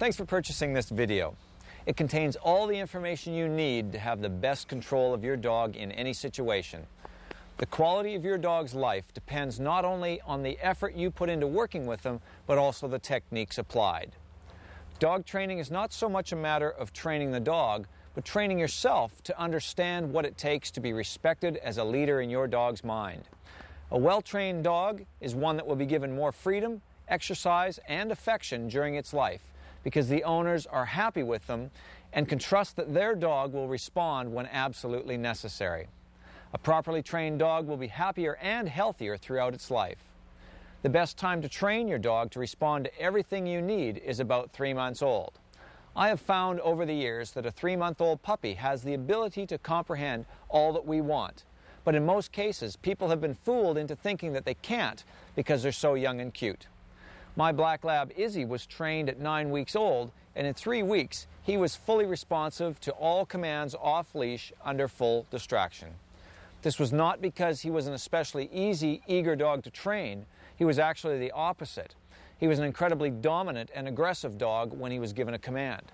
Thanks for purchasing this video. It contains all the information you need to have the best control of your dog in any situation. The quality of your dog's life depends not only on the effort you put into working with them, but also the techniques applied. Dog training is not so much a matter of training the dog, but training yourself to understand what it takes to be respected as a leader in your dog's mind. A well-trained dog is one that will be given more freedom, exercise, and affection during its life, because the owners are happy with them and can trust that their dog will respond when absolutely necessary. A properly trained dog will be happier and healthier throughout its life. The best time to train your dog to respond to everything you need is about 3 months old. I have found over the years that a 3-month-old puppy has the ability to comprehend all that we want. But in most cases, people have been fooled into thinking that they can't because they're so young and cute. My black lab Izzy was trained at 9 weeks old, and in 3 weeks he was fully responsive to all commands off leash under full distraction. This was not because he was an especially easy, eager dog to train. He was actually the opposite. He was an incredibly dominant and aggressive dog when he was given a command.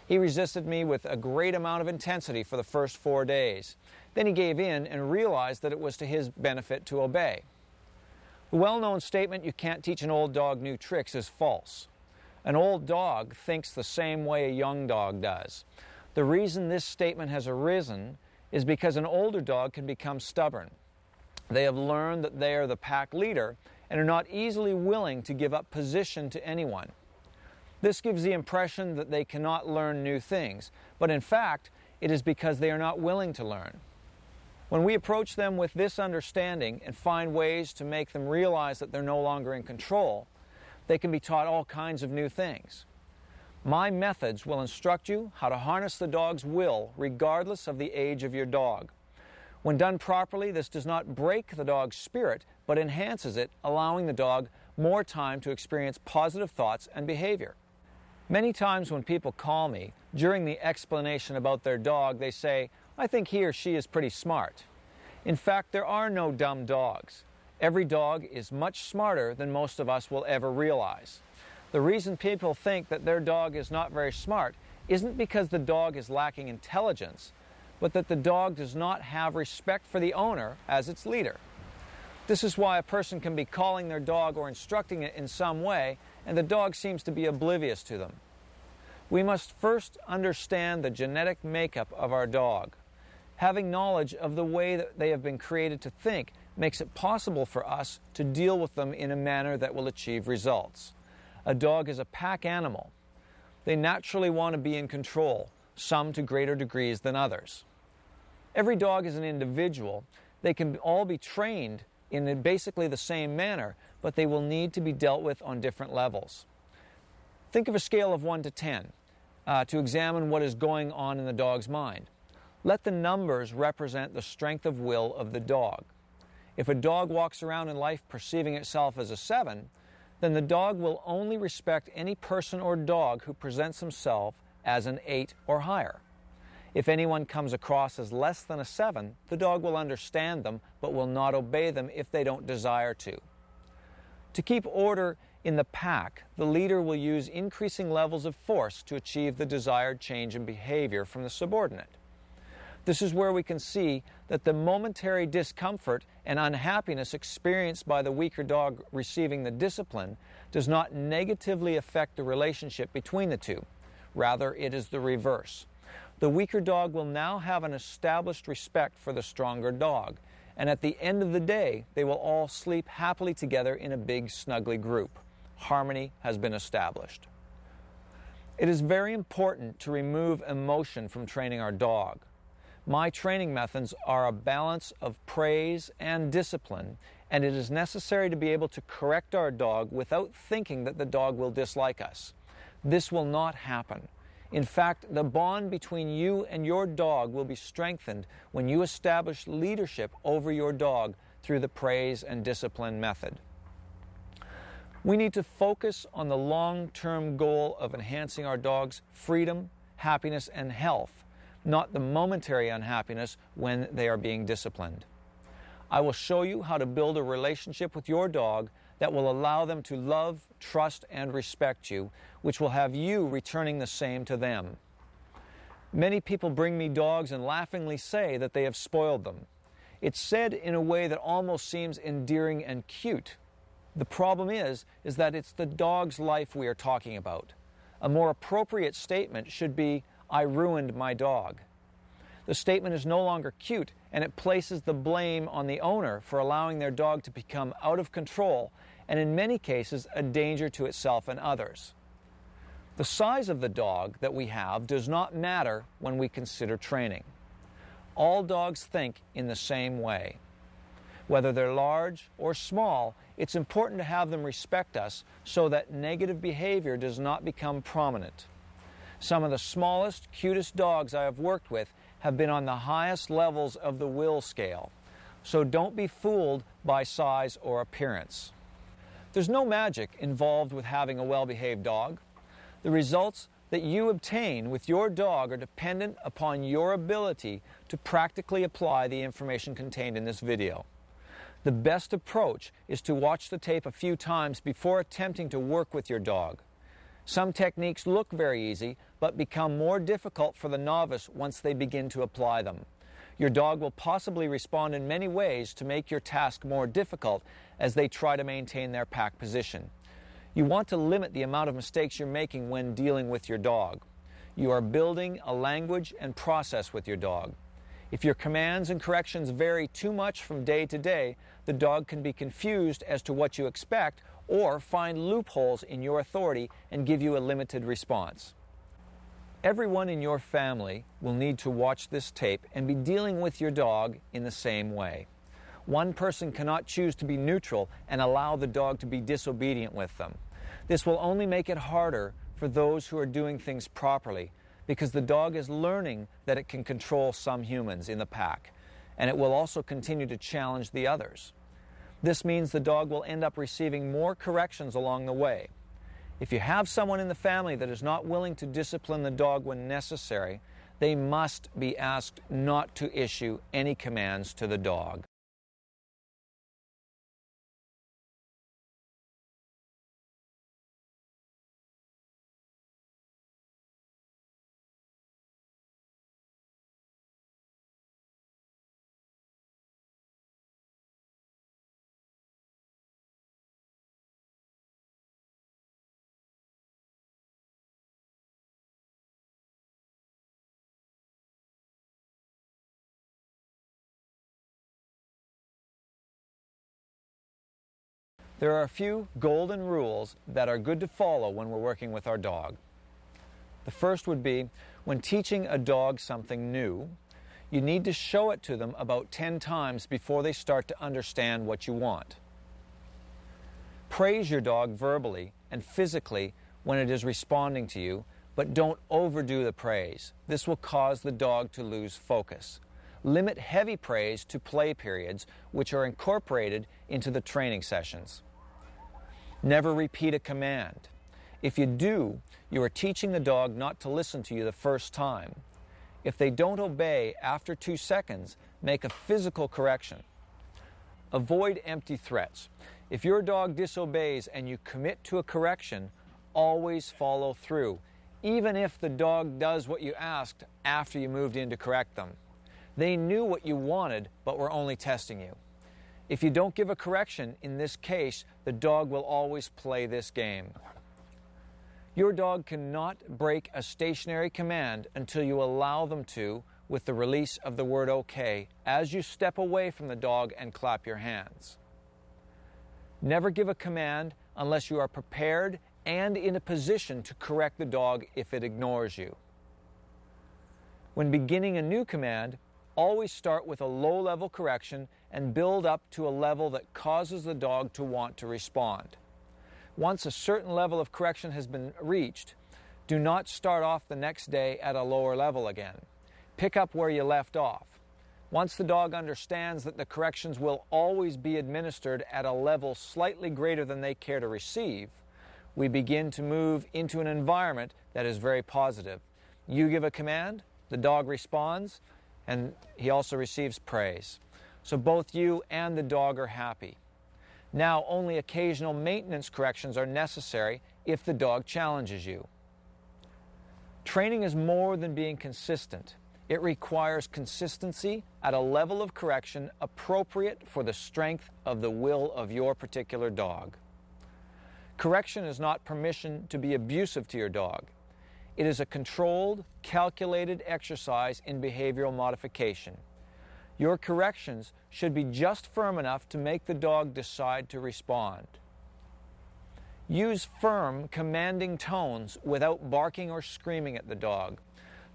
He resisted me with a great amount of intensity for the first 4 days. Then he gave in and realized that it was to his benefit to obey. The well-known statement, "You can't teach an old dog new tricks," is false. An old dog thinks the same way a young dog does. The reason this statement has arisen is because an older dog can become stubborn. They have learned that they are the pack leader and are not easily willing to give up position to anyone. This gives the impression that they cannot learn new things, but in fact, it is because they are not willing to learn. When we approach them with this understanding and find ways to make them realize that they're no longer in control, they can be taught all kinds of new things. My methods will instruct you how to harness the dog's will regardless of the age of your dog. When done properly, this does not break the dog's spirit, but enhances it, allowing the dog more time to experience positive thoughts and behavior. Many times when people call me, during the explanation about their dog, they say, "I think he or she is pretty smart." In fact, there are no dumb dogs. Every dog is much smarter than most of us will ever realize. The reason people think that their dog is not very smart isn't because the dog is lacking intelligence, but that the dog does not have respect for the owner as its leader. This is why a person can be calling their dog or instructing it in some way, and the dog seems to be oblivious to them. We must first understand the genetic makeup of our dog. Having knowledge of the way that they have been created to think makes it possible for us to deal with them in a manner that will achieve results. A dog is a pack animal. They naturally want to be in control, some to greater degrees than others. Every dog is an individual. They can all be trained in basically the same manner, but they will need to be dealt with on different levels. Think of a scale of 1 to 10 to examine what is going on in the dog's mind. Let the numbers represent the strength of will of the dog. If a dog walks around in life perceiving itself as a 7, then the dog will only respect any person or dog who presents himself as an 8 or higher. If anyone comes across as less than a 7, the dog will understand them but will not obey them if they don't desire to. To keep order in the pack, the leader will use increasing levels of force to achieve the desired change in behavior from the subordinate. This is where we can see that the momentary discomfort and unhappiness experienced by the weaker dog receiving the discipline does not negatively affect the relationship between the two. Rather, it is the reverse. The weaker dog will now have an established respect for the stronger dog, and at the end of the day, they will all sleep happily together in a big, snuggly group. Harmony has been established. It is very important to remove emotion from training our dog. My training methods are a balance of praise and discipline, and it is necessary to be able to correct our dog without thinking that the dog will dislike us. This will not happen. In fact, the bond between you and your dog will be strengthened when you establish leadership over your dog through the praise and discipline method. We need to focus on the long-term goal of enhancing our dog's freedom, happiness, and health, not the momentary unhappiness when they are being disciplined. I will show you how to build a relationship with your dog that will allow them to love, trust, and respect you, which will have you returning the same to them. Many people bring me dogs and laughingly say that they have spoiled them. It's said in a way that almost seems endearing and cute. The problem is that it's the dog's life we are talking about. A more appropriate statement should be, "I ruined my dog." The statement is no longer cute, and it places the blame on the owner for allowing their dog to become out of control and in many cases a danger to itself and others. The size of the dog that we have does not matter when we consider training. All dogs think in the same way. Whether they're large or small, it's important to have them respect us so that negative behavior does not become prominent. Some of the smallest, cutest dogs I have worked with have been on the highest levels of the will scale, so don't be fooled by size or appearance. There's no magic involved with having a well-behaved dog. The results that you obtain with your dog are dependent upon your ability to practically apply the information contained in this video. The best approach is to watch the tape a few times before attempting to work with your dog. Some techniques look very easy, but become more difficult for the novice once they begin to apply them. Your dog will possibly respond in many ways to make your task more difficult as they try to maintain their pack position. You want to limit the amount of mistakes you're making when dealing with your dog. You are building a language and process with your dog. If your commands and corrections vary too much from day to day, the dog can be confused as to what you expect or find loopholes in your authority and give you a limited response. Everyone in your family will need to watch this tape and be dealing with your dog in the same way. One person cannot choose to be neutral and allow the dog to be disobedient with them. This will only make it harder for those who are doing things properly, because the dog is learning that it can control some humans in the pack, and it will also continue to challenge the others. This means the dog will end up receiving more corrections along the way. If you have someone in the family that is not willing to discipline the dog when necessary, they must be asked not to issue any commands to the dog. There are a few golden rules that are good to follow when we're working with our dog. The first would be, when teaching a dog something new, you need to show it to them about 10 times before they start to understand what you want. Praise your dog verbally and physically when it is responding to you, but don't overdo the praise. This will cause the dog to lose focus. Limit heavy praise to play periods, which are incorporated into the training sessions. Never repeat a command. If you do, you are teaching the dog not to listen to you the first time. If they don't obey after 2 seconds, make a physical correction. Avoid empty threats. If your dog disobeys and you commit to a correction, always follow through, even if the dog does what you asked after you moved in to correct them. They knew what you wanted, but were only testing you. If you don't give a correction, in this case, the dog will always play this game. Your dog cannot break a stationary command until you allow them to with the release of the word OK as you step away from the dog and clap your hands. Never give a command unless you are prepared and in a position to correct the dog if it ignores you. When beginning a new command, always start with a low-level correction and build up to a level that causes the dog to want to respond. Once a certain level of correction has been reached, do not start off the next day at a lower level again. Pick up where you left off. Once the dog understands that the corrections will always be administered at a level slightly greater than they care to receive, we begin to move into an environment that is very positive. You give a command, the dog responds, and he also receives praise. So both you and the dog are happy. Now only occasional maintenance corrections are necessary if the dog challenges you. Training is more than being consistent. It requires consistency at a level of correction appropriate for the strength of the will of your particular dog. Correction is not permission to be abusive to your dog. It is a controlled, calculated exercise in behavioral modification. Your corrections should be just firm enough to make the dog decide to respond. Use firm, commanding tones without barking or screaming at the dog.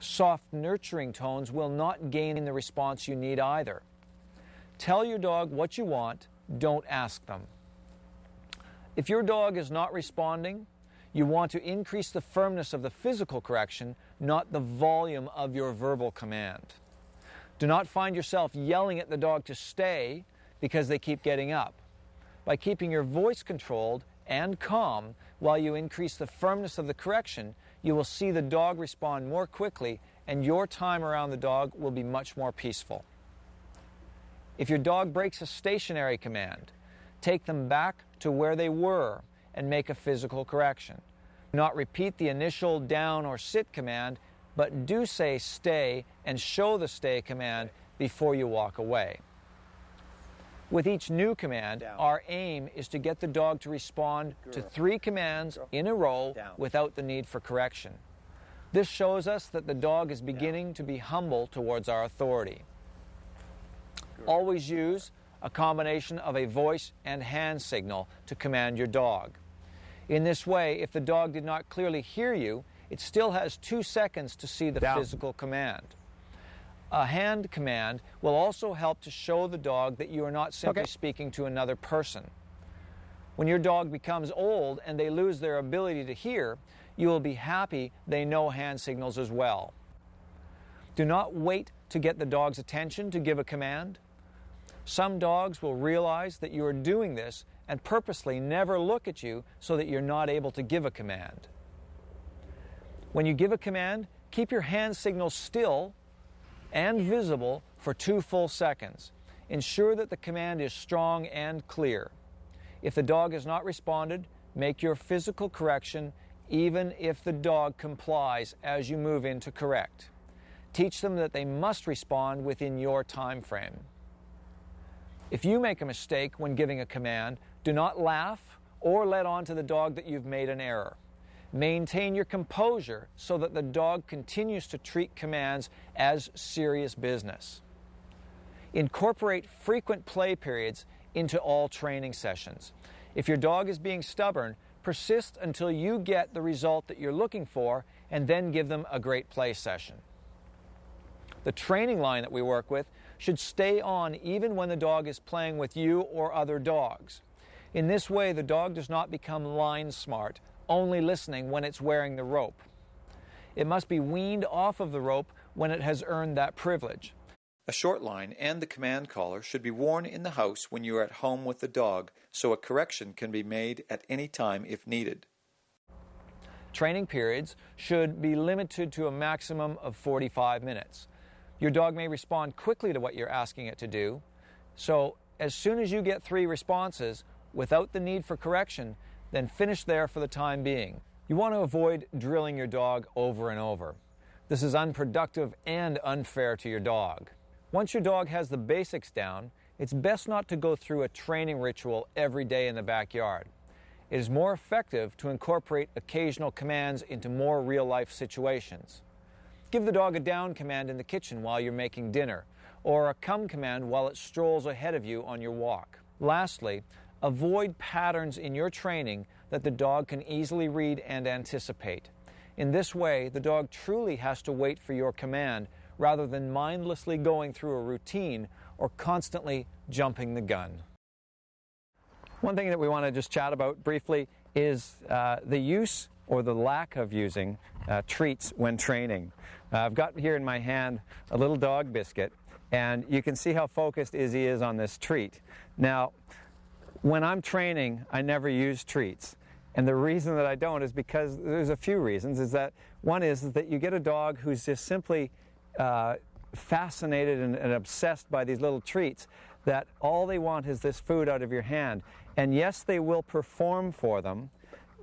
Soft, nurturing tones will not gain the response you need either. Tell your dog what you want, don't ask them. If your dog is not responding, you want to increase the firmness of the physical correction, not the volume of your verbal command. Do not find yourself yelling at the dog to stay because they keep getting up. By keeping your voice controlled and calm while you increase the firmness of the correction, you will see the dog respond more quickly and your time around the dog will be much more peaceful. If your dog breaks a stationary command, take them back to where they were and make a physical correction. Do not repeat the initial down or sit command, but do say stay and show the stay command before you walk away. With each new command, our aim is to get the dog to respond to 3 commands in a row without the need for correction. This shows us that the dog is beginning to be humble towards our authority. Always use a combination of a voice and hand signal to command your dog. In this way, if the dog did not clearly hear you, it still has 2 seconds to see the physical command. A hand command will also help to show the dog that you are not simply speaking to another person. When your dog becomes old and they lose their ability to hear, you will be happy they know hand signals as well. Do not wait to get the dog's attention to give a command. Some dogs will realize that you are doing this and purposely never look at you so that you're not able to give a command. When you give a command, keep your hand signals still and visible for 2 full seconds. Ensure that the command is strong and clear. If the dog has not responded, make your physical correction even if the dog complies as you move in to correct. Teach them that they must respond within your time frame. If you make a mistake when giving a command, do not laugh or let on to the dog that you've made an error. Maintain your composure so that the dog continues to treat commands as serious business. Incorporate frequent play periods into all training sessions. If your dog is being stubborn, persist until you get the result that you're looking for and then give them a great play session. The training line that we work with should stay on even when the dog is playing with you or other dogs. In this way, the dog does not become line smart, only listening when it's wearing the rope. It must be weaned off of the rope when it has earned that privilege. A short line and the command collar should be worn in the house when you are at home with the dog, so a correction can be made at any time if needed. Training periods should be limited to a maximum of 45 minutes. Your dog may respond quickly to what you're asking it to do, so as soon as you get 3 responses without the need for correction, then finish there for the time being. You want to avoid drilling your dog over and over. This is unproductive and unfair to your dog. Once your dog has the basics down, it's best not to go through a training ritual every day in the backyard. It is more effective to incorporate occasional commands into more real-life situations. Give the dog a down command in the kitchen while you're making dinner, or a come command while it strolls ahead of you on your walk. Lastly, avoid patterns in your training that the dog can easily read and anticipate. In this way, the dog truly has to wait for your command rather than mindlessly going through a routine or constantly jumping the gun. One thing that we want to just chat about briefly is the use or the lack of using treats when training. I've got here in my hand a little dog biscuit, and you can see how focused Izzy is on this treat. Now, when I'm training, I never use treats. And the reason that I don't is because there's a few reasons. Is that one is that you get a dog who's just simply fascinated and obsessed by these little treats, that all they want is this food out of your hand. And yes, they will perform for them,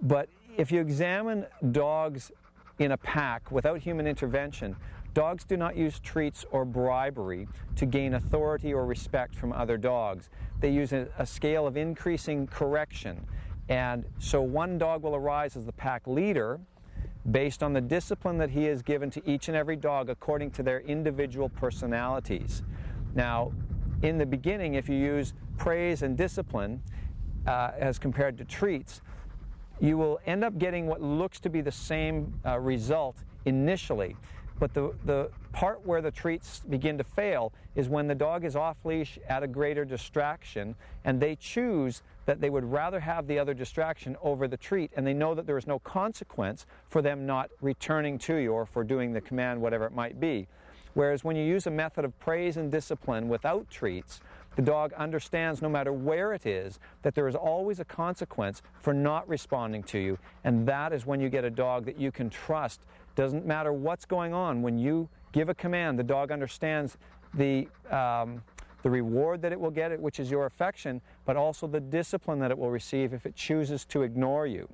but if you examine dogs in a pack without human intervention, dogs do not use treats or bribery to gain authority or respect from other dogs. They use a scale of increasing correction. And so one dog will arise as the pack leader based on the discipline that he has given to each and every dog according to their individual personalities. Now, in the beginning, if you use praise and discipline as compared to treats, you will end up getting what looks to be the same result initially. But the part where the treats begin to fail is when the dog is off-leash at a greater distraction, and they choose that they would rather have the other distraction over the treat, and they know that there is no consequence for them not returning to you or for doing the command, whatever it might be. Whereas when you use a method of praise and discipline without treats, the dog understands, no matter where it is, that there is always a consequence for not responding to you, and that is when you get a dog that you can trust. Doesn't matter what's going on. When you give a command, the dog understands the reward that it will get, which is your affection, but also the discipline that it will receive if it chooses to ignore you.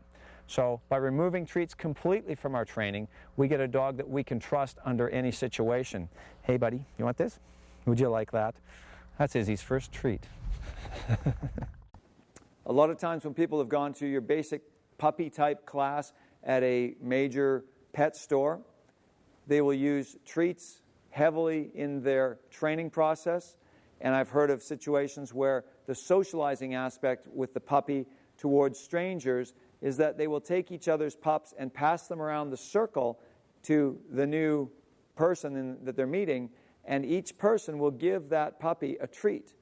So by removing treats completely from our training, we get a dog that we can trust under any situation. Hey, buddy, you want this? Would you like that? That's Izzy's first treat. A lot of times when people have gone to your basic puppy-type class at a major pet store, they will use treats heavily in their training process. And I've heard of situations where the socializing aspect with the puppy towards strangers is that they will take each other's pups and pass them around the circle to the new person that they're meeting, and each person will give that puppy a treat.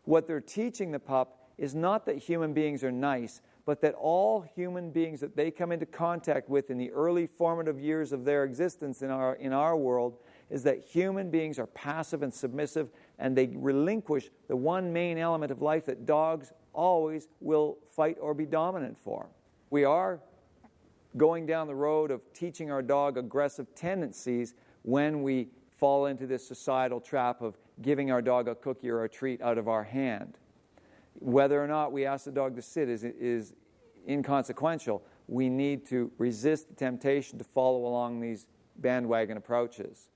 What they're teaching the pup is not that human beings are nice, but that all human beings that they come into contact with in the early formative years of their existence in our world is that human beings are passive and submissive, and they relinquish the one main element of life that dogs always will fight or be dominant for. We are going down the road of teaching our dog aggressive tendencies when we fall into this societal trap of giving our dog a cookie or a treat out of our hand. Whether or not we ask the dog to sit is inconsequential. We need to resist the temptation to follow along these bandwagon approaches.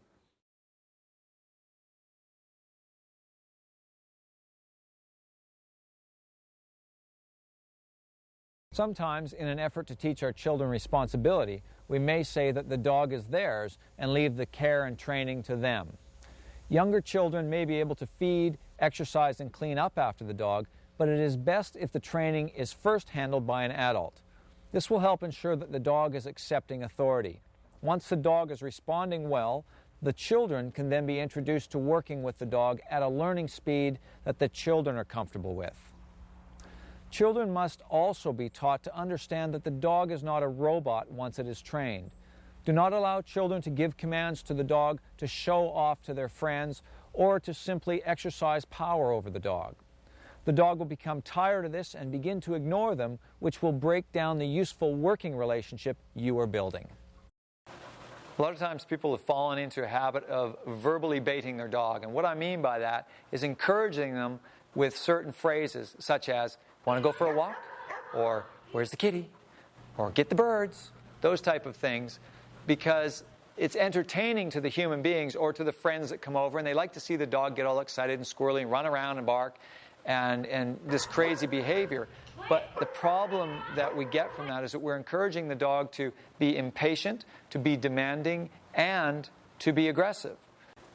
Sometimes, in an effort to teach our children responsibility, we may say that the dog is theirs and leave the care and training to them. Younger children may be able to feed, exercise, and clean up after the dog, but it is best if the training is first handled by an adult. This will help ensure that the dog is accepting authority. Once the dog is responding well, the children can then be introduced to working with the dog at a learning speed that the children are comfortable with. Children must also be taught to understand that the dog is not a robot once it is trained. Do not allow children to give commands to the dog to show off to their friends or to simply exercise power over the dog. The dog will become tired of this and begin to ignore them, which will break down the useful working relationship you are building. A lot of times people have fallen into a habit of verbally baiting their dog, and what I mean by that is encouraging them with certain phrases such as, "Want to go for a walk?" or "Where's the kitty?" or "Get the birds," those type of things, because it's entertaining to the human beings or to the friends that come over, and they like to see the dog get all excited and squirrely and run around and bark and this crazy behavior. But the problem that we get from that is that we're encouraging the dog to be impatient, to be demanding, and to be aggressive.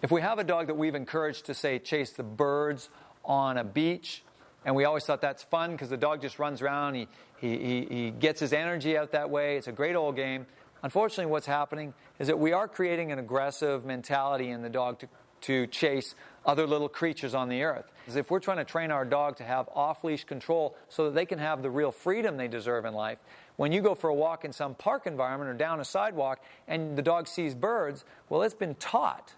If we have a dog that we've encouraged to, say, chase the birds on a beach, and we always thought that's fun because the dog just runs around, he gets his energy out that way, it's a great old game. Unfortunately, what's happening is that we are creating an aggressive mentality in the dog to chase other little creatures on the earth. As if we're trying to train our dog to have off-leash control so that they can have the real freedom they deserve in life. When you go for a walk in some park environment or down a sidewalk and the dog sees birds, well, it's been taught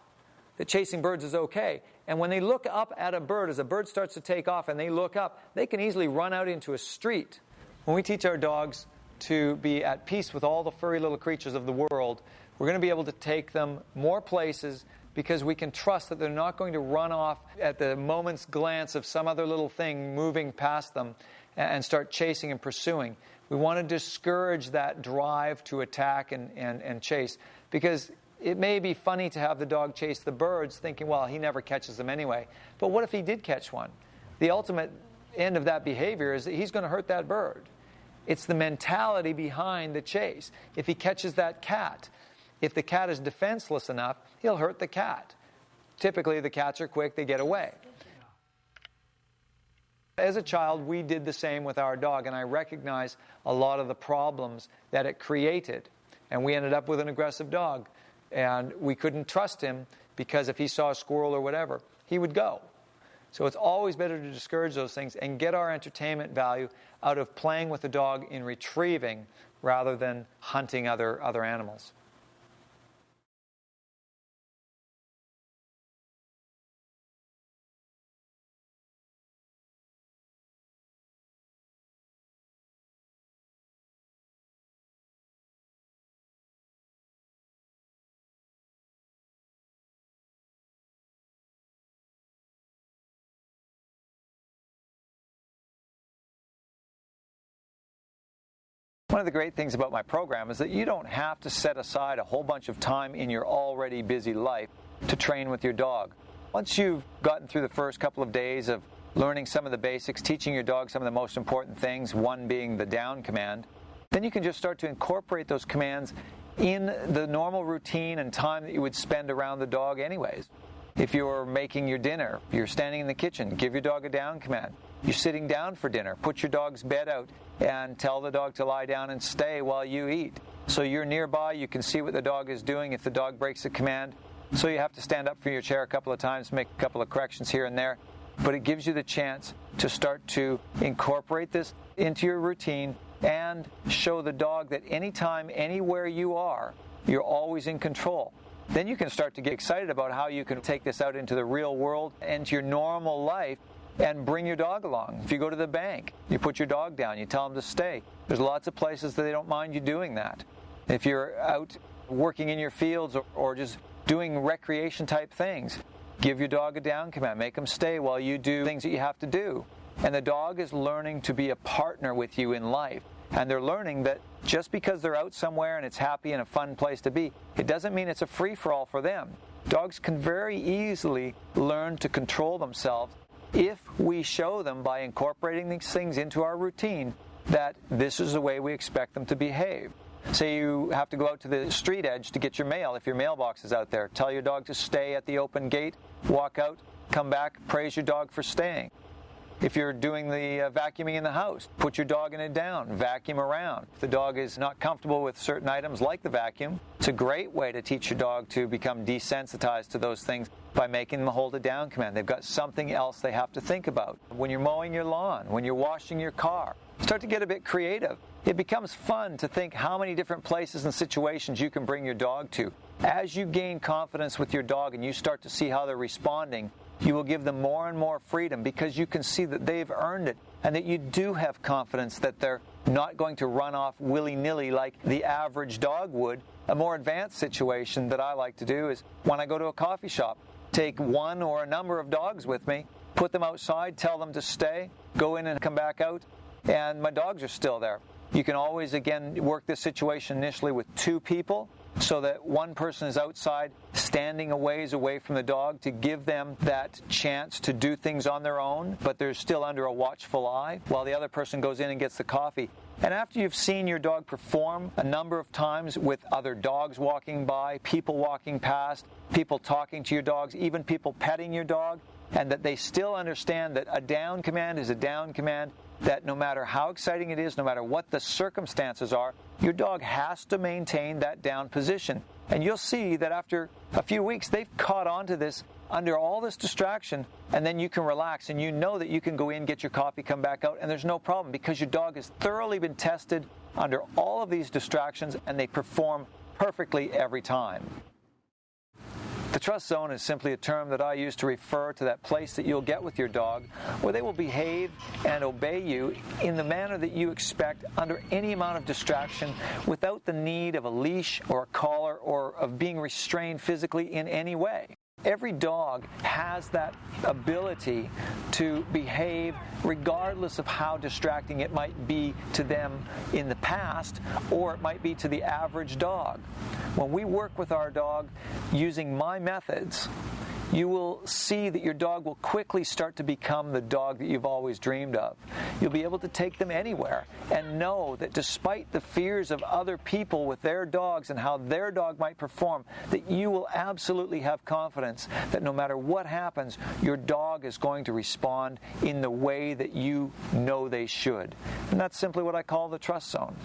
that chasing birds is okay. And when they look up at a bird, as a bird starts to take off and they look up, they can easily run out into a street. When we teach our dogs to be at peace with all the furry little creatures of the world, we're going to be able to take them more places because we can trust that they're not going to run off at the moment's glance of some other little thing moving past them. and start chasing and pursuing. We want to discourage that drive to attack and chase, because it may be funny to have the dog chase the birds thinking, well, he never catches them anyway. But what if he did catch one? The ultimate end of that behavior is that he's going to hurt that bird. It's the mentality behind the chase. If he catches that cat, if the cat is defenseless enough, he'll hurt the cat. Typically, the cats are quick, they get away. As a child, we did the same with our dog, and I recognize a lot of the problems that it created. And we ended up with an aggressive dog. And we couldn't trust him because if he saw a squirrel or whatever, he would go. So it's always better to discourage those things and get our entertainment value out of playing with the dog in retrieving rather than hunting other animals. One of the great things about my program is that you don't have to set aside a whole bunch of time in your already busy life to train with your dog. Once you've gotten through the first couple of days of learning some of the basics, teaching your dog some of the most important things, one being the down command, then you can just start to incorporate those commands in the normal routine and time that you would spend around the dog anyways. If you're making your dinner, you're standing in the kitchen, give your dog a down command. You're sitting down for dinner, put your dog's bed out and tell the dog to lie down and stay while you eat. So you're nearby, you can see what the dog is doing if the dog breaks a command. So you have to stand up from your chair a couple of times, make a couple of corrections here and there. But it gives you the chance to start to incorporate this into your routine and show the dog that anytime, anywhere you are, you're always in control. Then you can start to get excited about how you can take this out into the real world and to your normal life and bring your dog along. If you go to the bank, you put your dog down, you tell him to stay. There's lots of places that they don't mind you doing that. If you're out working in your fields or just doing recreation type things, give your dog a down command, make him stay while you do things that you have to do. And the dog is learning to be a partner with you in life. And they're learning that just because they're out somewhere and it's happy and a fun place to be, it doesn't mean it's a free-for-all for them. Dogs can very easily learn to control themselves if we show them by incorporating these things into our routine that this is the way we expect them to behave. Say you have to go out to the street edge to get your mail if your mailbox is out there. Tell your dog to stay at the open gate, walk out, come back, praise your dog for staying. If you're doing the vacuuming in the house, put your dog in it down, vacuum around. If the dog is not comfortable with certain items like the vacuum, it's a great way to teach your dog to become desensitized to those things by making them hold a down command. They've got something else they have to think about. When you're mowing your lawn, when you're washing your car, start to get a bit creative. It becomes fun to think how many different places and situations you can bring your dog to. As you gain confidence with your dog and you start to see how they're responding, you will give them more and more freedom because you can see that they've earned it and that you do have confidence that they're not going to run off willy-nilly like the average dog would. A more advanced situation that I like to do is when I go to a coffee shop, take one or a number of dogs with me, put them outside, tell them to stay, go in and come back out, and my dogs are still there. You can always, again, work this situation initially with two people so that one person is outside standing a ways away from the dog to give them that chance to do things on their own, but they're still under a watchful eye while the other person goes in and gets the coffee. And after you've seen your dog perform a number of times with other dogs walking by, people walking past, people talking to your dogs, even people petting your dog, and that they still understand that a down command is a down command, that no matter how exciting it is, no matter what the circumstances are, your dog has to maintain that down position. And you'll see that after a few weeks, they've caught on to this under all this distraction, and then you can relax, and you know that you can go in, get your coffee, come back out, and there's no problem because your dog has thoroughly been tested under all of these distractions, and they perform perfectly every time. The trust zone is simply a term that I use to refer to that place that you'll get with your dog where they will behave and obey you in the manner that you expect under any amount of distraction without the need of a leash or a collar or of being restrained physically in any way. Every dog has that ability to behave regardless of how distracting it might be to them in the past, or it might be to the average dog. When we work with our dog using my methods, you will see that your dog will quickly start to become the dog that you've always dreamed of. You'll be able to take them anywhere and know that despite the fears of other people with their dogs and how their dog might perform, that you will absolutely have confidence that no matter what happens, your dog is going to respond in the way that you know they should. And that's simply what I call the trust zone.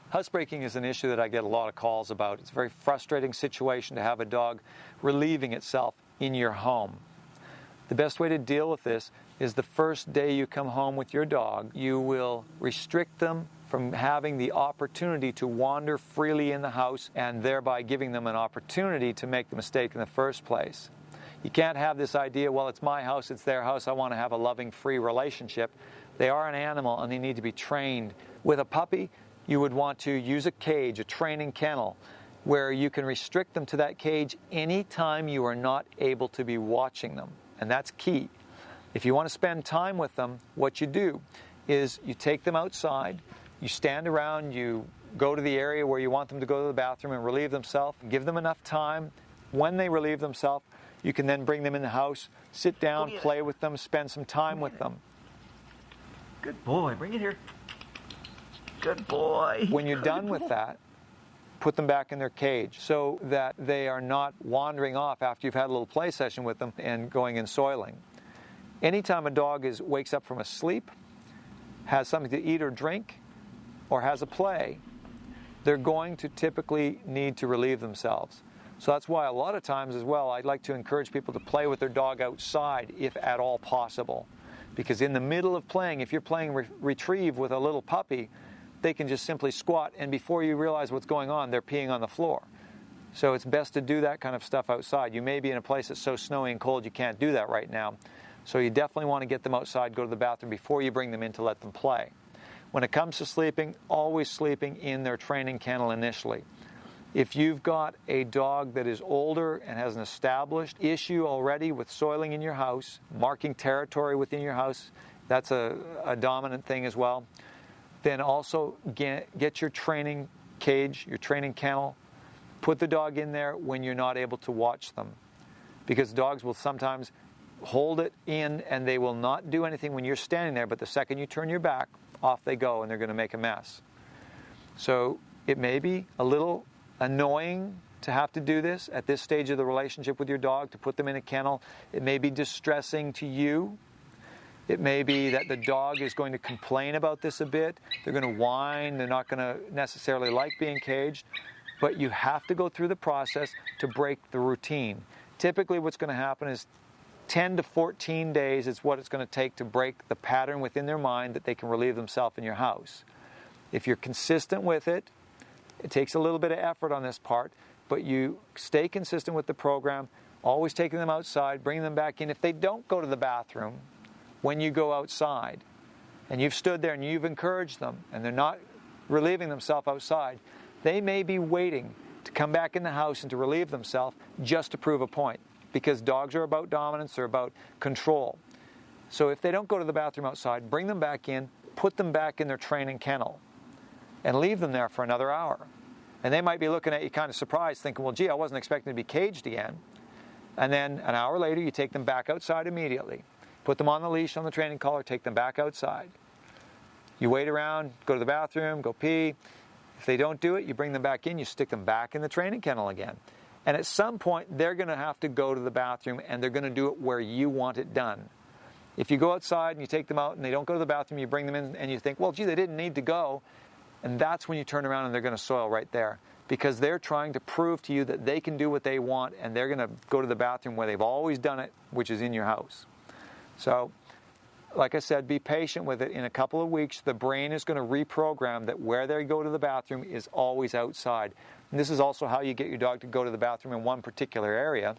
Housebreaking is an issue that I get a lot of calls about. It's a very frustrating situation to have a dog relieving itself in your home. The best way to deal with this is the first day you come home with your dog, you will restrict them from having the opportunity to wander freely in the house and thereby giving them an opportunity to make the mistake in the first place. You can't have this idea, well, it's my house, it's their house, I want to have a loving, free relationship. They are an animal and they need to be trained. With a puppy, you would want to use a cage, a training kennel, where you can restrict them to that cage anytime you are not able to be watching them. And that's key. If you want to spend time with them, what you do is you take them outside, you stand around, you go to the area where you want them to go to the bathroom and relieve themselves, give them enough time. When they relieve themselves, you can then bring them in the house, sit down, play with them, spend some time with them. Good boy, bring it here. Good boy. When you're done with that, put them back in their cage so that they are not wandering off after you've had a little play session with them and going and soiling. Anytime a dog wakes up from a sleep, has something to eat or drink, or has a play, they're going to typically need to relieve themselves. So that's why a lot of times as well, I'd like to encourage people to play with their dog outside if at all possible. Because in the middle of playing, if you're playing retrieve with a little puppy, they can just simply squat, and before you realize what's going on, they're peeing on the floor. So it's best to do that kind of stuff outside. You may be in a place that's so snowy and cold you can't do that right now. So you definitely want to get them outside, go to the bathroom before you bring them in to let them play. When it comes to sleeping, always sleeping in their training kennel initially. If you've got a dog that is older and has an established issue already with soiling in your house, marking territory within your house, that's a dominant thing as well. Then also get your training cage, your training kennel, put the dog in there when you're not able to watch them. Because dogs will sometimes hold it in and they will not do anything when you're standing there, but the second you turn your back, off they go and they're going to make a mess. So it may be a little annoying to have to do this at this stage of the relationship with your dog, to put them in a kennel. It may be distressing to you. It may be that the dog is going to complain about this a bit. They're going to whine. They're not going to necessarily like being caged. But you have to go through the process to break the routine. Typically what's going to happen is 10 to 14 days is what it's going to take to break the pattern within their mind that they can relieve themselves in your house. If you're consistent with it, it takes a little bit of effort on this part, but you stay consistent with the program, always taking them outside, bringing them back in. If they don't go to the bathroom when you go outside, and you've stood there and you've encouraged them, and they're not relieving themselves outside, they may be waiting to come back in the house and to relieve themselves just to prove a point, because dogs are about dominance, they're about control. So if they don't go to the bathroom outside, bring them back in, put them back in their training kennel, and leave them there for another hour. And they might be looking at you kind of surprised, thinking, well, gee, I wasn't expecting to be caged again. And then an hour later, you take them back outside immediately. Put them on the leash, on the training collar, take them back outside. You wait around, go to the bathroom, go pee. If they don't do it, you bring them back in, you stick them back in the training kennel again. And at some point, they're going to have to go to the bathroom, and they're going to do it where you want it done. If you go outside and you take them out and they don't go to the bathroom, you bring them in and you think, well, gee, they didn't need to go. And that's when you turn around and they're going to soil right there, because they're trying to prove to you that they can do what they want, and they're going to go to the bathroom where they've always done it, which is in your house. So like I said, be patient with it. In a couple of weeks, the brain is going to reprogram that where they go to the bathroom is always outside. And this is also how you get your dog to go to the bathroom in one particular area,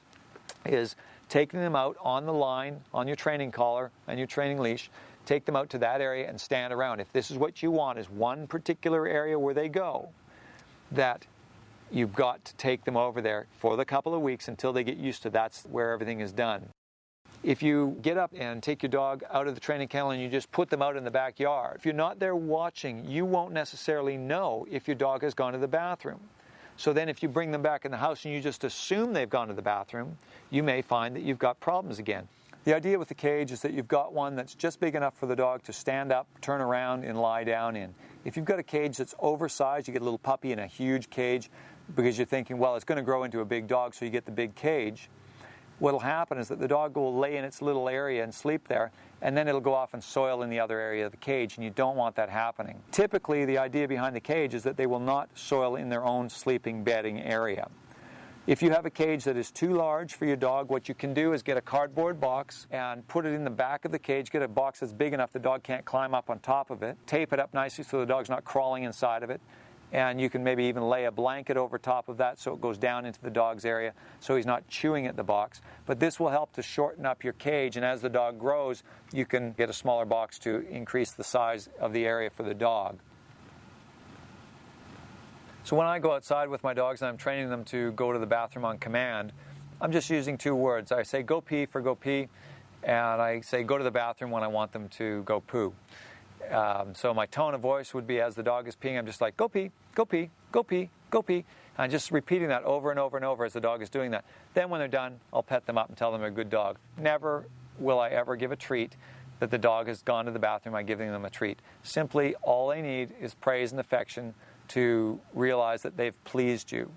is taking them out on the line, on your training collar and your training leash. Take them out to that area and stand around. If this is what you want, is one particular area where they go, that you've got to take them over there for the couple of weeks until they get used to that's where everything is done. If you get up and take your dog out of the training kennel and you just put them out in the backyard, if you're not there watching, you won't necessarily know if your dog has gone to the bathroom. So then if you bring them back in the house and you just assume they've gone to the bathroom, you may find that you've got problems again. The idea with the cage is that you've got one that's just big enough for the dog to stand up, turn around, and lie down in. If you've got a cage that's oversized, you get a little puppy in a huge cage because you're thinking, well, it's going to grow into a big dog, so you get the big cage. What'll happen is that the dog will lay in its little area and sleep there, and then it'll go off and soil in the other area of the cage, and you don't want that happening. Typically, the idea behind the cage is that they will not soil in their own sleeping bedding area. If you have a cage that is too large for your dog, what you can do is get a cardboard box and put it in the back of the cage. Get a box that's big enough the dog can't climb up on top of it. Tape it up nicely so the dog's not crawling inside of it. And you can maybe even lay a blanket over top of that so it goes down into the dog's area so he's not chewing at the box. But this will help to shorten up your cage, and as the dog grows, you can get a smaller box to increase the size of the area for the dog. So when I go outside with my dogs and I'm training them to go to the bathroom on command, I'm just using two words. I say go pee for go pee, and I say go to the bathroom when I want them to go poo. So my tone of voice would be, as the dog is peeing, I'm just like, go pee, go pee, go pee, go pee. And I'm just repeating that over and over and over as the dog is doing that. Then when they're done, I'll pet them up and tell them they're a good dog. Never will I ever give a treat that the dog has gone to the bathroom by giving them a treat. Simply, all they need is praise and affection to realize that they've pleased you.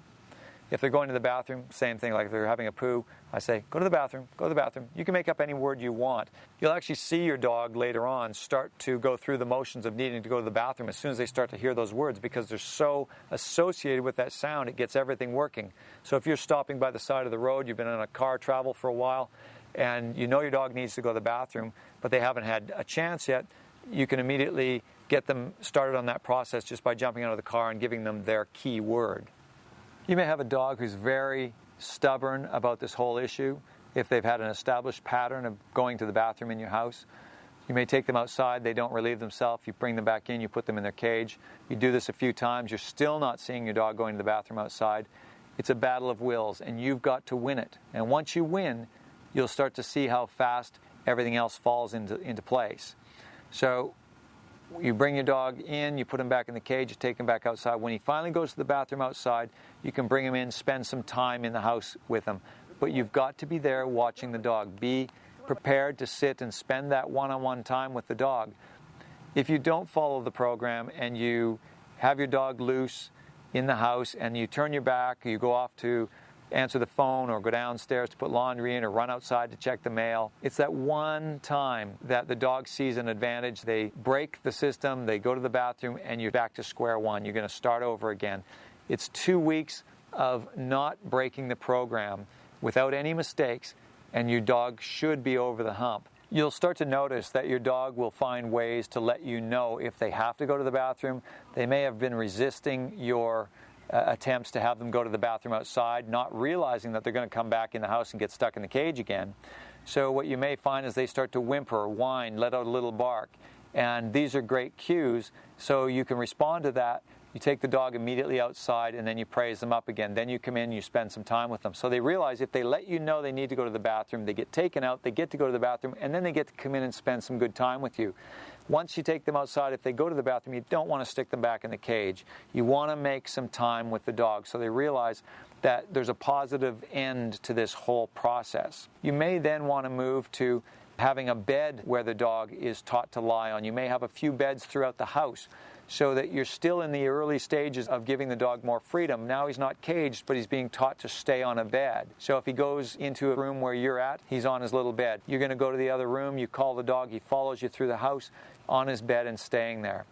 If they're going to the bathroom, same thing. Like if they're having a poo, I say, go to the bathroom, go to the bathroom. You can make up any word you want. You'll actually see your dog later on start to go through the motions of needing to go to the bathroom as soon as they start to hear those words, because they're so associated with that sound, it gets everything working. So if you're stopping by the side of the road, you've been on a car travel for a while, and you know your dog needs to go to the bathroom, but they haven't had a chance yet, you can immediately get them started on that process just by jumping out of the car and giving them their key word. You may have a dog who's very stubborn about this whole issue. If they've had an established pattern of going to the bathroom in your house, you may take them outside, they don't relieve themselves, you bring them back in, you put them in their cage. You do this a few times, you're still not seeing your dog going to the bathroom outside. It's a battle of wills, and you've got to win it. And once you win, you'll start to see how fast everything else falls into place. So you bring your dog in, you put him back in the cage, you take him back outside. When he finally goes to the bathroom outside, you can bring him in, spend some time in the house with him. But you've got to be there watching the dog. Be prepared to sit and spend that one-on-one time with the dog. If you don't follow the program and you have your dog loose in the house and you turn your back, you go off to answer the phone or go downstairs to put laundry in or run outside to check the mail. It's that one time that the dog sees an advantage. They break the system, they go to the bathroom, and you're back to square one. You're going to start over again. It's 2 weeks of not breaking the program without any mistakes, and your dog should be over the hump. You'll start to notice that your dog will find ways to let you know if they have to go to the bathroom. They may have been resisting your attempts to have them go to the bathroom outside, not realizing that they're going to come back in the house and get stuck in the cage again. So what you may find is they start to whimper, whine, let out a little bark. And these are great cues, so you can respond to that. You take the dog immediately outside, and then you praise them up again. Then you come in, you spend some time with them. So they realize if they let you know they need to go to the bathroom, they get taken out, they get to go to the bathroom, and then they get to come in and spend some good time with you. Once you take them outside, if they go to the bathroom, you don't want to stick them back in the cage. You want to make some time with the dog so they realize that there's a positive end to this whole process. You may then want to move to having a bed where the dog is taught to lie on. You may have a few beds throughout the house so that you're still in the early stages of giving the dog more freedom. Now he's not caged, but he's being taught to stay on a bed. So if he goes into a room where you're at, he's on his little bed. You're going to go to the other room, you call the dog, he follows you through the house on his bed and staying there.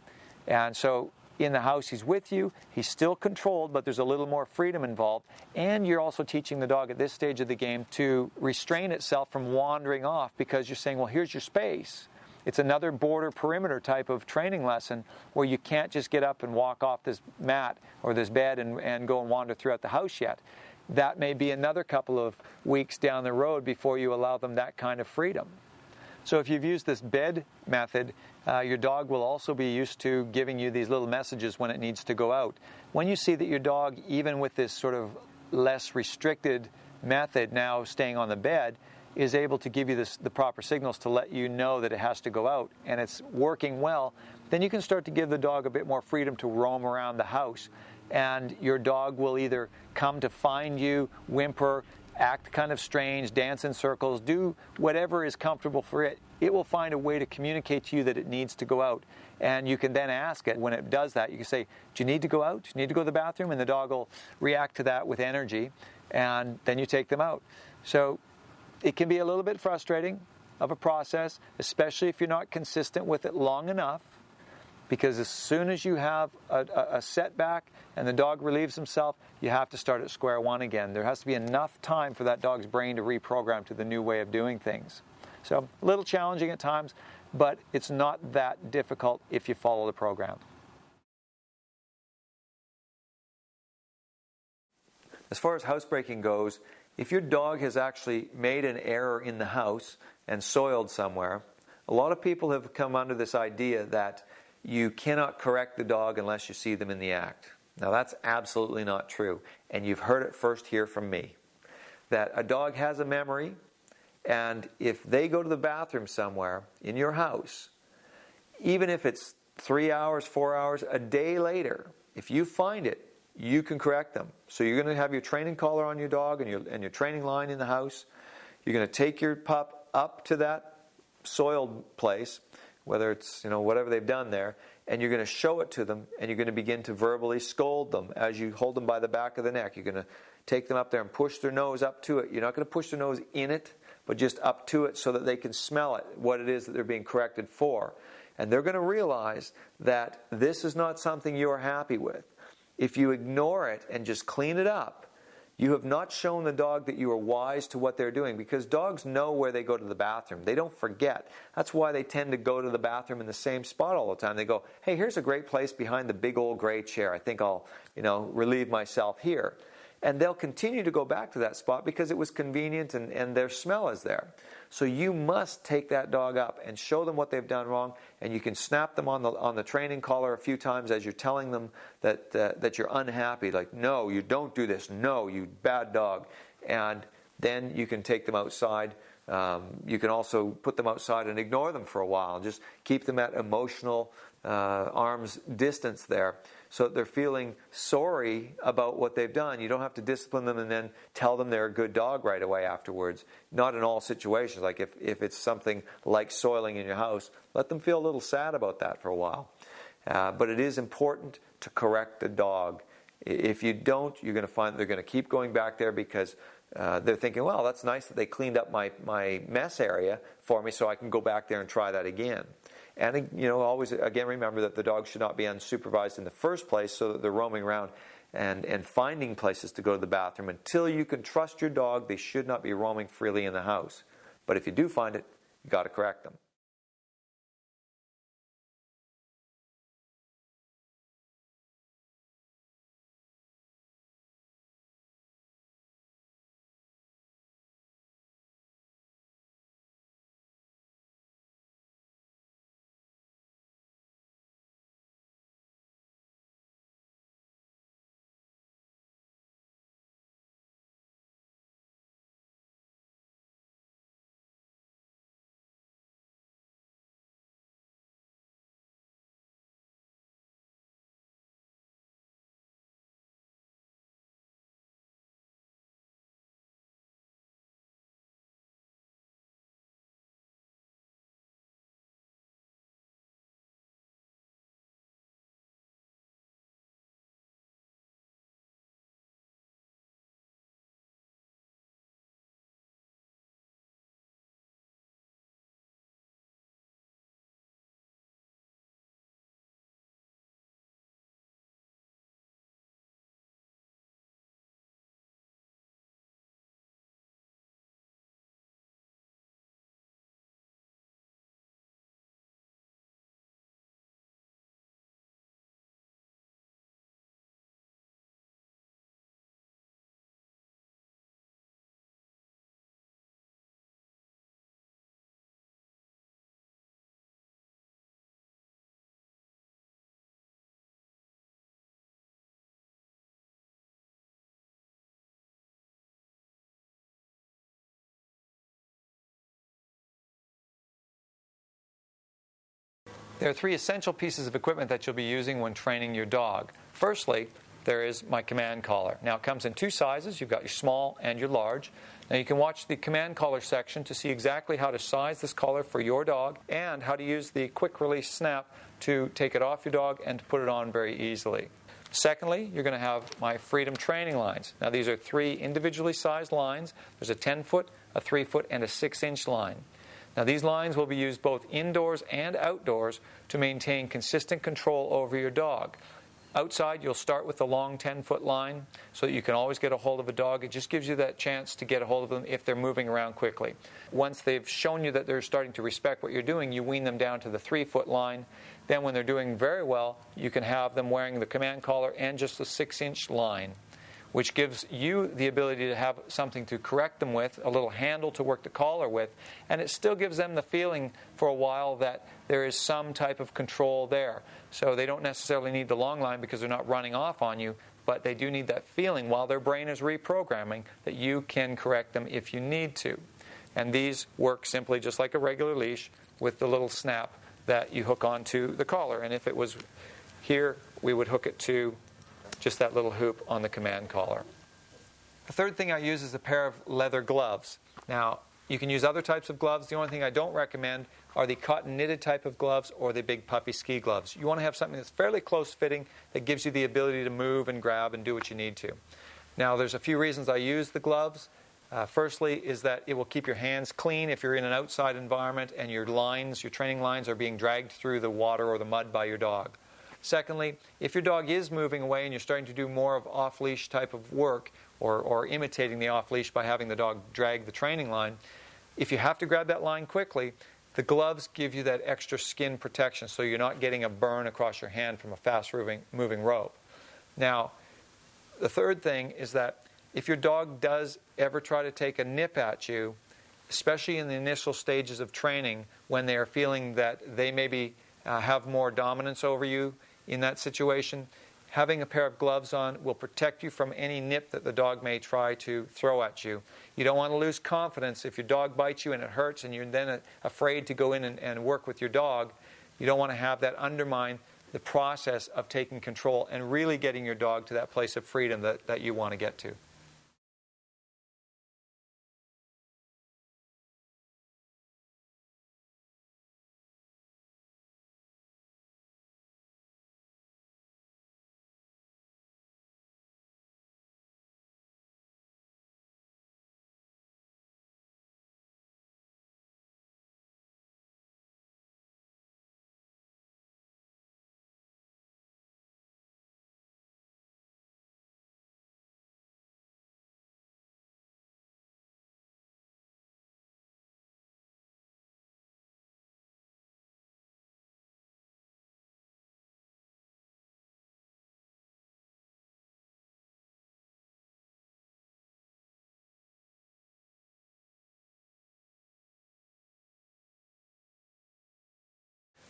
And so in the house, he's with you, he's still controlled, but there's a little more freedom involved. And you're also teaching the dog at this stage of the game to restrain itself from wandering off, because you're saying, well, here's your space. It's another border perimeter type of training lesson where you can't just get up and walk off this mat or this bed and go and wander throughout the house yet. That may be another couple of weeks down the road before you allow them that kind of freedom. So if you've used this bed method, your dog will also be used to giving you these little messages when it needs to go out. When you see that your dog, even with this sort of less restricted method now staying on the bed, is able to give you the proper signals to let you know that it has to go out and it's working well, then you can start to give the dog a bit more freedom to roam around the house. And your dog will either come to find you, whimper, act kind of strange, dance in circles, do whatever is comfortable for it. It will find a way to communicate to you that it needs to go out. And you can then ask it when it does that. You can say, do you need to go out? Do you need to go to the bathroom? And the dog will react to that with energy, and then you take them out. So it can be a little bit frustrating of a process, especially if you're not consistent with it long enough, because as soon as you have a setback and the dog relieves himself, you have to start at square one again. There has to be enough time for that dog's brain to reprogram to the new way of doing things. So a little challenging at times, but it's not that difficult if you follow the program. As far as housebreaking goes, if your dog has actually made an error in the house and soiled somewhere, a lot of people have come under this idea that you cannot correct the dog unless you see them in the act. Now that's absolutely not true, and you've heard it first here from me. That a dog has a memory, and if they go to the bathroom somewhere in your house, even if it's 3 hours, 4 hours, a day later, if you find it, you can correct them. So you're going to have your training collar on your dog and your training line in the house. You're going to take your pup up to that soiled place, whether it's, whatever they've done there, and you're going to show it to them, and you're going to begin to verbally scold them as you hold them by the back of the neck. You're going to take them up there and push their nose up to it. You're not going to push their nose in it, but just up to it so that they can smell it, what it is that they're being corrected for. And they're going to realize that this is not something you're happy with. If you ignore it and just clean it up, you have not shown the dog that you are wise to what they're doing, because dogs know where they go to the bathroom. They don't forget. That's why they tend to go to the bathroom in the same spot all the time. They go, hey, here's a great place behind the big old gray chair. I think I'll, relieve myself here. And they'll continue to go back to that spot because it was convenient and their smell is there. So you must take that dog up and show them what they've done wrong, and you can snap them on the training collar a few times as you're telling them that you're unhappy. Like, no, you don't do this. No, you bad dog. And then you can take them outside. You can also put them outside and ignore them for a while. Just keep them at emotional arm's distance there, so that they're feeling sorry about what they've done. You don't have to discipline them and then tell them they're a good dog right away afterwards. Not in all situations. Like if it's something like soiling in your house, let them feel a little sad about that for a while. But it is important to correct the dog. If you don't, you're going to find they're going to keep going back there because they're thinking, well, that's nice that they cleaned up my mess area for me, so I can go back there and try that again. And, always, again, remember that the dog should not be unsupervised in the first place, so that they're roaming around and finding places to go to the bathroom. Until you can trust your dog, they should not be roaming freely in the house. But if you do find it, you've got to correct them. There are three essential pieces of equipment that you'll be using when training your dog. Firstly, there is my command collar. Now, it comes in two sizes. You've got your small and your large. Now, you can watch the command collar section to see exactly how to size this collar for your dog and how to use the quick release snap to take it off your dog and to put it on very easily. Secondly, you're going to have my Freedom training lines. Now, these are three individually sized lines. There's a 10-foot, a 3-foot, and a 6-inch line. Now, these lines will be used both indoors and outdoors to maintain consistent control over your dog. Outside, you'll start with the long 10-foot line so that you can always get a hold of a dog. It just gives you that chance to get a hold of them if they're moving around quickly. Once they've shown you that they're starting to respect what you're doing, you wean them down to the 3-foot line. Then when they're doing very well, you can have them wearing the command collar and just the 6-inch line, which gives you the ability to have something to correct them with, a little handle to work the collar with, and it still gives them the feeling for a while that there is some type of control there. So they don't necessarily need the long line because they're not running off on you, but they do need that feeling while their brain is reprogramming that you can correct them if you need to. And these work simply just like a regular leash with the little snap that you hook onto the collar. And if it was here, we would hook it to just that little hoop on the command collar. The third thing I use is a pair of leather gloves. Now, you can use other types of gloves. The only thing I don't recommend are the cotton knitted type of gloves or the big puffy ski gloves. You want to have something that's fairly close fitting that gives you the ability to move and grab and do what you need to. Now, there's a few reasons I use the gloves. Firstly is that it will keep your hands clean if you're in an outside environment and your training lines are being dragged through the water or the mud by your dog. Secondly, if your dog is moving away and you're starting to do more of off-leash type of work or imitating the off-leash by having the dog drag the training line, if you have to grab that line quickly, the gloves give you that extra skin protection so you're not getting a burn across your hand from a fast-moving rope. Now, the third thing is that if your dog does ever try to take a nip at you, especially in the initial stages of training when they are feeling that they maybe have more dominance over you in that situation, having a pair of gloves on will protect you from any nip that the dog may try to throw at you. You don't want to lose confidence. If your dog bites you and it hurts and you're then afraid to go in and work with your dog, you don't want to have that undermine the process of taking control and really getting your dog to that place of freedom that you want to get to.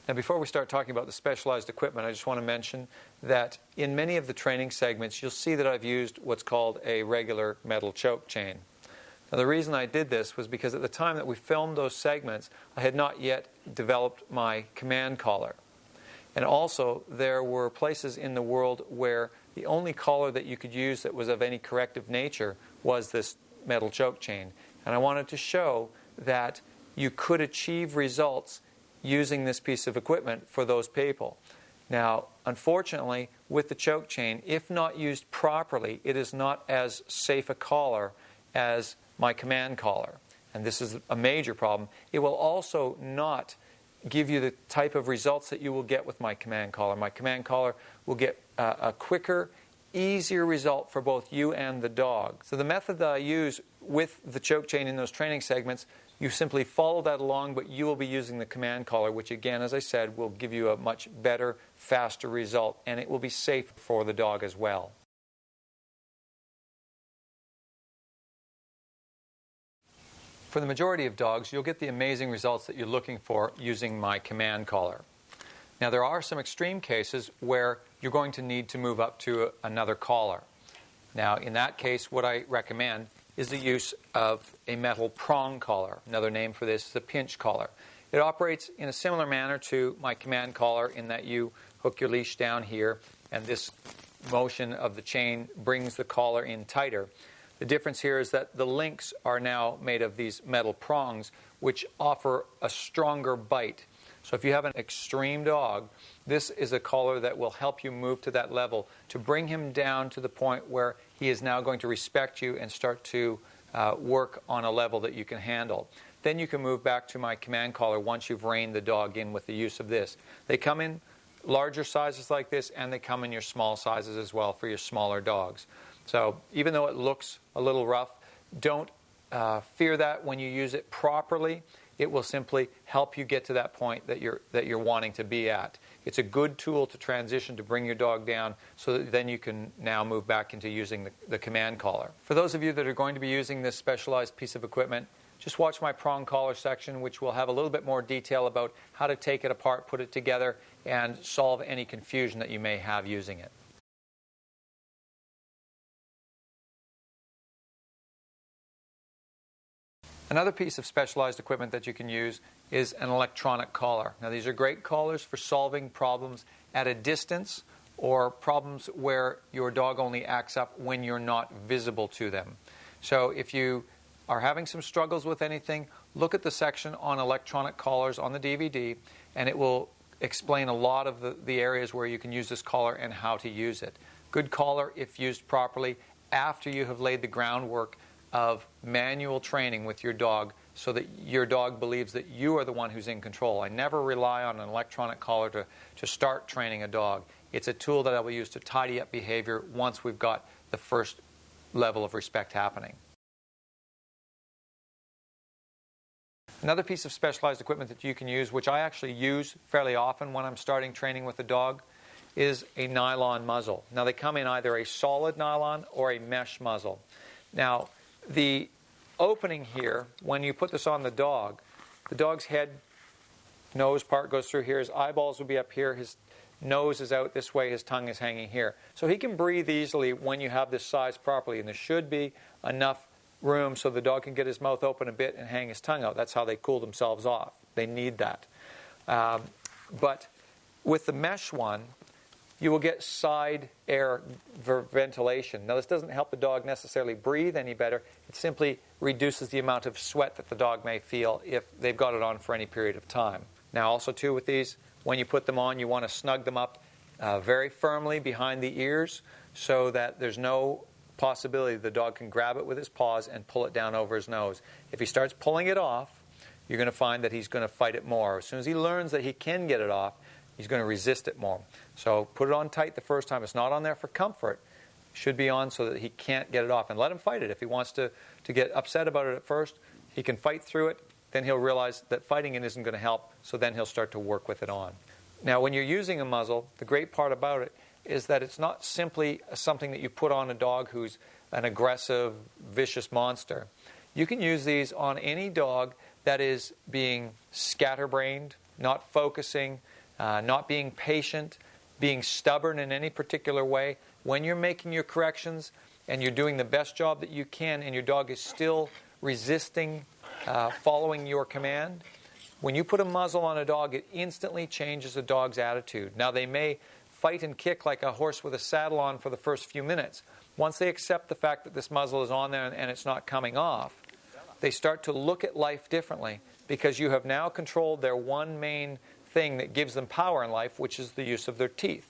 Now, before we start talking about the specialized equipment, I just want to mention that in many of the training segments, you'll see that I've used what's called a regular metal choke chain. Now, the reason I did this was because at the time that we filmed those segments, I had not yet developed my command collar. And also, there were places in the world where the only collar that you could use that was of any corrective nature was this metal choke chain. And I wanted to show that you could achieve results using this piece of equipment for those people. Now, unfortunately, with the choke chain, if not used properly, it is not as safe a collar as my command collar. And this is a major problem. It will also not give you the type of results that you will get with my command collar. My command collar will get a quicker, easier result for both you and the dog. So the method that I use with the choke chain in those training segments, you simply follow that along, but you will be using the command collar, which again, as I said, will give you a much better, faster result, and it will be safe for the dog as well. For the majority of dogs, you'll get the amazing results that you're looking for using my command collar. Now, there are some extreme cases where you're going to need to move up to another collar. Now, in that case, what I recommend is the use of a metal prong collar. Another name for this is a pinch collar. It operates in a similar manner to my command collar in that you hook your leash down here, and this motion of the chain brings the collar in tighter. The difference here is that the links are now made of these metal prongs, which offer a stronger bite. So if you have an extreme dog, this is a collar that will help you move to that level to bring him down to the point where he is now going to respect you and start to work on a level that you can handle. Then you can move back to my command collar once you've reined the dog in with the use of this. They come in larger sizes like this, and they come in your small sizes as well for your smaller dogs. So even though it looks a little rough, don't fear that. When you use it properly, it will simply help you get to that point that you're wanting to be at. It's a good tool to transition to bring your dog down so that then you can now move back into using the command collar. For those of you that are going to be using this specialized piece of equipment, just watch my prong collar section, which will have a little bit more detail about how to take it apart, put it together, and solve any confusion that you may have using it. Another piece of specialized equipment that you can use is an electronic collar. Now, these are great collars for solving problems at a distance or problems where your dog only acts up when you're not visible to them. So if you are having some struggles with anything, look at the section on electronic collars on the DVD, and it will explain a lot of the areas where you can use this collar and how to use it. Good collar if used properly after you have laid the groundwork of manual training with your dog so that your dog believes that you are the one who's in control. I never rely on an electronic collar to start training a dog. It's a tool that I will use to tidy up behavior once we've got the first level of respect happening. Another piece of specialized equipment that you can use, which I actually use fairly often when I'm starting training with a dog, is a nylon muzzle. Now, they come in either a solid nylon or a mesh muzzle. Now, the opening here, when you put this on the dog's head, nose part goes through here, his eyeballs will be up here, his nose is out this way, his tongue is hanging here. So he can breathe easily when you have this sized properly, and there should be enough room so the dog can get his mouth open a bit and hang his tongue out. That's how they cool themselves off. They need that. But with the mesh one, you will get side air ventilation. Now, this doesn't help the dog necessarily breathe any better. It simply reduces the amount of sweat that the dog may feel if they've got it on for any period of time. Now, also, too, with these, when you put them on, you want to snug them up very firmly behind the ears so that there's no possibility the dog can grab it with his paws and pull it down over his nose. If he starts pulling it off, you're going to find that he's going to fight it more. As soon as he learns that he can get it off, he's going to resist it more. So put it on tight the first time. It's not on there for comfort. It should be on so that he can't get it off. And let him fight it. If he wants to get upset about it at first, he can fight through it. Then he'll realize that fighting it isn't going to help, so then he'll start to work with it on. Now, when you're using a muzzle, the great part about it is that it's not simply something that you put on a dog who's an aggressive, vicious monster. You can use these on any dog that is being scatterbrained, not focusing, not being patient, being stubborn in any particular way. When you're making your corrections and you're doing the best job that you can and your dog is still resisting following your command, when you put a muzzle on a dog, it instantly changes the dog's attitude. Now, they may fight and kick like a horse with a saddle on for the first few minutes. Once they accept the fact that this muzzle is on there and it's not coming off, they start to look at life differently because you have now controlled their one main thing that gives them power in life, which is the use of their teeth.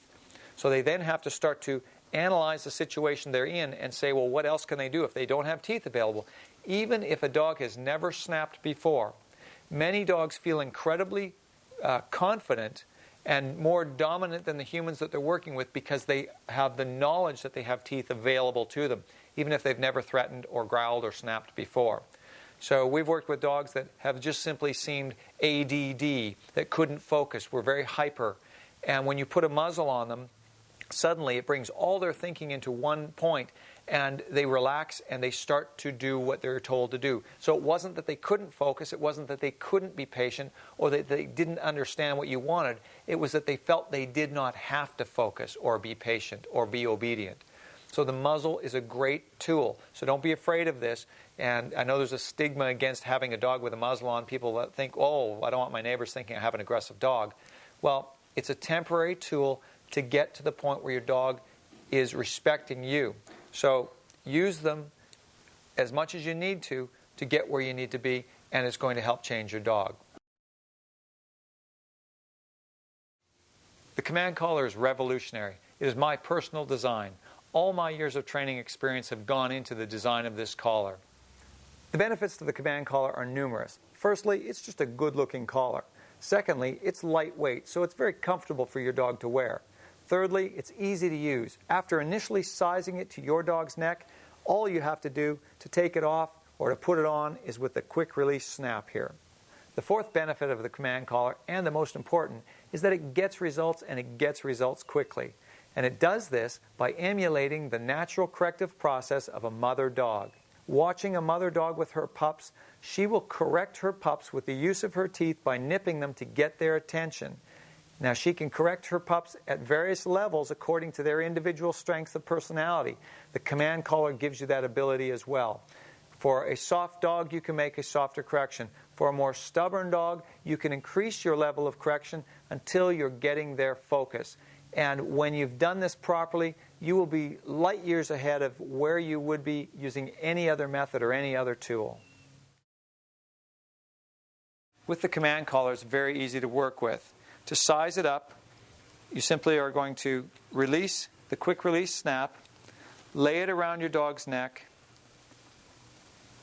So they then have to start to analyze the situation they're in and say, well, what else can they do if they don't have teeth available? Even if a dog has never snapped before, many dogs feel incredibly confident and more dominant than the humans that they're working with because they have the knowledge that they have teeth available to them, even if they've never threatened or growled or snapped before. So we've worked with dogs that have just simply seemed ADD, that couldn't focus, were very hyper. And when you put a muzzle on them, suddenly it brings all their thinking into one point, and they relax and they start to do what they're told to do. So it wasn't that they couldn't focus, it wasn't that they couldn't be patient, or that they didn't understand what you wanted. It was that they felt they did not have to focus or be patient or be obedient. So the muzzle is a great tool. So don't be afraid of this. And I know there's a stigma against having a dog with a muzzle on. People think, oh, I don't want my neighbors thinking I have an aggressive dog. Well, it's a temporary tool to get to the point where your dog is respecting you. So use them as much as you need to get where you need to be, and it's going to help change your dog. The command collar is revolutionary. It is my personal design. All my years of training experience have gone into the design of this collar. The benefits to the command collar are numerous. Firstly, it's just a good-looking collar. Secondly, it's lightweight, so it's very comfortable for your dog to wear. Thirdly, it's easy to use. After initially sizing it to your dog's neck, all you have to do to take it off or to put it on is with the quick release snap here. The fourth benefit of the command collar, and the most important, is that it gets results, and it gets results quickly. And it does this by emulating the natural corrective process of a mother dog. Watching a mother dog with her pups, she will correct her pups with the use of her teeth by nipping them to get their attention. Now, she can correct her pups at various levels according to their individual strengths of personality. The command collar gives you that ability as well. For a soft dog, you can make a softer correction. For a more stubborn dog, you can increase your level of correction until you're getting their focus. And when you've done this properly, you will be light years ahead of where you would be using any other method or any other tool. With the command collar, it's very easy to work with. To size it up, you simply are going to release the quick release snap, lay it around your dog's neck,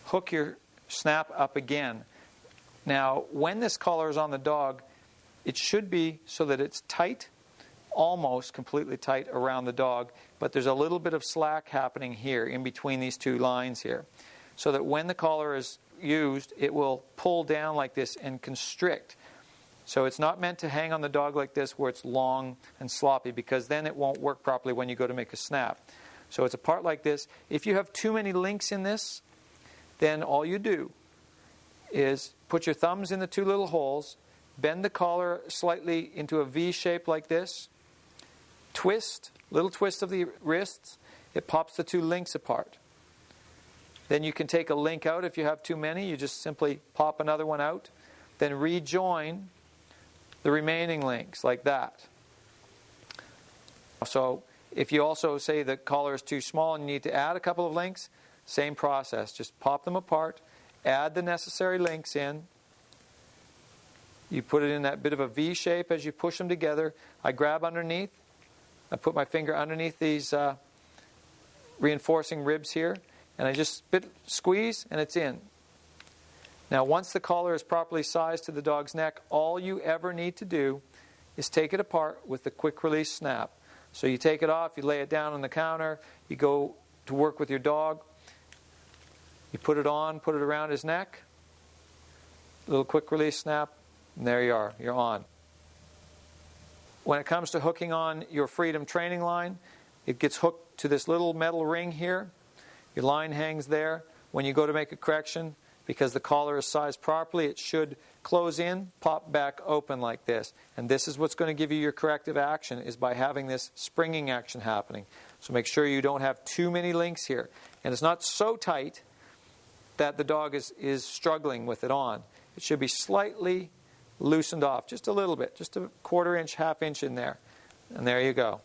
hook your snap up again. Now, when this collar is on the dog, it should be so that it's tight, almost completely tight around the dog, but there's a little bit of slack happening here in between these two lines here, so that when the collar is used, it will pull down like this and constrict. So it's not meant to hang on the dog like this where it's long and sloppy, because then it won't work properly when you go to make a snap. So it's a part like this. If you have too many links in this, then all you do is put your thumbs in the two little holes, bend the collar slightly into a V shape like this, twist, little twist of the wrists, it pops the two links apart. Then you can take a link out if you have too many. You just simply pop another one out, then rejoin the remaining links like that. So if you also say the collar is too small and you need to add a couple of links, same process. Just pop them apart, add the necessary links in. You put it in that bit of a V shape as you push them together. I grab underneath. I put my finger underneath these reinforcing ribs here, and I just squeeze, and it's in. Now, once the collar is properly sized to the dog's neck, all you ever need to do is take it apart with the quick release snap. So you take it off, you lay it down on the counter, you go to work with your dog, you put it on, put it around his neck, little quick release snap, and there you are, you're on. When it comes to hooking on your Freedom training line, it gets hooked to this little metal ring here. Your line hangs there. When you go to make a correction, because the collar is sized properly, it should close in, pop back open like this. And this is what's going to give you your corrective action, is by having this springing action happening. So make sure you don't have too many links here. And it's not so tight that the dog is struggling with it on. It should be slightly loosened off, just a little bit, just a quarter inch, half inch in there. And there you go.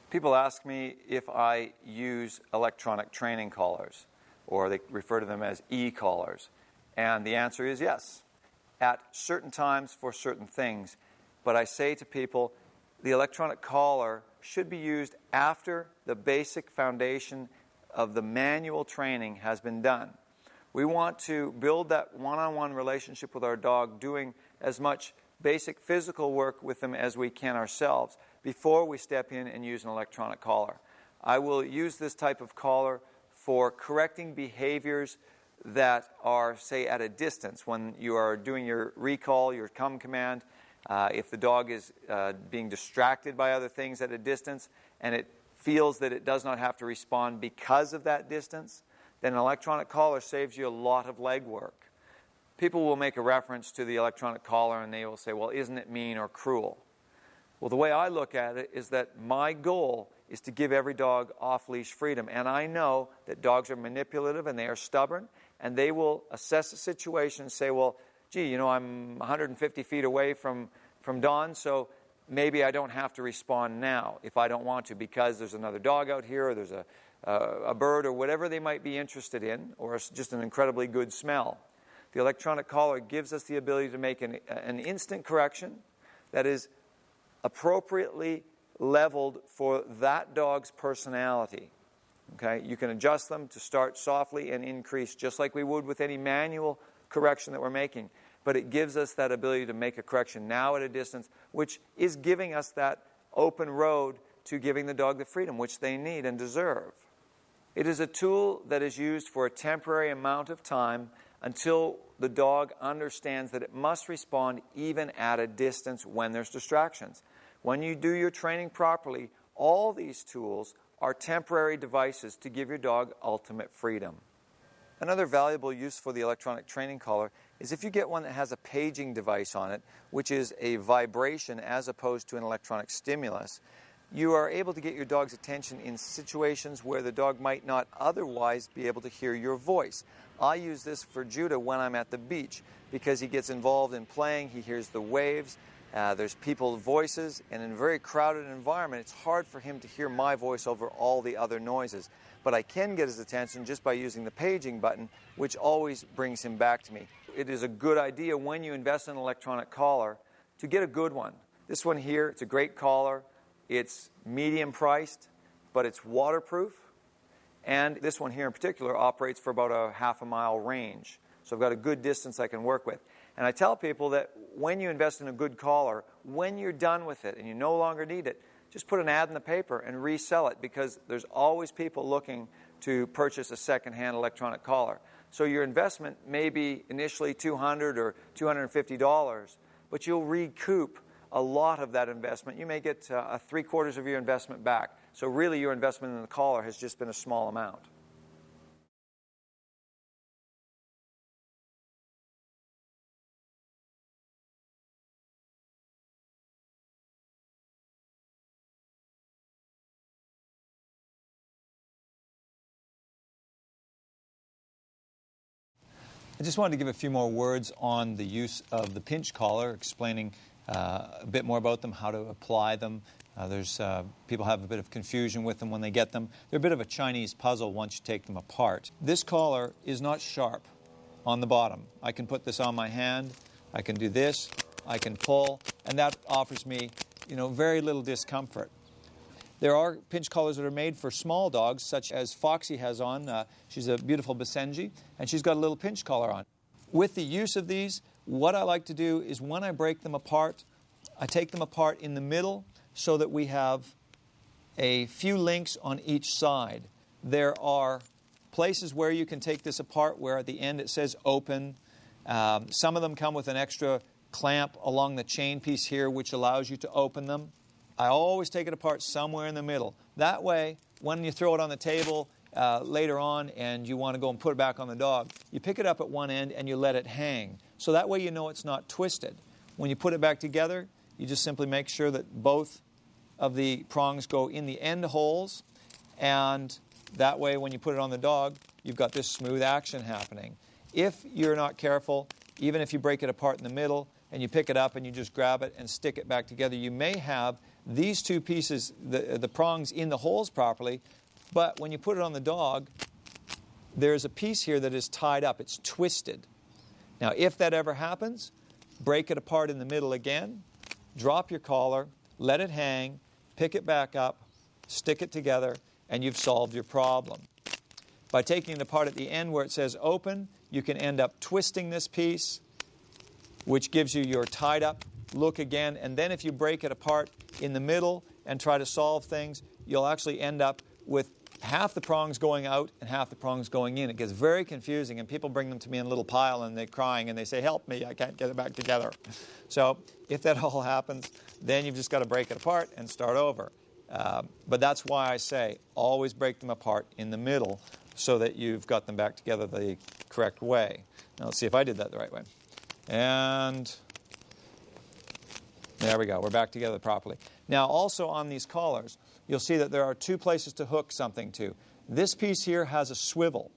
People ask me if I use electronic training collars, or they refer to them as e-collars. And the answer is yes, at certain times for certain things. But I say to people, the electronic collar should be used after the basic foundation of the manual training has been done. We want to build that one-on-one relationship with our dog, doing as much basic physical work with them as we can ourselves before we step in and use an electronic collar. I will use this type of collar for correcting behaviors that are, say, at a distance. When you are doing your recall, your come command, if the dog is being distracted by other things at a distance and it feels that it does not have to respond because of that distance, then an electronic collar saves you a lot of legwork. People will make a reference to the electronic collar and they will say, well, isn't it mean or cruel? Well, the way I look at it is that my goal is to give every dog off-leash freedom. And I know that dogs are manipulative and they are stubborn, and they will assess the situation and say, well, gee, you know, I'm 150 feet away from Don, so maybe I don't have to respond now if I don't want to, because there's another dog out here, or there's a bird, or whatever they might be interested in, or just an incredibly good smell. The electronic collar gives us the ability to make an instant correction that is appropriately leveled for that dog's personality. Okay? You can adjust them to start softly and increase, just like we would with any manual correction that we're making. But it gives us that ability to make a correction now at a distance, which is giving us that open road to giving the dog the freedom which they need and deserve. It is a tool that is used for a temporary amount of time until the dog understands that it must respond even at a distance when there's distractions. When you do your training properly, all these tools are temporary devices to give your dog ultimate freedom. Another valuable use for the electronic training collar is if you get one that has a paging device on it, which is a vibration as opposed to an electronic stimulus. You are able to get your dog's attention in situations where the dog might not otherwise be able to hear your voice. I use this for Judah when I'm at the beach because he gets involved in playing, he hears the waves, there's people's voices, and in a very crowded environment, it's hard for him to hear my voice over all the other noises. But I can get his attention just by using the paging button, which always brings him back to me. It is a good idea when you invest in an electronic collar to get a good one. This one here, it's a great collar. It's medium priced, but it's waterproof. And this one here in particular operates for about a half-a-mile range. So I've got a good distance I can work with. And I tell people that when you invest in a good collar, when you're done with it and you no longer need it, just put an ad in the paper and resell it, because there's always people looking to purchase a second-hand electronic collar. So your investment may be initially $200 or $250, but you'll recoup a lot of that investment. You may get 3/4 of your investment back. So really your investment in the collar has just been a small amount. I just wanted to give a few more words on the use of the pinch collar, explaining a bit more about them, how to apply them. People have a bit of confusion with them when they get them. They're a bit of a Chinese puzzle once you take them apart. This collar is not sharp on the bottom. I can put this on my hand, I can do this, I can pull, and that offers me, very little discomfort. There are pinch collars that are made for small dogs, such as Foxy has on. She's a beautiful Basenji, and she's got a little pinch collar on. With the use of these, what I like to do is when I break them apart, I take them apart in the middle so that we have a few links on each side. There are places where you can take this apart where at the end it says open. Some of them come with an extra clamp along the chain piece here which allows you to open them. I always take it apart somewhere in the middle. That way, when you throw it on the table later on and you want to go and put it back on the dog, you pick it up at one end and you let it hang. So that way you know it's not twisted. When you put it back together, you just simply make sure that both of the prongs go in the end holes, and that way when you put it on the dog, you've got this smooth action happening. If you're not careful, even if you break it apart in the middle and you pick it up and you just grab it and stick it back together, you may have these two pieces, the prongs in the holes properly, but when you put it on the dog, there's a piece here that is tied up. It's twisted. Now, if that ever happens, break it apart in the middle again, drop your collar, let it hang, pick it back up, stick it together, and you've solved your problem. By taking it apart at the end where it says open, you can end up twisting this piece, which gives you your tied up look again. And then if you break it apart in the middle and try to solve things, you'll actually end up with half the prongs going out and half the prongs going in. It gets very confusing, and people bring them to me in a little pile and they're crying and they say, help me, I can't get it back together. So if that all happens, then you've just got to break it apart and start over. But that's why I say always break them apart in the middle so that you've got them back together the correct way. Now let's see if I did that the right way. And there we go. We're back together properly. Now also on these collars, you'll see that there are two places to hook something to. This piece here has a swivel.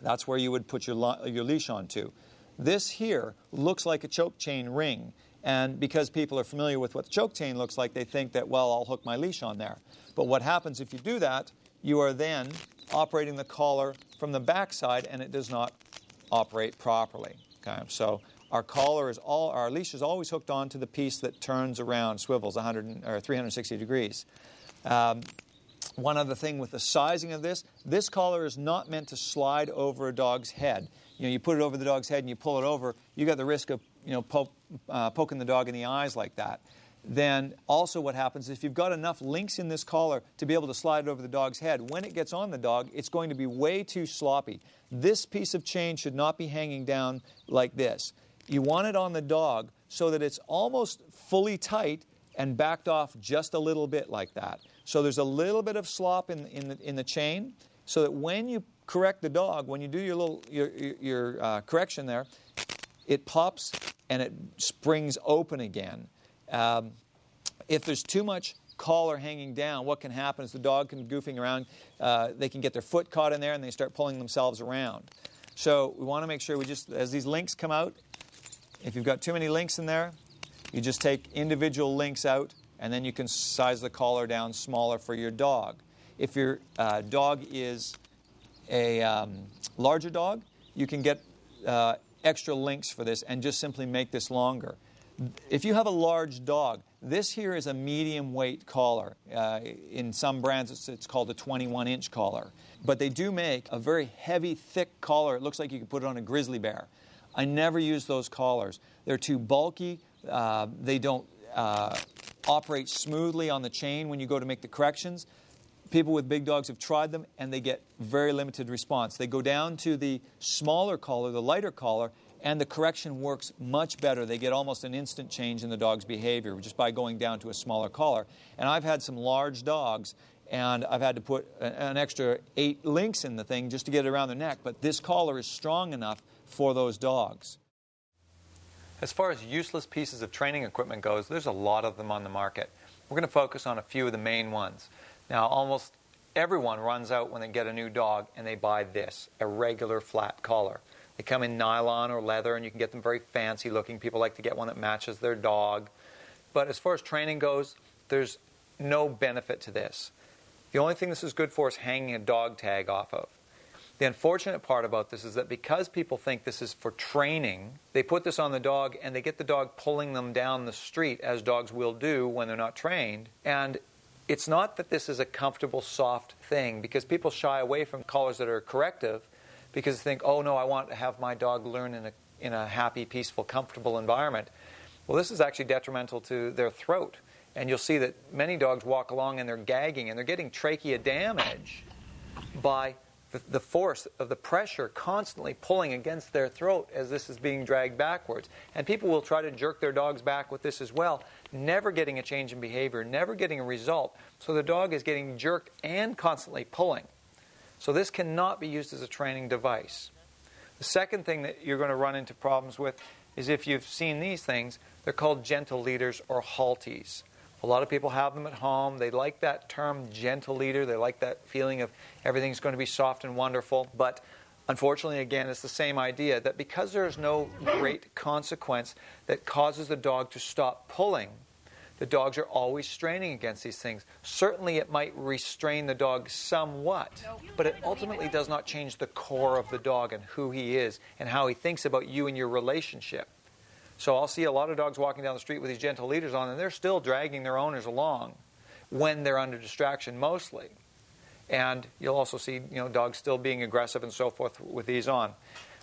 That's where you would put your leash onto. This here looks like a choke chain ring. And because people are familiar with what the choke chain looks like, they think that, well, I'll hook my leash on there. But what happens if you do that, you are then operating the collar from the backside, and it does not operate properly. Okay? So our leash is always hooked onto the piece that turns around, swivels 360 degrees. One other thing with the sizing of this collar is not meant to slide over a dog's head. You put it over the dog's head and you pull it over, you got the risk of poking the dog in the eyes like that. Then also what happens is if you've got enough links in this collar to be able to slide it over the dog's head, when it gets on the dog, it's going to be way too sloppy. This piece of chain should not be hanging down like this. You want it on the dog so that it's almost fully tight and backed off just a little bit like that. So there's a little bit of slop in the chain, so that when you correct the dog, when you do your correction there, it pops and it springs open again. If there's too much collar hanging down, what can happen is the dog can be goofing around. They can get their foot caught in there and they start pulling themselves around. So we want to make sure as these links come out, if you've got too many links in there, you just take individual links out and then you can size the collar down smaller for your dog. If your dog is a larger dog, you can get extra links for this and just simply make this longer. If you have a large dog, this here is a medium weight collar. In some brands it's called a 21-inch collar. But they do make a very heavy, thick collar. It looks like you could put it on a grizzly bear. I never use those collars. They're too bulky. They don't operate smoothly on the chain when you go to make the corrections. People with big dogs have tried them and they get very limited response. They go down to the smaller collar, the lighter collar, and the correction works much better. They get almost an instant change in the dog's behavior just by going down to a smaller collar. And I've had some large dogs and I've had to put an extra 8 links in the thing just to get it around their neck. But this collar is strong enough for those dogs. As far as useless pieces of training equipment goes, there's a lot of them on the market. We're going to focus on a few of the main ones. Now, almost everyone runs out when they get a new dog and they buy this, a regular flat collar. They come in nylon or leather and you can get them very fancy looking. People like to get one that matches their dog. But as far as training goes, there's no benefit to this. The only thing this is good for is hanging a dog tag off of. The unfortunate part about this is that because people think this is for training, they put this on the dog and they get the dog pulling them down the street, as dogs will do when they're not trained. And it's not that this is a comfortable, soft thing, because people shy away from collars that are corrective because they think, oh no, I want to have my dog learn in a happy, peaceful, comfortable environment. Well, this is actually detrimental to their throat. And you'll see that many dogs walk along and they're gagging and they're getting trachea damage by the force of the pressure constantly pulling against their throat as this is being dragged backwards. And people will try to jerk their dogs back with this as well, never getting a change in behavior, never getting a result. So the dog is getting jerked and constantly pulling. So this cannot be used as a training device. The second thing that you're going to run into problems with is if you've seen these things, they're called gentle leaders or halties. A lot of people have them at home. They like that term, gentle leader. They like that feeling of everything's going to be soft and wonderful. But unfortunately, again, it's the same idea that because there's no great consequence that causes the dog to stop pulling, the dogs are always straining against these things. Certainly, it might restrain the dog somewhat, but it ultimately does not change the core of the dog and who he is and how he thinks about you and your relationship. So I'll see a lot of dogs walking down the street with these gentle leaders on, and they're still dragging their owners along when they're under distraction mostly. And you'll also see, dogs still being aggressive and so forth with these on.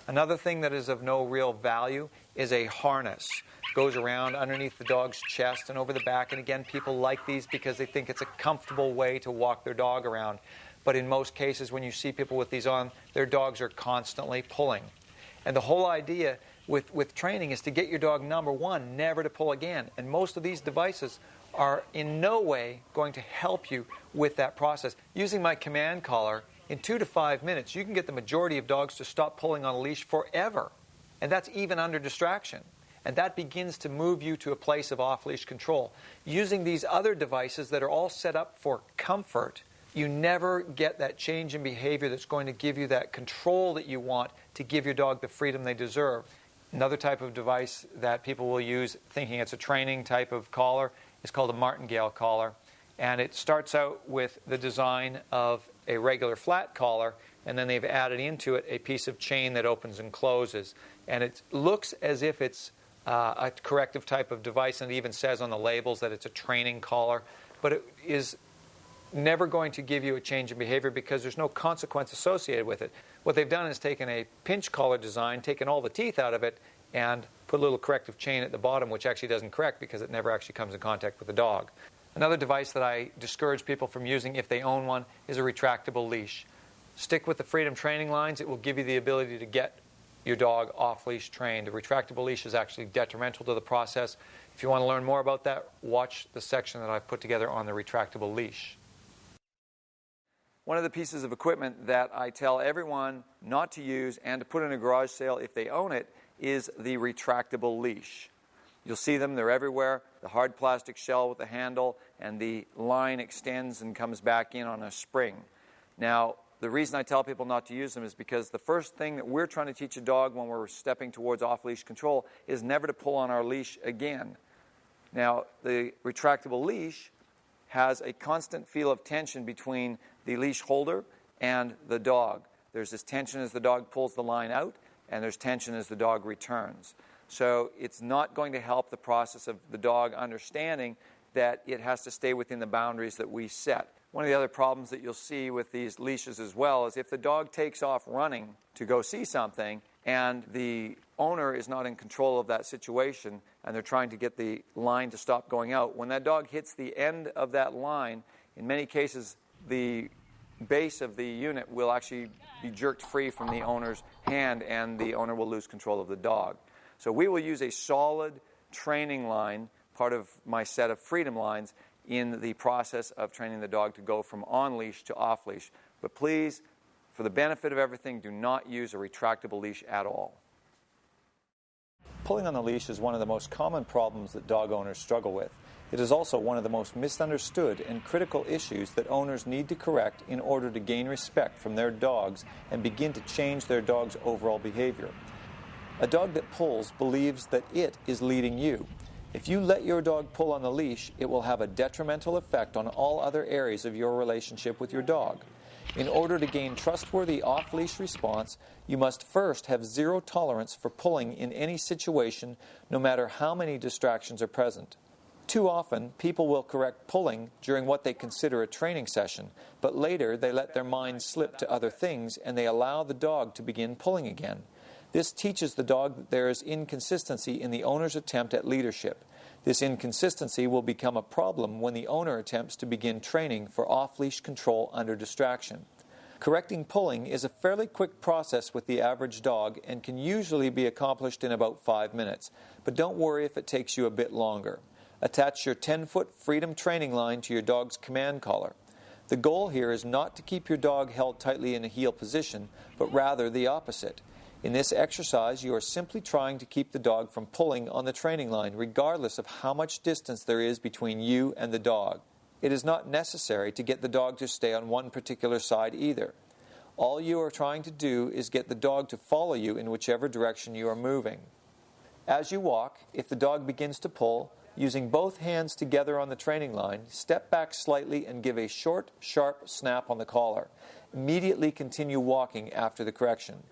Another thing that is of no real value is a harness. It goes around underneath the dog's chest and over the back. And again, people like these because they think it's a comfortable way to walk their dog around. But in most cases, when you see people with these on, their dogs are constantly pulling. And the whole idea with training is to get your dog, number one, never to pull again. And most of these devices are in no way going to help you with that process. Using my command collar In 2 to 5 minutes, you can get the majority of dogs to stop pulling on a leash forever. And that's even under distraction. And that begins to move you to a place of off-leash control. Using these other devices that are all set up for comfort, you never get that change in behavior that's going to give you that control that you want to give your dog the freedom they deserve. Another type of device that people will use, thinking it's a training type of collar, is called a martingale collar. And it starts out with the design of a regular flat collar, and then they've added into it a piece of chain that opens and closes. And it looks as if it's a corrective type of device, and it even says on the labels that it's a training collar. But it is never going to give you a change in behavior because there's no consequence associated with it. What they've done is taken a pinch collar design, taken all the teeth out of it, and put a little corrective chain at the bottom, which actually doesn't correct because it never actually comes in contact with the dog. Another device that I discourage people from using if they own one is a retractable leash. Stick with the Freedom training lines. It will give you the ability to get your dog off-leash trained. A retractable leash is actually detrimental to the process. If you want to learn more about that, watch the section that I've put together on the retractable leash. One of the pieces of equipment that I tell everyone not to use and to put in a garage sale if they own it is the retractable leash. You'll see them, they're everywhere. The hard plastic shell with the handle, and the line extends and comes back in on a spring. Now, the reason I tell people not to use them is because the first thing that we're trying to teach a dog when we're stepping towards off-leash control is never to pull on our leash again. Now, the retractable leash has a constant feel of tension between the leash holder and the dog. There's this tension as the dog pulls the line out, and there's tension as the dog returns. So it's not going to help the process of the dog understanding that it has to stay within the boundaries that we set. One of the other problems that you'll see with these leashes as well is if the dog takes off running to go see something and the owner is not in control of that situation and they're trying to get the line to stop going out, when that dog hits the end of that line, in many cases the base of the unit will actually be jerked free from the owner's hand and the owner will lose control of the dog. So we will use a solid training line, part of my set of Freedom lines, in the process of training the dog to go from on-leash to off-leash. But please, for the benefit of everything, do not use a retractable leash at all. Pulling on the leash is one of the most common problems that dog owners struggle with. It is also one of the most misunderstood and critical issues that owners need to correct in order to gain respect from their dogs and begin to change their dog's overall behavior. A dog that pulls believes that it is leading you. If you let your dog pull on the leash, it will have a detrimental effect on all other areas of your relationship with your dog. In order to gain trustworthy off-leash response, you must first have zero tolerance for pulling in any situation, no matter how many distractions are present. Too often, people will correct pulling during what they consider a training session, but later they let their mind slip to other things and they allow the dog to begin pulling again. This teaches the dog that there is inconsistency in the owner's attempt at leadership. This inconsistency will become a problem when the owner attempts to begin training for off-leash control under distraction. Correcting pulling is a fairly quick process with the average dog and can usually be accomplished in about 5 minutes, but don't worry if it takes you a bit longer. Attach your 10-foot Freedom training line to your dog's command collar. The goal here is not to keep your dog held tightly in a heel position, but rather the opposite. In this exercise, you are simply trying to keep the dog from pulling on the training line, regardless of how much distance there is between you and the dog. It is not necessary to get the dog to stay on one particular side either. All you are trying to do is get the dog to follow you in whichever direction you are moving. As you walk, if the dog begins to pull, using both hands together on the training line, step back slightly and give a short, sharp snap on the collar. Immediately continue walking after the correction.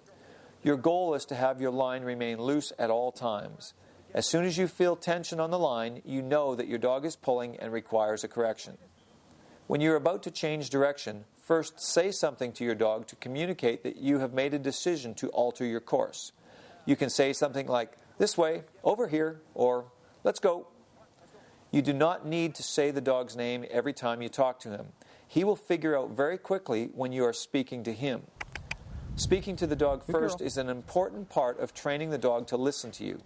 Your goal is to have your line remain loose at all times. As soon as you feel tension on the line, you know that your dog is pulling and requires a correction. When you're about to change direction, first say something to your dog to communicate that you have made a decision to alter your course. You can say something like, "This way, over here," or "Let's go." You do not need to say the dog's name every time you talk to him. He will figure out very quickly when you are speaking to him. Speaking to the dog first is an important part of training the dog to listen to you.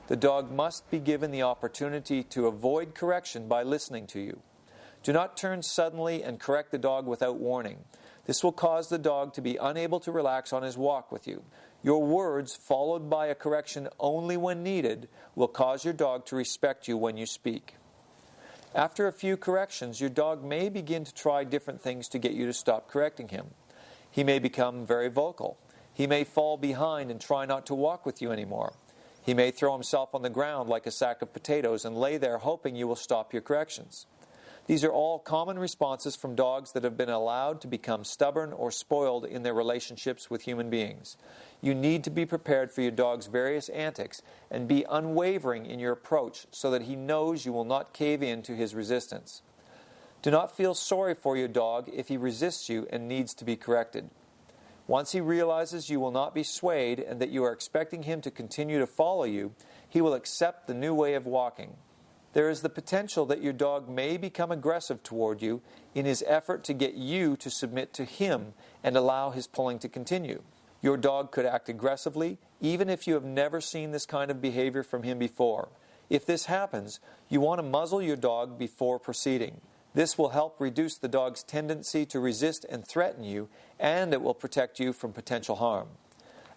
The dog must be given the opportunity to avoid correction by listening to you. Do not turn suddenly and correct the dog without warning. This will cause the dog to be unable to relax on his walk with you. Your words, followed by a correction only when needed, will cause your dog to respect you when you speak. After a few corrections, your dog may begin to try different things to get you to stop correcting him. He may become very vocal. He may fall behind and try not to walk with you anymore. He may throw himself on the ground like a sack of potatoes and lay there hoping you will stop your corrections. These are all common responses from dogs that have been allowed to become stubborn or spoiled in their relationships with human beings. You need to be prepared for your dog's various antics and be unwavering in your approach so that he knows you will not cave in to his resistance. Do not feel sorry for your dog if he resists you and needs to be corrected. Once he realizes you will not be swayed and that you are expecting him to continue to follow you, he will accept the new way of walking. There is the potential that your dog may become aggressive toward you in his effort to get you to submit to him and allow his pulling to continue. Your dog could act aggressively even if you have never seen this kind of behavior from him before. If this happens, you want to muzzle your dog before proceeding. This will help reduce the dog's tendency to resist and threaten you, and it will protect you from potential harm.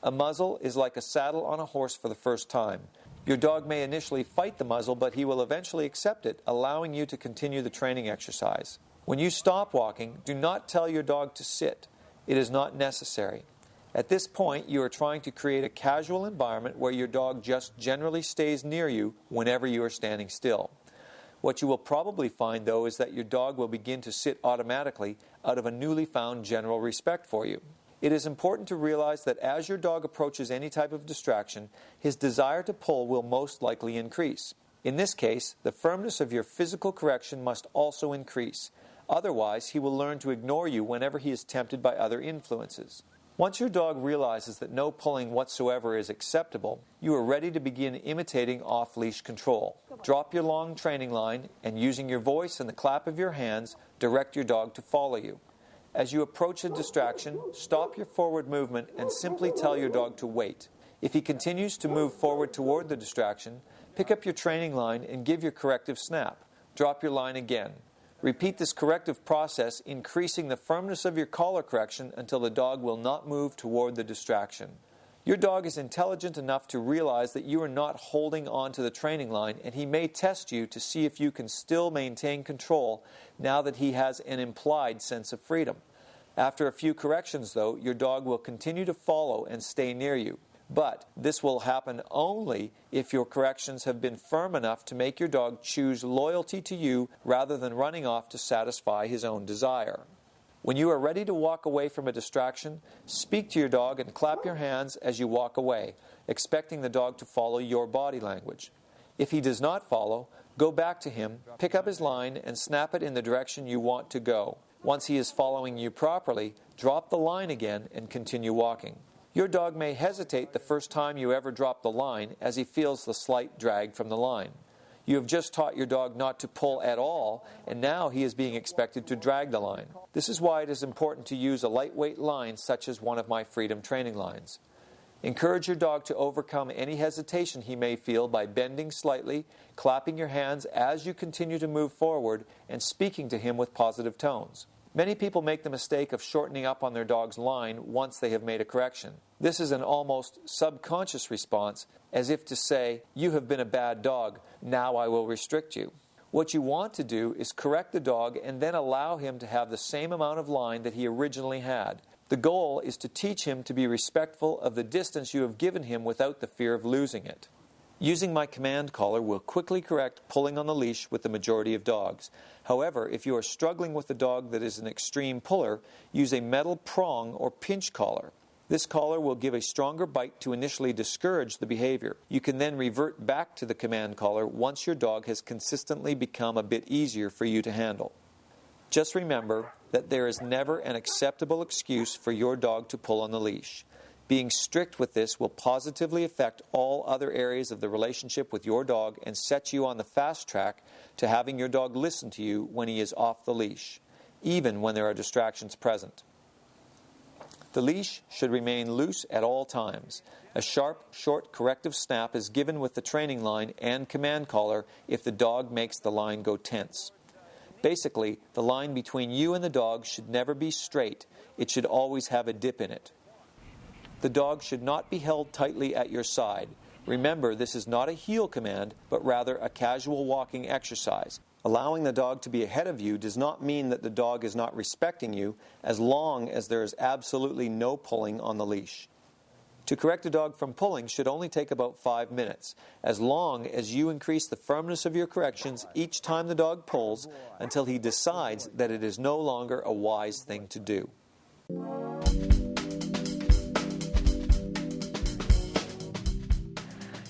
A muzzle is like a saddle on a horse for the first time. Your dog may initially fight the muzzle, but he will eventually accept it, allowing you to continue the training exercise. When you stop walking, do not tell your dog to sit. It is not necessary. At this point, you are trying to create a casual environment where your dog just generally stays near you whenever you are standing still. What you will probably find, though, is that your dog will begin to sit automatically out of a newly found general respect for you. It is important to realize that as your dog approaches any type of distraction, his desire to pull will most likely increase. In this case, the firmness of your physical correction must also increase. Otherwise, he will learn to ignore you whenever he is tempted by other influences. Once your dog realizes that no pulling whatsoever is acceptable, you are ready to begin imitating off-leash control. Drop your long training line and, using your voice and the clap of your hands, direct your dog to follow you. As you approach a distraction, stop your forward movement and simply tell your dog to wait. If he continues to move forward toward the distraction, pick up your training line and give your corrective snap. Drop your line again. Repeat this corrective process, increasing the firmness of your collar correction until the dog will not move toward the distraction. Your dog is intelligent enough to realize that you are not holding on to the training line, and he may test you to see if you can still maintain control now that he has an implied sense of freedom. After a few corrections, though, your dog will continue to follow and stay near you. But this will happen only if your corrections have been firm enough to make your dog choose loyalty to you rather than running off to satisfy his own desire. When you are ready to walk away from a distraction, speak to your dog and clap your hands as you walk away, expecting the dog to follow your body language. If he does not follow, go back to him, pick up his line, and snap it in the direction you want to go. Once he is following you properly, drop the line again and continue walking. Your dog may hesitate the first time you ever drop the line as he feels the slight drag from the line. You have just taught your dog not to pull at all, and now he is being expected to drag the line. This is why it is important to use a lightweight line such as one of my Freedom training lines. Encourage your dog to overcome any hesitation he may feel by bending slightly, clapping your hands as you continue to move forward, and speaking to him with positive tones. Many people make the mistake of shortening up on their dog's line once they have made a correction. This is an almost subconscious response, as if to say, "You have been a bad dog, now I will restrict you." What you want to do is correct the dog and then allow him to have the same amount of line that he originally had. The goal is to teach him to be respectful of the distance you have given him without the fear of losing it. Using my command collar will quickly correct pulling on the leash with the majority of dogs. However, if you are struggling with a dog that is an extreme puller, use a metal prong or pinch collar. This collar will give a stronger bite to initially discourage the behavior. You can then revert back to the command collar once your dog has consistently become a bit easier for you to handle. Just remember that there is never an acceptable excuse for your dog to pull on the leash. Being strict with this will positively affect all other areas of the relationship with your dog and set you on the fast track to having your dog listen to you when he is off the leash, even when there are distractions present. The leash should remain loose at all times. A sharp, short corrective snap is given with the training line and command collar if the dog makes the line go tense. Basically, the line between you and the dog should never be straight. It should always have a dip in it. The dog should not be held tightly at your side. Remember, this is not a heel command, but rather a casual walking exercise. Allowing the dog to be ahead of you does not mean that the dog is not respecting you, as long as there is absolutely no pulling on the leash. To correct a dog from pulling should only take about 5 minutes, as long as you increase the firmness of your corrections each time the dog pulls until he decides that it is no longer a wise thing to do.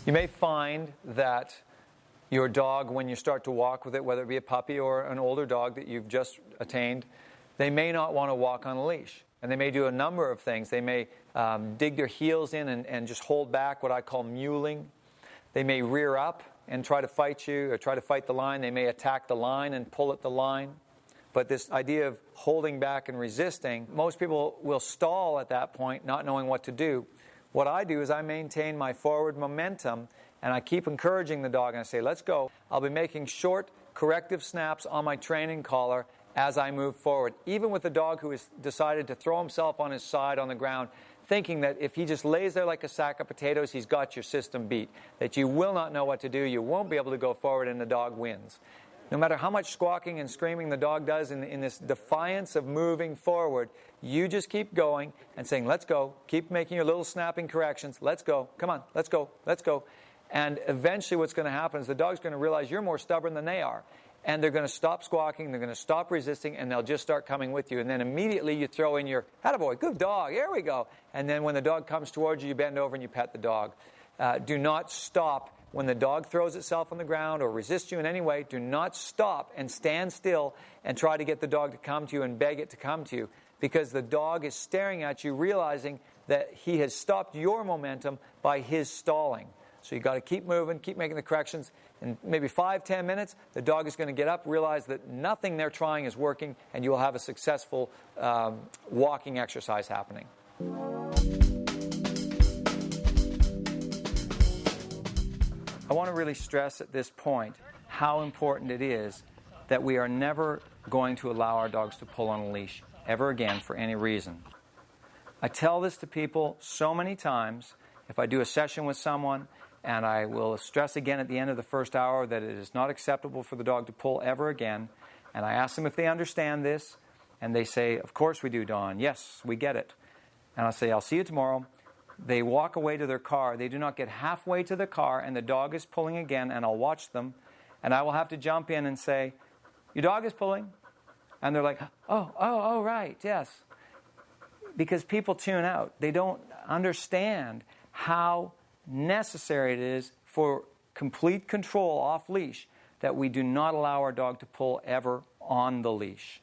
You may find that your dog, when you start to walk with it, whether it be a puppy or an older dog that you've just attained, they may not want to walk on a leash. And they may do a number of things. They may dig their heels in and just hold back, what I call muling. They may rear up and try to fight you or try to fight the line. They may attack the line and pull at the line. But this idea of holding back and resisting, most people will stall at that point, not knowing what to do. What I do is I maintain my forward momentum, and I keep encouraging the dog, and I say, let's go. I'll be making short corrective snaps on my training collar as I move forward, even with a dog who has decided to throw himself on his side on the ground, thinking that if he just lays there like a sack of potatoes, he's got your system beat, that you will not know what to do, you won't be able to go forward, and the dog wins. No matter how much squawking and screaming the dog does in this defiance of moving forward, you just keep going and saying, let's go. Keep making your little snapping corrections. Let's go. Come on. Let's go. Let's go. And eventually what's going to happen is the dog's going to realize you're more stubborn than they are. And they're going to stop squawking, they're going to stop resisting, and they'll just start coming with you. And then immediately you throw in your, attaboy, good dog, here we go. And then when the dog comes towards you, you bend over and you pet the dog. Do not stop when the dog throws itself on the ground or resists you in any way. Do not stop and stand still and try to get the dog to come to you and beg it to come to you, because the dog is staring at you, realizing that he has stopped your momentum by his stalling. So you've got to keep moving, keep making the corrections. In maybe 5-10 minutes, the dog is going to get up, realize that nothing they're trying is working, and you will have a successful walking exercise happening. I want to really stress at this point how important it is that we are never going to allow our dogs to pull on a leash ever again for any reason. I tell this to people so many times. If I do a session with someone, and I will stress again at the end of the first hour that it is not acceptable for the dog to pull ever again, and I ask them if they understand this, and they say, of course we do, Don. Yes, we get it. And I'll say, I'll see you tomorrow. They walk away to their car. They do not get halfway to the car, and the dog is pulling again, and I'll watch them, and I will have to jump in and say, your dog is pulling? And they're like, oh, right, yes. Because people tune out. They don't understand how necessary it is for complete control off leash that we do not allow our dog to pull ever on the leash.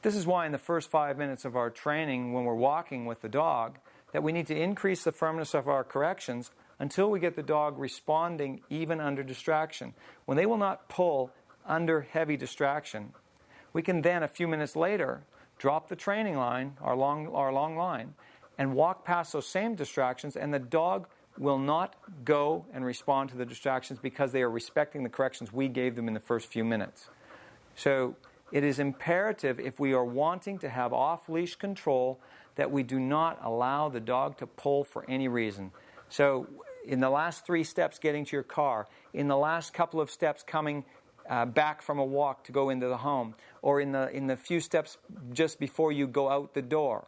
This is why in the first 5 minutes of our training, when we're walking with the dog, that we need to increase the firmness of our corrections until we get the dog responding even under distraction. When they will not pull under heavy distraction, we can then, a few minutes later, drop the training line, our long line, and walk past those same distractions, and the dog will not go and respond to the distractions because they are respecting the corrections we gave them in the first few minutes. So it is imperative, if we are wanting to have off-leash control, that we do not allow the dog to pull for any reason. So in the last 3 steps getting to your car, in the last couple of steps coming back from a walk to go into the home, or in the few steps just before you go out the door,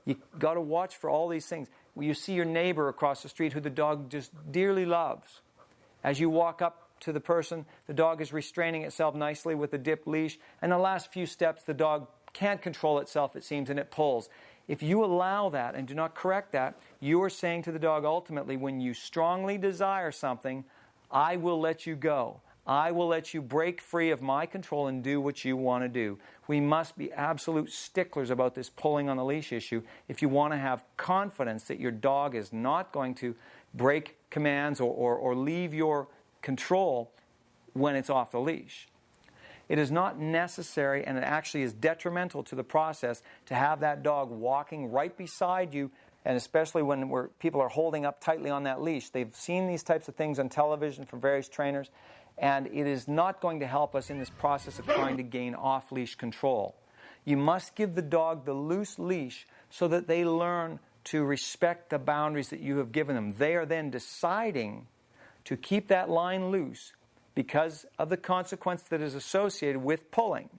you got to watch for all these things. You see your neighbor across the street who the dog just dearly loves. As you walk up to the person, the dog is restraining itself nicely with the dip leash. And the last few steps, the dog can't control itself, it seems, and it pulls. If you allow that and do not correct that, you are saying to the dog ultimately, when you strongly desire something, I will let you go. I will let you break free of my control and do what you want to do. We must be absolute sticklers about this pulling on the leash issue if you want to have confidence that your dog is not going to break commands or leave your control when it's off the leash. It is not necessary, and it actually is detrimental to the process, to have that dog walking right beside you, and especially when people are holding up tightly on that leash. They've seen these types of things on television from various trainers, and it is not going to help us in this process of trying to gain off-leash control. You must give the dog the loose leash so that they learn to respect the boundaries that you have given them. They are then deciding to keep that line loose because of the consequence that is associated with pulling.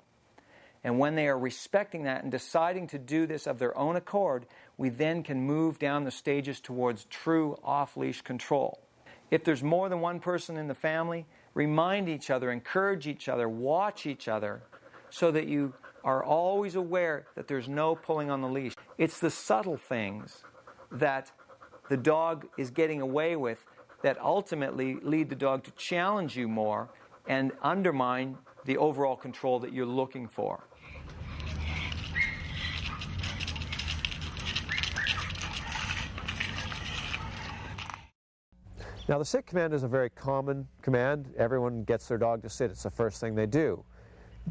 And when they are respecting that and deciding to do this of their own accord, we then can move down the stages towards true off-leash control. If there's more than one person in the family, remind each other, encourage each other, watch each other, so that you are always aware that there's no pulling on the leash. It's the subtle things that the dog is getting away with that ultimately lead the dog to challenge you more and undermine the overall control that you're looking for. Now, the sit command is a very common command. Everyone gets their dog to sit. It's the first thing they do.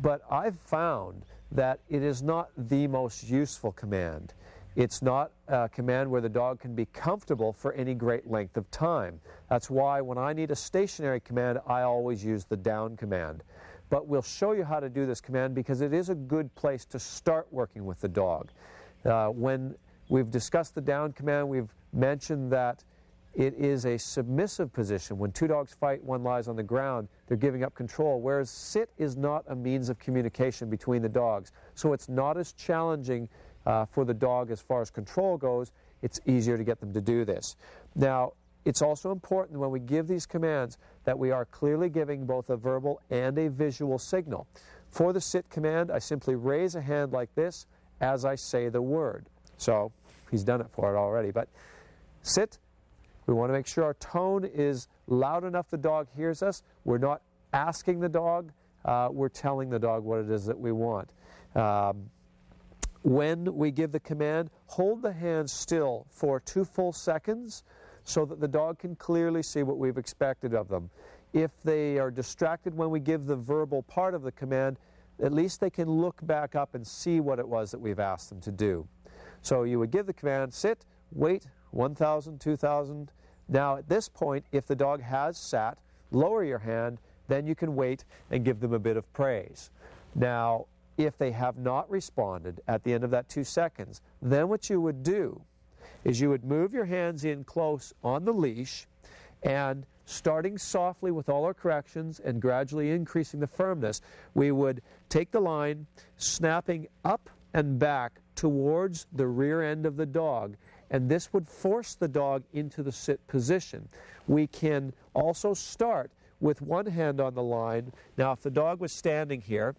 But I've found that it is not the most useful command. It's not a command where the dog can be comfortable for any great length of time. That's why when I need a stationary command, I always use the down command. But we'll show you how to do this command because it is a good place to start working with the dog. When we've discussed the down command, we've mentioned that it is a submissive position. When two dogs fight, one lies on the ground, they're giving up control, whereas sit is not a means of communication between the dogs. So it's not as challenging for the dog as far as control goes. It's easier to get them to do this. Now, it's also important when we give these commands that we are clearly giving both a verbal and a visual signal. For the sit command, I simply raise a hand like this as I say the word. So he's done it for it already, but sit. We want to make sure our tone is loud enough the dog hears us. We're not asking the dog, we're telling the dog what it is that we want. When we give the command, hold the hand still for 2 full seconds so that the dog can clearly see what we've expected of them. If they are distracted when we give the verbal part of the command, at least they can look back up and see what it was that we've asked them to do. So you would give the command, sit, wait, 1,000, 2,000. Now at this point, if the dog has sat, lower your hand, then you can wait and give them a bit of praise. Now, if they have not responded at the end of that 2 seconds, then what you would do is you would move your hands in close on the leash and starting softly with all our corrections and gradually increasing the firmness, we would take the line, snapping up and back towards the rear end of the dog, and this would force the dog into the sit position. We can also start with one hand on the line. Now, if the dog was standing here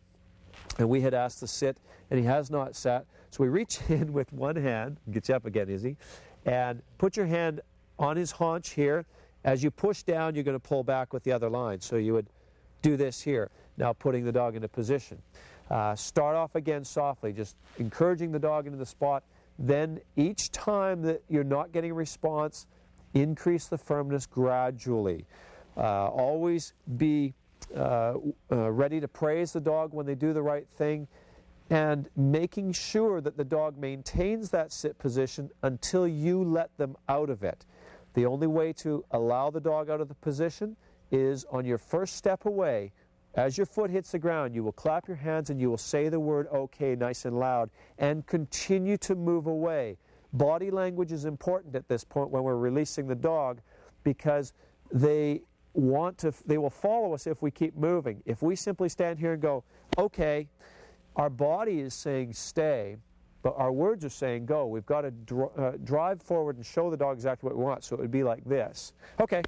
and we had asked to sit and he has not sat, so we reach in with one hand, get you up again, Izzy, and put your hand on his haunch here. As you push down, you're going to pull back with the other line. So you would do this here, now putting the dog into position. Start off again softly, just encouraging the dog into the spot. Then each time that you're not getting a response, increase the firmness gradually. Always be ready to praise the dog when they do the right thing, and making sure that the dog maintains that sit position until you let them out of it. The only way to allow the dog out of the position is on your first step away. As your foot hits the ground, you will clap your hands and you will say the word okay nice and loud and continue to move away. Body language is important at this point when we're releasing the dog because they will follow us if we keep moving. If we simply stand here and go, okay, our body is saying stay, but our words are saying go. We've got to drive forward and show the dog exactly what we want. So it would be like this. Okay.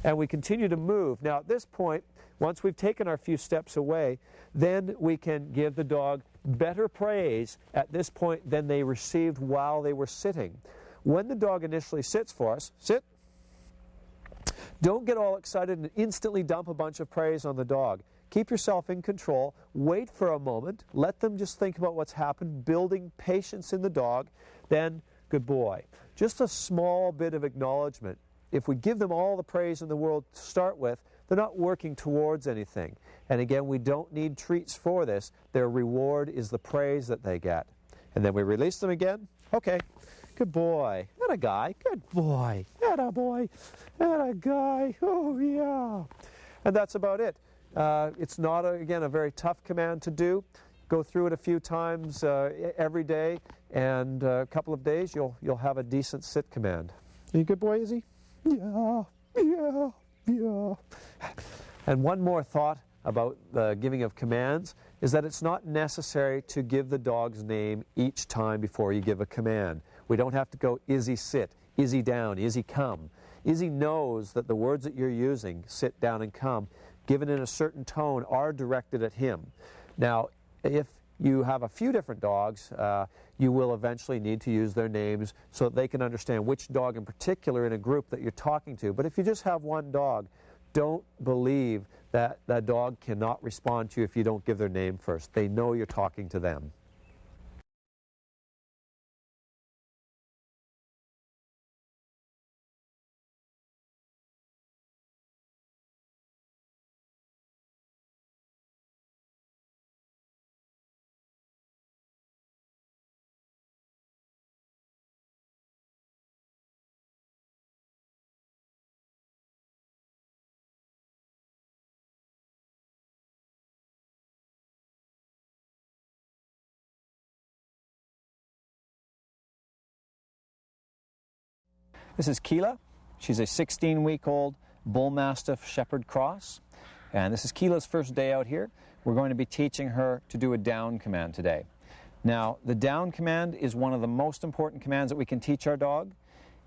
And we continue to move. Now at this point, once we've taken our few steps away, then we can give the dog better praise at this point than they received while they were sitting. When the dog initially sits for us, sit. Don't get all excited and instantly dump a bunch of praise on the dog. Keep yourself in control. Wait for a moment. Let them just think about what's happened, building patience in the dog. Then, good boy. Just a small bit of acknowledgement. If we give them all the praise in the world to start with, they're not working towards anything. And again, we don't need treats for this. Their reward is the praise that they get. And then we release them again. Okay, good boy. That a guy. Good boy. That a boy. That a guy. Oh, yeah. And that's about it. It's not, again, a very tough command to do. Go through it a few times every day, and a couple of days you'll have a decent sit command. Are you a good boy, Izzy? Yeah, yeah, yeah. And one more thought about the giving of commands is that it's not necessary to give the dog's name each time before you give a command. We don't have to go Izzy sit, Izzy down, Izzy come. Izzy knows that the words that you're using, sit down and come, given in a certain tone, are directed at him. Now, if you have a few different dogs, you will eventually need to use their names so that they can understand which dog in particular in a group that you're talking to. But if you just have one dog, don't believe that that dog cannot respond to you if you don't give their name first. They know you're talking to them. This is Keela. She's a 16-week-old Bull Mastiff Shepherd Cross. And this is Keela's first day out here. We're going to be teaching her to do a down command today. Now, the down command is one of the most important commands that we can teach our dog.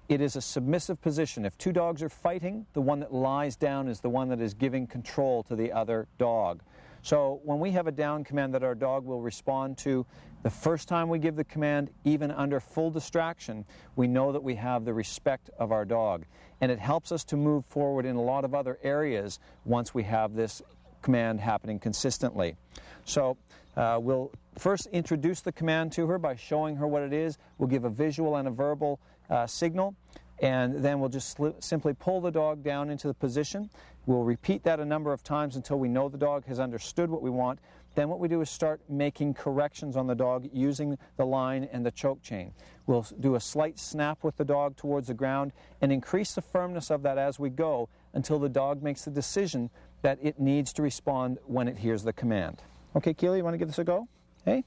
It is a submissive position. If two dogs are fighting, the one that lies down is the one that is giving control to the other dog. So when we have a down command that our dog will respond to, the first time we give the command, even under full distraction, we know that we have the respect of our dog. And it helps us to move forward in a lot of other areas once we have this command happening consistently. So we'll first introduce the command to her by showing her what it is. We'll give a visual and a verbal signal, and then we'll just simply pull the dog down into the position. We'll repeat that a number of times until we know the dog has understood what we want. Then what we do is start making corrections on the dog using the line and the choke chain. We'll do a slight snap with the dog towards the ground and increase the firmness of that as we go until the dog makes the decision that it needs to respond when it hears the command. Okay, Keela, you want to give this a go? Hey?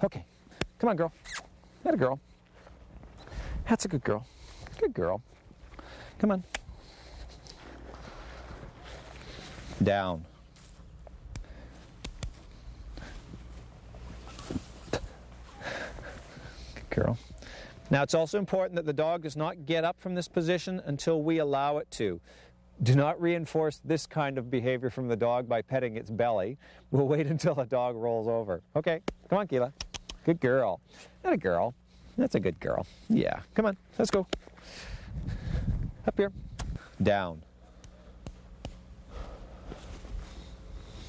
Okay. Come on, girl. That a girl. That's a good girl. Good girl. Come on. Down. Good girl. Now, it's also important that the dog does not get up from this position until we allow it to. Do not reinforce this kind of behavior from the dog by petting its belly. We'll wait until the dog rolls over. Okay, come on, Keela. Good girl. Not a girl. That's a good girl. Yeah, come on, let's go. Up here. Down.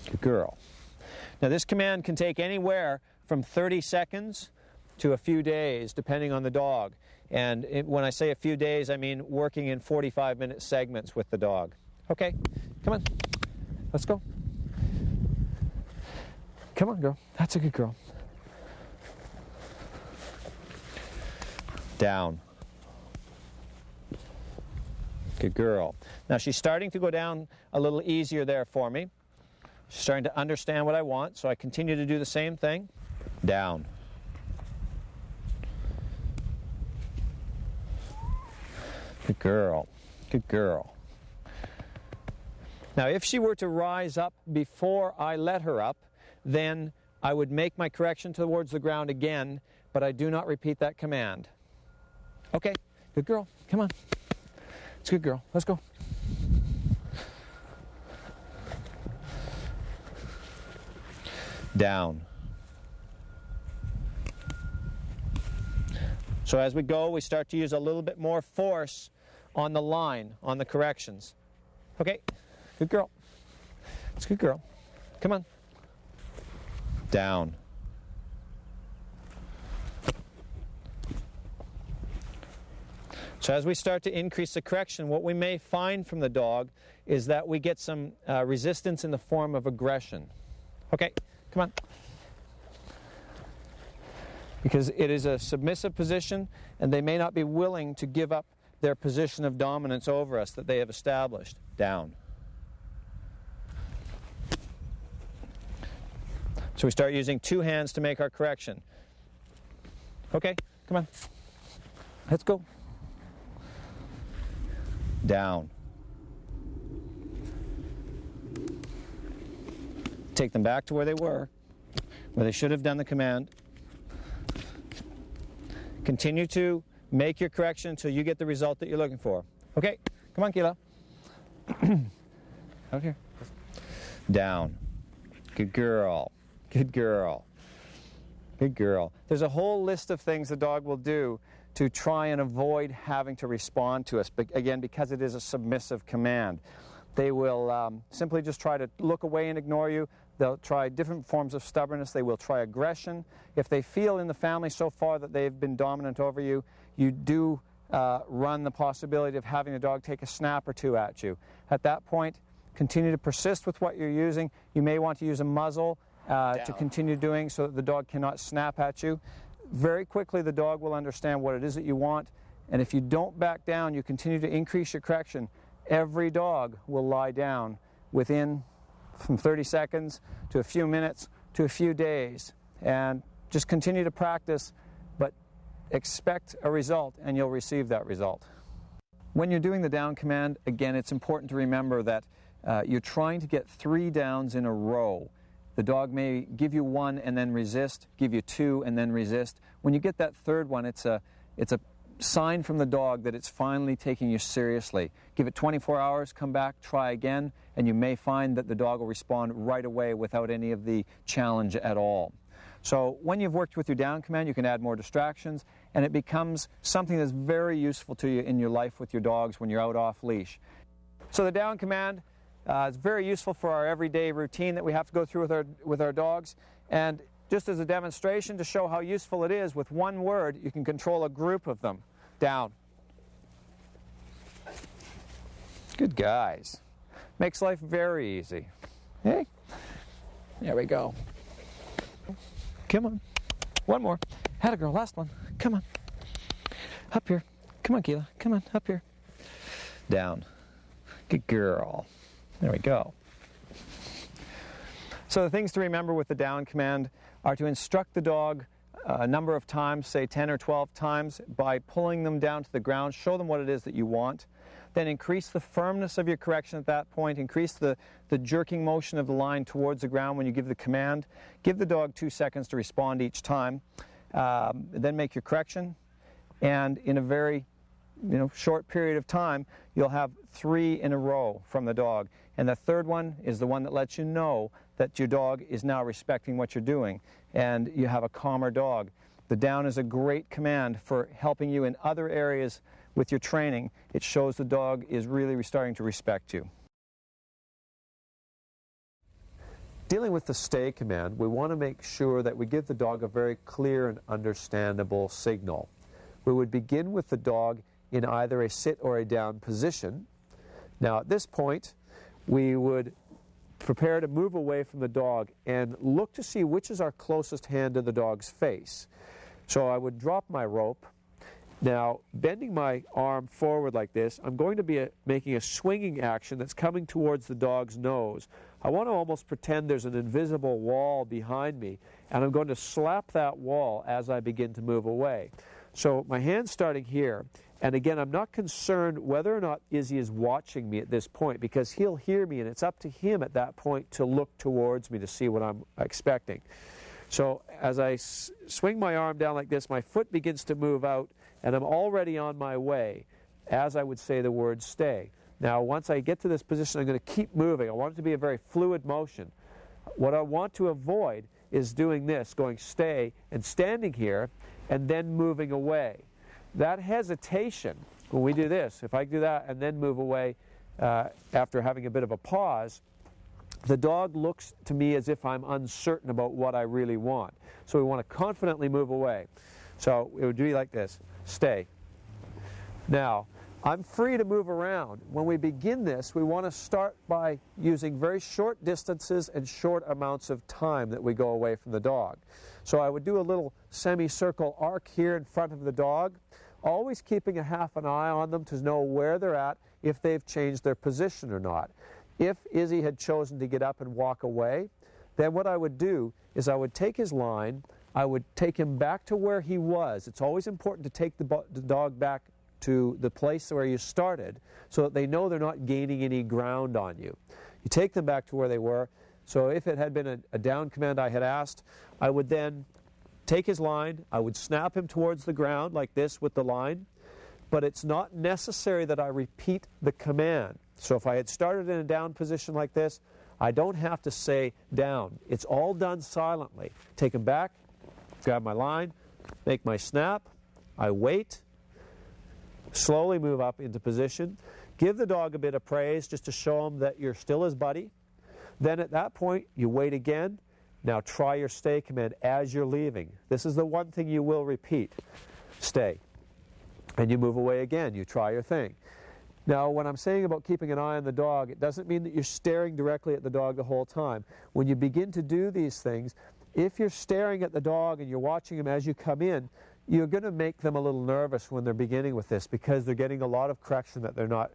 Good girl. Now, this command can take anywhere from 30 seconds to a few days, depending on the dog. And when I say a few days, I mean working in 45-minute segments with the dog. Okay, come on. Let's go. Come on, girl. That's a good girl. Down. Good girl. Now, she's starting to go down a little easier there for me. She's starting to understand what I want, so I continue to do the same thing. Down. Good girl. Good girl. Now, if she were to rise up before I let her up, then I would make my correction towards the ground again, but I do not repeat that command. Okay, good girl. Come on. It's a good girl. Let's go. Down. So as we go, we start to use a little bit more force on the line, on the corrections. Okay, good girl. It's a good girl. Come on. Down. So as we start to increase the correction, what we may find from the dog is that we get some resistance in the form of aggression. Okay, come on. Because it is a submissive position, and they may not be willing to give up their position of dominance over us that they have established. Down. So we start using 2 hands to make our correction. Okay, come on. Let's go. Down. Take them back to where they were, where they should have done the command. Continue to make your correction until you get the result that you're looking for. Okay, come on, Kilo. Out here. Down. Good girl. Good girl. Good girl. There's a whole list of things the dog will do to try and avoid having to respond to us, but again, because it is a submissive command. They will simply just try to look away and ignore you. They'll try different forms of stubbornness. They will try aggression. If they feel in the family so far that they've been dominant over you, you do run the possibility of having the dog take a snap or 2 at you. At that point, continue to persist with what you're using. You may want to use a muzzle to continue doing so that the dog cannot snap at you. Very quickly, the dog will understand what it is that you want, and if you don't back down, you continue to increase your correction, every dog will lie down within from 30 seconds to a few minutes to a few days. And just continue to practice, but expect a result, and you'll receive that result. When you're doing the down command, again, it's important to remember that you're trying to get 3 downs in a row. The dog may give you 1 and then resist, give you 2 and then resist. When you get that 3rd one, it's a sign from the dog that it's finally taking you seriously. Give it 24 hours, come back, try again, and you may find that the dog will respond right away without any of the challenge at all. So when you've worked with your down command, you can add more distractions, and it becomes something that's very useful to you in your life with your dogs when you're out off leash. So the down command is very useful for our everyday routine that we have to go through with our dogs. And just as a demonstration to show how useful it is, with 1 word, you can control a group of them. Down. Good guys. Makes life very easy. Hey, there we go. Come on. 1 more. Had a girl, last one. Come on. Up here. Come on, Keela. Come on, up here. Down. Good girl. There we go. So the things to remember with the down command are to instruct the dog a number of times, say 10 or 12 times, by pulling them down to the ground. Show them what it is that you want. Then increase the firmness of your correction at that point. Increase the jerking motion of the line towards the ground when you give the command. Give the dog 2 seconds to respond each time. Then make your correction. And in a very short period of time, you'll have 3 in a row from the dog. And the 3rd one is the one that lets you know that your dog is now respecting what you're doing, and you have a calmer dog. The down is a great command for helping you in other areas with your training. It shows the dog is really starting to respect you. Dealing with the stay command, we want to make sure that we give the dog a very clear and understandable signal. We would begin with the dog in either a sit or a down position. Now at this point, we would prepare to move away from the dog and look to see which is our closest hand to the dog's face. So I would drop my rope. Now, bending my arm forward like this, I'm going to be making a swinging action that's coming towards the dog's nose. I want to almost pretend there's an invisible wall behind me, and I'm going to slap that wall as I begin to move away. So my hand's starting here, and again, I'm not concerned whether or not Izzy is watching me at this point, because he'll hear me, and it's up to him at that point to look towards me to see what I'm expecting. So as I swing my arm down like this, my foot begins to move out, and I'm already on my way as I would say the word stay. Now, once I get to this position, I'm going to keep moving. I want it to be a very fluid motion. What I want to avoid is doing this, going stay and standing here and then moving away. That hesitation, when we do this, if I do that and then move away after having a bit of a pause, the dog looks to me as if I'm uncertain about what I really want. So we want to confidently move away. So it would be like this, stay. Now, I'm free to move around. When we begin this, we want to start by using very short distances and short amounts of time that we go away from the dog. So I would do a little semicircle arc here in front of the dog, always keeping a half an eye on them to know where they're at, if they've changed their position or not. If Izzy had chosen to get up and walk away, then what I would do is I would take his line, I would take him back to where he was. It's always important to take the dog back to the place where you started so that they know they're not gaining any ground on you. You take them back to where they were. So if it had been a down command I had asked, I would then take his line, I would snap him towards the ground like this with the line, but it's not necessary that I repeat the command. So if I had started in a down position like this, I don't have to say down. It's all done silently. Take him back, grab my line, make my snap, I wait, slowly move up into position, give the dog a bit of praise just to show him that you're still his buddy. Then at that point, you wait again. Now try your stay command as you're leaving. This is the one thing you will repeat. Stay. And you move away again. You try your thing. Now, when I'm saying about keeping an eye on the dog, it doesn't mean that you're staring directly at the dog the whole time. When you begin to do these things, if you're staring at the dog and you're watching him as you come in, you're going to make them a little nervous when they're beginning with this because they're getting a lot of correction that they're not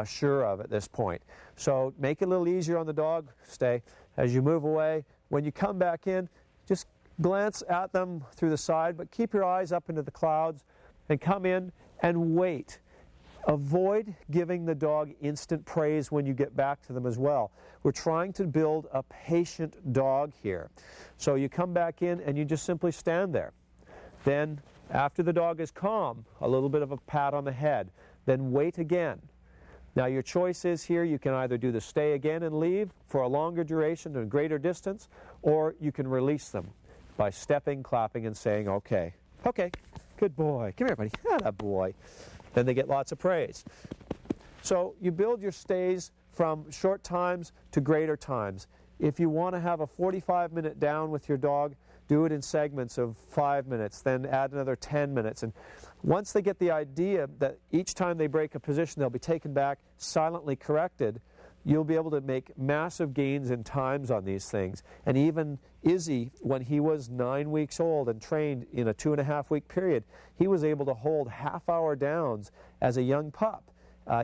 sure of at this point. So make it a little easier on the dog. Stay. As you move away, when you come back in, just glance at them through the side, but keep your eyes up into the clouds and come in and wait. Avoid giving the dog instant praise when you get back to them as well. We're trying to build a patient dog here. So you come back in and you just simply stand there. Then, after the dog is calm, a little bit of a pat on the head. Then wait again. Now your choice is here, you can either do the stay again and leave for a longer duration and a greater distance, or you can release them by stepping, clapping, and saying, okay. Okay, good boy. Come here, buddy. Atta boy. Then they get lots of praise. So you build your stays from short times to greater times. If you want to have a 45-minute down with your dog, do it in segments of 5 minutes, then add another 10 minutes. And once they get the idea that each time they break a position, they'll be taken back, silently corrected, you'll be able to make massive gains in times on these things. And even Izzy, when he was 9 weeks old and trained in a 2.5-week period, he was able to hold half-hour downs as a young pup,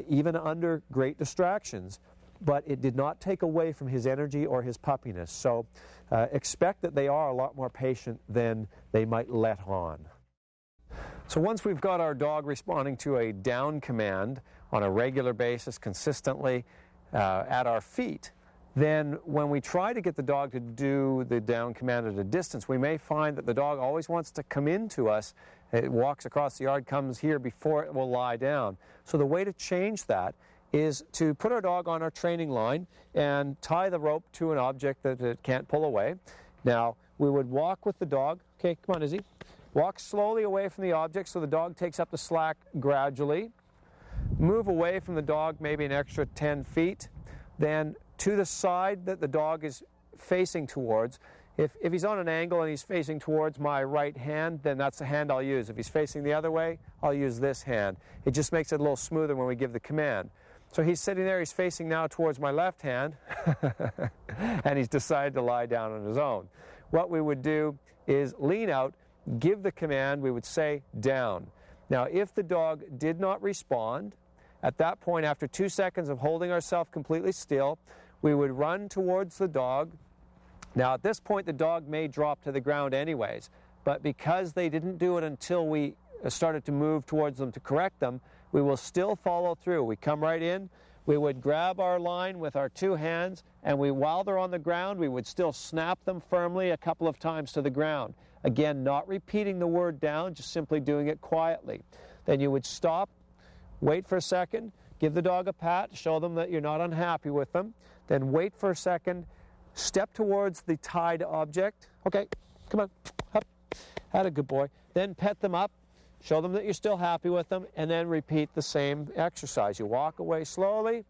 even under great distractions. But it did not take away from his energy or his puppiness. So expect that they are a lot more patient than they might let on. So once we've got our dog responding to a down command on a regular basis, consistently at our feet, then when we try to get the dog to do the down command at a distance, we may find that the dog always wants to come into us. It walks across the yard, comes here before it will lie down. So the way to change that is to put our dog on our training line and tie the rope to an object that it can't pull away. Now, we would walk with the dog. Okay, come on, Izzy. Walk slowly away from the object so the dog takes up the slack gradually. Move away from the dog maybe an extra 10 feet. Then to the side that the dog is facing towards. If he's on an angle and he's facing towards my right hand, then that's the hand I'll use. If he's facing the other way, I'll use this hand. It just makes it a little smoother when we give the command. So he's sitting there, he's facing now towards my left hand, and he's decided to lie down on his own. What we would do is lean out, give the command, we would say down. Now if the dog did not respond, at that point after 2 seconds of holding ourselves completely still, we would run towards the dog. Now at this point the dog may drop to the ground anyways, but because they didn't do it until we started to move towards them to correct them, we will still follow through. We come right in, we would grab our line with our 2 hands, and while they're on the ground, we would still snap them firmly a couple of times to the ground. Again, not repeating the word down, just simply doing it quietly. Then you would stop, wait for a second, give the dog a pat, show them that you're not unhappy with them, then wait for a second, step towards the tied object. Okay, come on, up, had a good boy. Then pet them up, show them that you're still happy with them, and then repeat the same exercise. You walk away slowly,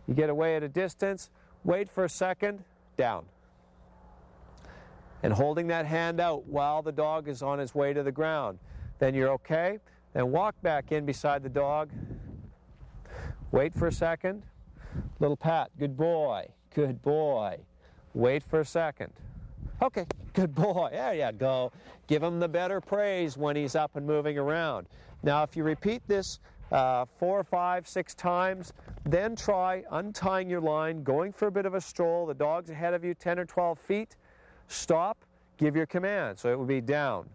you get away at a distance, wait for a second, down. And holding that hand out while the dog is on his way to the ground. Then you're okay, then walk back in beside the dog, wait for a second, little pat, good boy, good boy. Wait for a second. Okay, good boy, there you go. Give him the better praise when he's up and moving around. Now if you repeat this 4, 5, 6 times. Then try untying your line, going for a bit of a stroll. The dog's ahead of you 10 or 12 feet. Stop, give your command. So it would be down.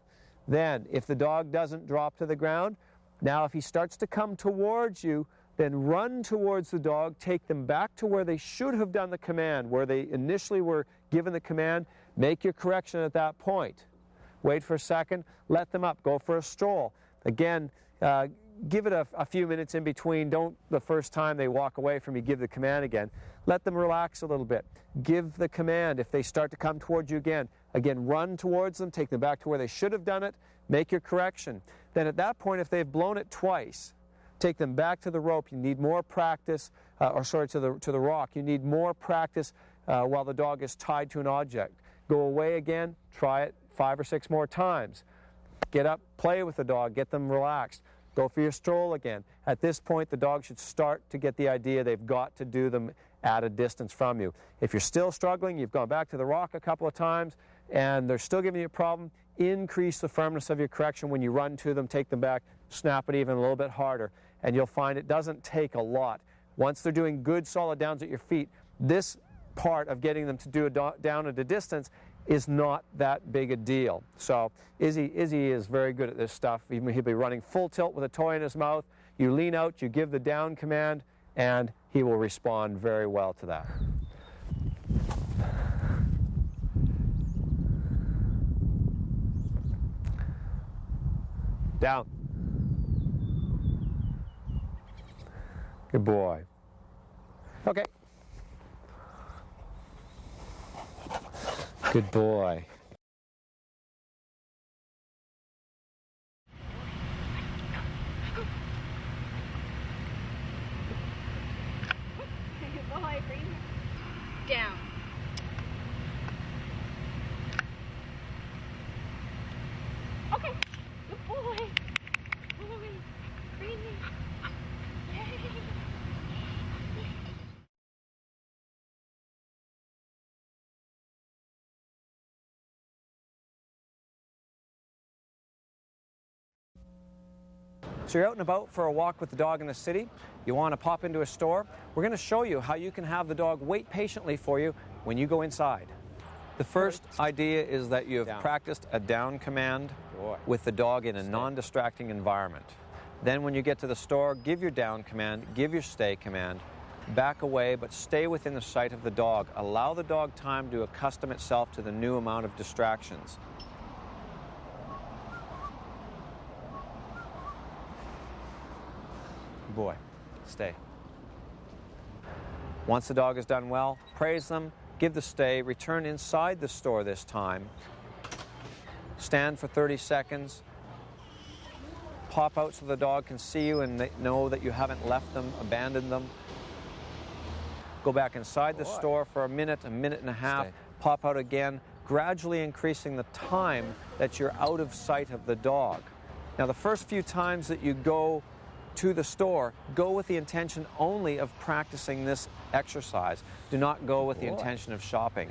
Then, if the dog doesn't drop to the ground, now if he starts to come towards you, then run towards the dog, take them back to where they should have done the command, where they initially were given the command. Make your correction at that point. Wait for a second, let them up, go for a stroll. Again, give it a few minutes in between. Don't, the first time they walk away from you, give the command again. Let them relax a little bit. Give the command. If they start to come towards you again, run towards them, take them back to where they should have done it, make your correction. Then at that point, if they've blown it twice, take them back to the rope. You need more practice, to the rock. You need more practice while the dog is tied to an object. Go away again, try it 5 or 6 more times. Get up, play with the dog, get them relaxed. Go for your stroll again. At this point, the dog should start to get the idea they've got to do them at a distance from you. If you're still struggling, you've gone back to the rock a couple of times, and they're still giving you a problem, increase the firmness of your correction when you run to them, take them back, snap it even a little bit harder, and you'll find it doesn't take a lot. Once they're doing good solid downs at your feet, this part of getting them to do a down at a distance is not that big a deal. So Izzy is very good at this stuff. He'll be running full tilt with a toy in his mouth. You lean out, you give the down command, and he will respond very well to that. Down. Good boy. Okay. Good boy. Down. Okay. Good boy. Boy. Breathe. So you're out and about for a walk with the dog in the city. You want to pop into a store. We're going to show you how you can have the dog wait patiently for you when you go inside. The first idea is that you have practiced a down command with the dog in a non-distracting environment. Then when you get to the store, give your down command, give your stay command, back away, but stay within the sight of the dog. Allow the dog time to accustom itself to the new amount of distractions. Boy, stay. Once the dog has done well, praise them, give the stay, return inside the store this time. Stand for 30 seconds. Pop out so the dog can see you and they know that you haven't left them, abandoned them. Go back inside the store for a minute and a half. Stay. Pop out again, gradually increasing the time that you're out of sight of the dog. Now, the first few times that you go to the store, go with the intention only of practicing this exercise. Do not go with the intention of shopping.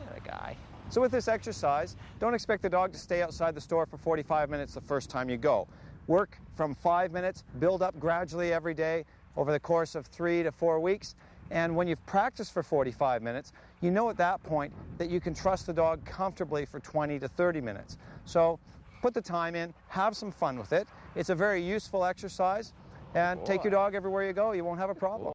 So with this exercise, don't expect the dog to stay outside the store for 45 minutes the first time you go. Work from 5 minutes, build up gradually every day over the course of 3 to 4 weeks. And when you've practiced for 45 minutes, you know at that point that you can trust the dog comfortably for 20 to 30 minutes. So put the time in, have some fun with it. It's a very useful exercise. And take your dog everywhere you go. You won't have a problem.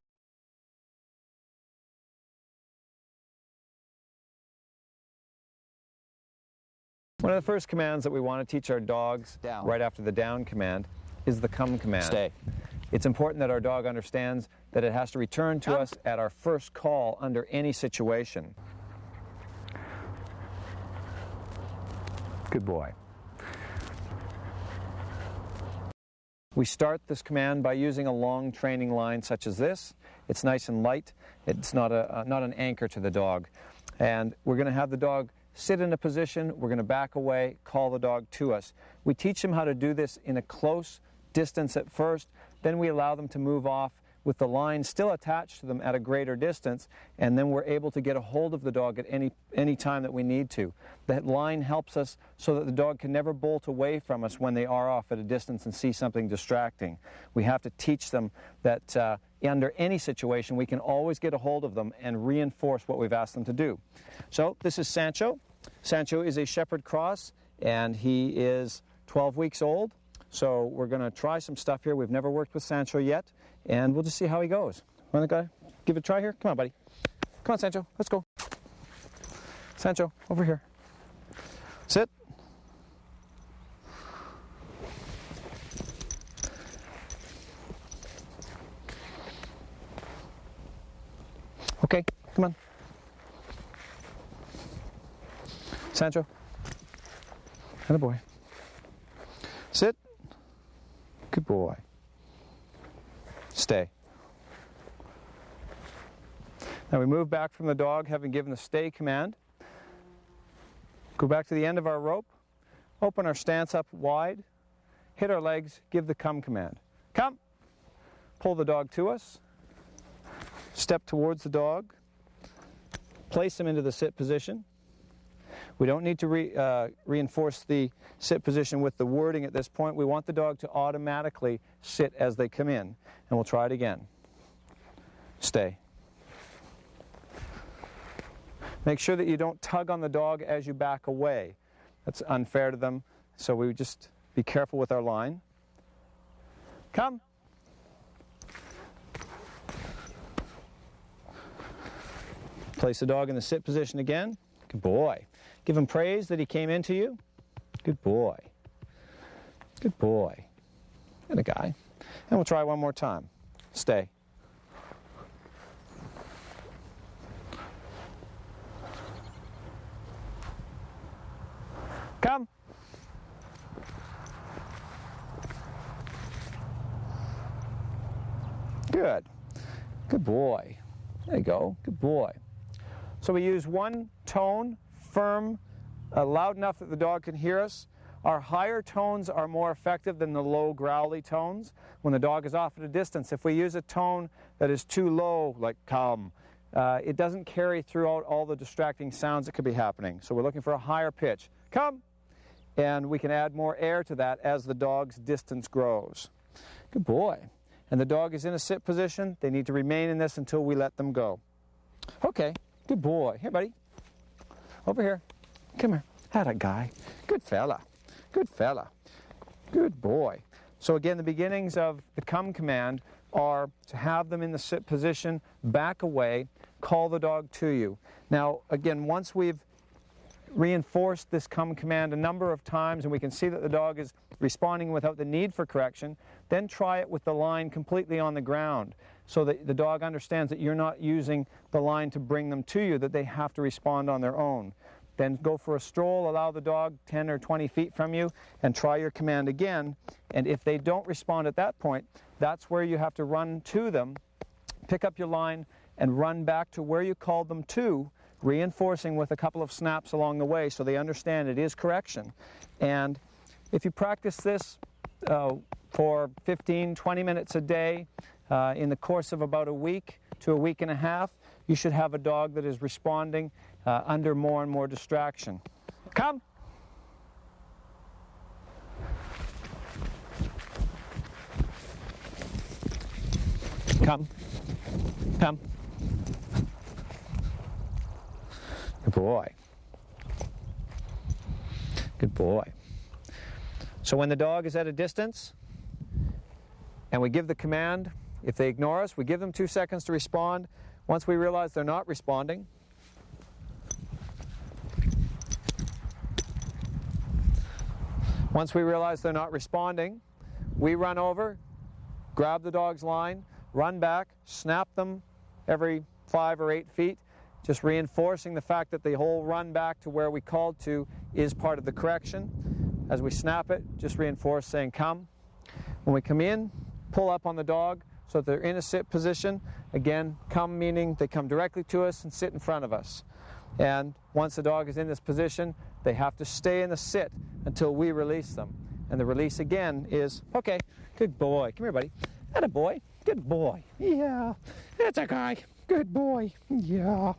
One of the first commands that we want to teach our dogs right after the down command is the come command. Stay. It's important that our dog understands that it has to return to us at our first call under any situation. Good boy. We start this command by using a long training line such as this. It's nice and light. It's not an anchor to the dog. And we're going to have the dog sit in a position. We're going to back away, call the dog to us. We teach them how to do this in a close distance at first. Then we allow them to move off with the line still attached to them at a greater distance, and then we're able to get a hold of the dog at any time that we need to. That line helps us so that the dog can never bolt away from us when they are off at a distance and see something distracting. We have to teach them that under any situation we can always get a hold of them and reinforce what we've asked them to do. So this is Sancho. Sancho is a Shepherd Cross, and he is 12 weeks old. So we're going to try some stuff here. We've never worked with Sancho yet, and we'll just see how he goes. Want to give it a try here? Come on, buddy. Come on, Sancho. Let's go. Sancho, over here. Sit. Okay, come on. Sancho. Atta boy. Sit. Good boy. Stay. Now we move back from the dog, having given the stay command. Go back to the end of our rope, open our stance up wide, hit our legs, give the come command. Come! Pull the dog to us, step towards the dog, place him into the sit position. We don't need to reinforce the sit position with the wording at this point. We want the dog to automatically sit as they come in. And we'll try it again. Stay. Make sure that you don't tug on the dog as you back away. That's unfair to them, so we just be careful with our line. Come. Place the dog in the sit position again. Good boy. Give him praise that he came into you. Good boy. Good boy. And a guy. And we'll try one more time. Stay. Come. Good. Good boy. There you go. Good boy. So we use one tone, firm, loud enough that the dog can hear us. Our higher tones are more effective than the low growly tones when the dog is off at a distance. If we use a tone that is too low, like come, it doesn't carry throughout all the distracting sounds that could be happening. So we're looking for a higher pitch. Come! And we can add more air to that as the dog's distance grows. Good boy. And the dog is in a sit position. They need to remain in this until we let them go. Okay, good boy. Here, buddy. Over here. Come here. Atta guy. Good fella. Good fella. Good boy. So again, the beginnings of the come command are to have them in the sit position, back away, call the dog to you. Now, again, once we've reinforced this come command a number of times and we can see that the dog is responding without the need for correction, then try it with the line completely on the ground so that the dog understands that you're not using the line to bring them to you, that they have to respond on their own. Then go for a stroll, allow the dog 10 or 20 feet from you, and try your command again. And if they don't respond at that point, that's where you have to run to them, pick up your line, and run back to where you called them to, reinforcing with a couple of snaps along the way so they understand it is correction. And if you practice this for 15, 20 minutes a day in the course of about a week to a week and a half, you should have a dog that is responding under more and more distraction. Come! Come. Come. Good boy. Good boy. So when the dog is at a distance and we give the command, if they ignore us, we give them 2 seconds to respond. Once we realize they're not responding, we run over, grab the dog's line, run back, snap them every 5 or 8 feet, just reinforcing the fact that the whole run back to where we called to is part of the correction. As we snap it, just reinforce saying come. When we come in, pull up on the dog so that they're in a sit position. Again, come meaning they come directly to us and sit in front of us. And once the dog is in this position, they have to stay in the sit until we release them. And the release again is, okay, good boy. Come here, buddy. Atta boy. Good boy. Yeah, that's a guy. Good boy. Yeah,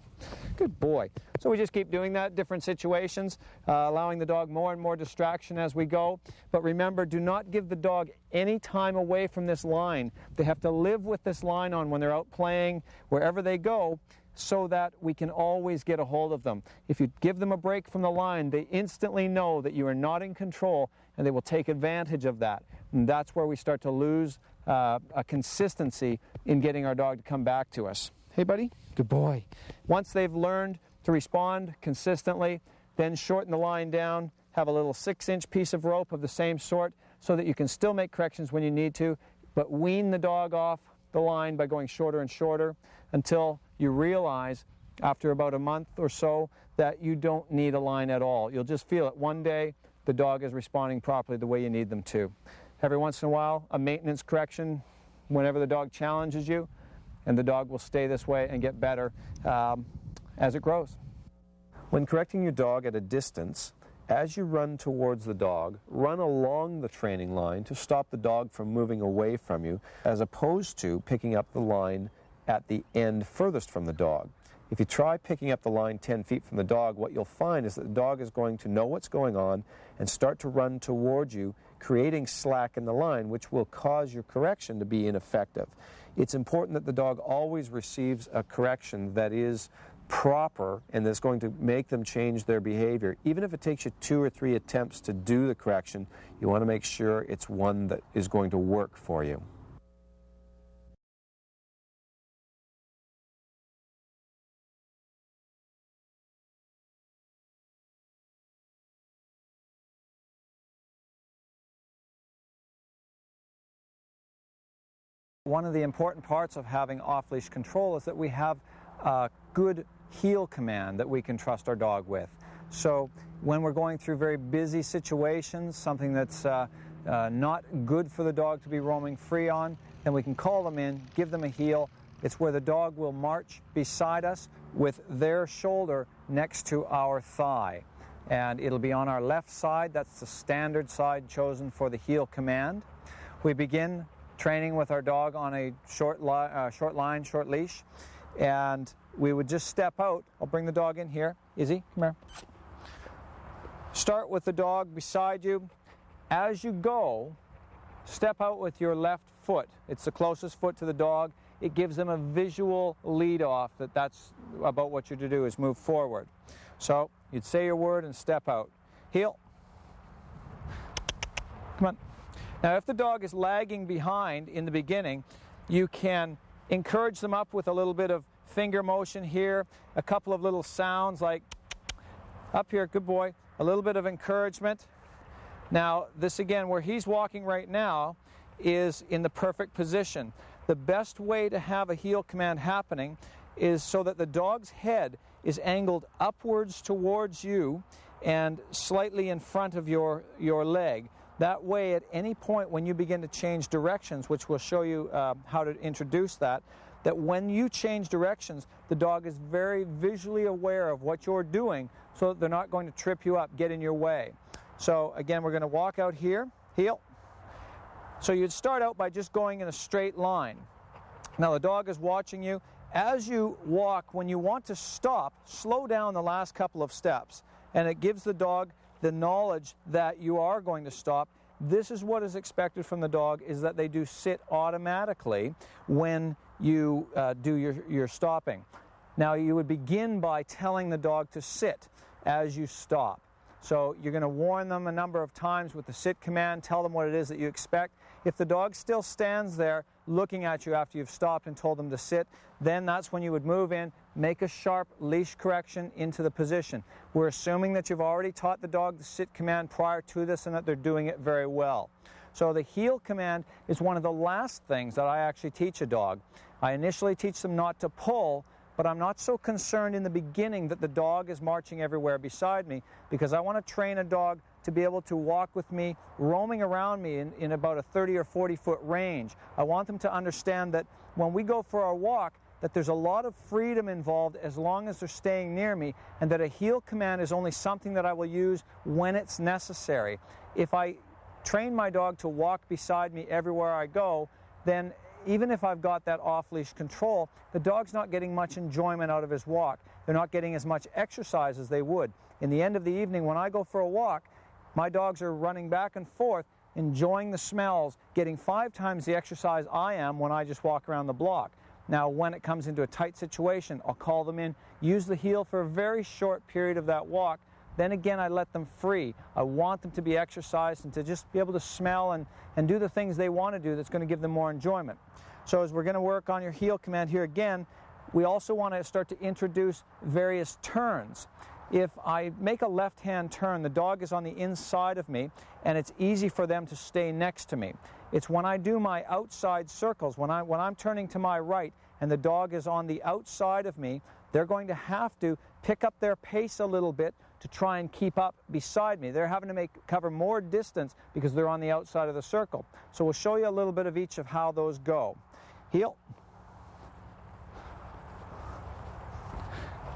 good boy. So we just keep doing that, different situations, allowing the dog more and more distraction as we go. But remember, do not give the dog any time away from this line. They have to live with this line on when they're out playing, wherever they go, so that we can always get a hold of them. If you give them a break from the line, they instantly know that you are not in control, and they will take advantage of that. And that's where we start to lose a consistency in getting our dog to come back to us. Hey, buddy? Good boy. Once they've learned to respond consistently, then shorten the line down, have a little 6-inch piece of rope of the same sort so that you can still make corrections when you need to, but wean the dog off the line by going shorter and shorter until you realize after about a month or so that you don't need a line at all. You'll just feel it one day the dog is responding properly the way you need them to. Every once in a while, a maintenance correction whenever the dog challenges you, and the dog will stay this way and get better as it grows. When correcting your dog at a distance, as you run towards the dog, run along the training line to stop the dog from moving away from you, as opposed to picking up the line at the end furthest from the dog. If you try picking up the line 10 feet from the dog, what you'll find is that the dog is going to know what's going on and start to run towards you, creating slack in the line, which will cause your correction to be ineffective. It's important that the dog always receives a correction that is proper and that's going to make them change their behavior. Even if it takes you 2 or 3 attempts to do the correction, you want to make sure it's one that is going to work for you. One of the important parts of having off-leash control is that we have a good heel command that we can trust our dog with. So when we're going through very busy situations, something that's not good for the dog to be roaming free on, then we can call them in, give them a heel. It's where the dog will march beside us with their shoulder next to our thigh. And it'll be on our left side. That's the standard side chosen for the heel command. We begin training with our dog on a short line, short leash, and we would just step out. I'll bring the dog in here. Izzy, come here. Start with the dog beside you. As you go, step out with your left foot. It's the closest foot to the dog. It gives them a visual lead off that that's about what you're to do, is move forward. So you'd say your word and step out. Heel. Come on. Now, if the dog is lagging behind in the beginning, you can encourage them up with a little bit of finger motion here, a couple of little sounds like up here, good boy, a little bit of encouragement. Now, this again, where he's walking right now, is in the perfect position. The best way to have a heel command happening is so that the dog's head is angled upwards towards you and slightly in front of your leg. That way, at any point when you begin to change directions, which we'll show you how to introduce that when you change directions, the dog is very visually aware of what you're doing so that they're not going to trip you up, get in your way. So again, we're going to walk out here, heel. So you'd start out by just going in a straight line. Now the dog is watching you. As you walk, when you want to stop, slow down the last couple of steps, and it gives the dog the knowledge that you are going to stop. This is what is expected from the dog, is that they do sit automatically when you do your stopping. Now you would begin by telling the dog to sit as you stop. So you're going to warn them a number of times with the sit command, tell them what it is that you expect. If the dog still stands there looking at you after you've stopped and told them to sit, then that's when you would move in, make a sharp leash correction into the position. We're assuming that you've already taught the dog the sit command prior to this and that they're doing it very well. So the heel command is one of the last things that I actually teach a dog. I initially teach them not to pull, but I'm not so concerned in the beginning that the dog is marching everywhere beside me, because I want to train a dog to be able to walk with me, roaming around me in about a 30 or 40 foot range. I want them to understand that when we go for our walk, that there's a lot of freedom involved as long as they're staying near me, and that a heel command is only something that I will use when it's necessary. If I train my dog to walk beside me everywhere I go, then even if I've got that off-leash control, the dog's not getting much enjoyment out of his walk. They're not getting as much exercise as they would. In the end of the evening, when I go for a walk, my dogs are running back and forth, enjoying the smells, getting 5 times the exercise I am when I just walk around the block. Now, when it comes into a tight situation, I'll call them in, use the heel for a very short period of that walk. Then again, I let them free. I want them to be exercised and to just be able to smell and do the things they want to do that's going to give them more enjoyment. So as we're going to work on your heel command here again, we also want to start to introduce various turns. If I make a left-hand turn, the dog is on the inside of me, and it's easy for them to stay next to me. It's when I do my outside circles, when I'm turning to my right and the dog is on the outside of me, they're going to have to pick up their pace a little bit to try and keep up beside me. They're having to cover more distance because they're on the outside of the circle. So we'll show you a little bit of each of how those go. Heel.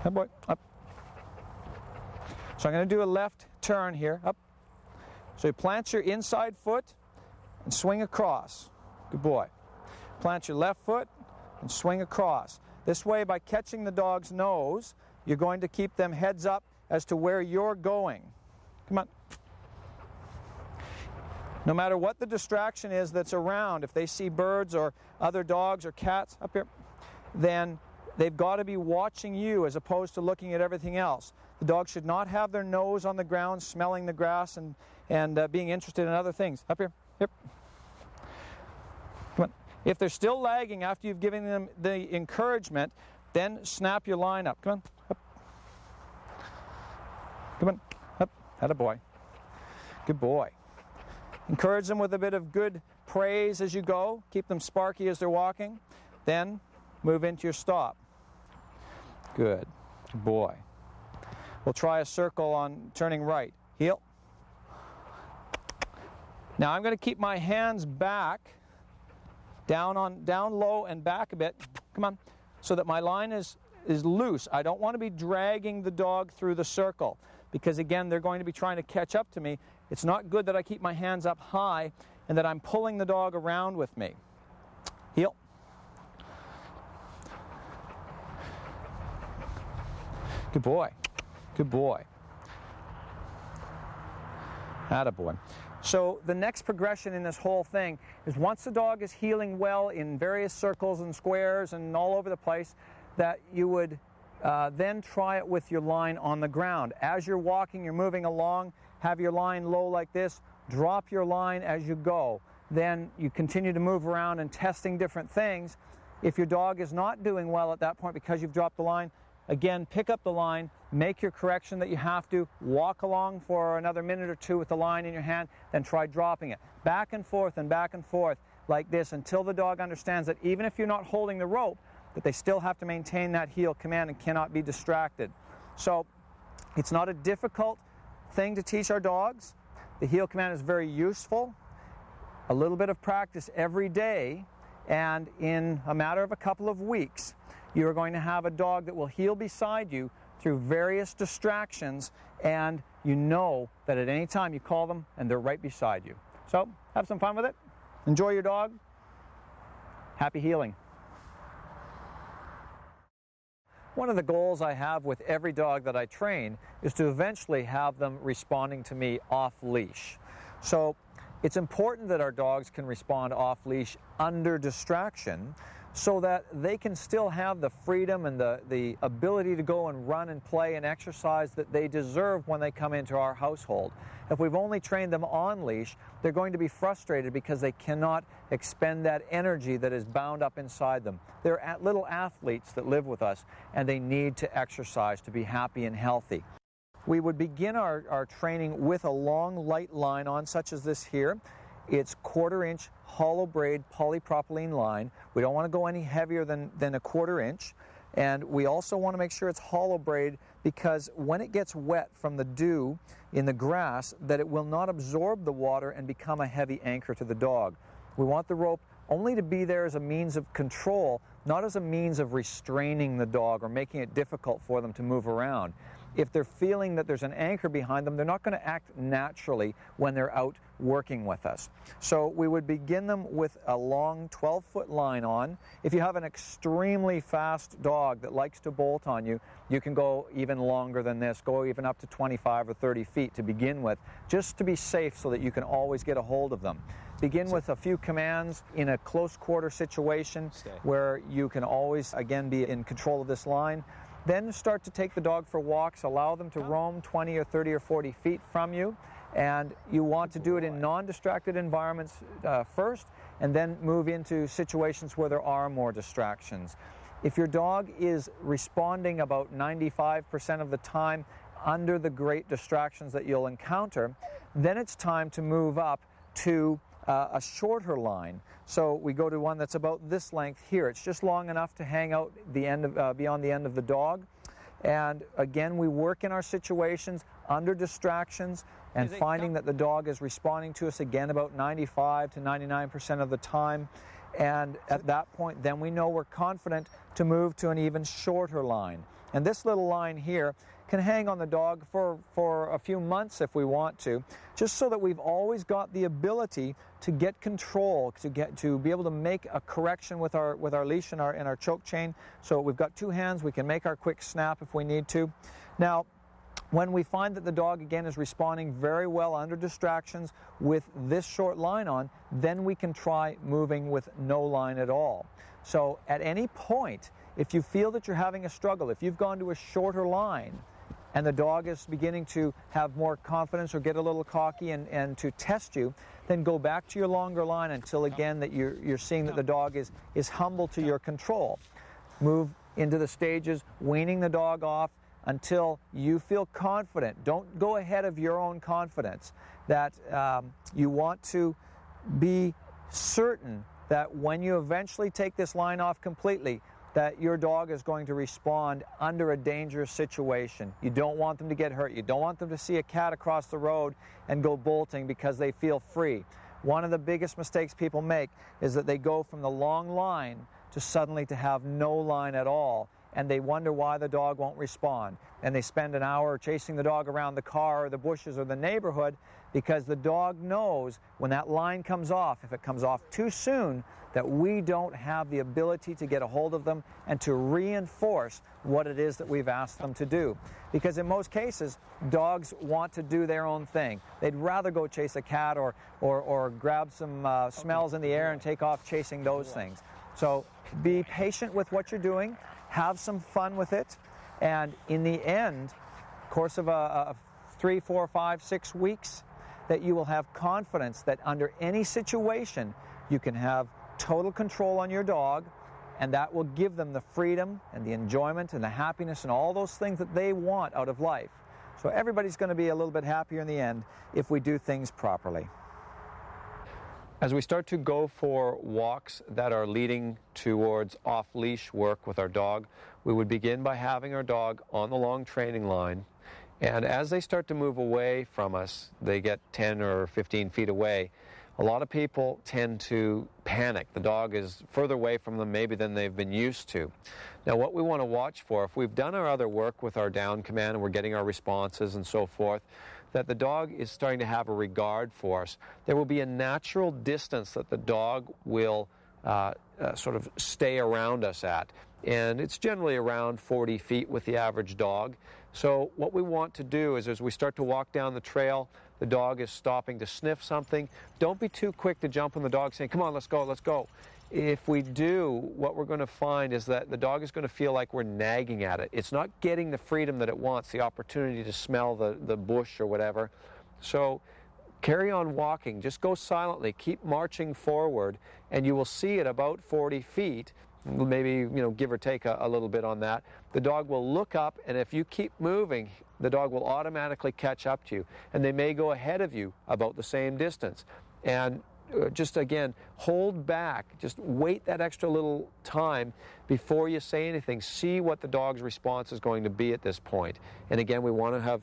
Good boy. Up. So I'm going to do a left turn here. Up. So you plant your inside foot and swing across. Good boy. Plant your left foot and swing across. This way, by catching the dog's nose, you're going to keep them heads up as to where you're going. Come on. No matter what the distraction is that's around, if they see birds or other dogs or cats, up here, then they've got to be watching you as opposed to looking at everything else. The dog should not have their nose on the ground, smelling the grass and being interested in other things. Up here. Yep. Come on. If they're still lagging after you've given them the encouragement, then snap your line up. Come on. Up. Come on. Up. Attaboy. Good boy. Encourage them with a bit of good praise as you go. Keep them sparky as they're walking. Then move into your stop. Good. Good boy. We'll try a circle on turning right. Heel. Now I'm going to keep my hands back, down low and back a bit. Come on. So that my line is loose. I don't want to be dragging the dog through the circle because, again, they're going to be trying to catch up to me. It's not good that I keep my hands up high and that I'm pulling the dog around with me. Heel. Good boy. Good boy. Attaboy. So the next progression in this whole thing is once the dog is heeling well in various circles and squares and all over the place, that you would then try it with your line on the ground. As you're walking, you're moving along, have your line low like this, drop your line as you go. Then you continue to move around and testing different things. If your dog is not doing well at that point because you've dropped the line, again, pick up the line, make your correction that you have to, walk along for another minute or two with the line in your hand, then try dropping it. Back and forth like this until the dog understands that even if you're not holding the rope, that they still have to maintain that heel command and cannot be distracted. So it's not a difficult thing to teach our dogs. The heel command is very useful. A little bit of practice every day, and in a matter of a couple of weeks, you are going to have a dog that will heel beside you through various distractions, and you know that at any time you call them and they're right beside you. So have some fun with it. Enjoy your dog. Happy heeling. One of the goals I have with every dog that I train is to eventually have them responding to me off-leash. So it's important that our dogs can respond off-leash under distraction so that they can still have the freedom and the ability to go and run and play and exercise that they deserve when they come into our household. If we've only trained them on leash, they're going to be frustrated because they cannot expend that energy that is bound up inside them. They're little athletes that live with us, and they need to exercise to be happy and healthy. We would begin our training with a long, light line on, such as this here. It's 1/4 inch hollow braid polypropylene line. We don't want to go any heavier than 1/4 inch. And we also want to make sure it's hollow braid because when it gets wet from the dew in the grass, that it will not absorb the water and become a heavy anchor to the dog. We want the rope only to be there as a means of control, not as a means of restraining the dog or making it difficult for them to move around. if they're feeling that there's an anchor behind them, they're not going to act naturally when they're out working with us. So we would begin them with a long 12-foot line on. If you have an extremely fast dog that likes to bolt on you, you can go even longer than this, go even up to 25 or 30 feet to begin with, just to be safe so that you can always get a hold of them. Begin with a few commands in a close quarter situation where you can always, again, be in control of this line. Then start to take the dog for walks, allow them to roam 20 or 30 or 40 feet from you, and you want to do it in non-distracted environments first, and then move into situations where there are more distractions. If your dog is responding about 95% of the time under the great distractions that you'll encounter, then it's time to move up to a shorter line. So we go to one that's about this length here. It's just long enough to hang out the end of, beyond the end of the dog. And again, we work in our situations under distractions and finding that the dog is responding to us again about 95 to 99% of the time. And at that point, then we know we're confident to move to an even shorter line. And this little line here can hang on the dog for a few months if we want to, just so that we've always got the ability to get control, to be able to make a correction with our leash and our choke chain. So we've got two hands, we can make our quick snap if we need to. Now, when we find that the dog again is responding very well under distractions with this short line on, then we can try moving with no line at all. So at any point, if you feel that you're having a struggle, if you've gone to a shorter line and the dog is beginning to have more confidence or get a little cocky and to test you, then go back to your longer line until again that you're seeing that the dog is humble to your control. Move into the stages, weaning the dog off until you feel confident. Don't go ahead of your own confidence. That you want to be certain that when you eventually take this line off completely, that your dog is going to respond under a dangerous situation. You don't want them to get hurt. You don't want them to see a cat across the road and go bolting because they feel free. One of the biggest mistakes people make is that they go from the long line to suddenly to have no line at all, and they wonder why the dog won't respond. And they spend an hour chasing the dog around the car or the bushes or the neighborhood because the dog knows when that line comes off, if it comes off too soon, that we don't have the ability to get a hold of them and to reinforce what it is that we've asked them to do. Because in most cases, dogs want to do their own thing. They'd rather go chase a cat or grab some smells in the air and take off chasing those things. So be patient with what you're doing, have some fun with it, and in the end, course of 3, 4, 5, 6 weeks, that you will have confidence that under any situation you can have total control on your dog, and that will give them the freedom and the enjoyment and the happiness and all those things that they want out of life. So everybody's going to be a little bit happier in the end if we do things properly. As we start to go for walks that are leading towards off-leash work with our dog, we would begin by having our dog on the long training line. And as they start to move away from us, they get 10 or 15 feet away, a lot of people tend to panic. The dog is further away from them maybe than they've been used to. Now what we want to watch for, if we've done our other work with our down command and we're getting our responses and so forth, that the dog is starting to have a regard for us. There will be a natural distance that the dog will sort of stay around us at. And it's generally around 40 feet with the average dog. So what we want to do is as we start to walk down the trail, the dog is stopping to sniff something. Don't be too quick to jump on the dog saying, come on, let's go, let's go. If we do, what we're going to find is that the dog is going to feel like we're nagging at it. It's not getting the freedom that it wants, the opportunity to smell the bush or whatever. So carry on walking. Just go silently. Keep marching forward, and you will see at about 40 feet, maybe give or take a little bit on that, the dog will look up, and if you keep moving, the dog will automatically catch up to you. And they may go ahead of you about the same distance. And just again, hold back. Just wait that extra little time before you say anything. See what the dog's response is going to be at this point. And again, we want to have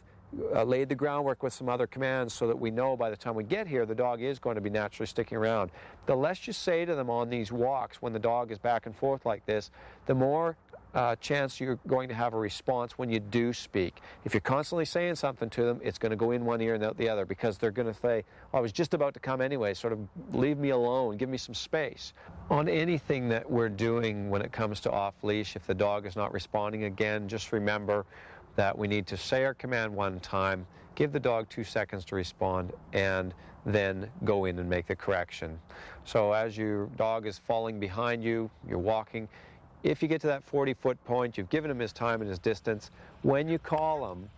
laid the groundwork with some other commands so that we know by the time we get here the dog is going to be naturally sticking around. The less you say to them on these walks when the dog is back and forth like this, the more chance you're going to have a response when you do speak. If you're constantly saying something to them, it's going to go in one ear and out the other, because they're going to say, oh, I was just about to come anyway, sort of leave me alone, give me some space. On anything that we're doing when it comes to off-leash, if the dog is not responding again, just remember that we need to say our command one time, give the dog 2 seconds to respond, and then go in and make the correction. So as your dog is falling behind you, you're walking, if you get to that 40-foot point, you've given him his time and his distance, when you call him,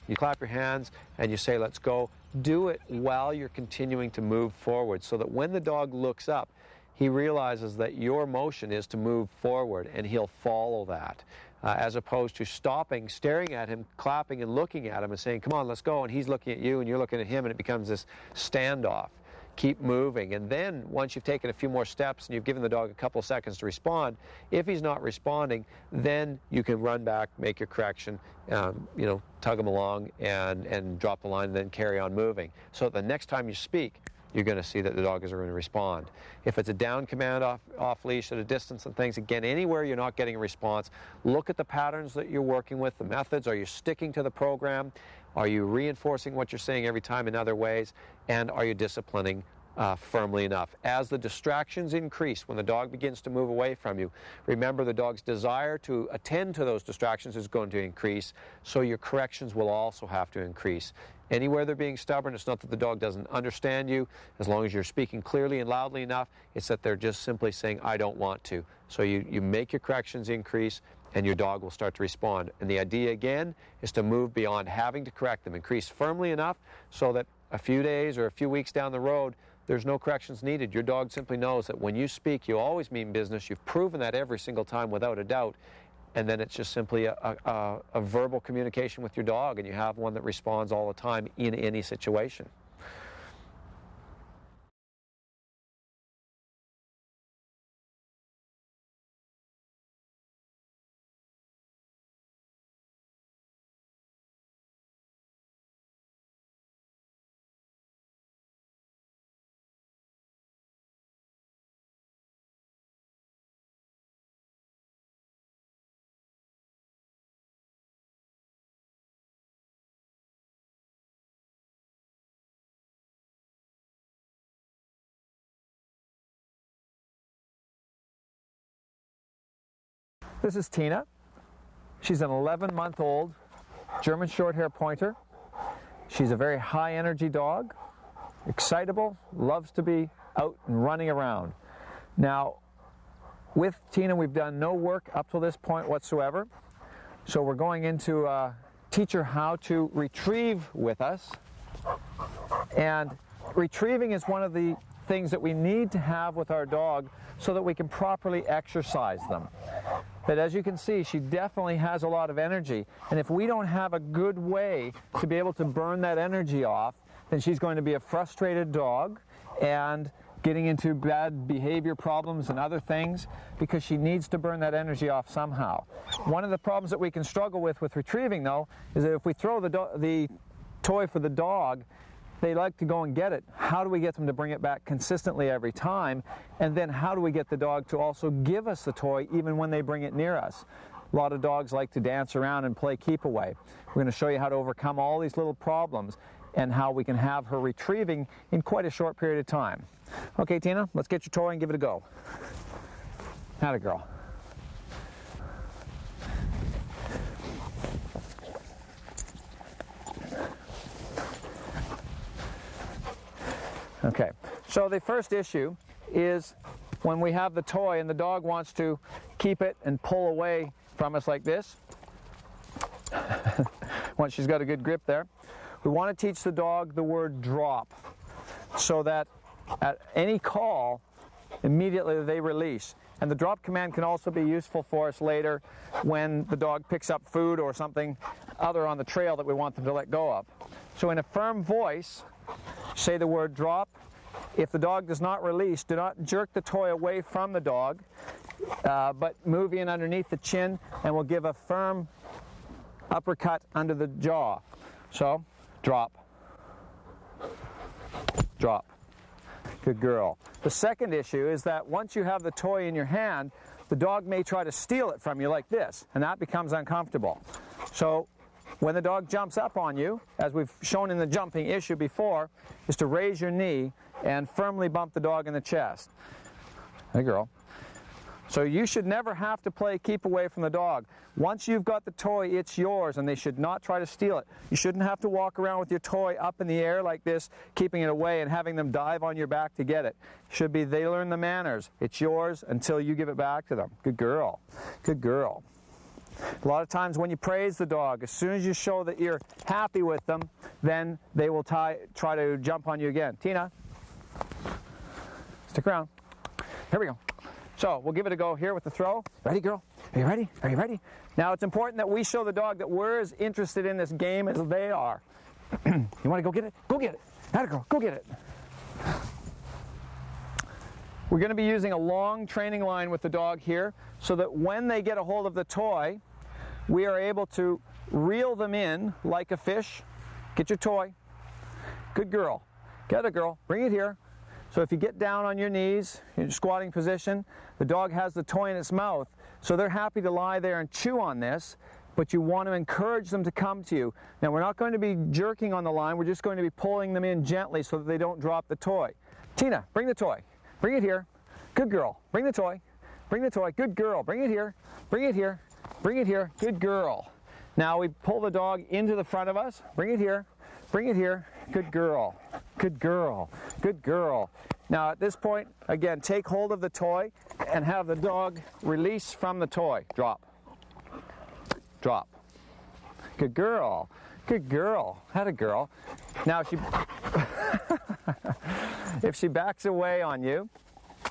you clap your hands and you say, let's go. Do it while you're continuing to move forward, so that when the dog looks up, he realizes that your motion is to move forward, and he'll follow that. As opposed to stopping, staring at him, clapping and looking at him and saying, come on, let's go, and he's looking at you and you're looking at him, and it becomes this standoff. Keep moving, and then once you've taken a few more steps and you've given the dog a couple seconds to respond, if he's not responding, then you can run back, make your correction, tug him along and drop the line, and then carry on moving. So the next time you speak, you're going to see that the dog is going to respond. If it's a down command off leash at a distance and things, again, anywhere you're not getting a response, look at the patterns that you're working with, the methods. Are you sticking to the program? Are you reinforcing what you're saying every time in other ways? And are you disciplining firmly enough? As the distractions increase, when the dog begins to move away from you, remember the dog's desire to attend to those distractions is going to increase, so your corrections will also have to increase. Anywhere they're being stubborn, it's not that the dog doesn't understand you. As long as you're speaking clearly and loudly enough, it's that they're just simply saying, I don't want to. So you make your corrections increase, and your dog will start to respond. And the idea, again, is to move beyond having to correct them. Increase firmly enough so that a few days or a few weeks down the road, there's no corrections needed. Your dog simply knows that when you speak, you always mean business. You've proven that every single time without a doubt. And then it's just simply a verbal communication with your dog, and you have one that responds all the time in any situation. This is Tina. She's an 11-month-old German Shorthair Pointer. She's a very high-energy dog, excitable, loves to be out and running around. Now, with Tina, we've done no work up to this point whatsoever. So we're going into teach her how to retrieve with us. And retrieving is one of the things that we need to have with our dog so that we can properly exercise them. But as you can see, she definitely has a lot of energy, and if we don't have a good way to be able to burn that energy off, then she's going to be a frustrated dog and getting into bad behavior problems and other things, because she needs to burn that energy off somehow. One of the problems that we can struggle with retrieving, though, is that if we throw the toy for the dog, they like to go and get it. How do we get them to bring it back consistently every time? And then how do we get the dog to also give us the toy even when they bring it near us? A lot of dogs like to dance around and play keep away. We're going to show you how to overcome all these little problems and how we can have her retrieving in quite a short period of time. Okay, Tina, let's get your toy and give it a go. Atta girl. Okay, so the first issue is when we have the toy and the dog wants to keep it and pull away from us like this. Once she's got a good grip there, we want to teach the dog the word drop, so that at any call, immediately they release. And the drop command can also be useful for us later when the dog picks up food or something other on the trail that we want them to let go of. So in a firm voice, say the word drop. If the dog does not release, do not jerk the toy away from the dog, but move in underneath the chin, and we'll give a firm uppercut under the jaw. So, drop. Drop. Good girl. The second issue is that once you have the toy in your hand, the dog may try to steal it from you like this, and that becomes uncomfortable. So when the dog jumps up on you, as we've shown in the jumping issue before, is to raise your knee and firmly bump the dog in the chest. Hey, girl. So you should never have to play keep away from the dog. Once you've got the toy, it's yours, and they should not try to steal it. You shouldn't have to walk around with your toy up in the air like this, keeping it away and having them dive on your back to get it. Should be they learn the manners. It's yours until you give it back to them. Good girl. Good girl. A lot of times when you praise the dog, as soon as you show that you're happy with them, then they will try to jump on you again. Tina, stick around. Here we go. So we'll give it a go here with the throw. Ready, girl? Are you ready? Are you ready? Now it's important that we show the dog that we're as interested in this game as they are. You want to go get it? Go get it. Atta girl, go get it. We're going to be using a long training line with the dog here so that when they get a hold of the toy, we are able to reel them in like a fish. Get your toy. Good girl. Get it, girl. Bring it here. So if you get down on your knees in your squatting position, the dog has the toy in its mouth. So they're happy to lie there and chew on this, but you want to encourage them to come to you. Now we're not going to be jerking on the line, we're just going to be pulling them in gently so that they don't drop the toy. Tina, bring the toy. Bring it here. Good girl. Bring the toy. Bring the toy. Good girl. Bring it here. Bring it here. Bring it here. Good girl. Now we pull the dog into the front of us. Bring it here. Bring it here. Good girl. Good girl. Good girl. Now at this point, again, take hold of the toy and have the dog release from the toy. Drop. Drop. Good girl. Good girl. Had a girl. Now if she backs away on you,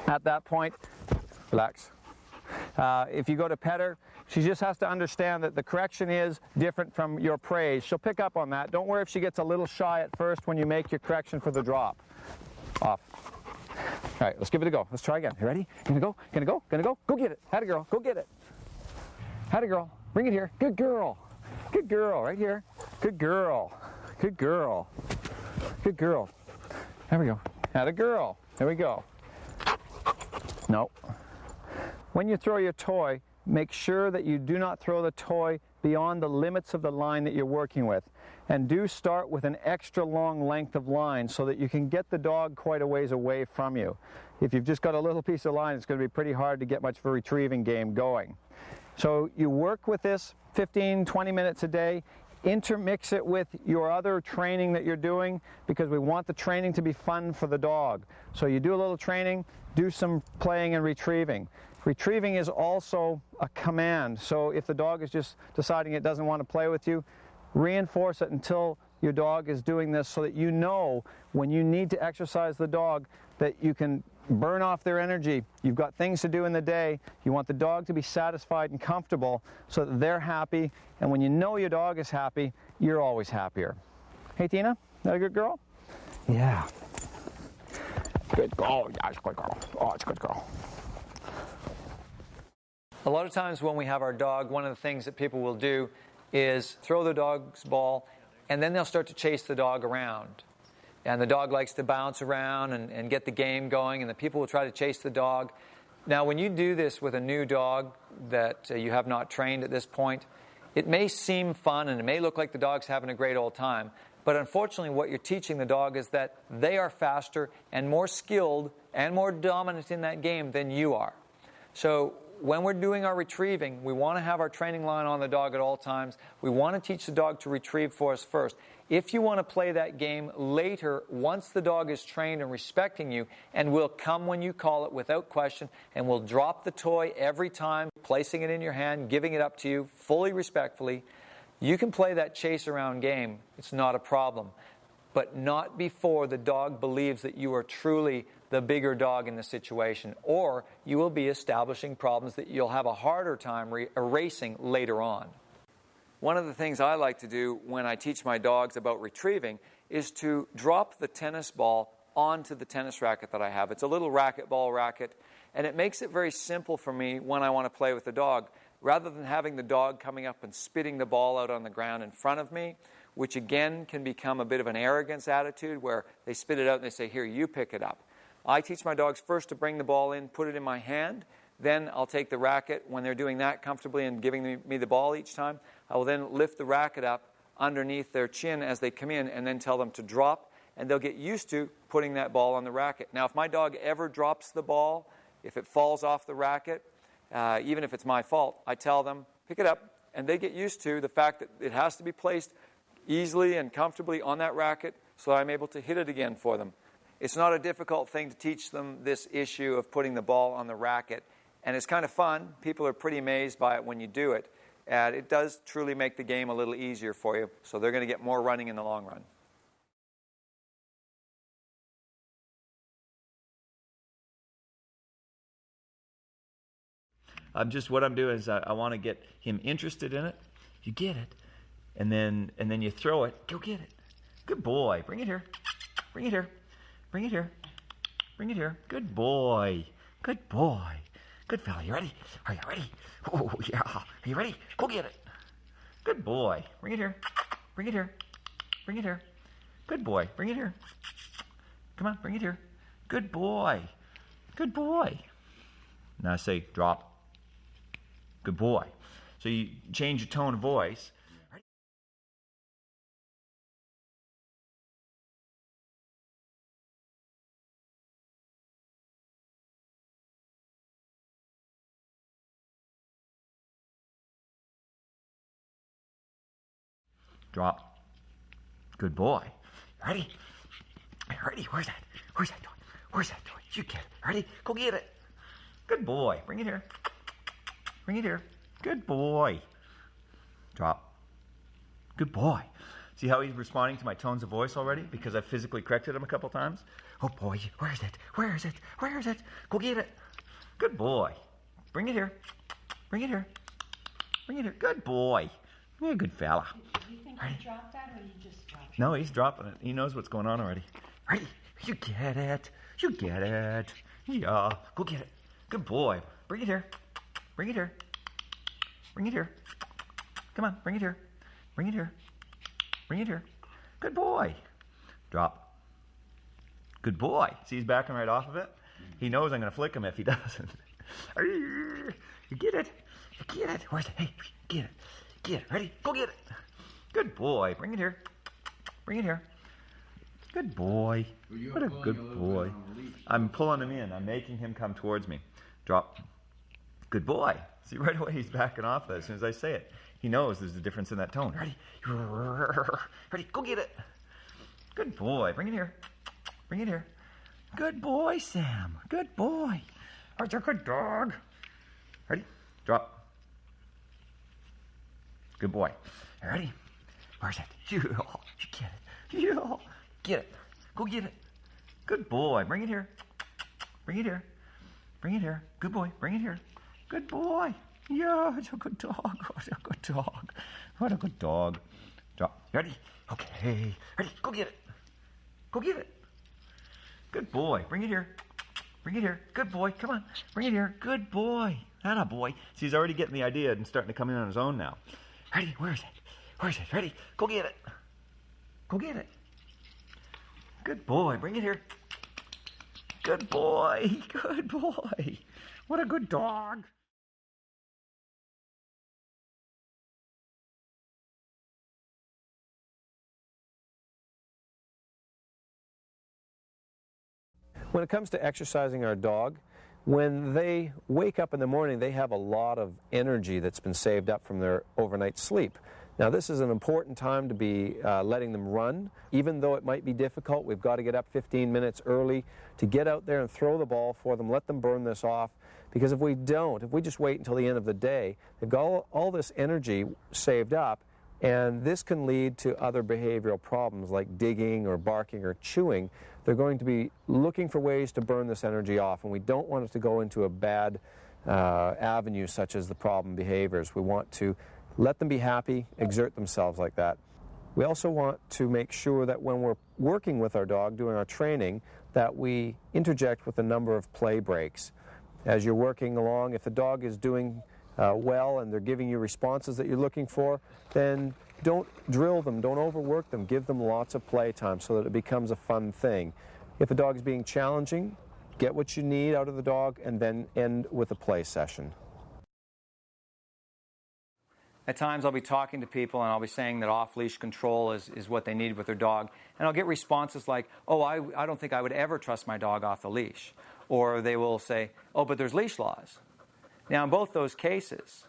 at that point, relax. If you go to pet her, she just has to understand that the correction is different from your praise. She'll pick up on that. Don't worry if she gets a little shy at first when you make your correction for the drop. Off. All right, let's give it a go. Let's try again. You ready? Gonna go? Gonna go? Gonna go? Go get it. Had a girl. Go get it. Had a girl. Bring it here. Good girl. Good girl. Right here. Good girl. Good girl. Good girl. There we go. Had a girl. There we go. No. When you throw your toy, make sure that you do not throw the toy beyond the limits of the line that you're working with. And do start with an extra long length of line so that you can get the dog quite a ways away from you. If you've just got a little piece of line, it's going to be pretty hard to get much of a retrieving game going. So you work with this 15, 20 minutes a day. Intermix it with your other training that you're doing because we want the training to be fun for the dog. So you do a little training, do some playing and retrieving. Retrieving is also a command. So if the dog is just deciding it doesn't want to play with you, reinforce it until your dog is doing this so that you know when you need to exercise the dog that you can burn off their energy. You've got things to do in the day. You want the dog to be satisfied and comfortable so that they're happy. And when you know your dog is happy, you're always happier. Hey, Tina, that a good girl? Yeah. Good girl. Yeah, it's a good girl. Oh, it's a good girl. A lot of times when we have our dog, one of the things that people will do is throw the dog's ball, and then they'll start to chase the dog around. And the dog likes to bounce around and get the game going, and the people will try to chase the dog. Now, when you do this with a new dog that you have not trained at this point, it may seem fun and it may look like the dog's having a great old time, but unfortunately what you're teaching the dog is that they are faster and more skilled and more dominant in that game than you are. So when we're doing our retrieving, we want to have our training line on the dog at all times. We want to teach the dog to retrieve for us first. If you want to play that game later, once the dog is trained and respecting you, and will come when you call it without question, and will drop the toy every time, placing it in your hand, giving it up to you, fully respectfully, you can play that chase around game. It's not a problem. But not before the dog believes that you are truly the bigger dog in the situation, or you will be establishing problems that you'll have a harder time erasing later on. One of the things I like to do when I teach my dogs about retrieving is to drop the tennis ball onto the tennis racket that I have. It's a little racquetball racket, and it makes it very simple for me when I want to play with the dog. Rather than having the dog coming up and spitting the ball out on the ground in front of me, which again can become a bit of an arrogance attitude where they spit it out and they say, "Here, you pick it up." I teach my dogs first to bring the ball in, put it in my hand, Then I'll take the racket, when they're doing that comfortably and giving me the ball each time, I will then lift the racket up underneath their chin as they come in and then tell them to drop, and they'll get used to putting that ball on the racket. Now, if my dog ever drops the ball, if it falls off the racket, even if it's my fault, I tell them, pick it up, and they get used to the fact that it has to be placed easily and comfortably on that racket so that I'm able to hit it again for them. It's not a difficult thing to teach them this issue of putting the ball on the racket, and it's kind of fun. People are pretty amazed by it when you do it, and it does truly make the game a little easier for you, so they're going to get more running in the long run. What I'm doing is I want to get him interested in it. You get it, and then you throw it. Go get it. Good boy. Bring it here. Bring it here. Bring it here. Bring it here. Good boy. Good boy. Good fella. You ready? Are you ready? Oh yeah. Are you ready? Go get it. Good boy. Bring it here. Bring it here. Bring it here. Good boy. Bring it here. Come on. Bring it here. Good boy. Good boy. Now say drop. Good boy. So you change your tone of voice. Drop. Good boy. Ready? Ready? Where's that? Where's that toy? Where's that toy? You get it. Ready? Go get it. Good boy. Bring it here. Bring it here. Good boy. Drop. Good boy. See how he's responding to my tones of voice already? Because I physically corrected him a couple times. Oh boy, where is it? Where is it? Where is it? Go get it. Good boy. Bring it here. Bring it here. Bring it here. Good boy. You're a good fella. Do you think he dropped that, or you just dropped it? No, he's dropping it. He knows what's going on already. Ready? You get it. You get it. Yeah. Go get it. Good boy. Bring it here. Bring it here. Bring it here. Come on. Bring it here. Bring it here. Bring it here. Good boy. Drop. Good boy. See, he's backing right off of it. He knows I'm going to flick him if he doesn't. You get it. You get it. Where's it? Hey, get it. Get it. Ready? Go get it. Good boy. Bring it here. Bring it here. Good boy. What a good boy. I'm pulling him in. I'm making him come towards me. Drop. Good boy. See, right away he's backing off as soon as I say it. He knows there's a difference in that tone. Ready? Ready? Go get it. Good boy. Bring it here. Bring it here. Good boy, Sam. Good boy. You're a good dog. Ready? Drop. Good boy. Ready? Where's it? You get it. You get it. Go get it. Good boy. Bring it here. Bring it here. Bring it here. Good boy. Bring it here. Good boy. Yeah, it's a good dog. What a good dog. What a good dog. Drop. Ready? Okay. Ready? Go get it. Go get it. Good boy. Bring it here. Bring it here. Good boy. Come on. Bring it here. Good boy. Atta boy. See, he's already getting the idea and starting to come in on his own now. Ready? Where is it? Where is it? Ready? Go get it. Go get it. Good boy. Bring it here. Good boy. Good boy. What a good dog. When it comes to exercising our dog, when they wake up in the morning, they have a lot of energy that's been saved up from their overnight sleep. Now, this is an important time to be letting them run. Even though it might be difficult, we've got to get up 15 minutes early to get out there and throw the ball for them, let them burn this off. Because if we don't, if we just wait until the end of the day, they've got all this energy saved up, and this can lead to other behavioral problems like digging or barking or chewing. They're going to be looking for ways to burn this energy off, and we don't want it to go into a bad avenue such as the problem behaviors. We want to let them be happy, exert themselves like that. We also want to make sure that when we're working with our dog, doing our training, that we interject with a number of play breaks. As you're working along, if the dog is doing well and they're giving you responses that you're looking for, then don't drill them, don't overwork them, give them lots of play time so that it becomes a fun thing. If a dog is being challenging, get what you need out of the dog, and then end with a play session. At times I'll be talking to people and I'll be saying that off-leash control is what they need with their dog. And I'll get responses like, oh, I don't think I would ever trust my dog off the leash. Or they will say, oh, but there's leash laws. Now, in both those cases,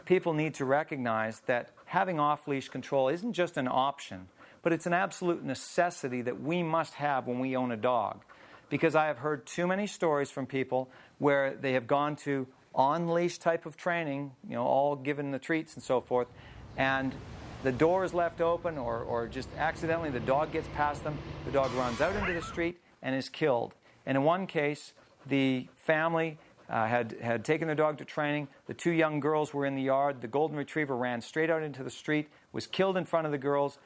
people need to recognize that having off-leash control isn't just an option, but it's an absolute necessity that we must have when we own a dog. Because I have heard too many stories from people where they have gone to on-leash type of training, all given the treats and so forth, and the door is left open or just accidentally the dog gets past them, the dog runs out into the street and is killed. And in one case, the family had taken their dog to training, the two young girls were in the yard, the golden retriever ran straight out into the street, was killed in front of the girls.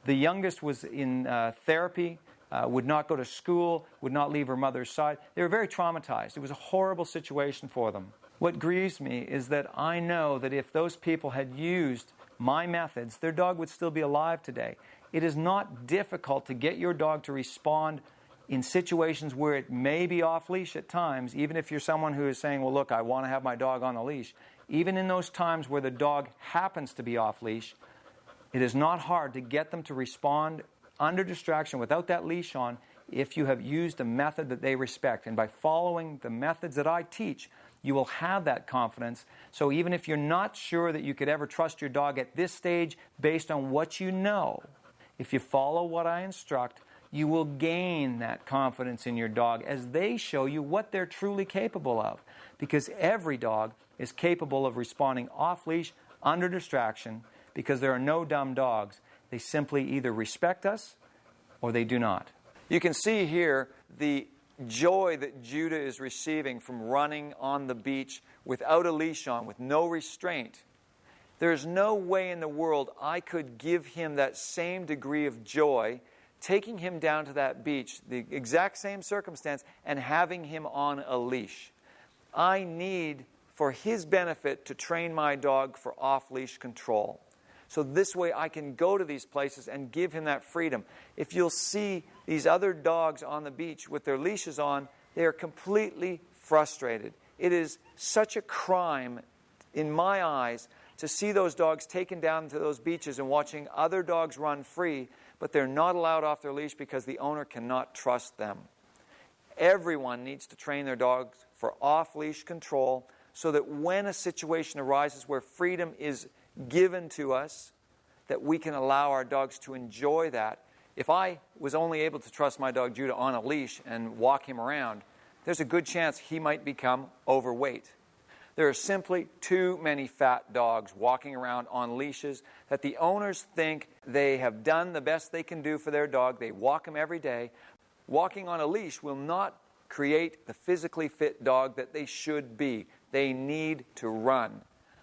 The youngest was in therapy, would not go to school, would not leave her mother's side. They were very traumatized. It was a horrible situation for them. What grieves me is that I know that if those people had used my methods, their dog would still be alive today. It is not difficult to get your dog to respond in situations where it may be off-leash at times, even if you're someone who is saying, well, look, I want to have my dog on a leash. Even in those times where the dog happens to be off-leash, it is not hard to get them to respond under distraction without that leash on if you have used a method that they respect. And by following the methods that I teach, you will have that confidence. So even if you're not sure that you could ever trust your dog at this stage based on what you know, if you follow what I instruct, you will gain that confidence in your dog as they show you what they're truly capable of. Because every dog is capable of responding off-leash, under distraction, because there are no dumb dogs. They simply either respect us or they do not. You can see here the joy that Judah is receiving from running on the beach without a leash on, with no restraint. There's no way in the world I could give him that same degree of joy taking him down to that beach, the exact same circumstance, and having him on a leash. I need, for his benefit, to train my dog for off-leash control. So this way I can go to these places and give him that freedom. If you'll see these other dogs on the beach with their leashes on, they are completely frustrated. It is such a crime, in my eyes, to see those dogs taken down to those beaches and watching other dogs run free, but they're not allowed off their leash because the owner cannot trust them. Everyone needs to train their dogs for off-leash control so that when a situation arises where freedom is given to us, that we can allow our dogs to enjoy that. If I was only able to trust my dog Judah on a leash and walk him around, there's a good chance he might become overweight. There are simply too many fat dogs walking around on leashes that the owners think they have done the best they can do for their dog. They walk him every day. Walking on a leash will not create the physically fit dog that they should be. They need to run.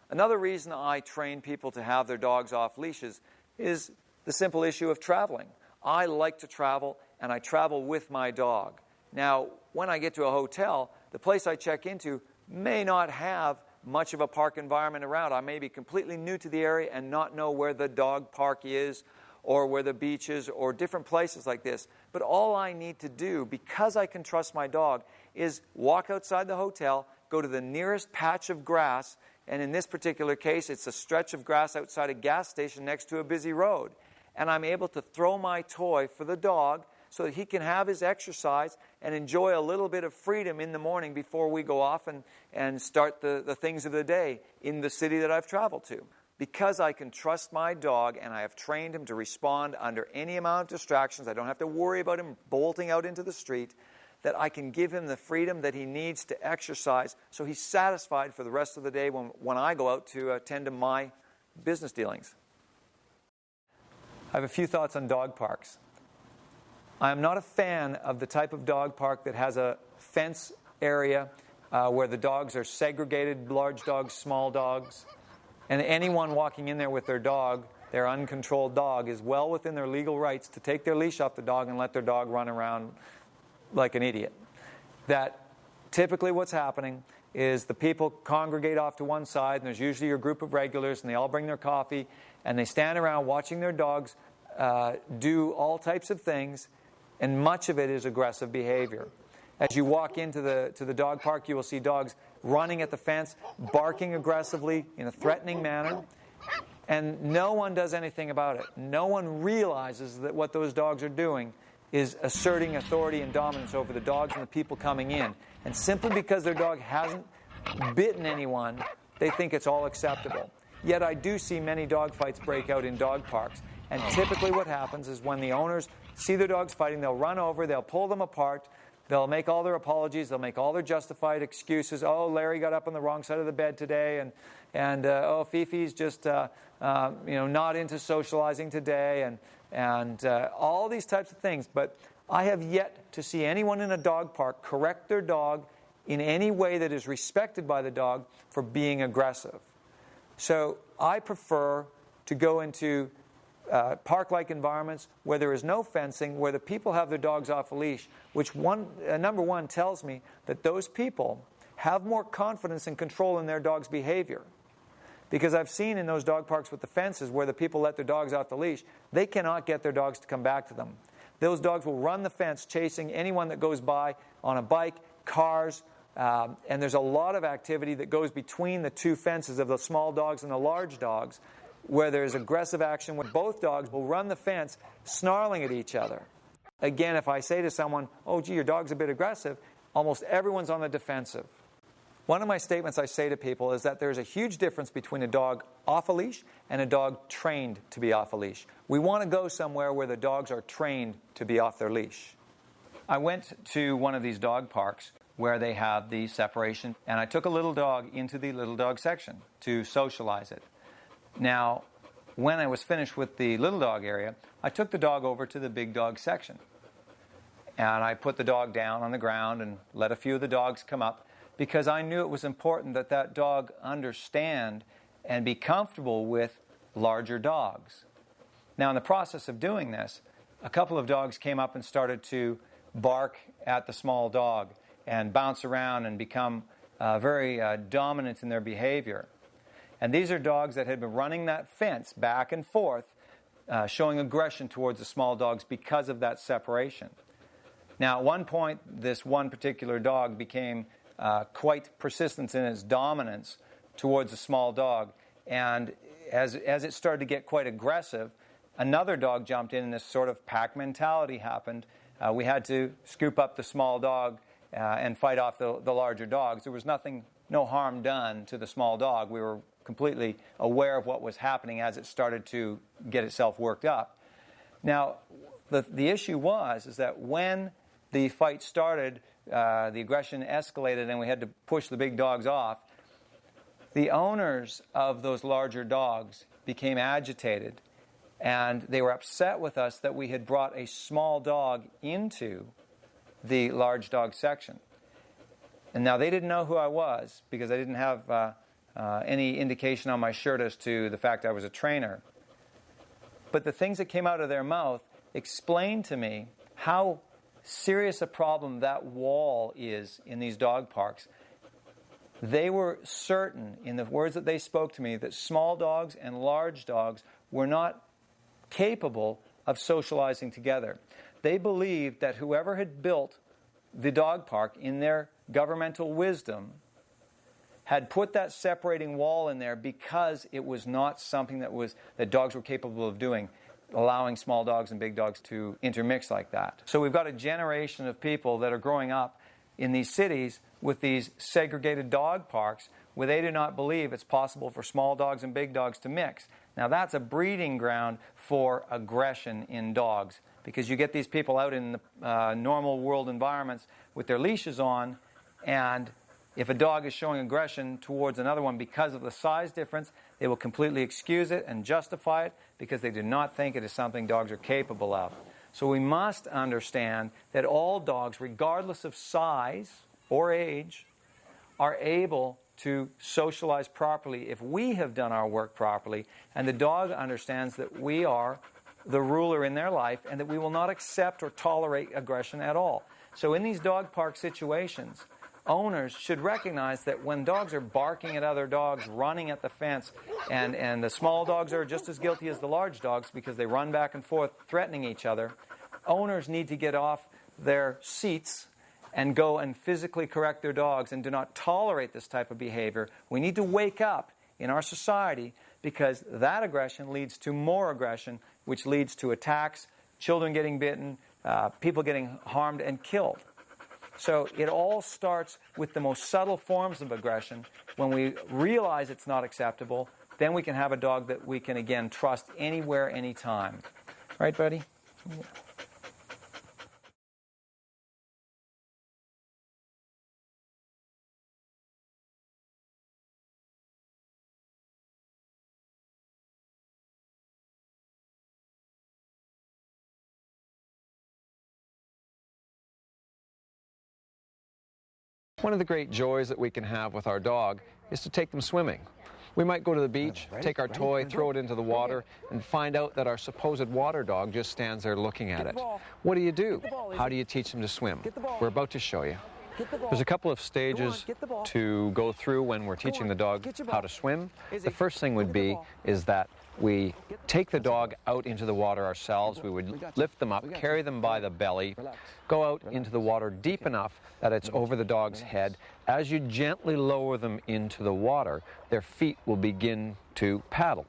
Another reason I train people to have their dogs off leashes is the simple issue of traveling. I like to travel, and I travel with my dog. Now, when I get to a hotel, the place I check into may not have much of a park environment around. I may be completely new to the area and not know where the dog park is or where the beach is or different places like this. But all I need to do, because I can trust my dog, is walk outside the hotel, go to the nearest patch of grass, and in this particular case, it's a stretch of grass outside a gas station next to a busy road. And I'm able to throw my toy for the dog so that he can have his exercise and enjoy a little bit of freedom in the morning before we go off and start the things of the day in the city that I've traveled to. Because I can trust my dog and I have trained him to respond under any amount of distractions, I don't have to worry about him bolting out into the street, that I can give him the freedom that he needs to exercise so he's satisfied for the rest of the day when I go out to attend to my business dealings. I have a few thoughts on dog parks. I am not a fan of the type of dog park that has a fence area where the dogs are segregated, large dogs, small dogs, and anyone walking in there with their dog, their uncontrolled dog, is well within their legal rights to take their leash off the dog and let their dog run around like an idiot. That typically what's happening is the people congregate off to one side, and there's usually a group of regulars, and they all bring their coffee, and they stand around watching their dogs do all types of things, and much of it is aggressive behavior. As you walk into the dog park, you will see dogs running at the fence, barking aggressively in a threatening manner, and no one does anything about it. No one realizes that what those dogs are doing is asserting authority and dominance over the dogs and the people coming in. And simply because their dog hasn't bitten anyone, they think it's all acceptable. Yet I do see many dog fights break out in dog parks. And typically what happens is when the owners see their dogs fighting, they'll run over, they'll pull them apart, they'll make all their apologies, they'll make all their justified excuses. Oh, Larry got up on the wrong side of the bed today, and oh, Fifi's just not into socializing today, and all these types of things. But I have yet to see anyone in a dog park correct their dog in any way that is respected by the dog for being aggressive. So I prefer to go into park-like environments where there is no fencing, where the people have their dogs off a leash, which number one tells me that those people have more confidence and control in their dog's behavior. Because I've seen in those dog parks with the fences where the people let their dogs off the leash, they cannot get their dogs to come back to them. Those dogs will run the fence chasing anyone that goes by on a bike, cars, and there's a lot of activity that goes between the two fences of the small dogs and the large dogs, where there's aggressive action where both dogs will run the fence snarling at each other. Again, if I say to someone, oh, gee, your dog's a bit aggressive, almost everyone's on the defensive. One of my statements I say to people is that there's a huge difference between a dog off a leash and a dog trained to be off a leash. We want to go somewhere where the dogs are trained to be off their leash. I went to one of these dog parks where they have the separation, and I took a little dog into the little dog section to socialize it. Now, when I was finished with the little dog area, I took the dog over to the big dog section. And I put the dog down on the ground and let a few of the dogs come up, because I knew it was important that that dog understand and be comfortable with larger dogs. Now, in the process of doing this, a couple of dogs came up and started to bark at the small dog and bounce around and become very dominant in their behavior. And these are dogs that had been running that fence back and forth, showing aggression towards the small dogs because of that separation. Now, at one point, this one particular dog became quite persistent in its dominance towards the small dog. And as it started to get quite aggressive, another dog jumped in and this sort of pack mentality happened. We had to scoop up the small dog and fight off the larger dogs. There was no harm done to the small dog. We were completely aware of what was happening as it started to get itself worked up. Now, the issue is that when the fight started, the aggression escalated and we had to push the big dogs off, the owners of those larger dogs became agitated, and they were upset with us that we had brought a small dog into the large dog section. And now they didn't know who I was because I didn't have any indication on my shirt as to the fact I was a trainer. But the things that came out of their mouth explained to me how serious a problem that wall is in these dog parks. They were certain, in the words that they spoke to me, that small dogs and large dogs were not capable of socializing together. They believed that whoever had built the dog park in their governmental wisdom had put that separating wall in there because it was not something that dogs were capable of doing, allowing small dogs and big dogs to intermix like that. So we've got a generation of people that are growing up in these cities with these segregated dog parks where they do not believe it's possible for small dogs and big dogs to mix. Now that's a breeding ground for aggression in dogs, because you get these people out in the normal world environments with their leashes on, and if a dog is showing aggression towards another one because of the size difference, they will completely excuse it and justify it because they do not think it is something dogs are capable of. So we must understand that all dogs, regardless of size or age, are able to socialize properly if we have done our work properly, and the dog understands that we are the ruler in their life and that we will not accept or tolerate aggression at all. So in these dog park situations, owners should recognize that when dogs are barking at other dogs, running at the fence, and the small dogs are just as guilty as the large dogs because they run back and forth threatening each other, owners need to get off their seats and go and physically correct their dogs and do not tolerate this type of behavior. We need to wake up in our society, because that aggression leads to more aggression, which leads to attacks, children getting bitten, people getting harmed and killed. So it all starts with the most subtle forms of aggression. When we realize it's not acceptable, then we can have a dog that we can, again, trust anywhere, anytime. Right, buddy? One of the great joys that we can have with our dog is to take them swimming. We might go to the beach, take our toy, throw it into the water, and find out that our supposed water dog just stands there looking at it. What do? How do you teach them to swim? We're about to show you. There's a couple of stages to go through when we're teaching the dog how to swim. The first thing would be is that we take the dog out into the water ourselves. We would lift them up, carry them by the belly, go out into the water deep enough that it's over the dog's head. As you gently lower them into the water, their feet will begin to paddle.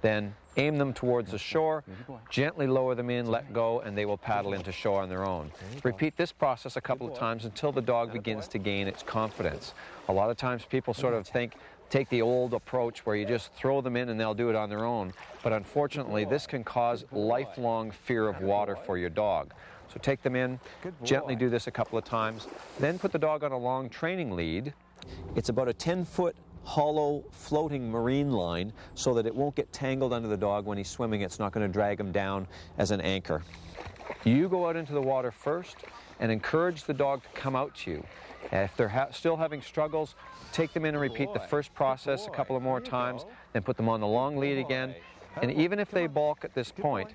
Then aim them towards the shore, gently lower them in, let go, and they will paddle into shore on their own. Repeat this process a couple of times until the dog begins to gain its confidence. A lot of times people sort of take the old approach where you just throw them in and they'll do it on their own. But unfortunately, this can cause lifelong fear of water for your dog. So take them in, gently do this a couple of times, then put the dog on a long training lead. It's about a 10-foot hollow floating marine line so that it won't get tangled under the dog when he's swimming. It's not going to drag him down as an anchor. You go out into the water first and encourage the dog to come out to you. And if they're still having struggles, take them in and repeat the first process a couple of more times, then put them on the long lead again. And even if they balk at this point,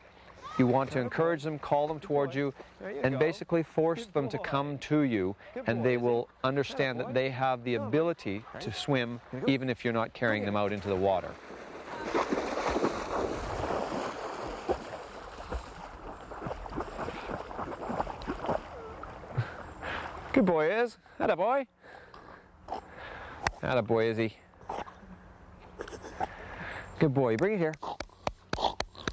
you want to encourage them, call them towards you, and basically force them to come to you, and they will understand that they have the ability to swim even if you're not carrying them out into the water. Good boy, Iz. Atta boy. Atta boy, Izzy. Good boy. Bring it here.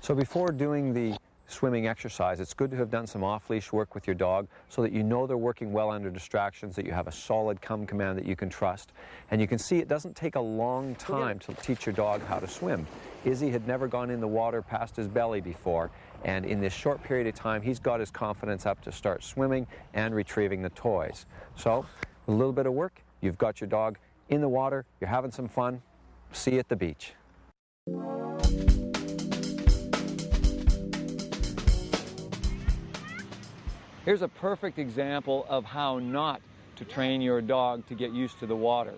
So before doing the swimming exercise, it's good to have done some off-leash work with your dog so that you know they're working well under distractions, that you have a solid come command that you can trust. And you can see it doesn't take a long time to teach your dog how to swim. Izzy had never gone in the water past his belly before, and in this short period of time, he's got his confidence up to start swimming and retrieving the toys. So, with a little bit of work, you've got your dog in the water, you're having some fun. See you at the beach. Here's a perfect example of how not to train your dog to get used to the water.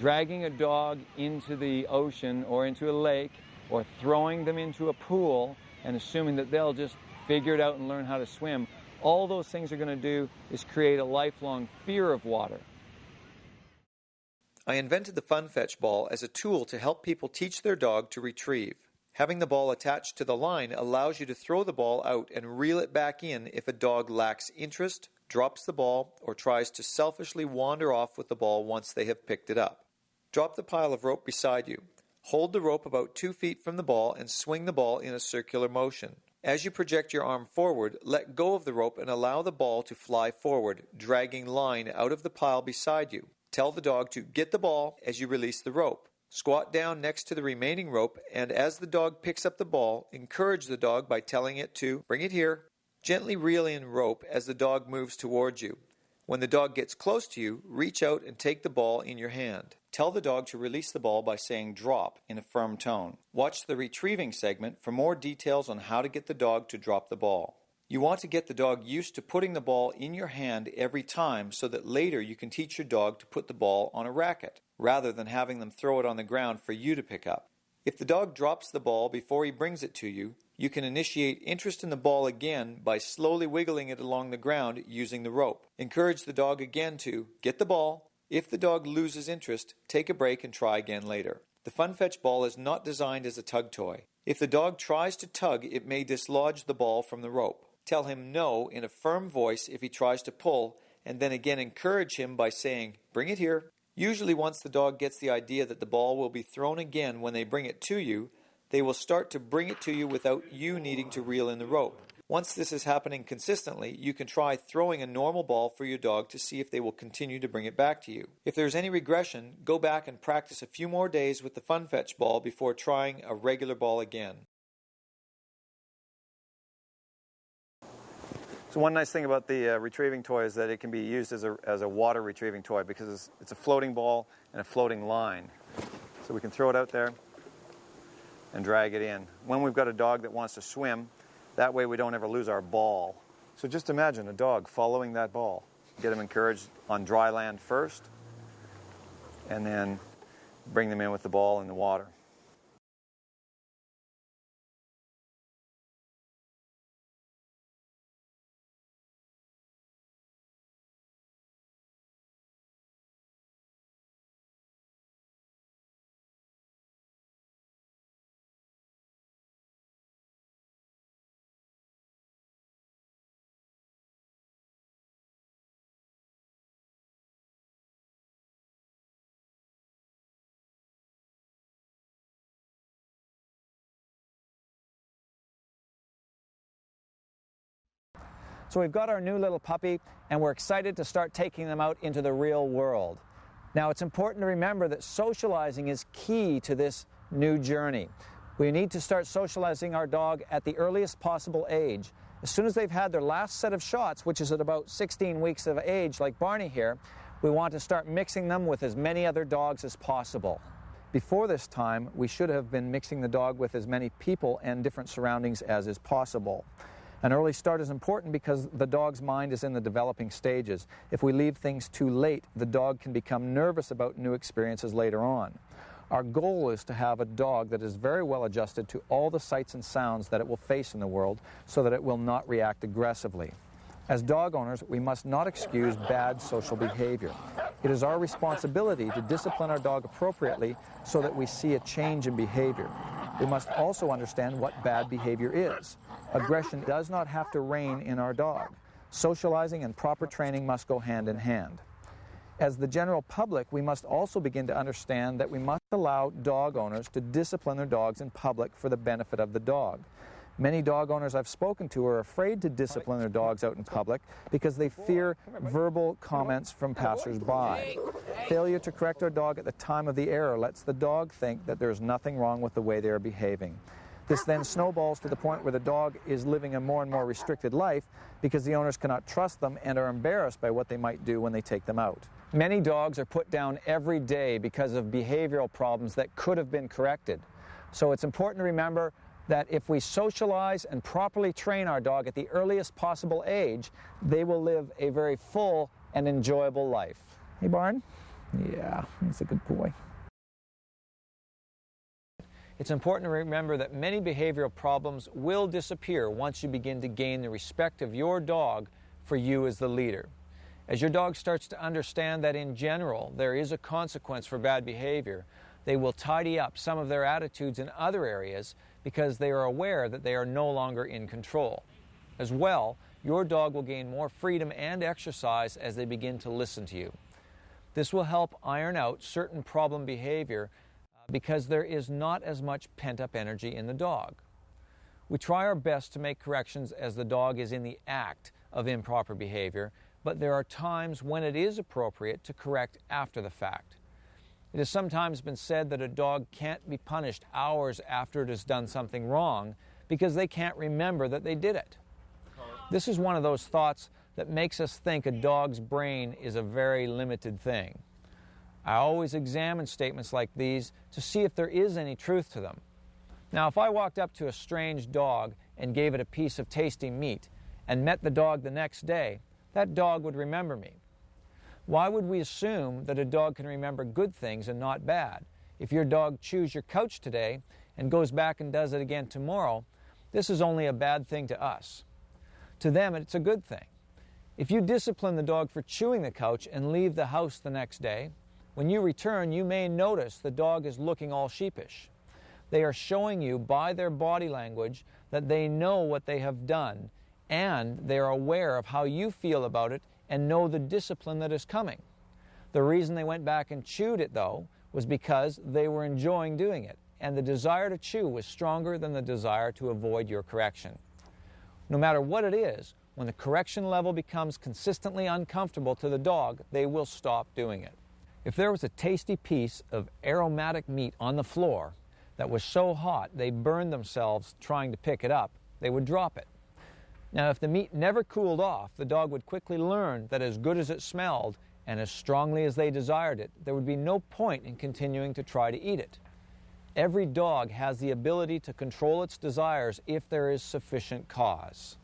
Dragging a dog into the ocean or into a lake, or throwing them into a pool and assuming that they'll just figure it out and learn how to swim, all those things are going to do is create a lifelong fear of water. I invented the Fun Fetch ball as a tool to help people teach their dog to retrieve. Having the ball attached to the line allows you to throw the ball out and reel it back in if a dog lacks interest, drops the ball, or tries to selfishly wander off with the ball once they have picked it up. Drop the pile of rope beside you. Hold the rope about 2 feet from the ball and swing the ball in a circular motion. As you project your arm forward, let go of the rope and allow the ball to fly forward, dragging line out of the pile beside you. Tell the dog to get the ball as you release the rope. Squat down next to the remaining rope, and as the dog picks up the ball, encourage the dog by telling it to bring it here. Gently reel in rope as the dog moves towards you. When the dog gets close to you, reach out and take the ball in your hand. Tell the dog to release the ball by saying drop in a firm tone. Watch the retrieving segment for more details on how to get the dog to drop the ball. You want to get the dog used to putting the ball in your hand every time so that later you can teach your dog to put the ball on a racket, rather than having them throw it on the ground for you to pick up. If the dog drops the ball before he brings it to you, you can initiate interest in the ball again by slowly wiggling it along the ground using the rope. Encourage the dog again to get the ball. If the dog loses interest, take a break and try again later. The Fun Fetch ball is not designed as a tug toy. If the dog tries to tug, it may dislodge the ball from the rope. Tell him no in a firm voice if he tries to pull, and then again encourage him by saying, "Bring it here." Usually once the dog gets the idea that the ball will be thrown again when they bring it to you, they will start to bring it to you without you needing to reel in the rope. Once this is happening consistently, you can try throwing a normal ball for your dog to see if they will continue to bring it back to you. If there's any regression, go back and practice a few more days with the Fun Fetch ball before trying a regular ball again. So one nice thing about the retrieving toy is that it can be used as a water retrieving toy because it's a floating ball and a floating line. So we can throw it out there and drag it in. When we've got a dog that wants to swim, that way we don't ever lose our ball. So just imagine a dog following that ball. Get them encouraged on dry land first, and then bring them in with the ball in the water. So we've got our new little puppy, and we're excited to start taking them out into the real world. Now, it's important to remember that socializing is key to this new journey. We need to start socializing our dog at the earliest possible age. As soon as they've had their last set of shots, which is at about 16 weeks of age, like Barney here, we want to start mixing them with as many other dogs as possible. Before this time, we should have been mixing the dog with as many people and different surroundings as is possible. An early start is important because the dog's mind is in the developing stages. If we leave things too late, the dog can become nervous about new experiences later on. Our goal is to have a dog that is very well adjusted to all the sights and sounds that it will face in the world so that it will not react aggressively. As dog owners, we must not excuse bad social behavior. It is our responsibility to discipline our dog appropriately so that we see a change in behavior. We must also understand what bad behavior is. Aggression does not have to reign in our dog. Socializing and proper training must go hand in hand. As the general public, we must also begin to understand that we must allow dog owners to discipline their dogs in public for the benefit of the dog. Many dog owners I've spoken to are afraid to discipline their dogs out in public because they fear verbal comments from passers-by. Failure to correct our dog at the time of the error lets the dog think that there's nothing wrong with the way they are behaving. This then snowballs to the point where the dog is living a more and more restricted life because the owners cannot trust them and are embarrassed by what they might do when they take them out. Many dogs are put down every day because of behavioral problems that could have been corrected. So it's important to remember that if we socialize and properly train our dog at the earliest possible age, they will live a very full and enjoyable life. Hey, Barn? Yeah, he's a good boy. It's important to remember that many behavioral problems will disappear once you begin to gain the respect of your dog for you as the leader. As your dog starts to understand that in general there is a consequence for bad behavior, they will tidy up some of their attitudes in other areas because they are aware that they are no longer in control. As well, your dog will gain more freedom and exercise as they begin to listen to you. This will help iron out certain problem behavior because there is not as much pent-up energy in the dog. We try our best to make corrections as the dog is in the act of improper behavior, but there are times when it is appropriate to correct after the fact. It has sometimes been said that a dog can't be punished hours after it has done something wrong because they can't remember that they did it. This is one of those thoughts that makes us think a dog's brain is a very limited thing. I always examine statements like these to see if there is any truth to them. Now, if I walked up to a strange dog and gave it a piece of tasty meat and met the dog the next day, that dog would remember me. Why would we assume that a dog can remember good things and not bad? If your dog chews your couch today and goes back and does it again tomorrow, this is only a bad thing to us. To them, it's a good thing. If you discipline the dog for chewing the couch and leave the house the next day, when you return, you may notice the dog is looking all sheepish. They are showing you by their body language that they know what they have done, and they are aware of how you feel about it and know the discipline that is coming. The reason they went back and chewed it, though, was because they were enjoying doing it, and the desire to chew was stronger than the desire to avoid your correction. No matter what it is, when the correction level becomes consistently uncomfortable to the dog, they will stop doing it. If there was a tasty piece of aromatic meat on the floor that was so hot they burned themselves trying to pick it up, they would drop it. Now, if the meat never cooled off, the dog would quickly learn that as good as it smelled and as strongly as they desired it, there would be no point in continuing to try to eat it. Every dog has the ability to control its desires if there is sufficient cause.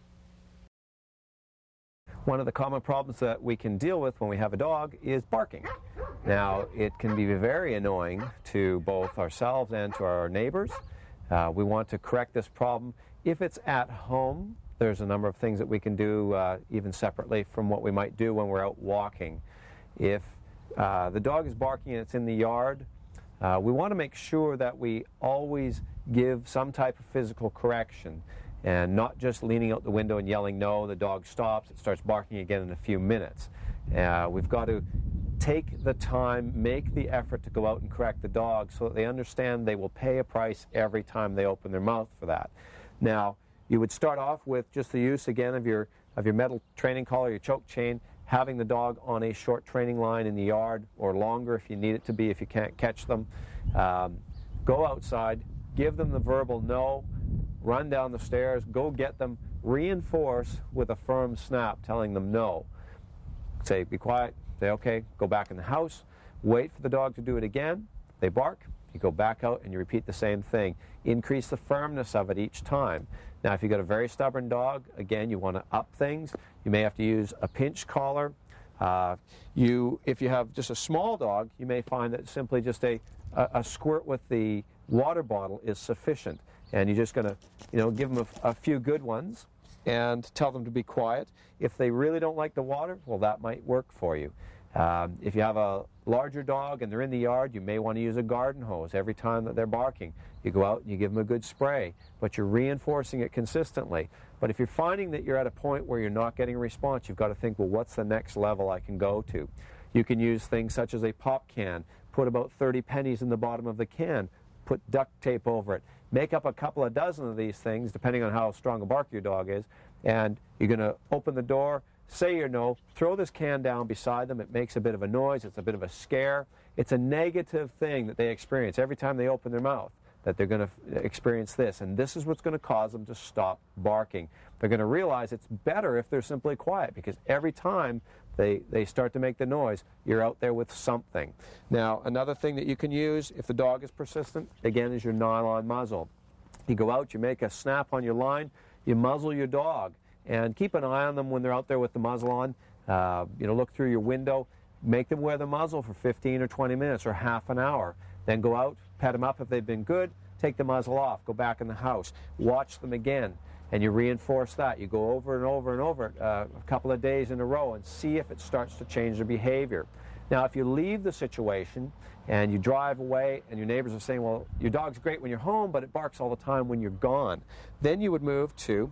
One of the common problems that we can deal with when we have a dog is barking. Now, it can be very annoying to both ourselves and to our neighbors. We want to correct this problem. If it's at home, there's a number of things that we can do even separately from what we might do when we're out walking. If the dog is barking and it's in the yard, we want to make sure that we always give some type of physical correction and not just leaning out the window and yelling no. The dog stops, it starts barking again in a few minutes. We've got to take the time, make the effort to go out and correct the dog so that they understand they will pay a price every time they open their mouth for that. Now, you would start off with just the use again of your metal training collar, your choke chain, having the dog on a short training line in the yard or longer if you need it to be, if you can't catch them. Go outside, give them the verbal no, run down the stairs, go get them, reinforce with a firm snap telling them no. Say, be quiet, say okay, go back in the house, wait for the dog to do it again. They bark, you go back out and you repeat the same thing. Increase the firmness of it each time. Now, if you've got a very stubborn dog, again, you want to up things. You may have to use a pinch collar. If you have just a small dog, you may find that simply just a squirt with the water bottle is sufficient. And you're just going to, give them a few good ones and tell them to be quiet. If they really don't like the water, well, that might work for you. If you have a larger dog and they're in the yard, you may want to use a garden hose every time that they're barking. You go out and you give them a good spray, but you're reinforcing it consistently. But if you're finding that you're at a point where you're not getting a response, you've got to think, well, what's the next level I can go to? You can use things such as a pop can, put about 30 pennies in the bottom of the can, put duct tape over it, make up a couple of dozen of these things, depending on how strong a bark your dog is, and you're going to open the door, say your no, throw this can down beside them. It makes a bit of a noise. It's a bit of a scare. It's a negative thing that they experience every time they open their mouth, that they're going to experience this. And this is what's going to cause them to stop barking. They're going to realize it's better if they're simply quiet, because every time they start to make the noise, you're out there with something. Now, another thing that you can use if the dog is persistent, again, is your nylon muzzle. You go out, you make a snap on your line, you muzzle your dog. And keep an eye on them when they're out there with the muzzle on. Look through your window. Make them wear the muzzle for 15 or 20 minutes or half an hour. Then go out, pet them up if they've been good, take the muzzle off, go back in the house, watch them again, and you reinforce that. You go over and over and over a couple of days in a row and see if it starts to change their behavior. Now, if you leave the situation and you drive away and your neighbors are saying, well, your dog's great when you're home, but it barks all the time when you're gone, then you would move to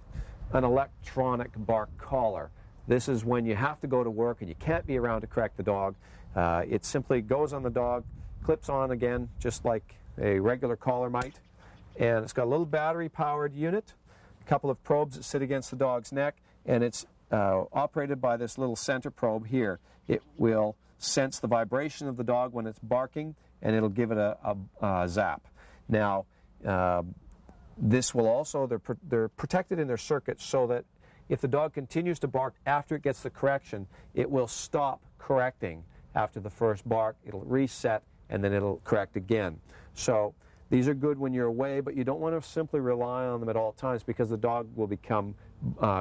an electronic bark collar. This is when you have to go to work and you can't be around to correct the dog. It simply goes on the dog, clips on again, just like a regular collar might. And it's got a little battery-powered unit, a couple of probes that sit against the dog's neck, and it's operated by this little center probe here. It will sense the vibration of the dog when it's barking, and it'll give it a zap. Now, this will also, they're protected in their circuits so that if the dog continues to bark after it gets the correction, it will stop correcting after the first bark. It'll reset, and then it'll correct again. So these are good when you're away, but you don't want to simply rely on them at all times, because the dog will become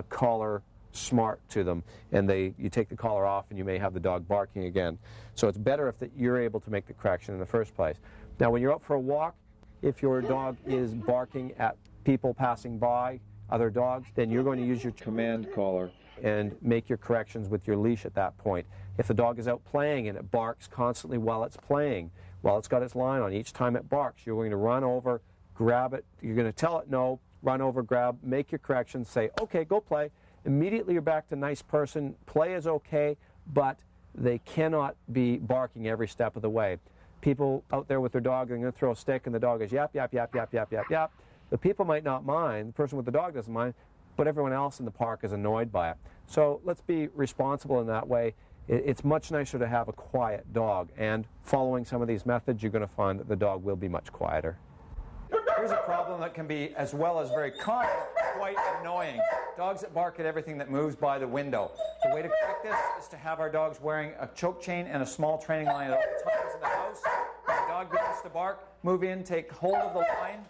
collar smart to them, and you take the collar off and you may have the dog barking again. So it's better if you're able to make the correction in the first place. Now, when you're out for a walk, if your dog is barking at people passing by, other dogs, then you're going to use your command collar and make your corrections with your leash at that point. If the dog is out playing and it barks constantly while it's playing, while it's got its line on, each time it barks, you're going to run over, grab it, you're going to tell it no, run over, grab, make your corrections, say, okay, go play, immediately you're back to nice person. Play is okay, but they cannot be barking every step of the way. People out there with their dog, they're going to throw a stick and the dog is yap, yap, yap, yap, yap, yap, yap. The people might not mind, the person with the dog doesn't mind, but everyone else in the park is annoyed by it. So let's be responsible in that way. It's much nicer to have a quiet dog, and following some of these methods, you're going to find that the dog will be much quieter. Here's a problem that can be, as well as very common, quite annoying. Dogs that bark at everything that moves by the window. The way to correct this is to have our dogs wearing a choke chain and a small training line at all times in the house. When the dog begins to bark, move in, take hold of the line,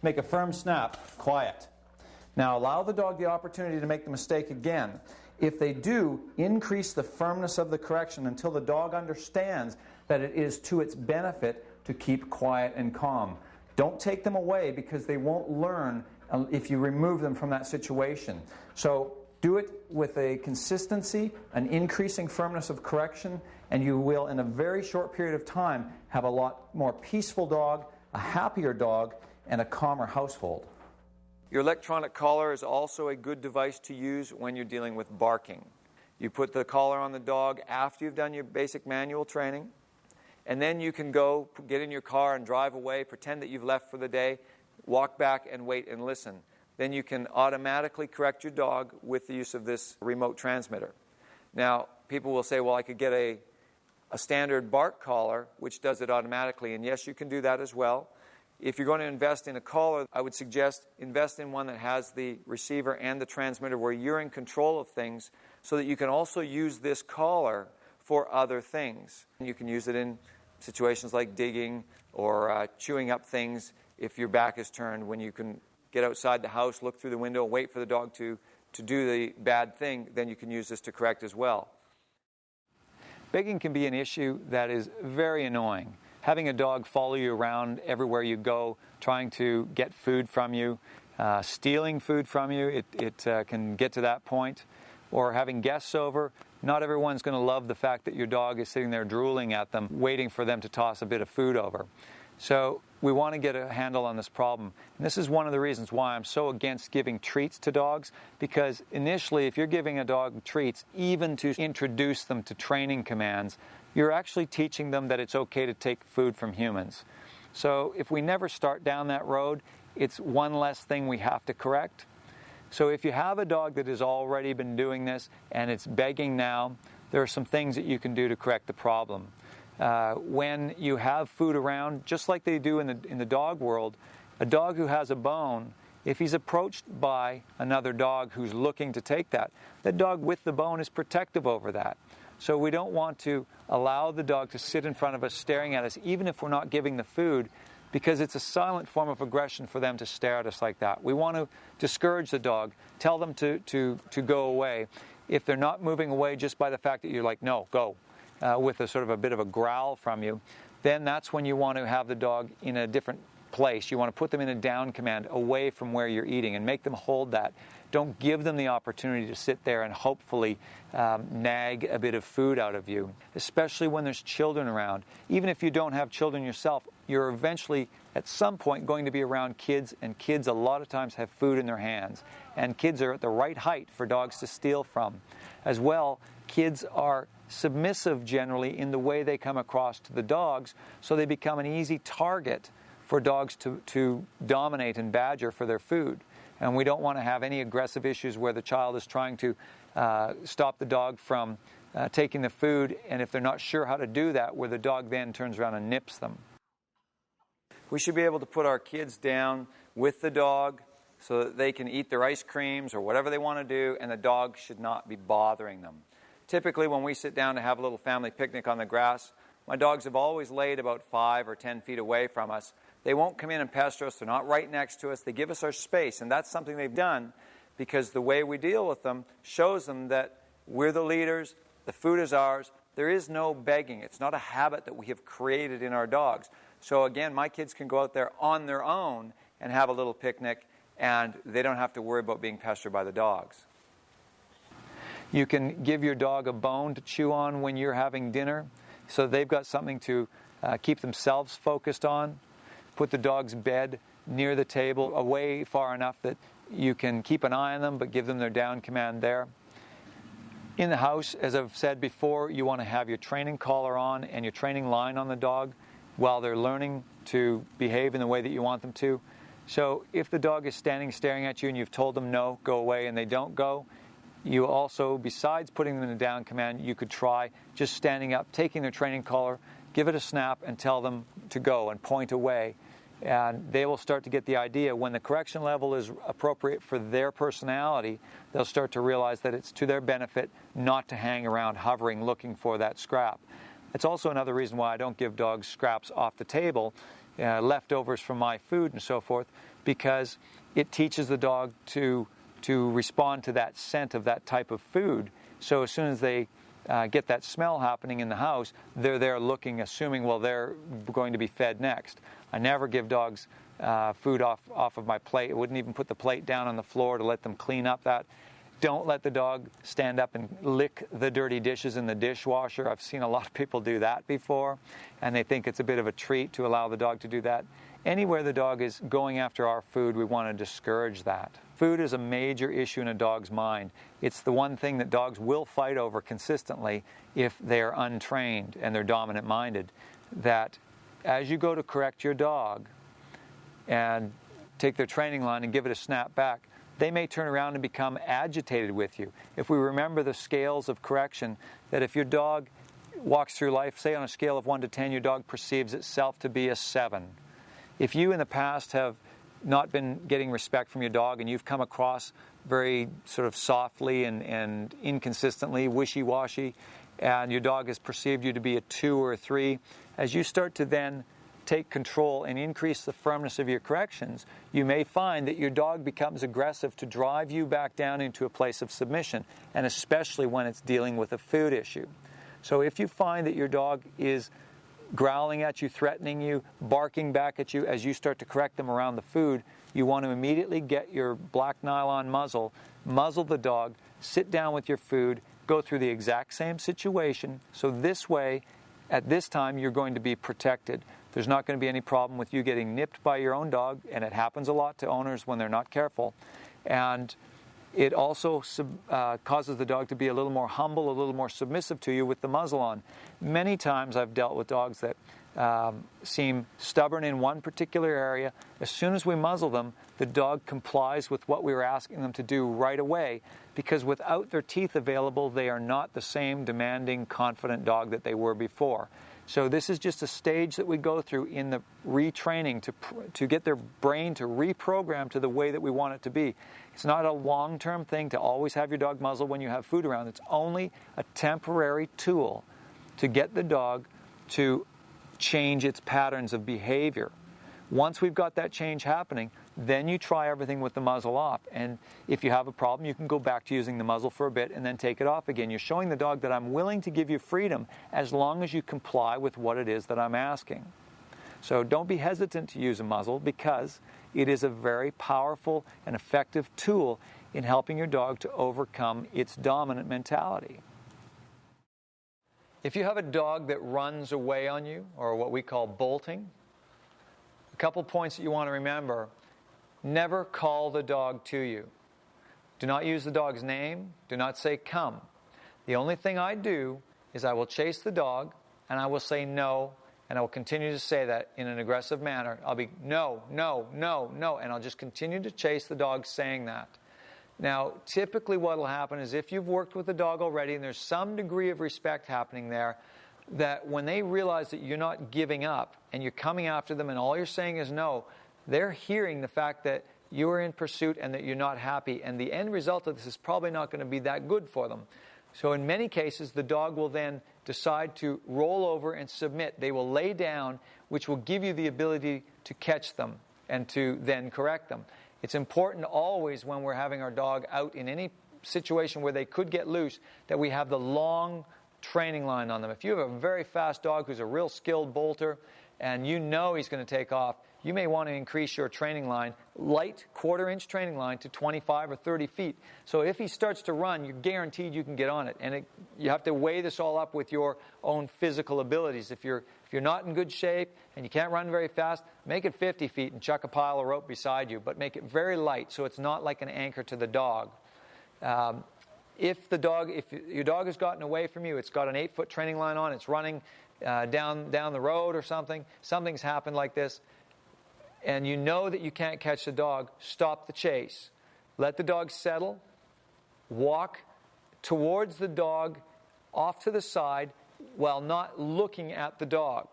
make a firm snap, quiet. Now allow the dog the opportunity to make the mistake again. If they do, increase the firmness of the correction until the dog understands that it is to its benefit to keep quiet and calm. Don't take them away, because they won't learn if you remove them from that situation. So do it with a consistency, an increasing firmness of correction, and you will, in a very short period of time, have a lot more peaceful dog, a happier dog, and a calmer household. Your electronic collar is also a good device to use when you're dealing with barking. You put the collar on the dog after you've done your basic manual training, and then you can go get in your car and drive away, pretend that you've left for the day, walk back and wait and listen. Then you can automatically correct your dog with the use of this remote transmitter. Now, people will say, well, I could get a standard bark collar, which does it automatically, and yes, you can do that as well. If you're going to invest in a collar, I would suggest invest in one that has the receiver and the transmitter where you're in control of things, so that you can also use this collar for other things. You can use it in situations like digging or chewing up things if your back is turned, when you can get outside the house, look through the window, wait for the dog to do the bad thing, then you can use this to correct as well. Begging can be an issue that is very annoying. Having a dog follow you around everywhere you go, trying to get food from you, stealing food from you, it can get to that point. Or having guests over, not everyone's going to love the fact that your dog is sitting there drooling at them, waiting for them to toss a bit of food over. So we want to get a handle on this problem. And this is one of the reasons why I'm so against giving treats to dogs, because initially, if you're giving a dog treats, even to introduce them to training commands, you're actually teaching them that it's okay to take food from humans. So if we never start down that road, it's one less thing we have to correct. So if you have a dog that has already been doing this and it's begging now, there are some things that you can do to correct the problem. When you have food around, just like they do in the dog world, a dog who has a bone, if he's approached by another dog who's looking to take that, the dog with the bone is protective over that. So we don't want to allow the dog to sit in front of us staring at us, even if we're not giving the food, because it's a silent form of aggression for them to stare at us like that. We want to discourage the dog, tell them to go away. If they're not moving away just by the fact that you're like, no, go, with a sort of a bit of a growl from you, then that's when you want to have the dog in a different place. You want to put them in a down command away from where you're eating and make them hold that. Don't give them the opportunity to sit there and hopefully nag a bit of food out of you, especially when there's children around. Even if you don't have children yourself, you're eventually at some point going to be around kids, and kids a lot of times have food in their hands. And kids are at the right height for dogs to steal from. As well, kids are submissive generally in the way they come across to the dogs, so they become an easy target for dogs to dominate and badger for their food. And we don't want to have any aggressive issues where the child is trying to stop the dog from taking the food, and if they're not sure how to do that, where the dog then turns around and nips them. We should be able to put our kids down with the dog so that they can eat their ice creams or whatever they want to do, and the dog should not be bothering them. Typically, when we sit down to have a little family picnic on the grass, my dogs have always laid about 5 or 10 feet away from us. They won't come in and pester us. They're not right next to us. They give us our space, and that's something they've done because the way we deal with them shows them that we're the leaders, the food is ours. There is no begging. It's not a habit that we have created in our dogs. So again, my kids can go out there on their own and have a little picnic, and they don't have to worry about being pestered by the dogs. You can give your dog a bone to chew on when you're having dinner, so they've got something to keep themselves focused on. Put the dog's bed near the table, away far enough that you can keep an eye on them, but give them their down command there. In the house, as I've said before, you want to have your training collar on and your training line on the dog while they're learning to behave in the way that you want them to. So if the dog is standing staring at you and you've told them no, go away, and they don't go, you also, besides putting them in a down command, you could try just standing up, taking their training collar, give it a snap, and tell them to go and point away. And they will start to get the idea. When the correction level is appropriate for their personality, they'll start to realize that it's to their benefit not to hang around hovering looking for that scrap. It's also another reason why I don't give dogs scraps off the table, leftovers from my food and so forth, because it teaches the dog to respond to that scent of that type of food. So as soon as they get that smell happening in the house, they're there looking, assuming, well, they're going to be fed next. I never give dogs food off of my plate. I wouldn't even put the plate down on the floor to let them clean up that. Don't let the dog stand up and lick the dirty dishes in the dishwasher. I've seen a lot of people do that before, and they think it's a bit of a treat to allow the dog to do that. Anywhere the dog is going after our food, we want to discourage that. Food is a major issue in a dog's mind. It's the one thing that dogs will fight over consistently if they're untrained and they're dominant-minded. That as you go to correct your dog and take their training line and give it a snap back, they may turn around and become agitated with you. If we remember the scales of correction, that if your dog walks through life, say on a scale of 1 to 10, your dog perceives itself to be a 7. If you in the past have not been getting respect from your dog and you've come across very sort of softly and inconsistently, wishy-washy, and your dog has perceived you to be a 2 or a 3, as you start to then take control and increase the firmness of your corrections, you may find that your dog becomes aggressive to drive you back down into a place of submission, and especially when it's dealing with a food issue. So if you find that your dog is growling at you, threatening you, barking back at you as you start to correct them around the food, you want to immediately get your black nylon muzzle the dog, sit down with your food, go through the exact same situation. So this way, at this time, you're going to be protected. There's not going to be any problem with you getting nipped by your own dog, and it happens a lot to owners when they're not careful. And it also causes the dog to be a little more humble, a little more submissive to you with the muzzle on. Many times I've dealt with dogs that seem stubborn in one particular area. As soon as we muzzle them, the dog complies with what we were asking them to do right away, because without their teeth available, they are not the same demanding, confident dog that they were before. So this is just a stage that we go through in the retraining to get their brain to reprogram to the way that we want it to be. It's not a long-term thing to always have your dog muzzled when you have food around. It's only a temporary tool to get the dog to change its patterns of behavior. Once we've got that change happening, then you try everything with the muzzle off. And if you have a problem, you can go back to using the muzzle for a bit and then take it off again. You're showing the dog that I'm willing to give you freedom as long as you comply with what it is that I'm asking. So don't be hesitant to use a muzzle, because it is a very powerful and effective tool in helping your dog to overcome its dominant mentality. If you have a dog that runs away on you, or what we call bolting, a couple points that you want to remember. Never call the dog to you. Do not use the dog's name. Do not say come. The only thing I do is I will chase the dog and I will say no, and I will continue to say that in an aggressive manner. I'll be no, no, no, no, and I'll just continue to chase the dog saying that. Now, typically what will happen is if you've worked with the dog already and there's some degree of respect happening there, that when they realize that you're not giving up and you're coming after them and all you're saying is no, they're hearing the fact that you are in pursuit and that you're not happy, and the end result of this is probably not going to be that good for them. So in many cases, the dog will then decide to roll over and submit. They will lay down, which will give you the ability to catch them and to then correct them. It's important always when we're having our dog out in any situation where they could get loose that we have the long training line on them. If you have a very fast dog who's a real skilled bolter and you know he's going to take off, you may want to increase your training line, light quarter-inch training line, to 25 or 30 feet. So if he starts to run, you're guaranteed you can get on it. And you have to weigh this all up with your own physical abilities. If you're not in good shape and you can't run very fast, make it 50 feet and chuck a pile of rope beside you, but make it very light so it's not like an anchor to the dog. If your dog has gotten away from you, it's got an 8-foot training line on, it's running down the road or something's happened like this, and you know that you can't catch the dog, stop the chase. Let the dog settle, walk towards the dog off to the side while not looking at the dog.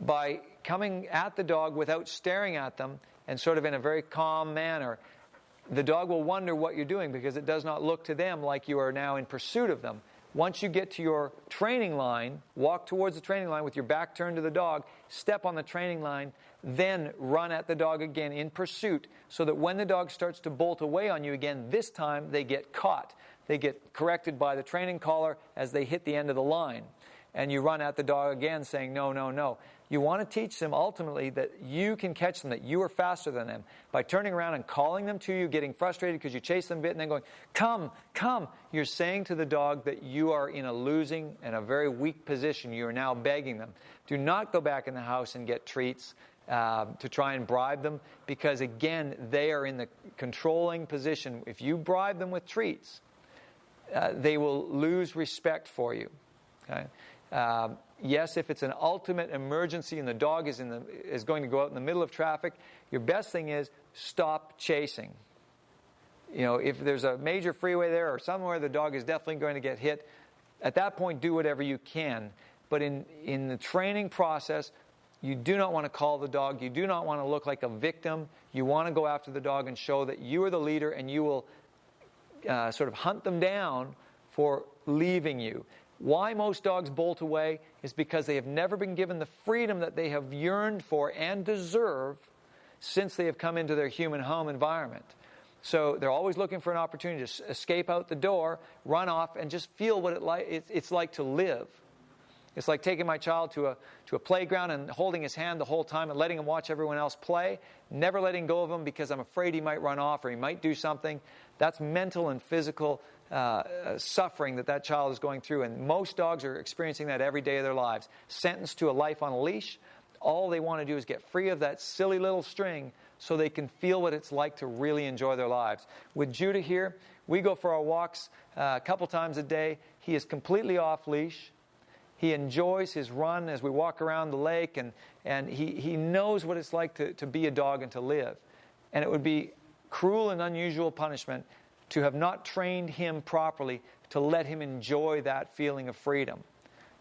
By coming at the dog without staring at them and sort of in a very calm manner, the dog will wonder what you're doing because it does not look to them like you are now in pursuit of them. Once you get to your training line, walk towards the training line with your back turned to the dog, step on the training line, then run at the dog again in pursuit so that when the dog starts to bolt away on you again, this time they get caught. They get corrected by the training collar as they hit the end of the line. And you run at the dog again saying, no, no, no. You want to teach them ultimately that you can catch them, that you are faster than them. By turning around and calling them to you, getting frustrated because you chase them a bit and then going, come, come. You're saying to the dog that you are in a losing and a very weak position. You are now begging them. Do not go back in the house and get treats to try and bribe them because, again, they are in the controlling position. If you bribe them with treats, they will lose respect for you. Okay? Yes, if it's an ultimate emergency and the dog is going to go out in the middle of traffic, your best thing is stop chasing. You know, if there's a major freeway there or somewhere the dog is definitely going to get hit, at that point do whatever you can. But in the training process, you do not want to call the dog. You do not want to look like a victim. You want to go after the dog and show that you are the leader and you will sort of hunt them down for leaving you. Why most dogs bolt away is because they have never been given the freedom that they have yearned for and deserve since they have come into their human home environment. So they're always looking for an opportunity to escape out the door, run off, and just feel what it's like to live. It's like taking my child to a playground and holding his hand the whole time and letting him watch everyone else play, never letting go of him because I'm afraid he might run off or he might do something. That's mental and physical suffering that child is going through, and most dogs are experiencing that every day of their lives. Sentenced to a life on a leash, all they want to do is get free of that silly little string so they can feel what it's like to really enjoy their lives. With Judah here, we go for our walks a couple times a day. He is completely off leash. He enjoys his run as we walk around the lake, and he knows what it's like to be a dog and to live. And it would be cruel and unusual punishment to have not trained him properly to let him enjoy that feeling of freedom.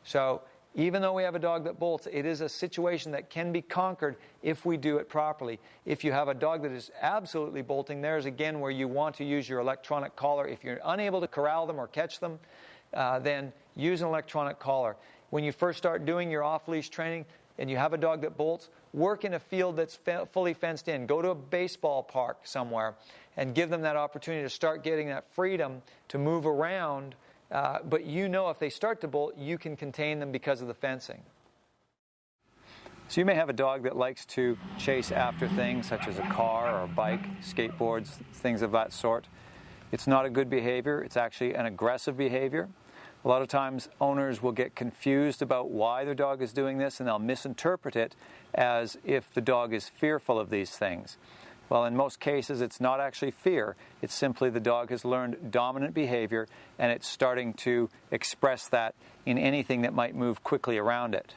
So even though we have a dog that bolts, it is a situation that can be conquered if we do it properly. If you have a dog that is absolutely bolting, there's again where you want to use your electronic collar. If you're unable to corral them or catch them, then use an electronic collar. When you first start doing your off-leash training and you have a dog that bolts, work in a field that's fully fenced in. Go to a baseball park somewhere and give them that opportunity to start getting that freedom to move around. But you know if they start to bolt, you can contain them because of the fencing. So you may have a dog that likes to chase after things such as a car or a bike, skateboards, things of that sort. It's not a good behavior. It's actually an aggressive behavior. A lot of times owners will get confused about why their dog is doing this, and they'll misinterpret it as if the dog is fearful of these things. Well, in most cases, it's not actually fear. It's simply the dog has learned dominant behavior, and it's starting to express that in anything that might move quickly around it.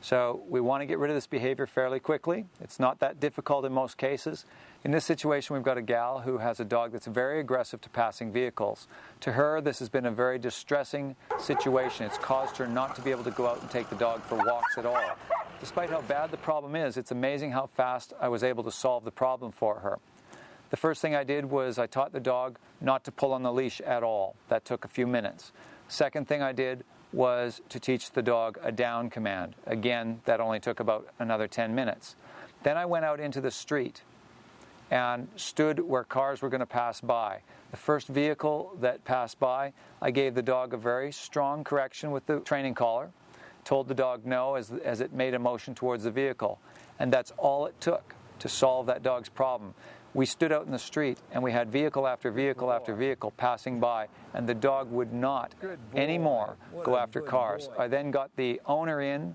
So we want to get rid of this behavior fairly quickly. It's not that difficult in most cases. In this situation, we've got a gal who has a dog that's very aggressive to passing vehicles. To her, this has been a very distressing situation. It's caused her not to be able to go out and take the dog for walks at all. Despite how bad the problem is, it's amazing how fast I was able to solve the problem for her. The first thing I did was I taught the dog not to pull on the leash at all. That took a few minutes. Second thing I did was to teach the dog a down command. Again, that only took about another 10 minutes. Then I went out into the street and stood where cars were going to pass by. The first vehicle that passed by, I gave the dog a very strong correction with the training collar. told the dog no as it made a motion towards the vehicle. And that's all it took to solve that dog's problem. We stood out in the street and we had vehicle after vehicle after vehicle passing by, and the dog would not anymore go after cars. I then got the owner in,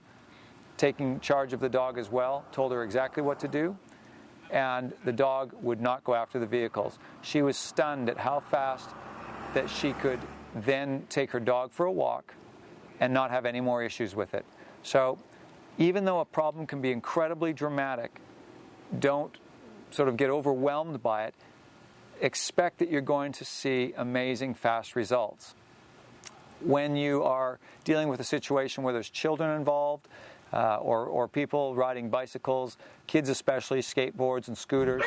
taking charge of the dog as well, told her exactly what to do, and the dog would not go after the vehicles. She was stunned at how fast that she could then take her dog for a walk and not have any more issues with it. So even though a problem can be incredibly dramatic, don't sort of get overwhelmed by it. Expect that you're going to see amazing fast results. When you are dealing with a situation where there's children involved, or people riding bicycles, kids especially, skateboards and scooters,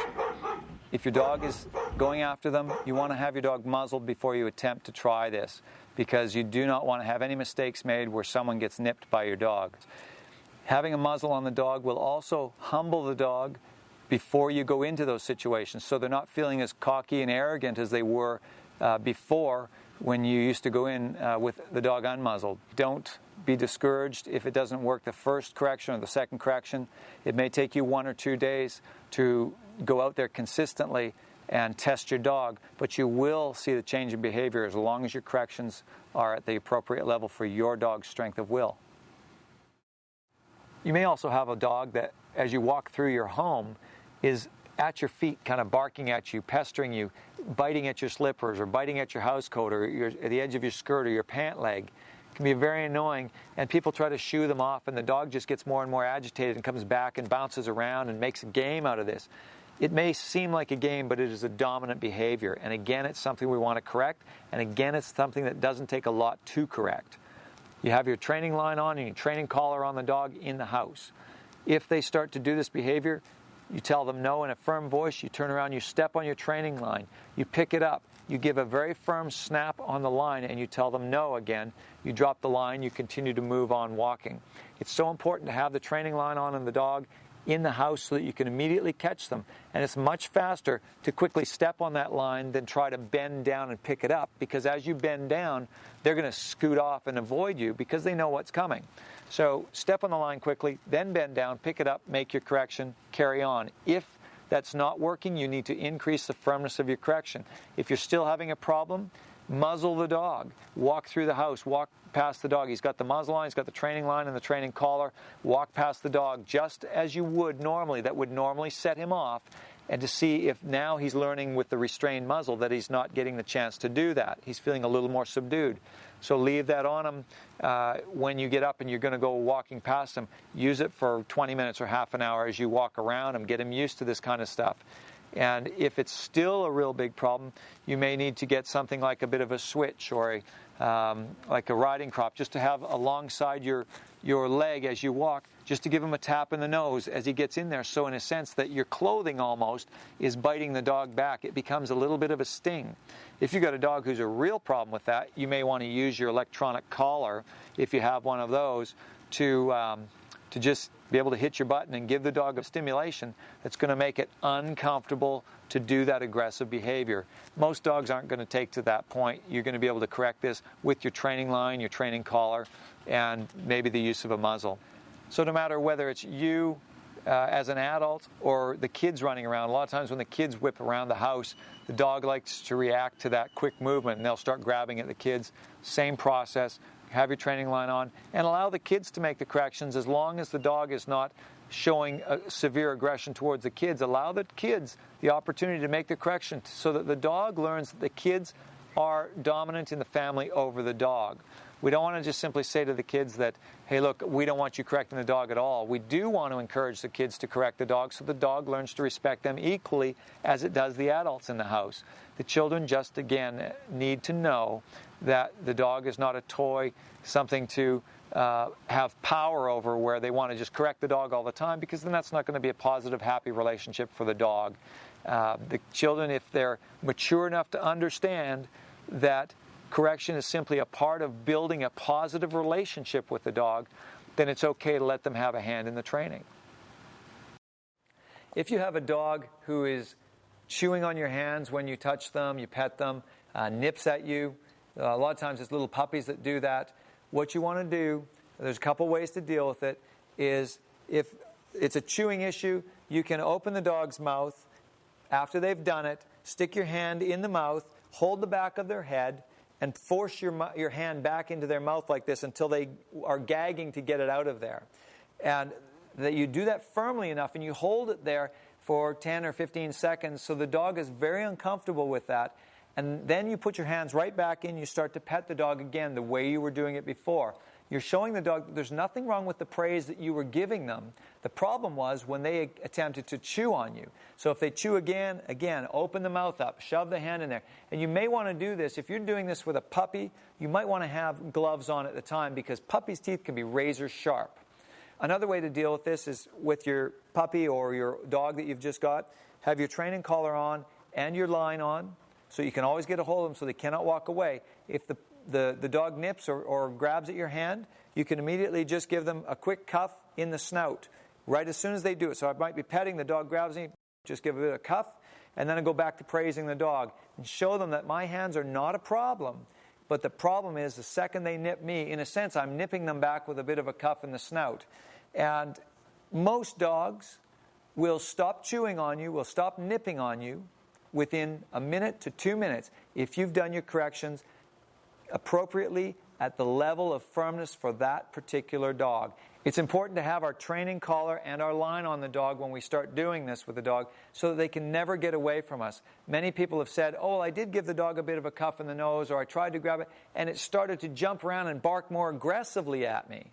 if your dog is going after them, you want to have your dog muzzled before you attempt to try this, because you do not want to have any mistakes made where someone gets nipped by your dog. Having a muzzle on the dog will also humble the dog before you go into those situations, so they're not feeling as cocky and arrogant as they were before when you used to go in with the dog unmuzzled. Don't be discouraged if it doesn't work the first correction or the second correction. It may take you 1 or 2 days to go out there consistently and test your dog, but you will see the change in behavior as long as your corrections are at the appropriate level for your dog's strength of will. You may also have a dog that, as you walk through your home, is at your feet, kind of barking at you, pestering you, biting at your slippers or biting at your house coat or at the edge of your skirt or your pant leg. It can be very annoying, and people try to shoo them off, and the dog just gets more and more agitated and comes back and bounces around and makes a game out of this. It may seem like a game, but it is a dominant behavior, and again, it's something we want to correct, and again, it's something that doesn't take a lot to correct. You have your training line on and your training collar on the dog in the house. If they start to do this behavior, you tell them no in a firm voice, you turn around, you step on your training line, you pick it up, you give a very firm snap on the line, and you tell them no again. You drop the line, you continue to move on walking. It's so important to have the training line on in the dog in the house so that you can immediately catch them. And it's much faster to quickly step on that line than try to bend down and pick it up, because as you bend down, they're going to scoot off and avoid you because they know what's coming. So step on the line quickly, then bend down, pick it up, make your correction, carry on. If that's not working, you need to increase the firmness of your correction. If you're still having a problem, muzzle the dog. Walk through the house, walk past the dog. He's got the muzzle on, he's got the training line and the training collar. Walk past the dog just as you would normally. That would normally set him off, and to see if now he's learning with the restrained muzzle that he's not getting the chance to do that. He's feeling a little more subdued. So leave that on him. When you get up and you're going to go walking past him, use it for 20 minutes or half an hour as you walk around him. Get him used to this kind of stuff. And if it's still a real big problem, you may need to get something like a bit of a switch or like a riding crop, just to have alongside your leg as you walk, just to give him a tap in the nose as he gets in there. So in a sense that your clothing almost is biting the dog back. It becomes a little bit of a sting. If you've got a dog who's a real problem with that, you may want to use your electronic collar, if you have one of those, to just be able to hit your button and give the dog a stimulation that's going to make it uncomfortable to do that aggressive behavior. Most dogs aren't going to take to that point. You're going to be able to correct this with your training line, your training collar, and maybe the use of a muzzle. So no matter whether it's you as an adult or the kids running around, a lot of times when the kids whip around the house, the dog likes to react to that quick movement, and they'll start grabbing at the kids. Same process. Have your training line on and allow the kids to make the corrections as long as the dog is not showing a severe aggression towards the kids. Allow the kids the opportunity to make the correction so that the dog learns that the kids are dominant in the family over the dog. We don't want to just simply say to the kids that, hey, look, we don't want you correcting the dog at all. We do want to encourage the kids to correct the dog so the dog learns to respect them equally as it does the adults in the house. The children just, again, need to know that the dog is not a toy, something to have power over where they want to just correct the dog all the time, because then that's not going to be a positive, happy relationship for the dog. The children, if they're mature enough to understand that correction is simply a part of building a positive relationship with the dog, then it's okay to let them have a hand in the training. If you have a dog who is chewing on your hands when you touch them, you pet them, nips at you, a lot of times it's little puppies that do that. What you want to do, there's a couple ways to deal with it, is if it's a chewing issue, you can open the dog's mouth after they've done it, stick your hand in the mouth, hold the back of their head, and force your hand back into their mouth like this until they are gagging to get it out of there. And that you do that firmly enough and you hold it there for 10 or 15 seconds so the dog is very uncomfortable with that. And then you put your hands right back in, you start to pet the dog again the way you were doing it before. You're showing the dog that there's nothing wrong with the praise that you were giving them. The problem was when they attempted to chew on you. So if they chew again, open the mouth up, shove the hand in there. And you may want to do this, if you're doing this with a puppy, you might want to have gloves on at the time because puppies' teeth can be razor sharp. Another way to deal with this is with your puppy or your dog that you've just got, have your training collar on and your line on so you can always get a hold of them so they cannot walk away. If the dog nips or grabs at your hand, you can immediately just give them a quick cuff in the snout right as soon as they do it. So I might be petting, the dog grabs me, just give a bit of a cuff, and then I go back to praising the dog and show them that my hands are not a problem. But the problem is the second they nip me, in a sense, I'm nipping them back with a bit of a cuff in the snout. And most dogs will stop chewing on you, will stop nipping on you within a minute to 2 minutes if you've done your corrections appropriately at the level of firmness for that particular dog. It's important to have our training collar and our line on the dog when we start doing this with the dog so that they can never get away from us. Many people have said, oh, I did give the dog a bit of a cuff in the nose, or I tried to grab it, and it started to jump around and bark more aggressively at me.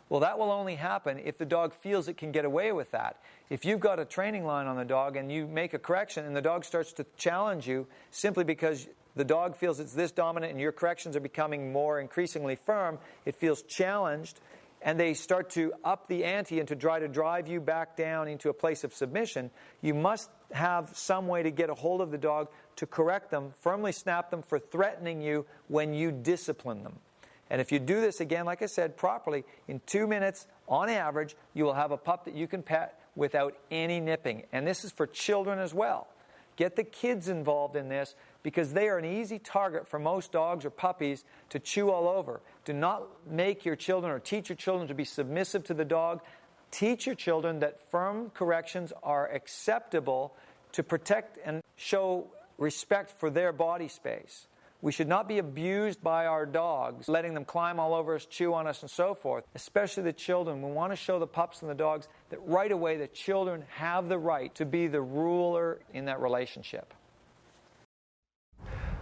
Well, that will only happen if the dog feels it can get away with that. If you've got a training line on the dog and you make a correction and the dog starts to challenge you simply because the dog feels it's this dominant and your corrections are becoming more increasingly firm, it feels challenged, and they start to up the ante and to try to drive you back down into a place of submission, you must have some way to get a hold of the dog to correct them, firmly snap them for threatening you when you discipline them. And if you do this again, like I said, properly, in 2 minutes, on average, you will have a pup that you can pet without any nipping. And this is for children as well. Get the kids involved in this because they are an easy target for most dogs or puppies to chew all over. Do not make your children or teach your children to be submissive to the dog. Teach your children that firm corrections are acceptable to protect and show respect for their body space. We should not be abused by our dogs, letting them climb all over us, chew on us, and so forth, especially the children. We want to show the pups and the dogs that right away the children have the right to be the ruler in that relationship.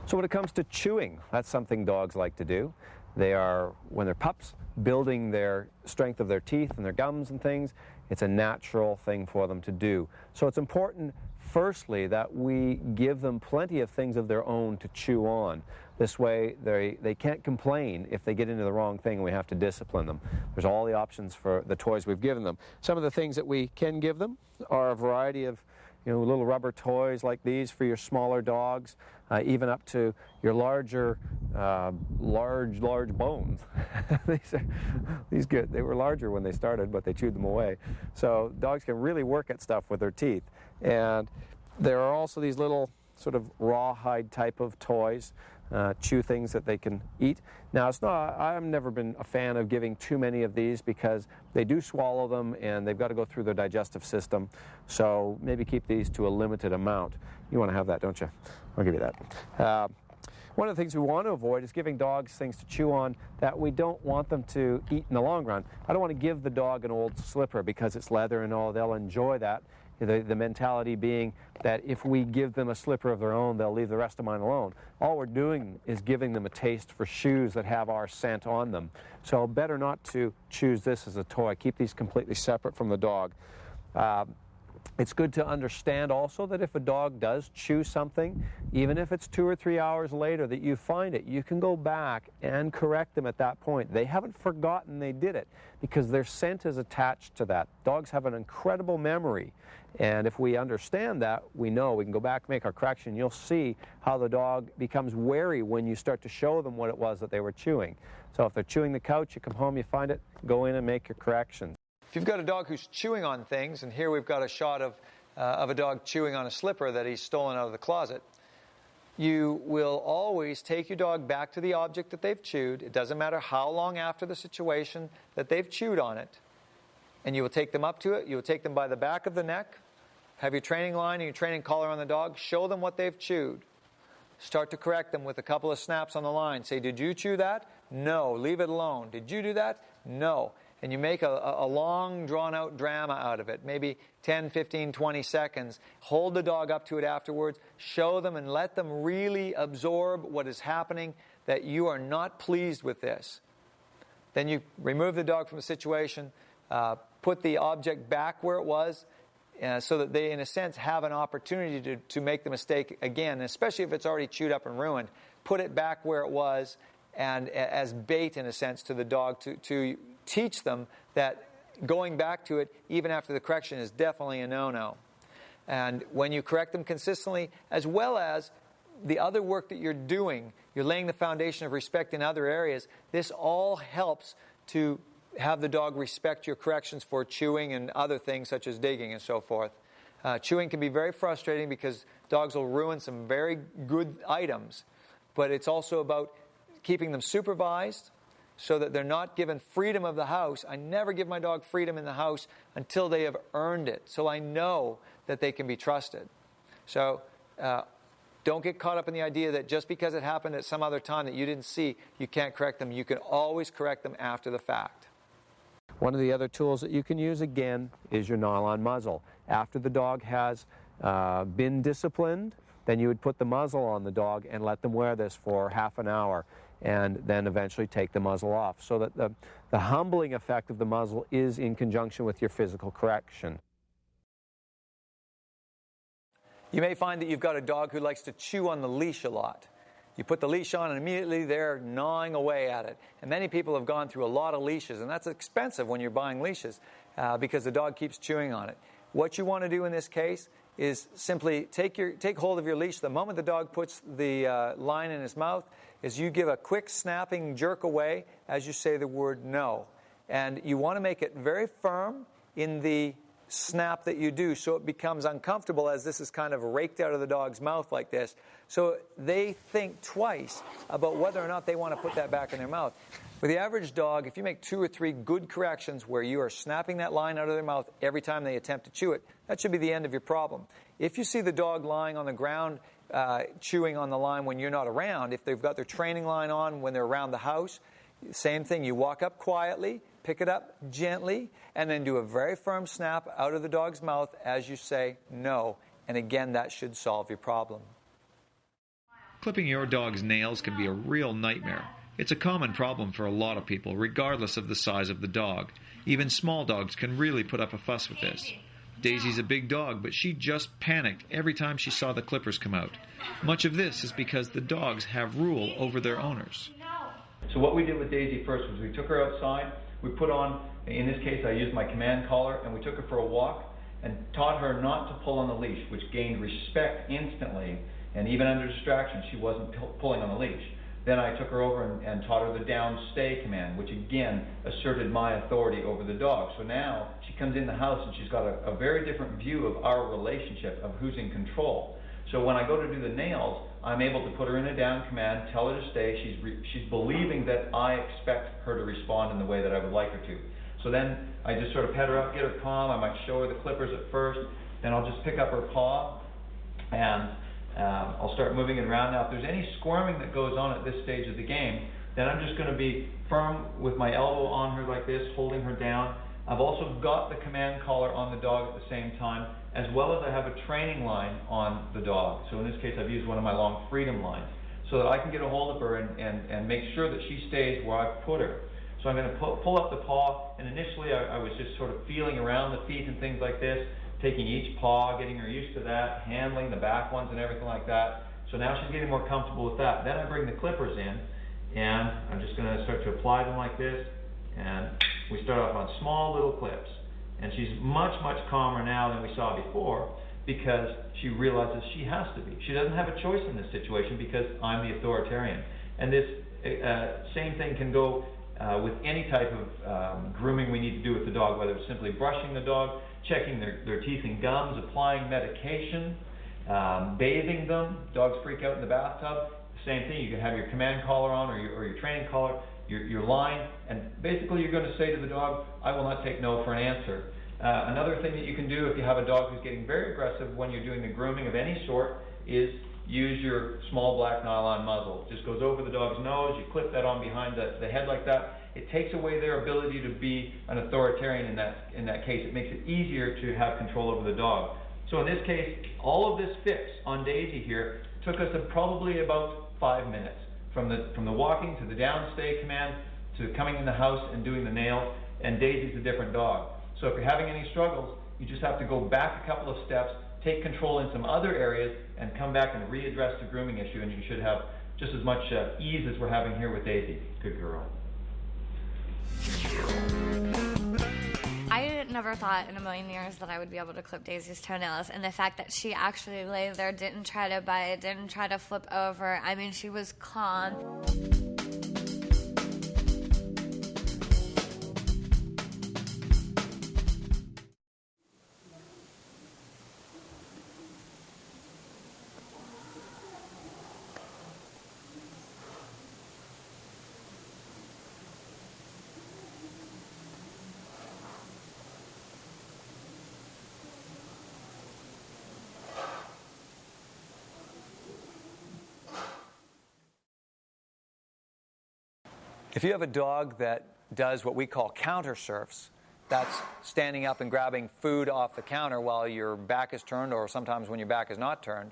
So when it comes to chewing, that's something dogs like to do. They are, when they're pups, building their strength of their teeth and their gums and things. It's a natural thing for them to do. So it's important, firstly, that we give them plenty of things of their own to chew on. This way, they can't complain if they get into the wrong thing and we have to discipline them. There's all the options for the toys we've given them. Some of the things that we can give them are a variety of little rubber toys like these for your smaller dogs, even up to your larger, large bones. These good. They were larger when they started, but they chewed them away. So dogs can really work at stuff with their teeth. And there are also these little sort of rawhide type of toys, chew things that they can eat. Now, I've never been a fan of giving too many of these because they do swallow them and they've got to go through their digestive system. So maybe keep these to a limited amount. You want to have that, don't you? I'll give you that. One of the things we want to avoid is giving dogs things to chew on that we don't want them to eat in the long run. I don't want to give the dog an old slipper because it's leather and all. They'll enjoy that. The mentality being that if we give them a slipper of their own, they'll leave the rest of mine alone. All we're doing is giving them a taste for shoes that have our scent on them. So better not to choose this as a toy. Keep these completely separate from the dog. It's good to understand also that if a dog does chew something, even if it's 2 or 3 hours later that you find it, you can go back and correct them at that point. They haven't forgotten they did it because their scent is attached to that. Dogs have an incredible memory, and if we understand that, we know we can go back and make our correction. You'll see how the dog becomes wary when you start to show them what it was that they were chewing. So if they're chewing the couch, you come home, you find it, go in and make your corrections. If you've got a dog who's chewing on things, and here we've got a shot of a dog chewing on a slipper that he's stolen out of the closet, you will always take your dog back to the object that they've chewed. It doesn't matter how long after the situation that they've chewed on it. And you will take them up to it. You will take them by the back of the neck. Have your training line and your training collar on the dog. Show them what they've chewed. Start to correct them with a couple of snaps on the line. Say, did you chew that? No. Leave it alone. Did you do that? No. And you make a long, drawn-out drama out of it, maybe 10, 15, 20 seconds. Hold the dog up to it afterwards. Show them and let them really absorb what is happening, that you are not pleased with this. Then you remove the dog from the situation, put the object back where it was, so that they, in a sense, have an opportunity to make the mistake again, especially if it's already chewed up and ruined. Put it back where it was, and as bait, in a sense, to the dog to teach them that going back to it, even after the correction, is definitely a no-no. And when you correct them consistently, as well as the other work that you're doing, you're laying the foundation of respect in other areas, this all helps to have the dog respect your corrections for chewing and other things such as digging and so forth. Chewing can be very frustrating because dogs will ruin some very good items, but it's also about keeping them supervised so that they're not given freedom of the house. I never give my dog freedom in the house until they have earned it, so I know that they can be trusted. So don't get caught up in the idea that just because it happened at some other time that you didn't see, you can't correct them. You can always correct them after the fact. One of the other tools that you can use, again, is your nylon muzzle. After the dog has been disciplined, then you would put the muzzle on the dog and let them wear this for half an hour, and then eventually take the muzzle off, so that the humbling effect of the muzzle is in conjunction with your physical correction. You may find that you've got a dog who likes to chew on the leash a lot. You put the leash on and immediately they're gnawing away at it. And many people have gone through a lot of leashes, and that's expensive when you're buying leashes because the dog keeps chewing on it. What you want to do in this case is simply take hold of your leash. The moment the dog puts the line in his mouth, is you give a quick snapping jerk away as you say the word no. And you want to make it very firm in the snap that you do, so it becomes uncomfortable as this is kind of raked out of the dog's mouth like this. So they think twice about whether or not they want to put that back in their mouth. For the average dog, if you make 2 or 3 good corrections where you are snapping that line out of their mouth every time they attempt to chew it, that should be the end of your problem. If you see the dog lying on the ground chewing on the line when you're not around, if they've got their training line on when they're around the house, same thing. You walk up quietly, pick it up gently, and then do a very firm snap out of the dog's mouth as you say no. And again, that should solve your problem. Clipping your dog's nails can be a real nightmare. It's a common problem for a lot of people, regardless of the size of the dog. Even small dogs can really put up a fuss with this. Daisy's a big dog, but she just panicked every time she saw the clippers come out. Much of this is because the dogs have rule over their owners. So what we did with Daisy first was we took her outside, we put on, in this case I used my command collar, and we took her for a walk and taught her not to pull on the leash, which gained respect instantly, and even under distraction she wasn't pulling on the leash. Then I took her over and taught her the down stay command, which again asserted my authority over the dog. So now she comes in the house and she's got a very different view of our relationship, of who's in control. So when I go to do the nails, I'm able to put her in a down command, tell her to stay. She's believing that I expect her to respond in the way that I would like her to. So then I just sort of pet her up, get her calm. I might show her the clippers at first. Then I'll just pick up her paw and I'll start moving it around. Now, if there's any squirming that goes on at this stage of the game, then I'm just going to be firm with my elbow on her like this, holding her down. I've also got the command collar on the dog at the same time, as well as I have a training line on the dog. So in this case, I've used one of my long freedom lines so that I can get a hold of her and make sure that she stays where I've put her. So I'm going to pull up the paw, and initially I was just sort of feeling around the feet and things like this, taking each paw, getting her used to that, handling the back ones and everything like that. So now she's getting more comfortable with that. Then I bring the clippers in, and I'm just going to start to apply them like this, and we start off on small little clips. And she's much, much calmer now than we saw before because she realizes she has to be. She doesn't have a choice in this situation because I'm the authoritarian. And this same thing can go with any type of grooming we need to do with the dog, whether it's simply brushing the dog, checking their teeth and gums, applying medication, Bathing them, dogs freak out in the bathtub, same thing. You can have your command collar on or your training collar, your line, and basically you're going to say to the dog, I will not take no for an answer. Another thing that you can do if you have a dog who's getting very aggressive when you're doing the grooming of any sort is use your small black nylon muzzle. It just goes over the dog's nose, you clip that on behind the head like that. It takes away their ability to be an authoritarian in that case. It makes it easier to have control over the dog. So in this case, all of this fix on Daisy here took us probably about 5 minutes. From the walking to the downstay command to coming in the house and doing the nails, and Daisy's a different dog. So if you're having any struggles, you just have to go back a couple of steps, take control in some other areas, and come back and readdress the grooming issue, and you should have just as much ease as we're having here with Daisy. Good girl. I never thought in a million years that I would be able to clip Daisy's toenails, and the fact that she actually lay there, didn't try to bite, didn't try to flip over. I mean, she was calm. If you have a dog that does what we call counter surfs, that's standing up and grabbing food off the counter while your back is turned, or sometimes when your back is not turned,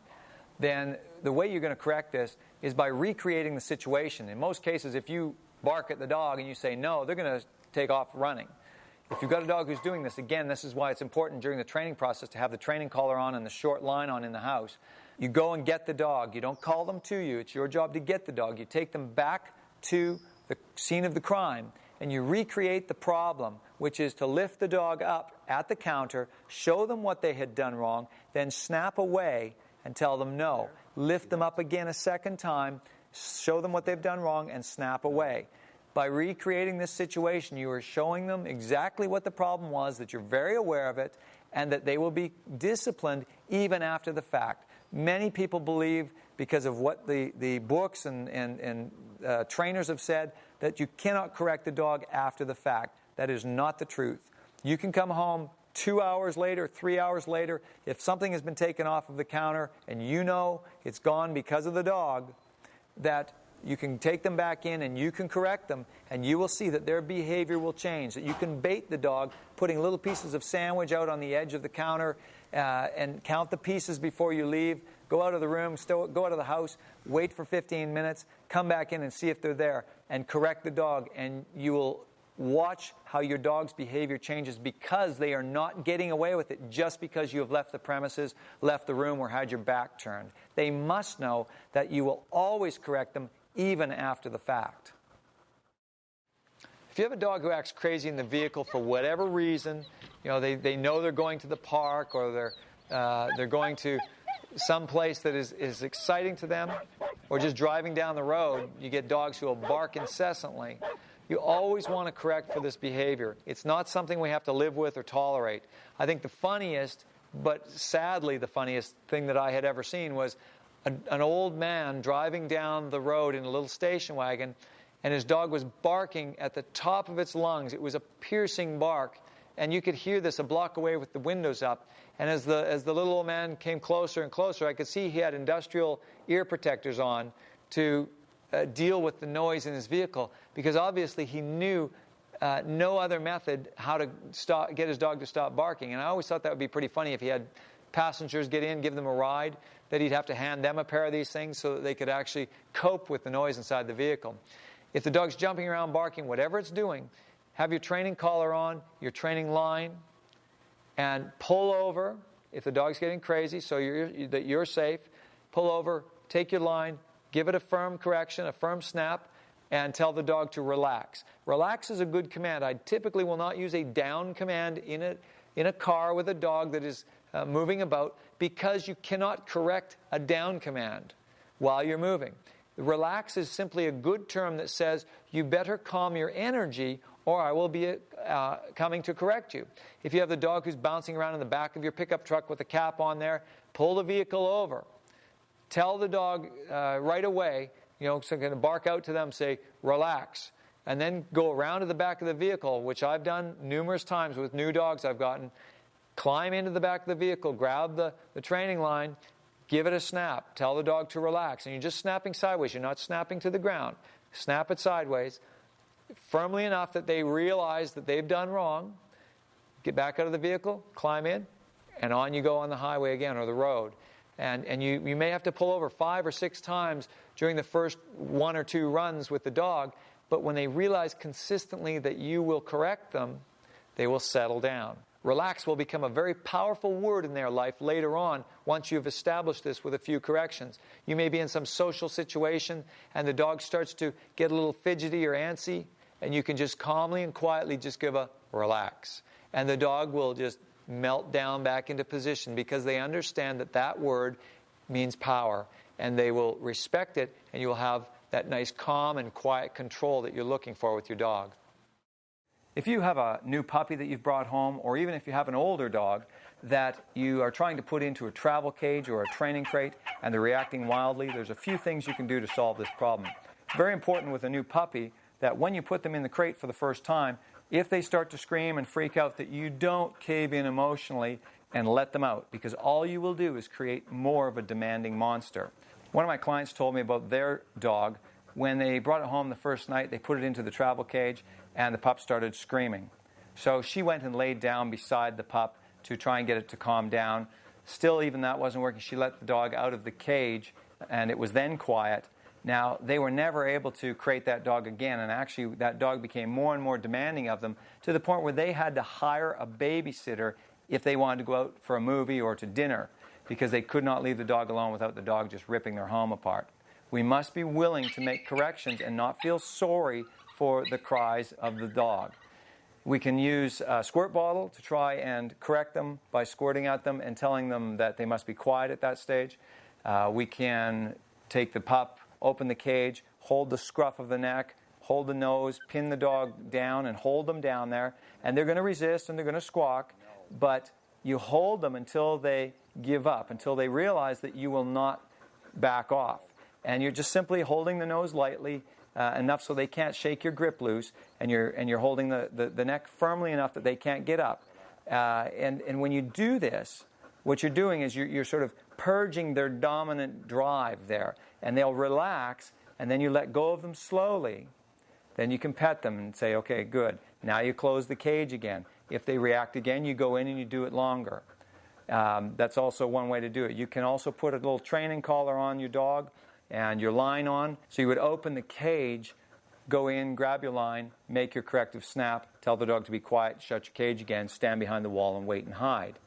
then the way you're going to correct this is by recreating the situation. In most cases, if you bark at the dog and you say no, they're going to take off running. If you've got a dog who's doing this, again, this is why it's important during the training process to have the training collar on and the short line on in the house. You go and get the dog. You don't call them to you. It's your job to get the dog. You take them back to the scene of the crime, and you recreate the problem, which is to lift the dog up at the counter, show them what they had done wrong, then snap away and tell them no. Lift them up again a second time, show them what they've done wrong, and snap away. By recreating this situation, you are showing them exactly what the problem was, that you're very aware of it, and that they will be disciplined even after the fact. Many people believe, because of what the books and trainers have said, that you cannot correct the dog after the fact. That is not the truth. You can come home 2 hours later, 3 hours later, if something has been taken off of the counter and you know it's gone because of the dog, that you can take them back in and you can correct them, and you will see that their behavior will change, that you can bait the dog, putting little pieces of sandwich out on the edge of the counter, and count the pieces before you leave. Go out of the room, go out of the house, wait for 15 minutes, come back in and see if they're there, and correct the dog. And you will watch how your dog's behavior changes, because they are not getting away with it just because you have left the premises, left the room, or had your back turned. They must know that you will always correct them even after the fact. If you have a dog who acts crazy in the vehicle for whatever reason, they know they're going to the park, or they're going to some place that is exciting to them, or just driving down the road, you get dogs who will bark incessantly. You always want to correct for this behavior. It's not something we have to live with or tolerate. I think the funniest, but sadly the funniest thing that I had ever seen was an old man driving down the road in a little station wagon, and his dog was barking at the top of its lungs. It was a piercing bark, and you could hear this a block away with the windows up. And as the little old man came closer and closer, I could see he had industrial ear protectors on to deal with the noise in his vehicle, because obviously he knew no other method how to get his dog to stop barking. And I always thought that would be pretty funny if he had passengers get in, give them a ride, that he'd have to hand them a pair of these things so that they could actually cope with the noise inside the vehicle. If the dog's jumping around, barking, whatever it's doing, have your training collar on, your training line, and pull over if the dog's getting crazy so that you're safe. Pull over, take your line, give it a firm correction, a firm snap, and tell the dog to relax. Relax is a good command. I typically will not use a down command in a car with a dog that is moving about, because you cannot correct a down command while you're moving. Relax is simply a good term that says you better calm your energy, or I will be coming to correct you. If you have the dog who's bouncing around in the back of your pickup truck with a cap on there, pull the vehicle over. Tell the dog right away, so I'm going to bark out to them, say, relax. And then go around to the back of the vehicle, which I've done numerous times with new dogs I've gotten. Climb into the back of the vehicle, grab the training line, give it a snap. Tell the dog to relax. And you're just snapping sideways. You're not snapping to the ground. Snap it sideways, firmly enough that they realize that they've done wrong. Get back out of the vehicle, climb in, and on you go on the highway again, or the road. And you may have to pull over 5 or 6 times during the first 1 or 2 runs with the dog, but when they realize consistently that you will correct them, they will settle down. Relax will become a very powerful word in their life later on once you've established this with a few corrections. You may be in some social situation and the dog starts to get a little fidgety or antsy, and you can just calmly and quietly just give a relax. And the dog will just melt down back into position because they understand that that word means power, and they will respect it, and you will have that nice calm and quiet control that you're looking for with your dog. If you have a new puppy that you've brought home, or even if you have an older dog that you are trying to put into a travel cage or a training crate and they're reacting wildly, there's a few things you can do to solve this problem. It's very important with a new puppy that when you put them in the crate for the first time, if they start to scream and freak out, that you don't cave in emotionally and let them out, because all you will do is create more of a demanding monster. One of my clients told me about their dog. When they brought it home the first night, they put it into the travel cage, and the pup started screaming. So she went and laid down beside the pup to try and get it to calm down. Still, even that wasn't working. She let the dog out of the cage, and it was then quiet. Now, they were never able to crate that dog again, and actually that dog became more and more demanding of them to the point where they had to hire a babysitter if they wanted to go out for a movie or to dinner, because they could not leave the dog alone without the dog just ripping their home apart. We must be willing to make corrections and not feel sorry for the cries of the dog. We can use a squirt bottle to try and correct them by squirting at them and telling them that they must be quiet at that stage. We can take the pup, open the cage, hold the scruff of the neck, hold the nose, pin the dog down and hold them down there. And they're going to resist and they're going to squawk, but you hold them until they give up, until they realize that you will not back off. And you're just simply holding the nose lightly, enough so they can't shake your grip loose, and you're holding the neck firmly enough that they can't get up. And when you do this, what you're doing is you're sort of purging their dominant drive there, and they'll relax, and then you let go of them slowly. Then you can pet them and say, okay, good. Now you close the cage again. If they react again, you go in and you do it longer. That's also one way to do it. You can also put a little training collar on your dog and your line on. So you would open the cage, go in, grab your line, make your corrective snap, tell the dog to be quiet, shut your cage again, stand behind the wall and wait and hide.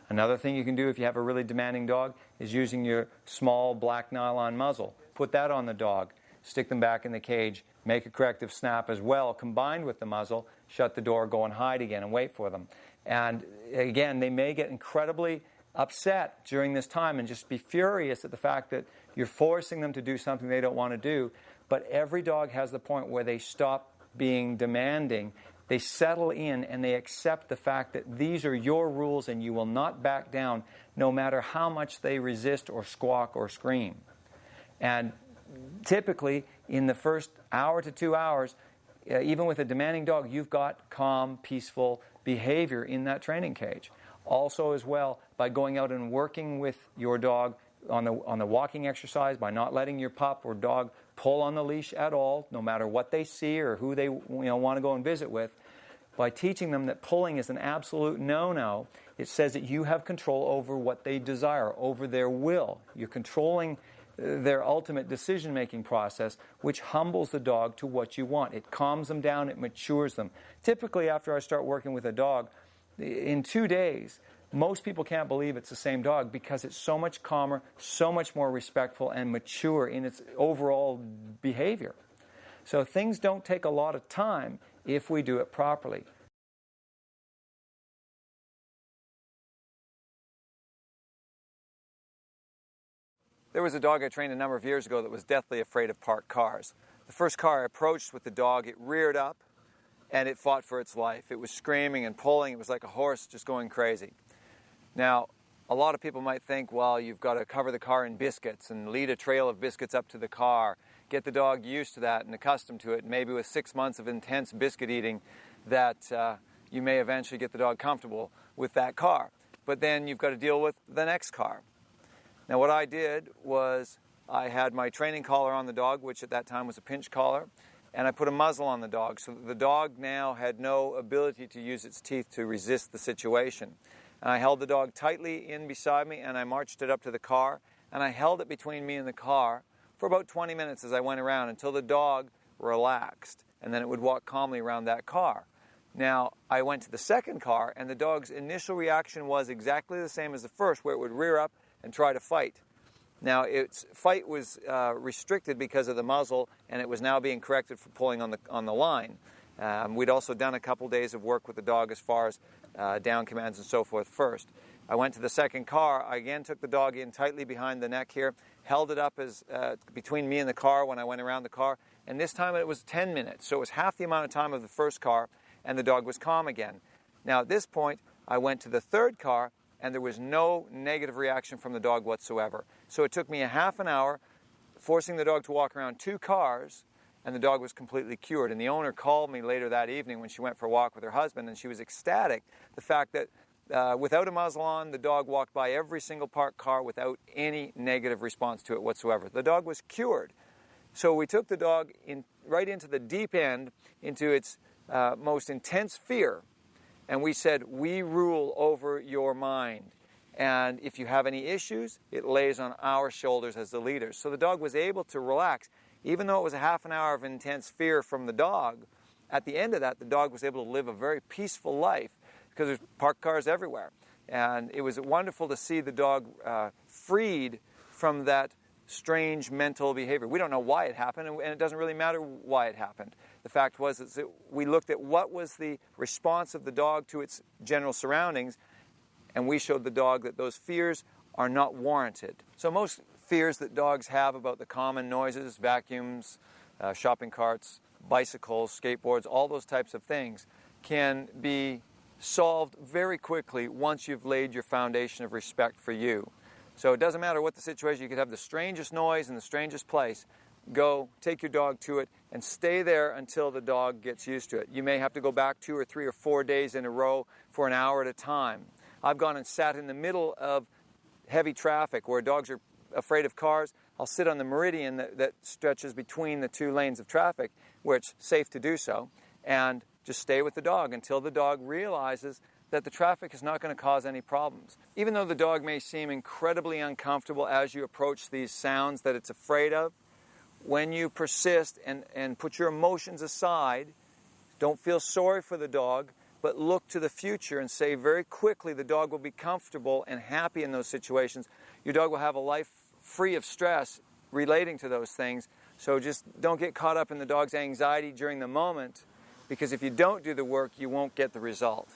Another thing you can do if you have a really demanding dog is using your small black nylon muzzle. Put that on the dog, stick them back in the cage, make a corrective snap as well, combined with the muzzle, shut the door, go and hide again and wait for them. And again, they may get incredibly upset during this time and just be furious at the fact that you're forcing them to do something they don't want to do. But every dog has the point where they stop being demanding. They settle in and they accept the fact that these are your rules and you will not back down no matter how much they resist or squawk or scream. And typically, in the first hour to 2 hours, even with a demanding dog, you've got calm, peaceful behavior in that training cage. Also, as well, by going out and working with your dog on the walking exercise, by not letting your pup or dog pull on the leash at all, no matter what they see or who they want to go and visit with, by teaching them that pulling is an absolute no-no, it says that you have control over what they desire, over their will. You're controlling their ultimate decision-making process, which humbles the dog to what you want. It calms them down, it matures them. Typically, after I start working with a dog, in 2 days, most people can't believe it's the same dog because it's so much calmer, so much more respectful and mature in its overall behavior. So things don't take a lot of time if we do it properly. There was a dog I trained a number of years ago that was deathly afraid of parked cars. The first car I approached with the dog, it reared up, and it fought for its life. It was screaming and pulling. It was like a horse just going crazy. Now, a lot of people might think, well, you've got to cover the car in biscuits and lead a trail of biscuits up to the car, get the dog used to that and accustomed to it. Maybe with 6 months of intense biscuit eating that you may eventually get the dog comfortable with that car. But then you've got to deal with the next car. Now, what I did was I had my training collar on the dog, which at that time was a pinch collar, and I put a muzzle on the dog so that the dog now had no ability to use its teeth to resist the situation. And I held the dog tightly in beside me, and I marched it up to the car, and I held it between me and the car for about 20 minutes as I went around until the dog relaxed, and then it would walk calmly around that car. Now, I went to the second car, and the dog's initial reaction was exactly the same as the first, where it would rear up and try to fight. Now, its fight was restricted because of the muzzle, and it was now being corrected for pulling on the line. We'd also done a couple days of work with the dog as far as down commands and so forth first. I went to the second car. I again took the dog in tightly behind the neck here, held it up as between me and the car when I went around the car, and this time it was 10 minutes, so it was half the amount of time of the first car, and the dog was calm again. Now, at this point, I went to the third car, and there was no negative reaction from the dog whatsoever. So it took me a half an hour, forcing the dog to walk around 2 cars, and the dog was completely cured. And the owner called me later that evening when she went for a walk with her husband, and she was ecstatic. The fact that without a muzzle on, the dog walked by every single parked car without any negative response to it whatsoever. The dog was cured. So we took the dog right into the deep end, into its most intense fear, and we said, we rule over your mind. And if you have any issues, it lays on our shoulders as the leaders. So the dog was able to relax. Even though it was a half an hour of intense fear from the dog, at the end of that, the dog was able to live a very peaceful life because there's parked cars everywhere. And it was wonderful to see the dog freed from that strange mental behavior. We don't know why it happened, and it doesn't really matter why it happened. The fact was that we looked at what was the response of the dog to its general surroundings, and we showed the dog that those fears are not warranted. So most fears that dogs have about the common noises, vacuums, shopping carts, bicycles, skateboards, all those types of things can be solved very quickly once you've laid your foundation of respect for you. So it doesn't matter what the situation. You could have the strangest noise in the strangest place. Go, take your dog to it, and stay there until the dog gets used to it. You may have to go back 2 or 3 or 4 days in a row for an hour at a time. I've gone and sat in the middle of heavy traffic where dogs are afraid of cars. I'll sit on the meridian that stretches between the 2 lanes of traffic where it's safe to do so, and just stay with the dog until the dog realizes that the traffic is not going to cause any problems. Even though the dog may seem incredibly uncomfortable as you approach these sounds that it's afraid of, when you persist and put your emotions aside, don't feel sorry for the dog, but look to the future and say very quickly the dog will be comfortable and happy in those situations. Your dog will have a life free of stress relating to those things. So just don't get caught up in the dog's anxiety during the moment, because if you don't do the work, you won't get the result.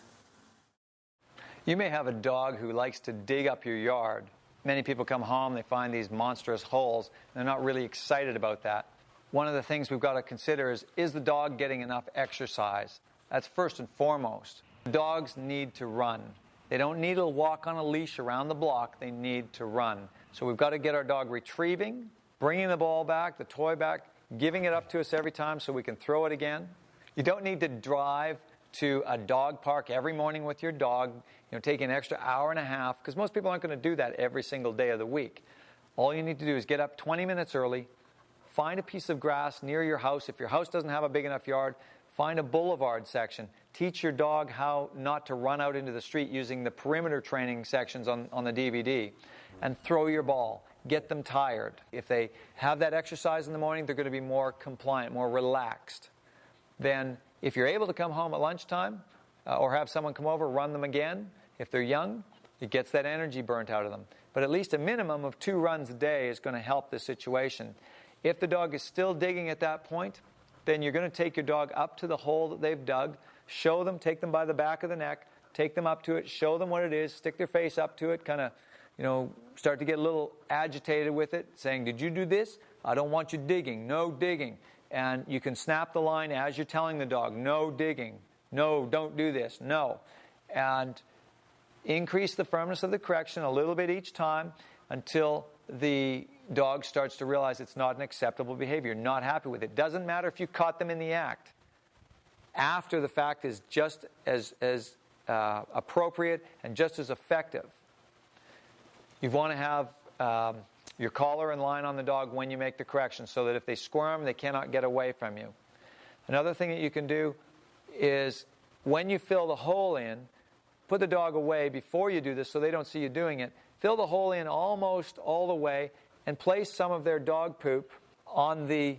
You may have a dog who likes to dig up your yard. Many people come home, they find these monstrous holes, and they're not really excited about that. One of the things we've got to consider is the dog getting enough exercise? That's first and foremost. Dogs need to run. They don't need to walk on a leash around the block, they need to run. So we've got to get our dog retrieving, bringing the ball back, the toy back, giving it up to us every time so we can throw it again. You don't need to drive to a dog park every morning with your dog, take an extra hour and a half, because most people aren't going to do that every single day of the week. All you need to do is get up 20 minutes early, find a piece of grass near your house. If your house doesn't have a big enough yard, find a boulevard section. Teach your dog how not to run out into the street using the perimeter training sections on the DVD, and throw your ball. Get them tired. If they have that exercise in the morning, they're going to be more compliant, more relaxed. Then if you're able to come home at lunchtime or have someone come over, run them again. If they're young, it gets that energy burnt out of them. But at least a minimum of 2 runs a day is going to help the situation. If the dog is still digging at that point, then you're going to take your dog up to the hole that they've dug, show them, take them by the back of the neck, take them up to it, show them what it is, stick their face up to it, kind of, start to get a little agitated with it, saying, "Did you do this? I don't want you digging. No digging." and you can snap the line as you're telling the dog, no digging, no, don't do this, no. And increase the firmness of the correction a little bit each time until the dog starts to realize it's not an acceptable behavior, not happy with it. Doesn't matter if you caught them in the act. After the fact is just as appropriate and just as effective. You want to have your collar and line on the dog when you make the correction so that if they squirm, they cannot get away from you. Another thing that you can do is when you fill the hole in, put the dog away before you do this so they don't see you doing it. Fill the hole in almost all the way and place some of their dog poop on the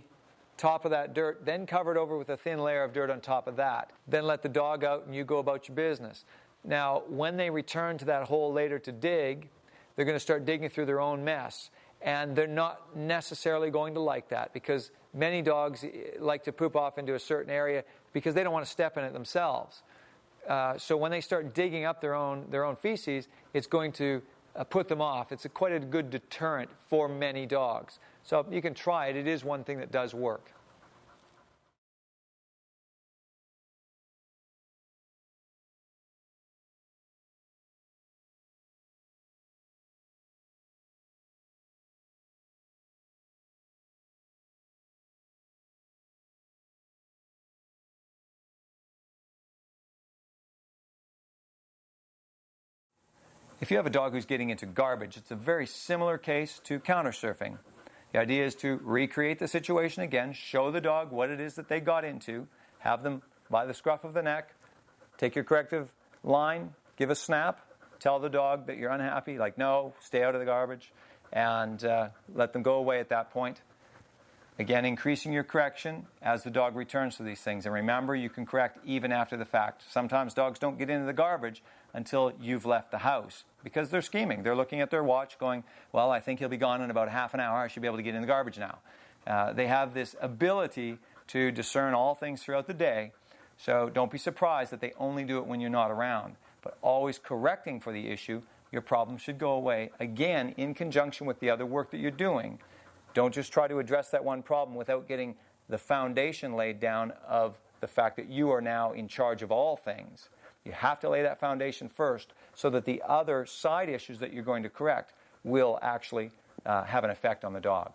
top of that dirt, then cover it over with a thin layer of dirt on top of that. Then let the dog out and you go about your business. Now, when they return to that hole later to dig, they're going to start digging through their own mess. And they're not necessarily going to like that because many dogs like to poop off into a certain area because they don't want to step in it themselves. So when they start digging up their own feces, it's going to put them off. It's quite a good deterrent for many dogs. So you can try it. It is one thing that does work. If you have a dog who's getting into garbage, it's a very similar case to counter surfing. The idea is to recreate the situation again, show the dog what it is that they got into, have them by the scruff of the neck, take your corrective line, give a snap, tell the dog that you're unhappy, like no, stay out of the garbage, and let them go away at that point. Again, increasing your correction as the dog returns to these things. And remember, you can correct even after the fact. Sometimes dogs don't get into the garbage until you've left the house because they're scheming. They're looking at their watch going, well, I think he'll be gone in about half an hour. I should be able to get in the garbage now. They have this ability to discern all things throughout the day. So don't be surprised that they only do it when you're not around. But always correcting for the issue, your problem should go away, again, in conjunction with the other work that you're doing. Don't just try to address that one problem without getting the foundation laid down of the fact that you are now in charge of all things. You have to lay that foundation first so that the other side issues that you're going to correct will actually have an effect on the dog.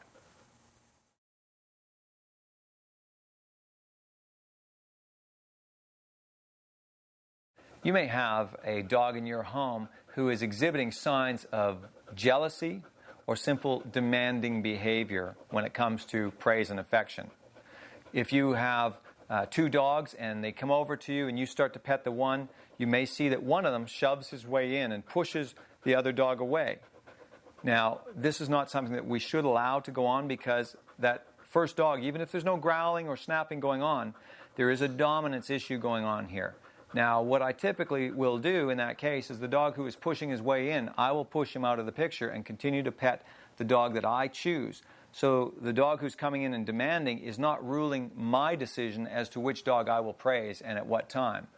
You may have a dog in your home who is exhibiting signs of jealousy or simple demanding behavior when it comes to praise and affection. If you have two dogs and they come over to you and you start to pet the one, you may see that one of them shoves his way in and pushes the other dog away. Now, this is not something that we should allow to go on because that first dog, even if there's no growling or snapping going on, there is a dominance issue going on here. Now, what I typically will do in that case is the dog who is pushing his way in, I will push him out of the picture and continue to pet the dog that I choose. So the dog who's coming in and demanding is not ruling my decision as to which dog I will praise and at what time.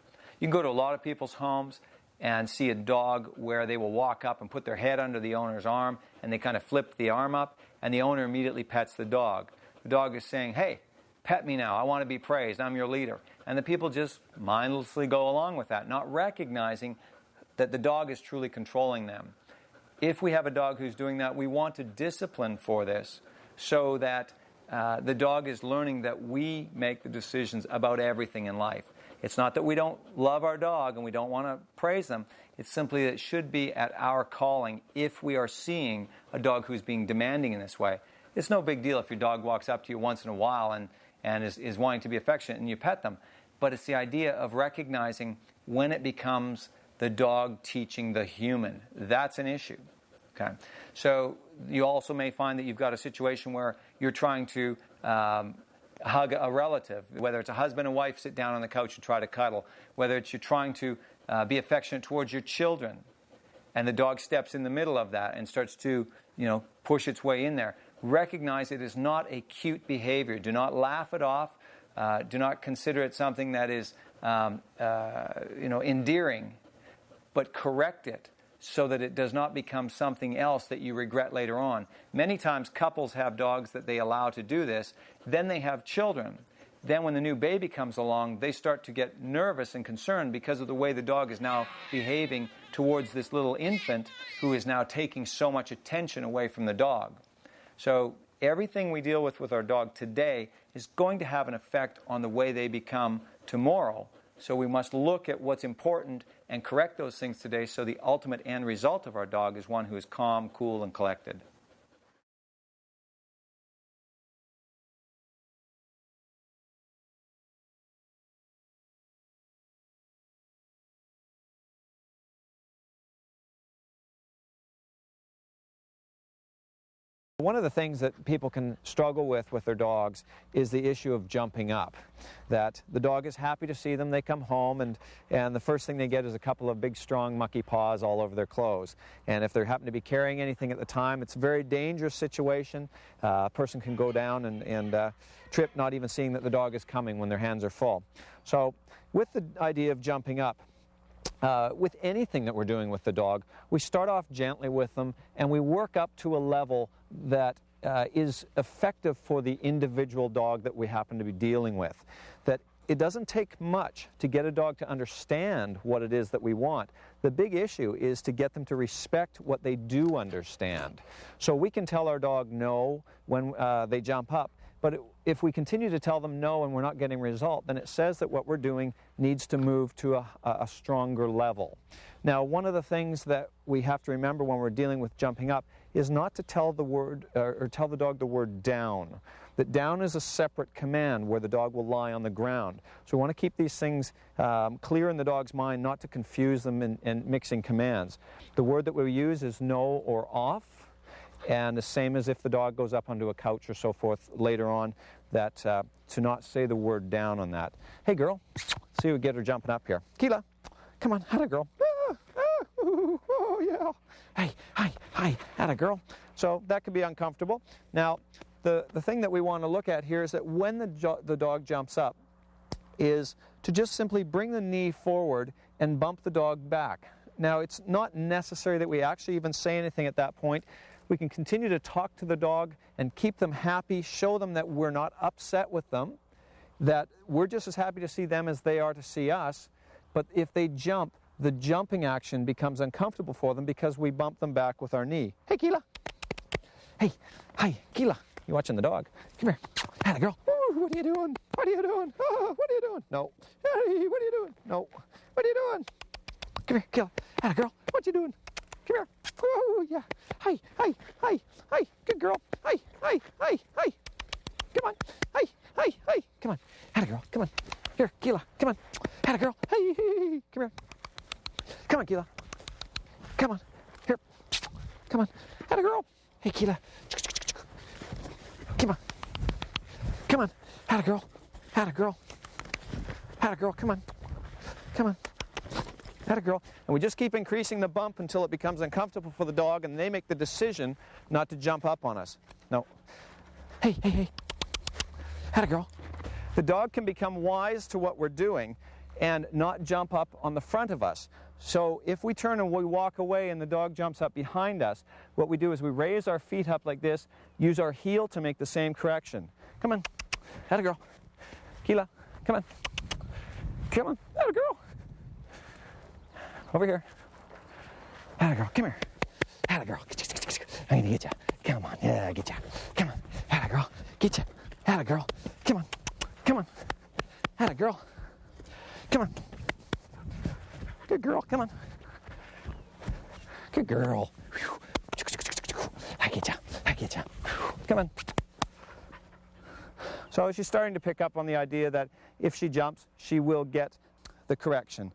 You can go to a lot of people's homes and see a dog where they will walk up and put their head under the owner's arm and they kind of flip the arm up and the owner immediately pets the dog. The dog is saying, hey, pet me now, I want to be praised, I'm your leader. And the people just mindlessly go along with that, not recognizing that the dog is truly controlling them. If we have a dog who's doing that, we want to discipline for this so that the dog is learning that we make the decisions about everything in life. It's not that we don't love our dog and we don't want to praise them. It's simply that it should be at our calling if we are seeing a dog who's being demanding in this way. It's no big deal if your dog walks up to you once in a while and is wanting to be affectionate and you pet them. But it's the idea of recognizing when it becomes the dog teaching the human. That's an issue. Okay. So you also may find that you've got a situation where you're trying to hug a relative, whether it's a husband and wife sit down on the couch and try to cuddle, whether it's you're trying to be affectionate towards your children, and the dog steps in the middle of that and starts to, push its way in there. Recognize it is not a cute behavior. Do not laugh it off. Do not consider it something that is, endearing, but correct it so that it does not become something else that you regret later on. Many times couples have dogs that they allow to do this, then they have children. Then when the new baby comes along, they start to get nervous and concerned because of the way the dog is now behaving towards this little infant who is now taking so much attention away from the dog. So everything we deal with our dog today is going to have an effect on the way they become tomorrow. So we must look at what's important and correct those things today so the ultimate end result of our dog is one who is calm, cool, and collected. One of the things that people can struggle with their dogs is the issue of jumping up. That the dog is happy to see them, they come home, and the first thing they get is a couple of big, strong, mucky paws all over their clothes. And if they happen to be carrying anything at the time, it's a very dangerous situation. A person can go down and trip, not even seeing that the dog is coming when their hands are full. So with the idea of jumping up, with anything that we're doing with the dog, we start off gently with them and we work up to a level that is effective for the individual dog that we happen to be dealing with. That it doesn't take much to get a dog to understand what it is that we want. The big issue is to get them to respect what they do understand. So we can tell our dog no when they jump up, but if we continue to tell them no and we're not getting a result, then it says that what we're doing needs to move to a stronger level. Now, one of the things that we have to remember when we're dealing with jumping up is not to tell the word or tell the dog the word down. That down is a separate command where the dog will lie on the ground. So we want to keep these things clear in the dog's mind, not to confuse them in mixing commands. The word that we use is no or off. And the same as if the dog goes up onto a couch or so forth later on, that to not say the word down on that. Hey girl, see we get her jumping up here. Keela, come on, atta girl. Oh yeah. Hey, hi, atta girl. So that could be uncomfortable. Now, the thing that we want to look at here is that when the dog jumps up, is to just simply bring the knee forward and bump the dog back. Now, it's not necessary that we actually even say anything at that point. We can continue to talk to the dog and keep them happy, show them that we're not upset with them, that we're just as happy to see them as they are to see us. But if they jump, the jumping action becomes uncomfortable for them because we bump them back with our knee. Hey, Keela. Hey, hi, Keela. You watching the dog? Come here. Atta girl. Ooh, what are you doing? What are you doing? Oh, what are you doing? No. Hey, what are you doing? No. What are you doing? Come here, Keela. Atta girl. What you doing? Come here. Oh, yeah. Hi, hi, hi, hi. Good girl. Hi, hi, hi, hi. Come on. Hi, hi, hi. Come on. Atta girl. Come on. Here, Keela. Come on. Atta girl. Hey, hey, hey. Come here. Come on, Keela. Come on. Here. Come on. Atta girl. Hey, Keela. Come on. Come on. Atta girl. Atta girl. Atta girl. Come on. Come on. Atta girl. And we just keep increasing the bump until it becomes uncomfortable for the dog and they make the decision not to jump up on us. No. Hey, hey, hey. Atta girl. The dog can become wise to what we're doing and not jump up on the front of us. So if we turn and we walk away and the dog jumps up behind us, what we do is we raise our feet up like this, use our heel to make the same correction. Come on. Atta girl. Keela. Come on. Come on. Atta girl. Over here. Atta girl, come here. Atta girl. I'm gonna get you. Come on, yeah, get you. Come on. Atta girl, get you. Atta girl. Come on. Come on. Atta girl. Come on. Good girl, come on. Good girl. I get you. I get you. Come on. So she's starting to pick up on the idea that if she jumps, she will get the correction.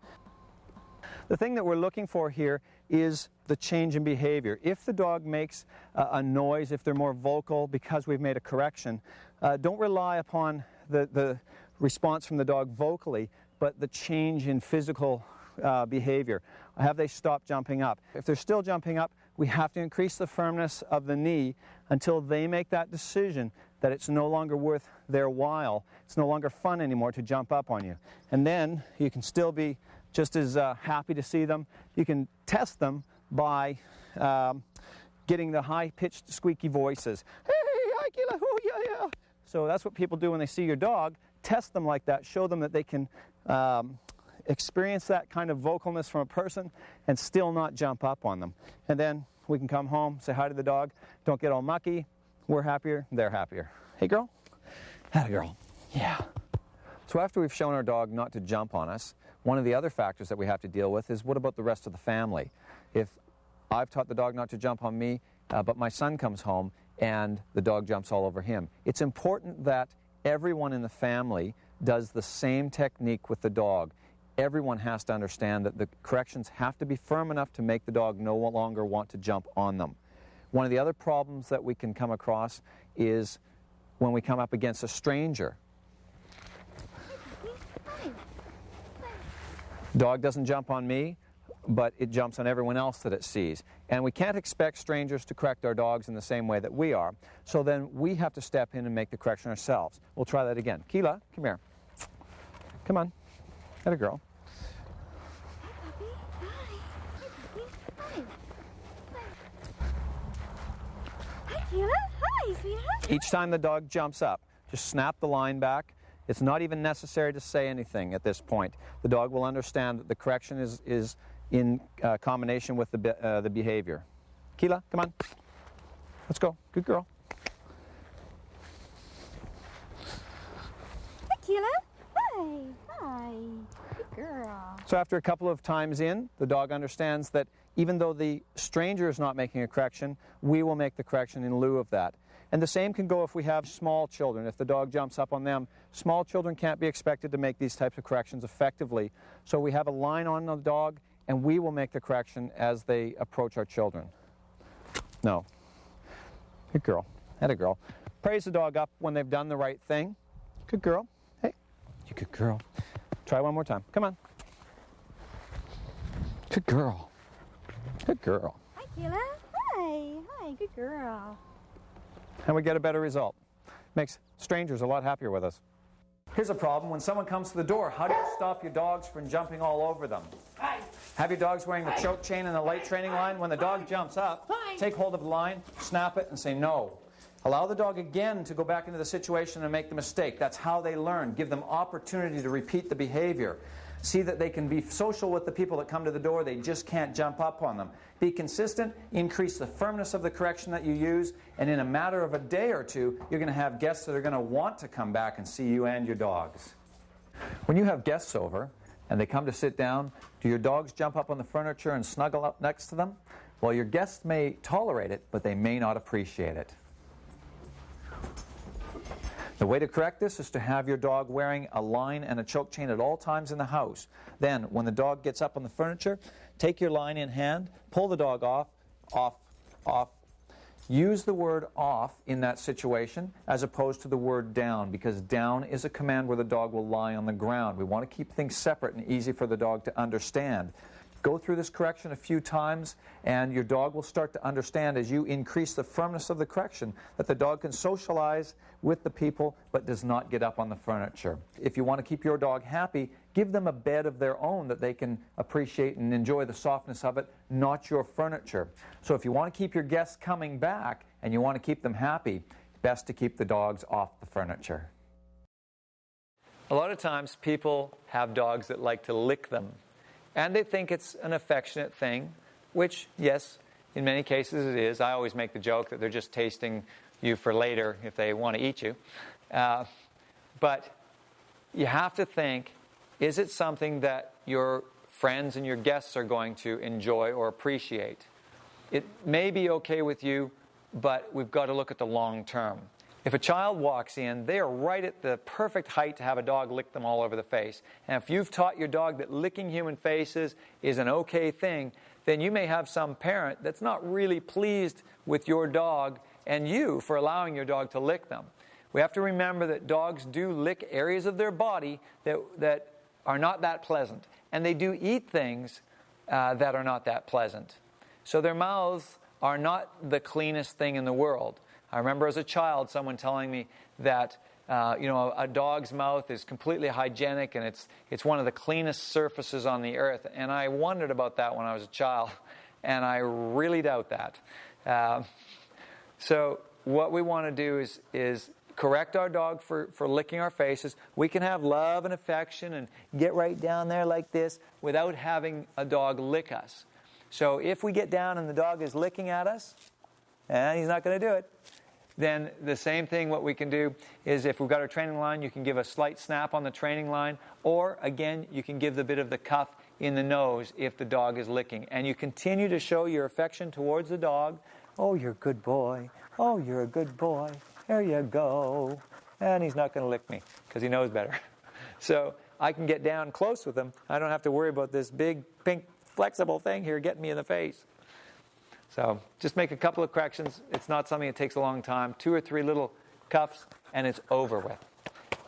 The thing that we're looking for here is the change in behavior. If the dog makes a noise, if they're more vocal because we've made a correction, don't rely upon the response from the dog vocally, but the change in physical behavior. Have they stopped jumping up? If they're still jumping up, we have to increase the firmness of the knee until they make that decision that it's no longer worth their while. It's no longer fun anymore to jump up on you. And then you can still be just as happy to see them. You can test them by getting the high-pitched, squeaky voices. Hey, hi, Keela, oh, yeah, yeah. So that's what people do when they see your dog. Test them like that. Show them that they can experience that kind of vocalness from a person and still not jump up on them. And then we can come home, say hi to the dog. Don't get all mucky. We're happier, they're happier. Hey, girl. Atta girl. Yeah. So after we've shown our dog not to jump on us, one of the other factors that we have to deal with is what about the rest of the family? If I've taught the dog not to jump on me, but my son comes home and the dog jumps all over him. It's important that everyone in the family does the same technique with the dog. Everyone has to understand that the corrections have to be firm enough to make the dog no longer want to jump on them. One of the other problems that we can come across is when we come up against a stranger. Dog doesn't jump on me, but it jumps on everyone else that it sees. And we can't expect strangers to correct our dogs in the same way that we are. So then we have to step in and make the correction ourselves. We'll try that again. Keela, come here. Come on. Atta girl. Hi, Keela. Hi, sweetheart. Each time the dog jumps up, just snap the line back. It's not even necessary to say anything at this point. The dog will understand that the correction is in combination with the behavior. Keela, come on. Let's go. Good girl. Hi, Keela. Hi. Hi. Good girl. So after a couple of times in, the dog understands that even though the stranger is not making a correction, we will make the correction in lieu of that. And the same can go if we have small children. If the dog jumps up on them, small children can't be expected to make these types of corrections effectively. So we have a line on the dog, and we will make the correction as they approach our children. No. Good girl. Atta girl. Praise the dog up when they've done the right thing. Good girl. Hey, you good girl. Try one more time. Come on. Good girl. Good girl. Hi, Keela. Hi. Hi. Good girl. And we get a better result. Makes strangers a lot happier with us. Here's a problem. When someone comes to the door, how do you stop your dogs from jumping all over them? Have your dogs wearing the choke chain and the light training line. When the dog jumps up, take hold of the line, snap it, and say no. Allow the dog again to go back into the situation and make the mistake. That's how they learn. Give them opportunity to repeat the behavior. See that they can be social with the people that come to the door. They just can't jump up on them. Be consistent, increase the firmness of the correction that you use, and in a matter of a day or two, you're going to have guests that are going to want to come back and see you and your dogs. When you have guests over and they come to sit down, do your dogs jump up on the furniture and snuggle up next to them? Well, your guests may tolerate it, but they may not appreciate it. The way to correct this is to have your dog wearing a line and a choke chain at all times in the house. Then, when the dog gets up on the furniture, take your line in hand, pull the dog off, off, off. Use the word off in that situation as opposed to the word down, because down is a command where the dog will lie on the ground. We want to keep things separate and easy for the dog to understand. Go through this correction a few times, and your dog will start to understand as you increase the firmness of the correction that the dog can socialize with the people but does not get up on the furniture. If you want to keep your dog happy, give them a bed of their own that they can appreciate and enjoy the softness of it, not your furniture. So if you want to keep your guests coming back and you want to keep them happy, best to keep the dogs off the furniture. A lot of times people have dogs that like to lick them. And they think it's an affectionate thing, which, yes, in many cases it is. I always make the joke that they're just tasting you for later if they want to eat you. But you have to think, is it something that your friends and your guests are going to enjoy or appreciate? It may be okay with you, but we've got to look at the long term. If a child walks in, they are right at the perfect height to have a dog lick them all over the face. And if you've taught your dog that licking human faces is an okay thing, then you may have some parent that's not really pleased with your dog and you for allowing your dog to lick them. We have to remember that dogs do lick areas of their body that are not that pleasant. And they do eat things that are not that pleasant. So their mouths are not the cleanest thing in the world. I remember as a child someone telling me that a dog's mouth is completely hygienic and it's one of the cleanest surfaces on the earth. And I wondered about that when I was a child. and I really doubt that. So what we want to do is correct our dog for licking our faces. We can have love and affection and get right down there like this without having a dog lick us. So if we get down and the dog is licking at us, and he's not going to do it, then the same thing what we can do is if we've got our training line, you can give a slight snap on the training line, or again, you can give the bit of the cuff in the nose if the dog is licking. And you continue to show your affection towards the dog. Oh, you're a good boy. Oh, you're a good boy. There you go. And he's not going to lick me because he knows better. So I can get down close with him. I don't have to worry about this big, pink, flexible thing here getting me in the face. So just make a couple of corrections. It's not something that takes a long time. 2 or 3 little cuffs, and it's over with.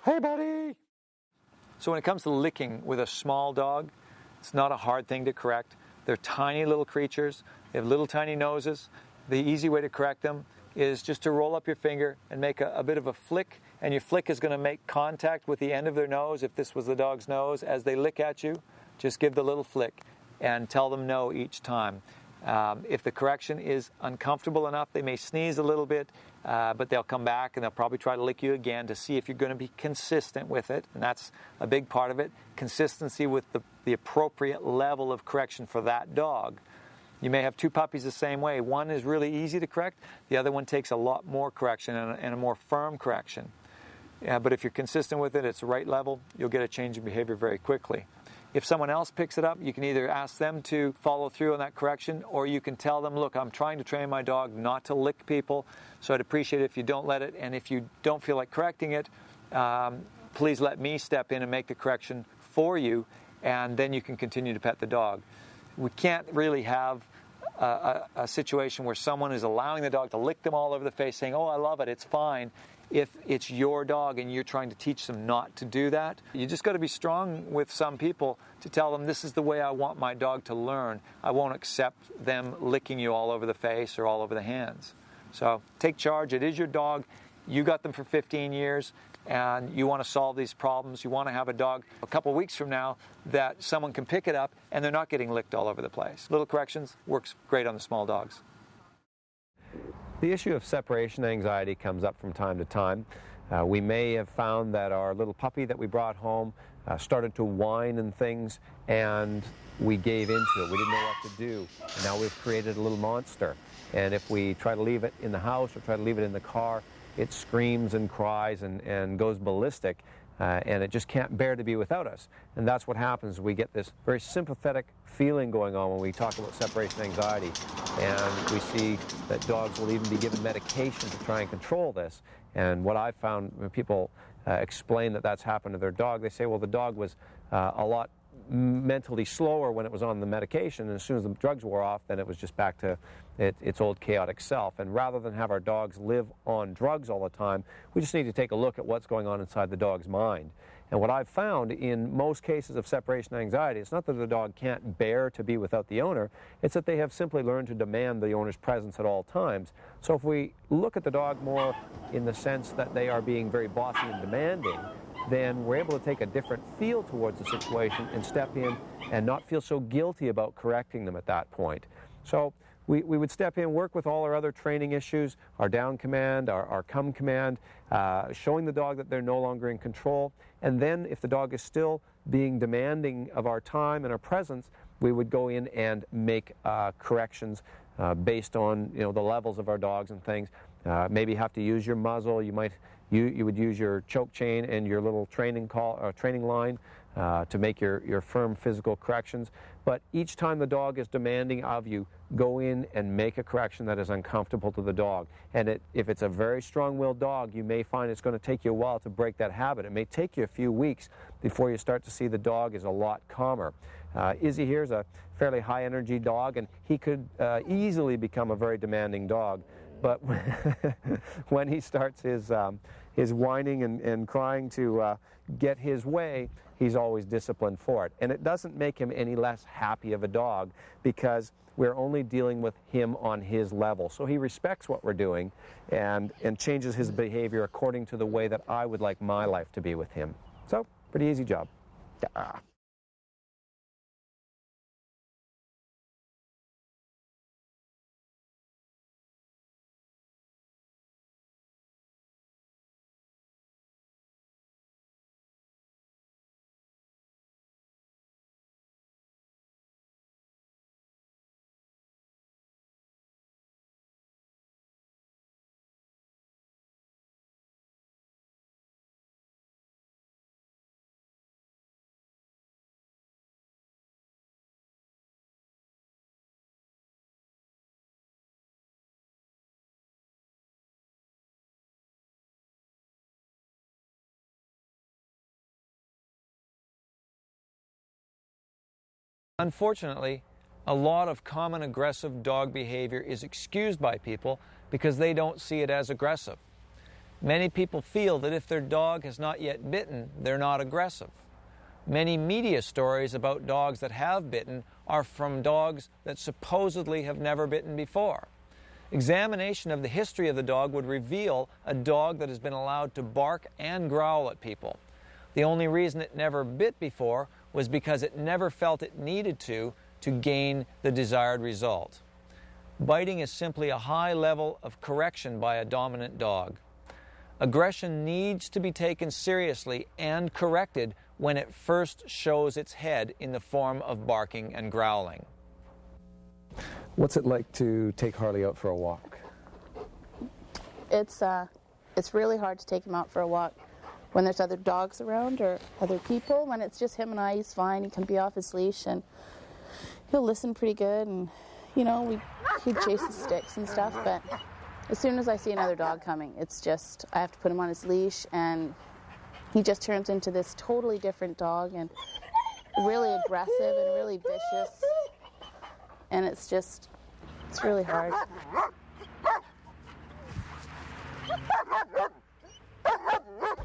Hey, buddy! So when it comes to licking with a small dog, it's not a hard thing to correct. They're tiny little creatures. They have little tiny noses. The easy way to correct them is just to roll up your finger and make a bit of a flick, and your flick is going to make contact with the end of their nose. If this was the dog's nose, as they lick at you, just give the little flick and tell them no each time. If the correction is uncomfortable enough, they may sneeze a little bit, but they'll come back and they'll probably try to lick you again to see if you're going to be consistent with it, and that's a big part of it, consistency with the appropriate level of correction for that dog. You may have 2 puppies the same way. One is really easy to correct, the other one takes a lot more correction and a more firm correction. But if you're consistent with it, it's the right level, you'll get a change in behavior very quickly. If someone else picks it up, you can either ask them to follow through on that correction, or you can tell them, look, I'm trying to train my dog not to lick people, so I'd appreciate it if you don't let it, and if you don't feel like correcting it, please let me step in and make the correction for you, and then you can continue to pet the dog. We can't really have a situation where someone is allowing the dog to lick them all over the face, saying, oh, I love it, it's fine, if it's your dog and you're trying to teach them not to do that. You just got to be strong with some people to tell them, this is the way I want my dog to learn. I won't accept them licking you all over the face or all over the hands. So take charge. It is your dog. You got them for 15 years, and you want to solve these problems. You want to have a dog a couple of weeks from now that someone can pick it up and they're not getting licked all over the place. Little corrections works great on the small dogs. The issue of separation anxiety comes up from time to time. We may have found that our little puppy that we brought home started to whine and things, and we gave into it. We didn't know what to do. And now we've created a little monster. And if we try to leave it in the house or try to leave it in the car, it screams and cries and goes ballistic, and it just can't bear to be without us. And that's what happens. We get this very sympathetic feeling going on when we talk about separation anxiety. And we see that dogs will even be given medication to try and control this. And what I've found when people explain that that's happened to their dog, they say, well, the dog was a lot mentally slower when it was on the medication, and as soon as the drugs wore off, then it was just back to its old chaotic self. And rather than have our dogs live on drugs all the time, we just need to take a look at what's going on inside the dog's mind. And what I've found in most cases of separation anxiety, it's not that the dog can't bear to be without the owner, it's that they have simply learned to demand the owner's presence at all times. So if we look at the dog more in the sense that they are being very bossy and demanding, then we're able to take a different feel towards the situation and step in and not feel so guilty about correcting them at that point. So we would step in, work with all our other training issues, our down command, our come command, showing the dog that they're no longer in control. And then if the dog is still being demanding of our time and our presence, we would go in and make corrections based on the levels of our dogs and things. Maybe have to use your muzzle. You would use your choke chain and your little training line to make your firm physical corrections. But each time the dog is demanding of you, go in and make a correction that is uncomfortable to the dog. And if it's a very strong-willed dog, you may find it's going to take you a while to break that habit. It may take you a few weeks before you start to see the dog is a lot calmer. Izzy here is a fairly high-energy dog, and he could easily become a very demanding dog. But when he starts his whining and crying to get his way, he's always disciplined for it. And it doesn't make him any less happy of a dog because we're only dealing with him on his level. So he respects what we're doing and changes his behavior according to the way that I would like my life to be with him. So, pretty easy job. Yeah. Unfortunately, a lot of common aggressive dog behavior is excused by people because they don't see it as aggressive. Many people feel that if their dog has not yet bitten, they're not aggressive. Many media stories about dogs that have bitten are from dogs that supposedly have never bitten before. Examination of the history of the dog would reveal a dog that has been allowed to bark and growl at people. The only reason it never bit before was because it never felt it needed to gain the desired result. Biting is simply a high level of correction by a dominant dog. Aggression needs to be taken seriously and corrected when it first shows its head in the form of barking and growling. What's it like to take Harley out for a walk? It's really hard to take him out for a walk when there's other dogs around or other people. When it's just him and I, he's fine. He can be off his leash and he'll listen pretty good, and you know, he'd chase the sticks and stuff, but as soon as I see another dog coming, it's just, I have to put him on his leash, and he just turns into this totally different dog, and really aggressive and really vicious, and it's really hard.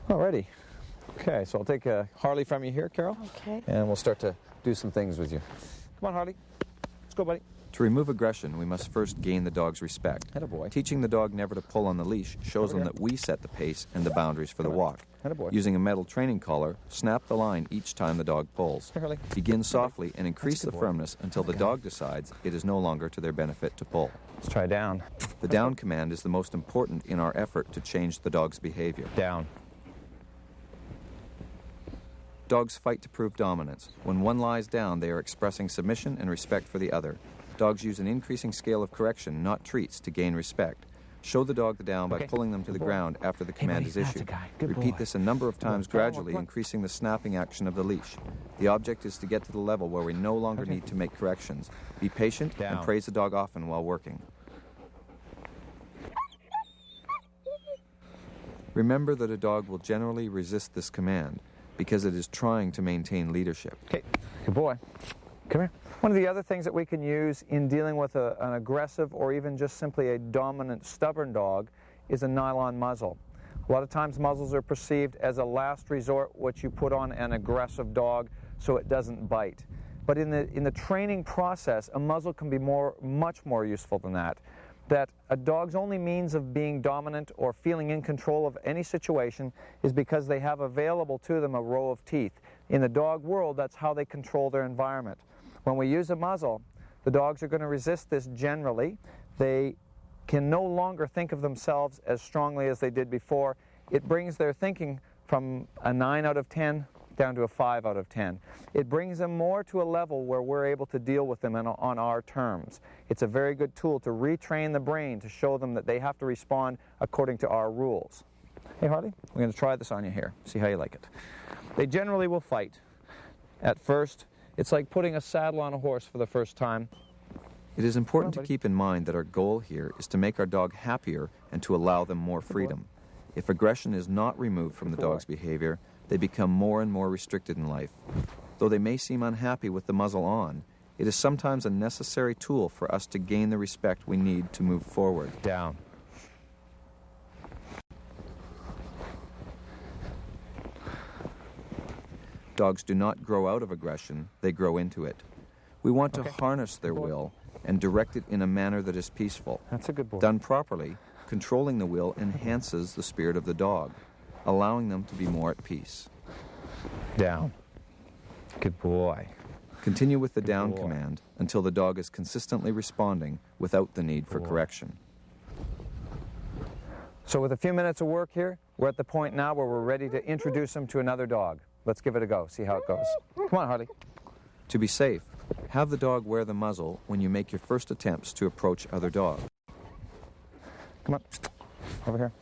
Alrighty. Okay, so I'll take Harley from you here, Carol. Okay. And we'll start to do some things with you. Come on, Harley. Let's go, buddy. To remove aggression, we must first gain the dog's respect. Attaboy. Teaching the dog never to pull on the leash shows them that we set the pace and the boundaries for the walk. Attaboy. Using a metal training collar, snap the line each time the dog pulls. Here, Harley. Begin softly and increase the boy. firmness until the dog decides it is no longer to their benefit to pull. Let's try down. The down command is the most important in our effort to change the dog's behavior. Down. Dogs fight to prove dominance. When one lies down, they are expressing submission and respect for the other. Dogs use an increasing scale of correction, not treats, to gain respect. Show the dog the down by pulling them to the ground after the command is issued. Repeat this a number of times gradually, increasing the snapping action of the leash. The object is to get to the level where we no longer need to make corrections. Be patient and praise the dog often while working. Remember that a dog will generally resist this command because it is trying to maintain leadership. Okay, good boy. Come here. One of the other things that we can use in dealing with an aggressive or even just simply a dominant, stubborn dog is a nylon muzzle. A lot of times muzzles are perceived as a last resort, which you put on an aggressive dog so it doesn't bite. But in the training process, a muzzle can be much more useful than that. That a dog's only means of being dominant or feeling in control of any situation is because they have available to them a row of teeth. In the dog world, that's how they control their environment. When we use a muzzle, the dogs are going to resist this generally. They can no longer think of themselves as strongly as they did before. It brings their thinking from a 9 out of 10 down to a 5 out of 10. It brings them more to a level where we're able to deal with them on our terms. It's a very good tool to retrain the brain to show them that they have to respond according to our rules. Hey, Harley, we're going to try this on you here. See how you like it. They generally will fight. At first, it's like putting a saddle on a horse for the first time. It is important to keep in mind that our goal here is to make our dog happier and to allow them more freedom. If aggression is not removed from the dog's behavior, they become more and more restricted in life. Though they may seem unhappy with the muzzle on, it is sometimes a necessary tool for us to gain the respect we need to move forward. Down. Dogs do not grow out of aggression, they grow into it. We want to harness their will and direct it in a manner that is peaceful. That's a good boy. Done properly, controlling the will enhances the spirit of the dog, allowing them to be more at peace. Down. Good boy. Continue with the down command until the dog is consistently responding without the need for correction. So with a few minutes of work here, we're at the point now where we're ready to introduce him to another dog. Let's give it a go, see how it goes. Come on, Harley. To be safe, have the dog wear the muzzle when you make your first attempts to approach other dogs. Come on, over here.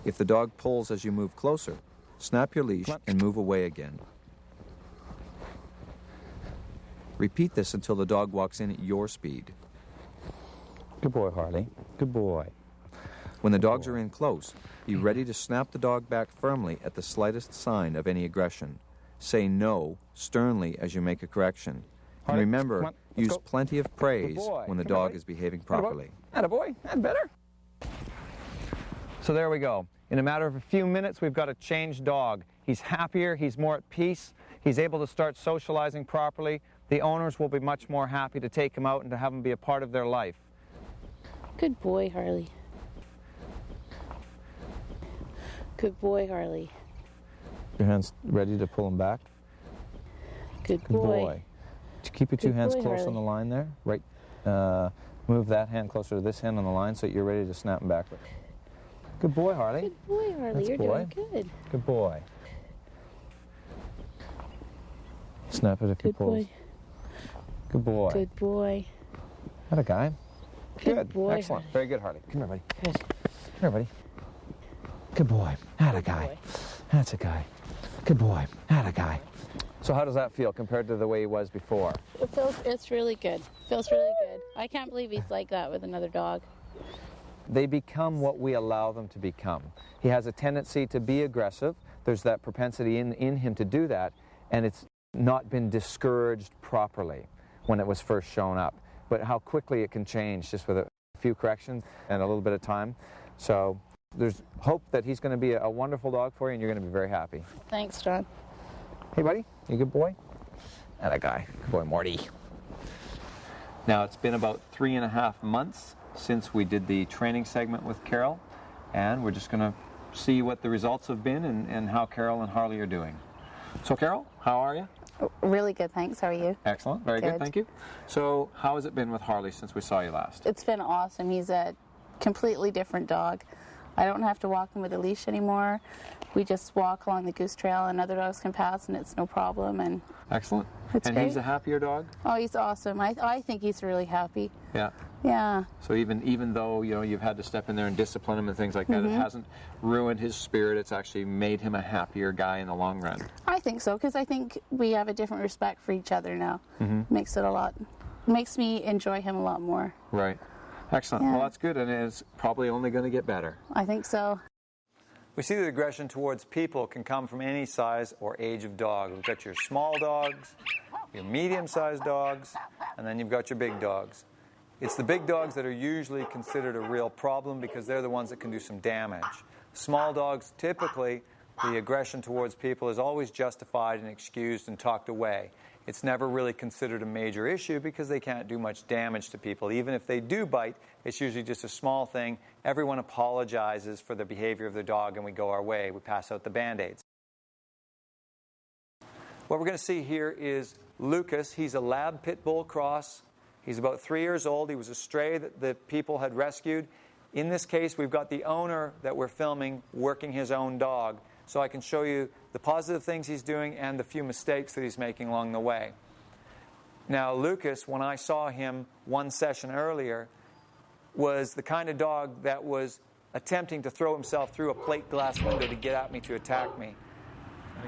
If the dog pulls as you move closer, snap your leash and move away again. Repeat this until the dog walks in at your speed. Good boy, Harley. Good boy. When the dogs are in close, be ready to snap the dog back firmly at the slightest sign of any aggression. say no sternly as you make a correction. And Harley, remember, come on, let's use go. plenty of praise Good boy. when the Come here, dog buddy. is behaving Attaboy. properly. Attaboy, that's better. So there we go. In a matter of a few minutes, we've got a changed dog. He's happier, he's more at peace, he's able to start socializing properly. The owners will be much more happy to take him out and to have him be a part of their life. Good boy, Harley. Good boy, Harley. Your hands ready to pull him back? Good boy. Keep your two Good hands boy, close Harley. on the line there. Right. Move that hand closer to this hand on the line so that you're ready to snap him back. Good boy, Harley. Good boy, Harley. That's You're boy. doing good. Good boy. Snap it if he Good pulls. boy. Good boy. Good boy. Had a guy. Good boy, Excellent. Harley. Very good, Harley. Come here, buddy. Good. Come here, buddy. Good boy. Had a guy. boy. That's a guy. Good boy. Had a guy. So how does that feel compared to the way he was before? It's really good. Feels really good. I can't believe he's like that with another dog. They become what we allow them to become. He has a tendency to be aggressive. There's that propensity in him to do that, and it's not been discouraged properly when it was first shown up. But how quickly it can change just with a few corrections and a little bit of time. So there's hope that he's going to be a wonderful dog for you, and you're going to be very happy. Thanks, John. Hey, buddy, you a good boy? That a guy. Good boy, Morty. Now, it's been about 3.5 months since we did the training segment with Carol, and we're just going to see what the results have been and how Carol and Harley are doing. So, Carol, how are you? Really good, thanks. How are you? Excellent. Very good, Good. thank you. So, how has it been with Harley since we saw you last? It's been awesome. He's a completely different dog. I don't have to walk him with a leash anymore. We just walk along the goose trail and other dogs can pass and it's no problem. And Excellent. It's and great. he's a happier dog? oh, he's awesome. I think he's really happy. Yeah. Yeah. So even though you've had to step in there and discipline him and things like that, it hasn't ruined his spirit. It's actually made him a happier guy in the long run. I think so, because I think we have a different respect for each other now. Makes me enjoy him a lot more. Right. Excellent. Yeah. Well, that's good, and it's probably only going to get better. I think so. We see that aggression towards people can come from any size or age of dog. We've got your small dogs, your medium-sized dogs, and then you've got your big dogs. It's the big dogs that are usually considered a real problem because they're the ones that can do some damage. Small dogs, typically, the aggression towards people is always justified and excused and talked away. It's never really considered a major issue because they can't do much damage to people. Even if they do bite, it's usually just a small thing. Everyone apologizes for the behavior of their dog and we go our way. We pass out the Band-Aids. What we're going to see here is Lucas. He's a lab pit bull cross. He's about 3 years old. He was a stray that the people had rescued. In this case, we've got the owner that we're filming working his own dog. So I can show you the positive things he's doing and the few mistakes that he's making along the way. Now, Lucas, when I saw him one session earlier, was the kind of dog that was attempting to throw himself through a plate glass window to get at me, to attack me.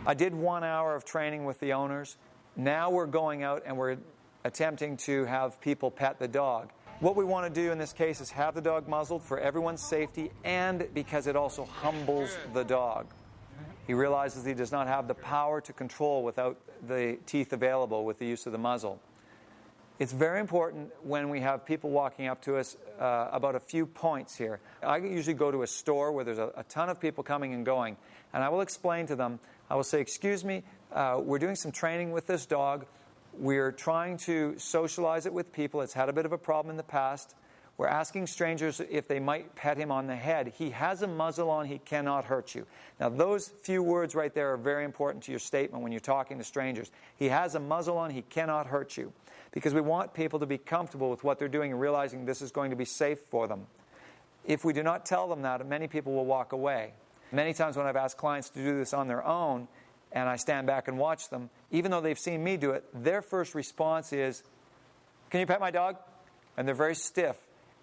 I did 1 hour of training with the owners. Now we're going out and we're attempting to have people pet the dog. What we want to do in this case is have the dog muzzled for everyone's safety and because it also humbles the dog. He realizes he does not have the power to control without the teeth available with the use of the muzzle. It's very important when we have people walking up to us about a few points here. I usually go to a store where there's a ton of people coming and going, and I will explain to them, I will say, excuse me, we're doing some training with this dog. We're trying to socialize it with people. It's had a bit of a problem in the past. We're asking strangers if they might pet him on the head. He has a muzzle on. He cannot hurt you. Now, those few words right there are very important to your statement when you're talking to strangers. He has a muzzle on. He cannot hurt you. Because we want people to be comfortable with what they're doing and realizing this is going to be safe for them. If we do not tell them that, many people will walk away. Many times when I've asked clients to do this on their own, and I stand back and watch them, even though they've seen me do it, their first response is, "Can you pet my dog?" And they're very stiff.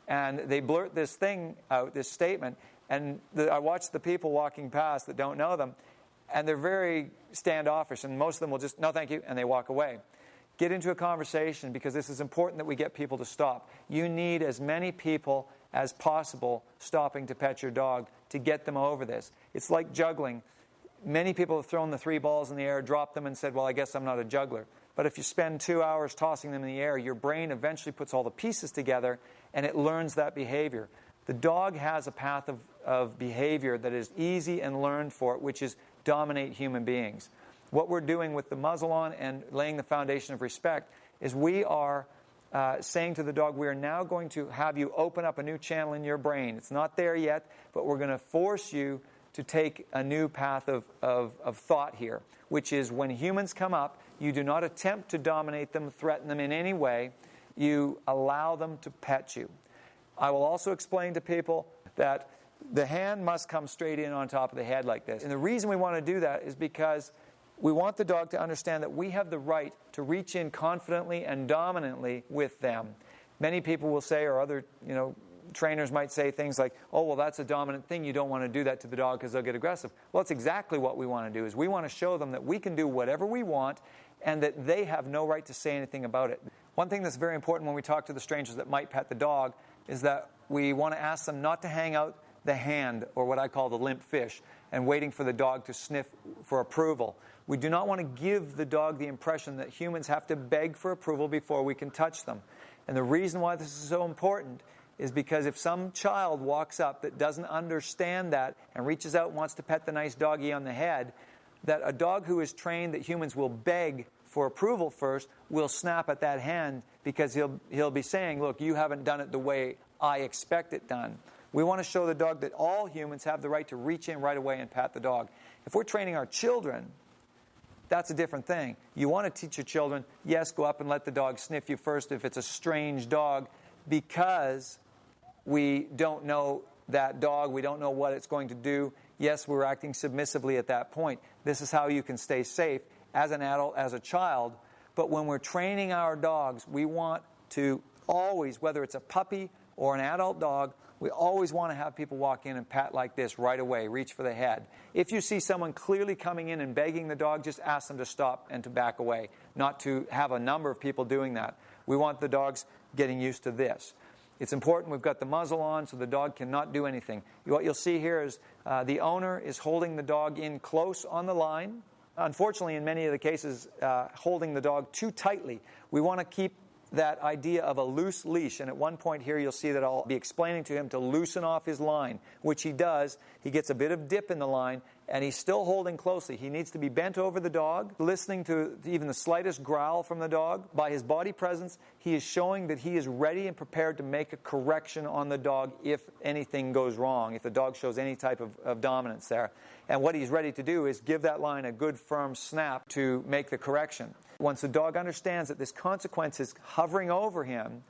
And they blurt this thing out, this statement, and I watch the people walking past that don't know them, and they're very standoffish, and most of them will just, "No, thank you," and they walk away. Get into a conversation because this is important that we get people to stop. You need as many people as possible stopping to pet your dog to get them over this. It's like juggling. many people have thrown the 3 balls in the air, dropped them, and said, well, I guess I'm not a juggler. But if you spend 2 hours tossing them in the air, your brain eventually puts all the pieces together, and it learns that behavior. The dog has a path of behavior that is easy and learned for it, which is dominate human beings. What we're doing with the muzzle on and laying the foundation of respect is we are saying to the dog, we are now going to have you open up a new channel in your brain. It's not there yet, but we're going to force you to take a new path of thought here, which is when humans come up, you do not attempt to dominate them, threaten them in any way. You allow them to pet you. I will also explain to people that the hand must come straight in on top of the head like this. And the reason we want to do that is because we want the dog to understand that we have the right to reach in confidently and dominantly with them. Many people will say, or other trainers might say things like, oh, well, that's a dominant thing. You don't want to do that to the dog because they'll get aggressive. Well, that's exactly what we want to do, is we want to show them that we can do whatever we want and that they have no right to say anything about it. One thing that's very important when we talk to the strangers that might pet the dog is that we want to ask them not to hang out the hand, or what I call the limp fish, and waiting for the dog to sniff for approval. We do not want to give the dog the impression that humans have to beg for approval before we can touch them. And the reason why this is so important is because if some child walks up that doesn't understand that and reaches out and wants to pet the nice doggy on the head, that a dog who is trained that humans will beg for approval first will snap at that hand, because he'll be saying, look, you haven't done it the way I expect it done. We want to show the dog that all humans have the right to reach in right away and pat the dog. If we're training our children, that's a different thing. You want to teach your children, yes, go up and let the dog sniff you first if it's a strange dog, because we don't know that dog, we don't know what it's going to do. Yes, we're acting submissively at that point. This is how you can stay safe as an adult, as a child. But when we're training our dogs, we want to always, whether it's a puppy or an adult dog, we always want to have people walk in and pat like this right away, reach for the head. If you see someone clearly coming in and begging the dog, just ask them to stop and to back away, not to have a number of people doing that. We want the dogs getting used to this. It's important we've got the muzzle on so the dog cannot do anything. What you'll see here is the owner is holding the dog in close on the line. Unfortunately, in many of the cases, holding the dog too tightly. We want to keep that idea of a loose leash, and at one point here you'll see that I'll be explaining to him to loosen off his line, which he does. He gets a bit of dip in the line, and he's still holding closely. He needs to be bent over the dog, listening to even the slightest growl from the dog. By his body presence, he is showing that he is ready and prepared to make a correction on the dog if anything goes wrong, if the dog shows any type of dominance there. And what he's ready to do is give that line a good firm snap to make the correction. Once the dog understands that this consequence is hovering over him,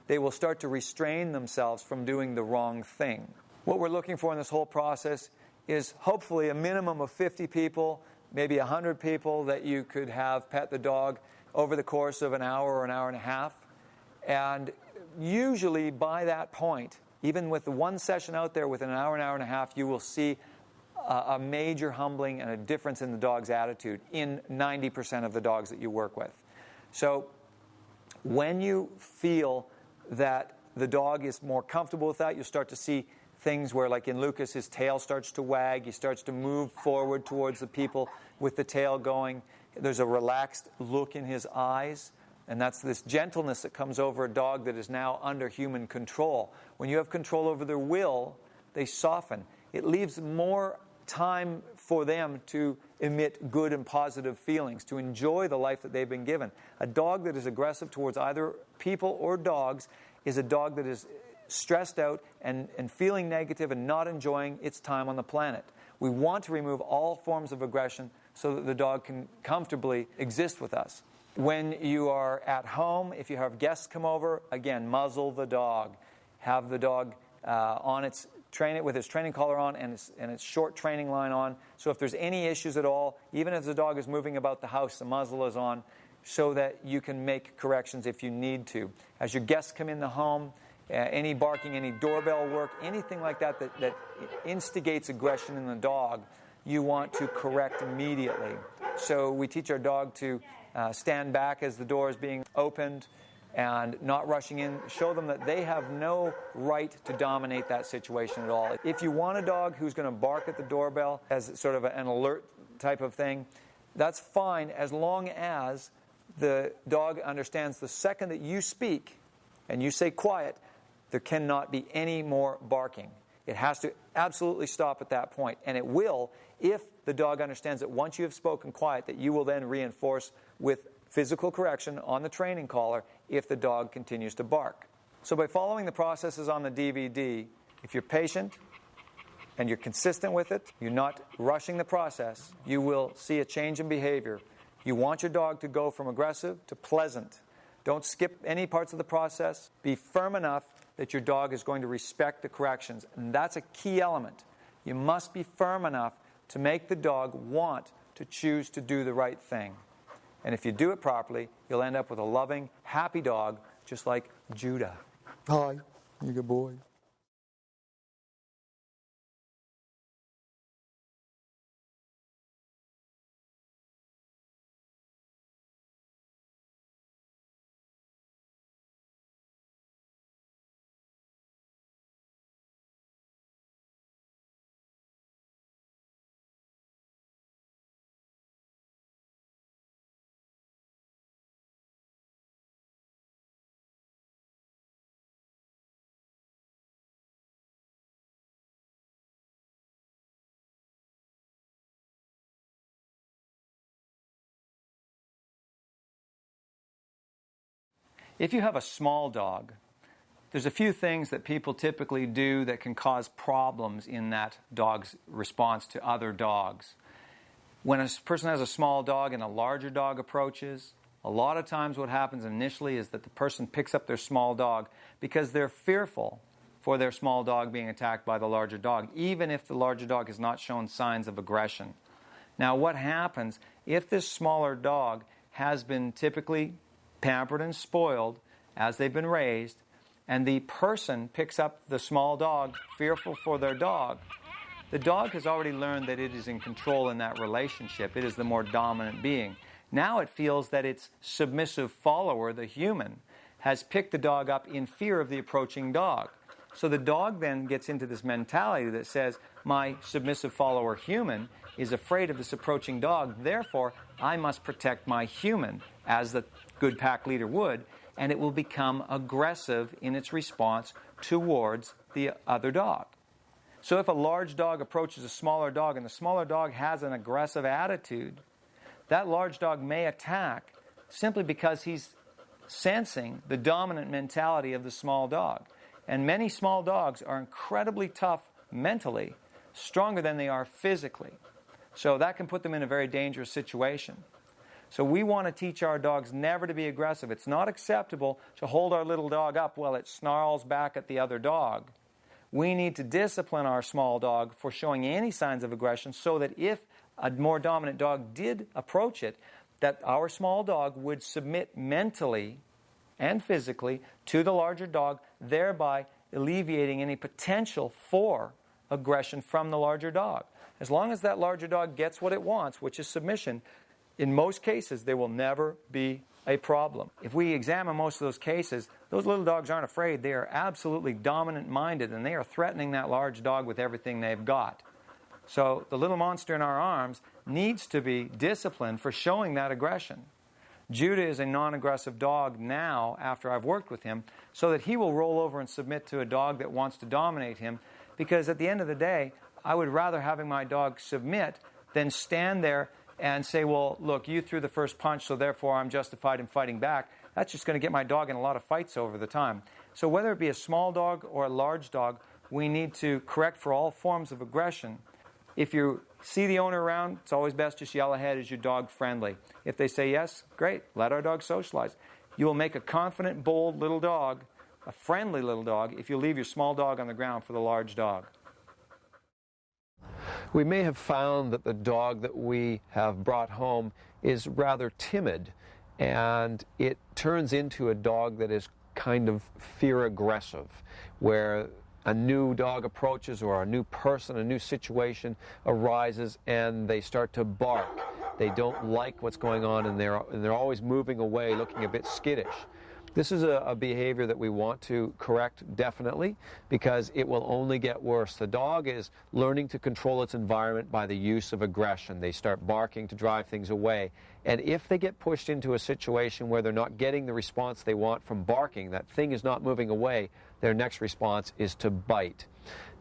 they will start to restrain themselves from doing the wrong thing. What we're looking for in this whole process is hopefully a minimum of 50 people, maybe 100 people that you could have pet the dog over the course of an hour or an hour and a half. And usually by that point, even with the one session out there within an hour and a half, you will see a major humbling and a difference in the dog's attitude in 90% of the dogs that you work with. So when you feel that the dog is more comfortable with that, you'll start to see things where, like in Lucas, his tail starts to wag. He starts to move forward towards the people with the tail going. There's a relaxed look in his eyes. And that's this gentleness that comes over a dog that is now under human control. When you have control over their will, they soften. It leaves more time for them to emit good and positive feelings, to enjoy the life that they've been given. A dog that is aggressive towards either people or dogs is a dog that is stressed out and feeling negative and not enjoying its time on the planet. We want to remove all forms of aggression so that the dog can comfortably exist with us. When you are at home, if you have guests come over, again, muzzle the dog. Have the dog train it with its training collar on and its short training line on. So if there's any issues at all, even if the dog is moving about the house, the muzzle is on so that you can make corrections if you need to. As your guests come in the home, any barking, any doorbell work, anything like that instigates aggression in the dog, you want to correct immediately. So we teach our dog to stand back as the door is being opened and not rushing in. Show them that they have no right to dominate that situation at all. If you want a dog who's going to bark at the doorbell as sort of an alert type of thing, that's fine as long as the dog understands the second that you speak and you say quiet, there cannot be any more barking. It has to absolutely stop at that point. And it will if the dog understands that once you have spoken quiet, that you will then reinforce with physical correction on the training collar if the dog continues to bark. So by following the processes on the DVD, if you're patient and you're consistent with it, you're not rushing the process, you will see a change in behavior. You want your dog to go from aggressive to pleasant. Don't skip any parts of the process. Be firm enough that your dog is going to respect the corrections. And that's a key element. You must be firm enough to make the dog want to choose to do the right thing. And if you do it properly, you'll end up with a loving, happy dog, just like Judah. Hi, you're a good boy. If you have a small dog, there's a few things that people typically do that can cause problems in that dog's response to other dogs. When a person has a small dog and a larger dog approaches, a lot of times what happens initially is that the person picks up their small dog because they're fearful for their small dog being attacked by the larger dog, even if the larger dog has not shown signs of aggression. Now, what happens if this smaller dog has been typically pampered and spoiled as they've been raised, and the person picks up the small dog fearful for their dog, the dog has already learned that it is in control in that relationship. It is the more dominant being. Now it feels that its submissive follower, the human, has picked the dog up in fear of the approaching dog. So the dog then gets into this mentality that says, my submissive follower human is afraid of this approaching dog, therefore I must protect my human, as the good pack leader would, and it will become aggressive in its response towards the other dog. So if a large dog approaches a smaller dog and the smaller dog has an aggressive attitude, that large dog may attack simply because he's sensing the dominant mentality of the small dog. And many small dogs are incredibly tough mentally, stronger than they are physically. So that can put them in a very dangerous situation. So we want to teach our dogs never to be aggressive. It's not acceptable to hold our little dog up while it snarls back at the other dog. We need to discipline our small dog for showing any signs of aggression so that if a more dominant dog did approach it, that our small dog would submit mentally and physically to the larger dog, thereby alleviating any potential for aggression from the larger dog. As long as that larger dog gets what it wants, which is submission, in most cases, there will never be a problem. If we examine most of those cases, those little dogs aren't afraid. They are absolutely dominant-minded, and they are threatening that large dog with everything they've got. So the little monster in our arms needs to be disciplined for showing that aggression. Judah is a non-aggressive dog now after I've worked with him, so that he will roll over and submit to a dog that wants to dominate him, because at the end of the day, I would rather having my dog submit than stand there and say, well, look, you threw the first punch, so therefore I'm justified in fighting back. That's just going to get my dog in a lot of fights over the time. So whether it be a small dog or a large dog, we need to correct for all forms of aggression. If you see the owner around, it's always best just yell ahead, is your dog friendly? If they say yes, great, let our dog socialize. You will make a confident, bold little dog, a friendly little dog, if you leave your small dog on the ground for the large dog. We may have found that the dog that we have brought home is rather timid, and it turns into a dog that is kind of fear-aggressive, where a new dog approaches or a new person, a new situation arises, and they start to bark. They don't like what's going on, and they're always moving away, looking a bit skittish. This is a behavior that we want to correct definitely, because it will only get worse. The dog is learning to control its environment by the use of aggression. They start barking to drive things away. And if they get pushed into a situation where they're not getting the response they want from barking, that thing is not moving away, their next response is to bite.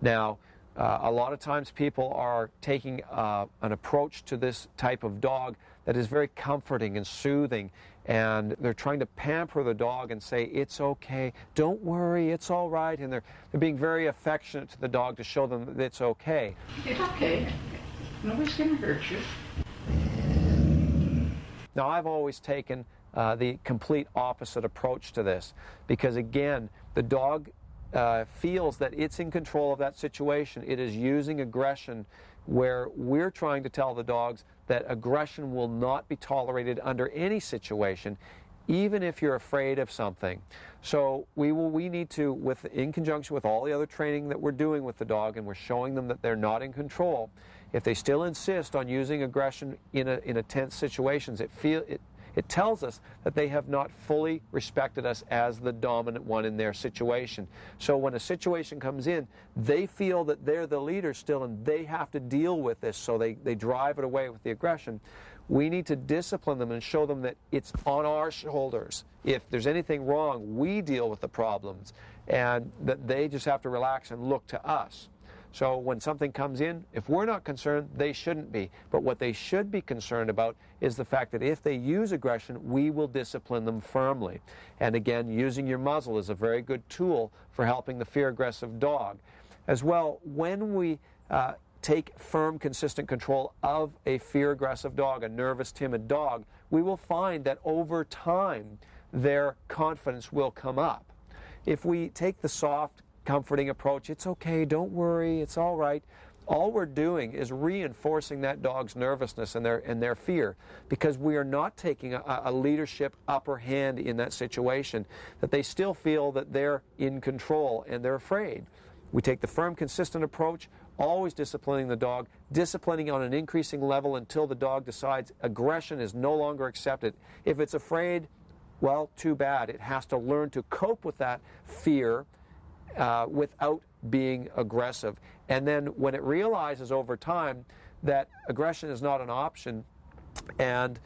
Now, a lot of times people are taking an approach to this type of dog that is very comforting and soothing, and they're trying to pamper the dog and say, it's okay, don't worry, it's all right, and they're being very affectionate to the dog to show them that it's okay. It's okay. Nobody's going to hurt you. Now, I've always taken the complete opposite approach to this, because again, the dog feels that it's in control of that situation. It is using aggression, where we're trying to tell the dogs that aggression will not be tolerated under any situation, even if you're afraid of something. So we need to, in conjunction with all the other training that we're doing with the dog, and we're showing them that they're not in control, if they still insist on using aggression in a tense situations, it tells us that they have not fully respected us as the dominant one in their situation. So when a situation comes in, they feel that they're the leader still and they have to deal with this, so they drive it away with the aggression. We need to discipline them and show them that it's on our shoulders. If there's anything wrong, we deal with the problems, and that they just have to relax and look to us. So when something comes in, if we're not concerned, they shouldn't be. But what they should be concerned about is the fact that if they use aggression, we will discipline them firmly. And again, using your muzzle is a very good tool for helping the fear-aggressive dog. As well, when we take firm, consistent control of a fear-aggressive dog, a nervous, timid dog, we will find that over time, their confidence will come up. If we take the soft, comforting approach, it's okay, don't worry, it's all right, all we're doing is reinforcing that dog's nervousness and their fear, because we are not taking a leadership upper hand in that situation, that they still feel that they're in control and they're afraid. We take the firm, consistent approach, always disciplining the dog, disciplining on an increasing level until the dog decides aggression is no longer accepted. If it's afraid, well, too bad. It has to learn to cope with that fear without being aggressive. And then when it realizes over time that aggression is not an option, and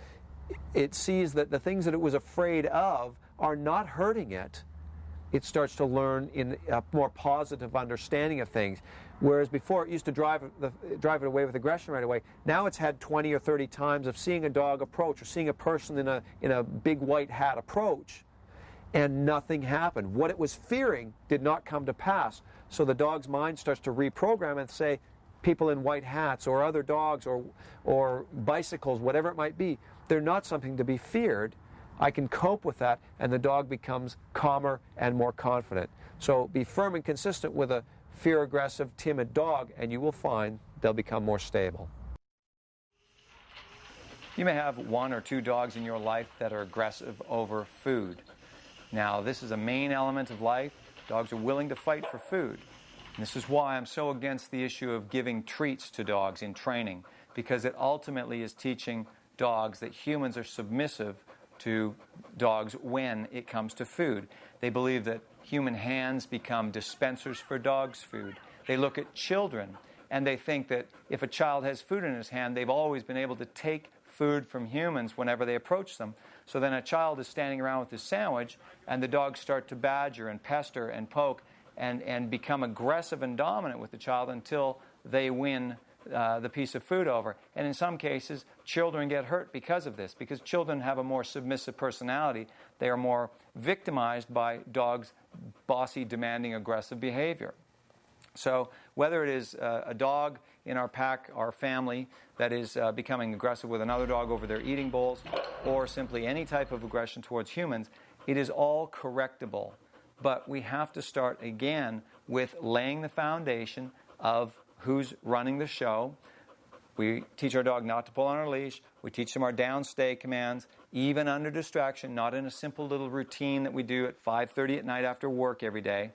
it sees that the things that it was afraid of are not hurting it, it starts to learn in a more positive understanding of things. Whereas before it used to drive it away with aggression right away, now it's had 20 or 30 times of seeing a dog approach or seeing a person in a big white hat approach, and nothing happened. What it was fearing did not come to pass. So the dog's mind starts to reprogram and say, people in white hats or other dogs or bicycles, whatever it might be, they're not something to be feared. I can cope with that, and the dog becomes calmer and more confident. So be firm and consistent with a fear-aggressive, timid dog, and you will find they'll become more stable. You may have one or two dogs in your life that are aggressive over food. Now, this is a main element of life. Dogs are willing to fight for food. And this is why I'm so against the issue of giving treats to dogs in training, because it ultimately is teaching dogs that humans are submissive to dogs when it comes to food. They believe that human hands become dispensers for dogs' food. They look at children and they think that if a child has food in his hand, they've always been able to take food from humans whenever they approach them. So then a child is standing around with his sandwich, and the dogs start to badger and pester and poke and become aggressive and dominant with the child until they win the piece of food over. And in some cases, children get hurt because of this, because children have a more submissive personality. They are more victimized by dogs' bossy, demanding, aggressive behavior. So whether it is a dog in our pack, our family, that is becoming aggressive with another dog over their eating bowls, or simply any type of aggression towards humans, it is all correctable. But we have to start again with laying the foundation of who's running the show. We teach our dog not to pull on our leash. We teach them our down stay commands, even under distraction, not in a simple little routine that we do at 5:30 at night after work every day.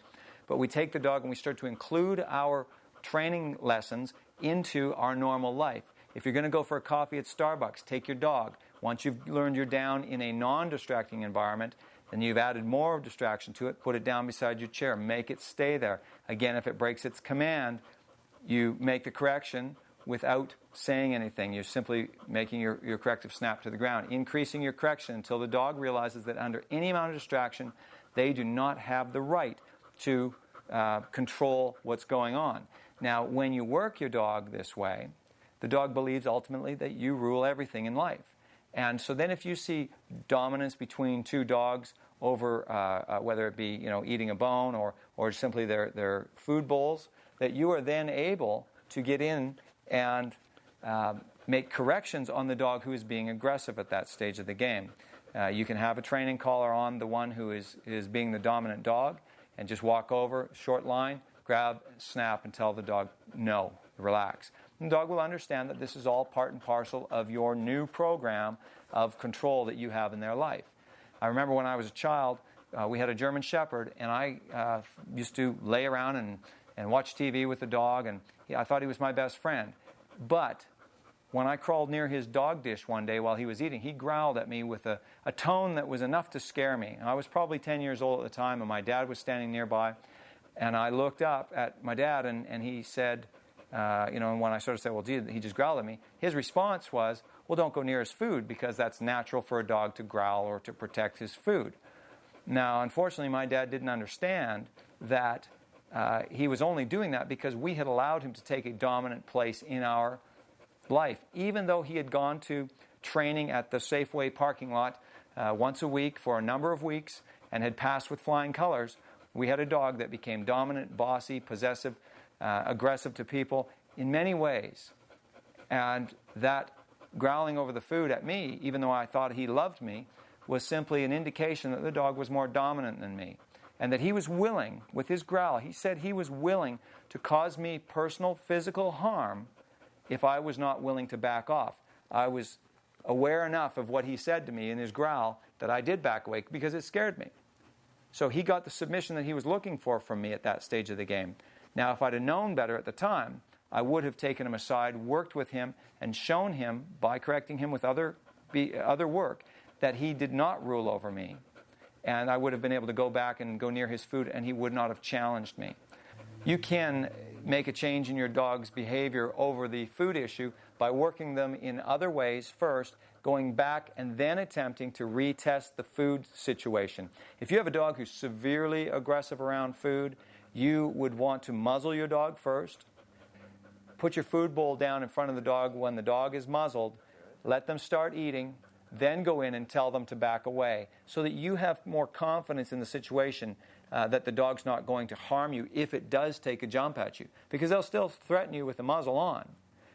But we take the dog and we start to include our training lessons into our normal life. If you're going to go for a coffee at Starbucks, take your dog. Once you've learned you're down in a non-distracting environment, then you've added more distraction to it, put it down beside your chair, make it stay there. Again, if it breaks its command, you make the correction without saying anything. You're simply making your corrective snap to the ground, increasing your correction until the dog realizes that under any amount of distraction, they do not have the right to control what's going on. Now, when you work your dog this way, the dog believes ultimately that you rule everything in life. And so then if you see dominance between two dogs over whether it be eating a bone or simply their food bowls, that you are then able to get in and make corrections on the dog who is being aggressive at that stage of the game. You can have a training collar on the one who is being the dominant dog and just walk over, short line, grab, snap, and tell the dog, no, relax. And the dog will understand that this is all part and parcel of your new program of control that you have in their life. I remember when I was a child, we had a German Shepherd, and I used to lay around and watch TV with the dog, and I thought he was my best friend. But when I crawled near his dog dish one day while he was eating, he growled at me with a tone that was enough to scare me. And I was probably 10 years old at the time, and my dad was standing nearby. And I looked up at my dad, and he said, and when I sort of said, well, gee, he just growled at me, his response was, well, don't go near his food, because that's natural for a dog to growl or to protect his food. Now, unfortunately, my dad didn't understand that he was only doing that because we had allowed him to take a dominant place in our life. Even though he had gone to training at the Safeway parking lot once a week for a number of weeks and had passed with flying colors, we had a dog that became dominant, bossy, possessive, aggressive to people in many ways. And that growling over the food at me, even though I thought he loved me, was simply an indication that the dog was more dominant than me. And that he was willing, with his growl, he said he was willing to cause me personal physical harm if I was not willing to back off. I was aware enough of what he said to me in his growl that I did back away because it scared me. So he got the submission that he was looking for from me at that stage of the game. Now, if I'd have known better at the time, I would have taken him aside, worked with him, and shown him, by correcting him with other work, that he did not rule over me. And I would have been able to go back and go near his food, and he would not have challenged me. You can make a change in your dog's behavior over the food issue by working them in other ways first, going back and then attempting to retest the food situation. If you have a dog who's severely aggressive around food, you would want to muzzle your dog first. Put your food bowl down in front of the dog when the dog is muzzled. Let them start eating. Then go in and tell them to back away so that you have more confidence in the situation that the dog's not going to harm you if it does take a jump at you. Because they'll still threaten you with the muzzle on.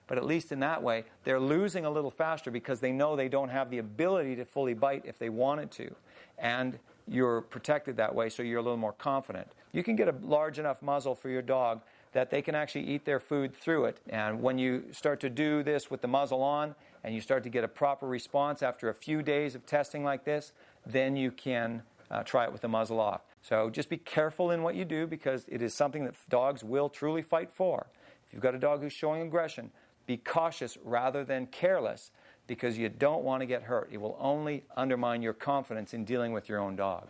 But at least in that way, they're losing a little faster because they know they don't have the ability to fully bite if they wanted to. And you're protected that way, so you're a little more confident. You can get a large enough muzzle for your dog that they can actually eat their food through it. And when you start to do this with the muzzle on, and you start to get a proper response after a few days of testing like this, then you can try it with the muzzle off. So just be careful in what you do, because it is something that dogs will truly fight for. If you've got a dog who's showing aggression, be cautious rather than careless, because you don't want to get hurt. It will only undermine your confidence in dealing with your own dog.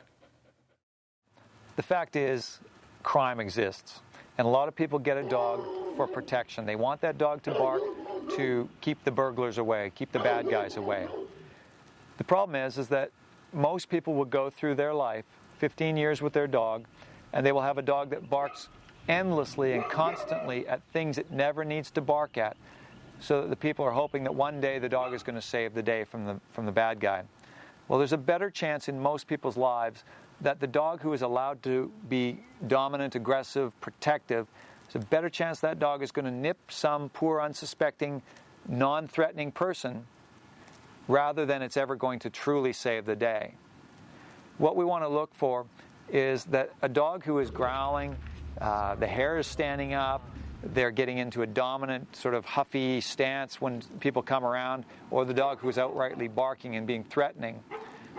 The fact is, crime exists. And a lot of people get a dog for protection. They want that dog to bark to keep the burglars away, keep the bad guys away. The problem is that most people will go through their life, 15 years with their dog, and they will have a dog that barks endlessly and constantly at things it never needs to bark at, so that the people are hoping that one day the dog is going to save the day from the bad guy. Well, there's a better chance in most people's lives that the dog who is allowed to be dominant, aggressive, protective, there's a better chance that dog is going to nip some poor, unsuspecting, non-threatening person rather than it's ever going to truly save the day. What we want to look for is that a dog who is growling, the hair is standing up, they're getting into a dominant sort of huffy stance when people come around, or the dog who is outrightly barking and being threatening,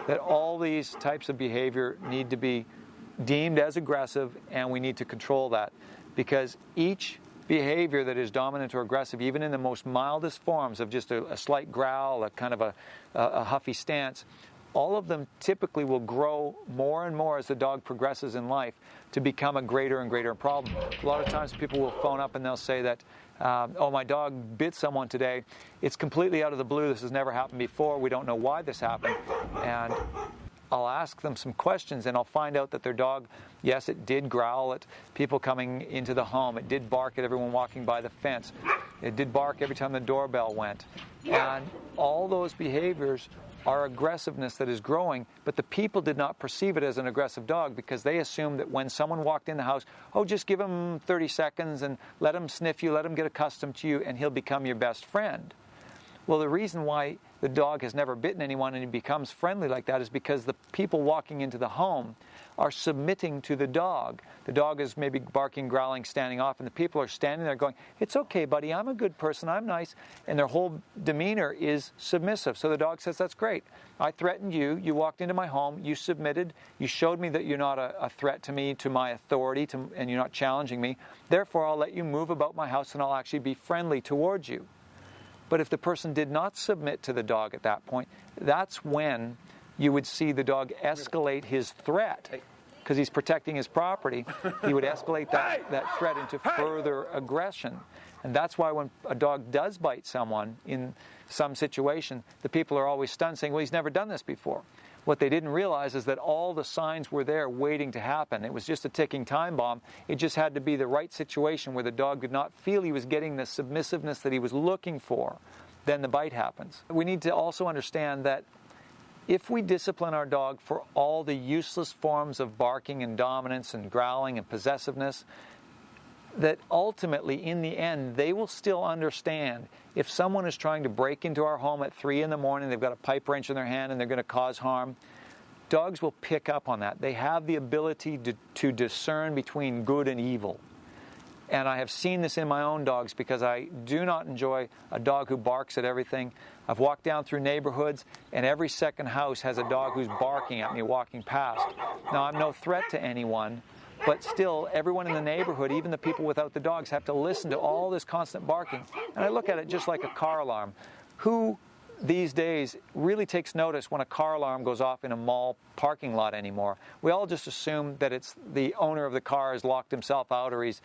that all these types of behavior need to be deemed as aggressive, and we need to control that. Because each behavior that is dominant or aggressive, even in the most mildest forms of just a slight growl, a kind of a huffy stance, all of them typically will grow more and more as the dog progresses in life to become a greater and greater problem. A lot of times people will phone up and they'll say that, oh, my dog bit someone today. It's completely out of the blue. This has never happened before. We don't know why this happened. And I'll ask them some questions, and I'll find out that their dog, yes, it did growl at people coming into the home. It did bark at everyone walking by the fence. It did bark every time the doorbell went. And all those behaviors are aggressiveness that is growing, but the people did not perceive it as an aggressive dog because they assumed that when someone walked in the house, oh, just give him 30 seconds and let him sniff you, let him get accustomed to you, and he'll become your best friend. Well, the reason why the dog has never bitten anyone and he becomes friendly like that is because the people walking into the home are submitting to the dog. The dog is maybe barking, growling, standing off, and the people are standing there going, it's okay, buddy, I'm a good person, I'm nice. And their whole demeanor is submissive. So the dog says, that's great. I threatened you, you walked into my home, you submitted, you showed me that you're not a threat to me, to my authority, and you're not challenging me. Therefore, I'll let you move about my house and I'll actually be friendly towards you. But if the person did not submit to the dog at that point, that's when you would see the dog escalate his threat. Because he's protecting his property, he would escalate that threat into further aggression. And that's why when a dog does bite someone in some situation, the people are always stunned saying, well, he's never done this before. What they didn't realize is that all the signs were there waiting to happen. It was just a ticking time bomb. It just had to be the right situation where the dog did not feel he was getting the submissiveness that he was looking for. Then the bite happens. We need to also understand that if we discipline our dog for all the useless forms of barking and dominance and growling and possessiveness, that ultimately, in the end, they will still understand if someone is trying to break into our home at 3 in the morning, they've got a pipe wrench in their hand and they're going to cause harm, dogs will pick up on that. They have the ability to discern between good and evil. And I have seen this in my own dogs because I do not enjoy a dog who barks at everything. I've walked down through neighborhoods and every second house has a dog who's barking at me walking past. Now, I'm no threat to anyone, but still, everyone in the neighborhood, even the people without the dogs, have to listen to all this constant barking. And I look at it just like a car alarm. Who these days really takes notice when a car alarm goes off in a mall parking lot anymore? We all just assume that it's the owner of the car has locked himself out or he's,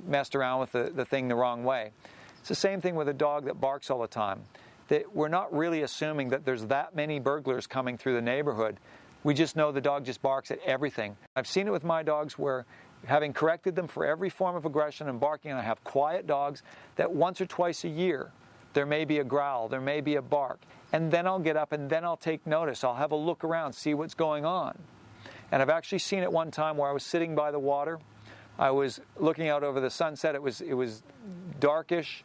messed around with the thing the wrong way. It's the same thing with a dog that barks all the time. That we're not really assuming that there's that many burglars coming through the neighborhood. We just know the dog just barks at everything. I've seen it with my dogs where, having corrected them for every form of aggression and barking, and I have quiet dogs, that once or twice a year there may be a growl, there may be a bark, and then I'll get up and then I'll take notice. I'll have a look around, see what's going on. And I've actually seen it one time where I was sitting by the water. I was looking out over the sunset. It was darkish,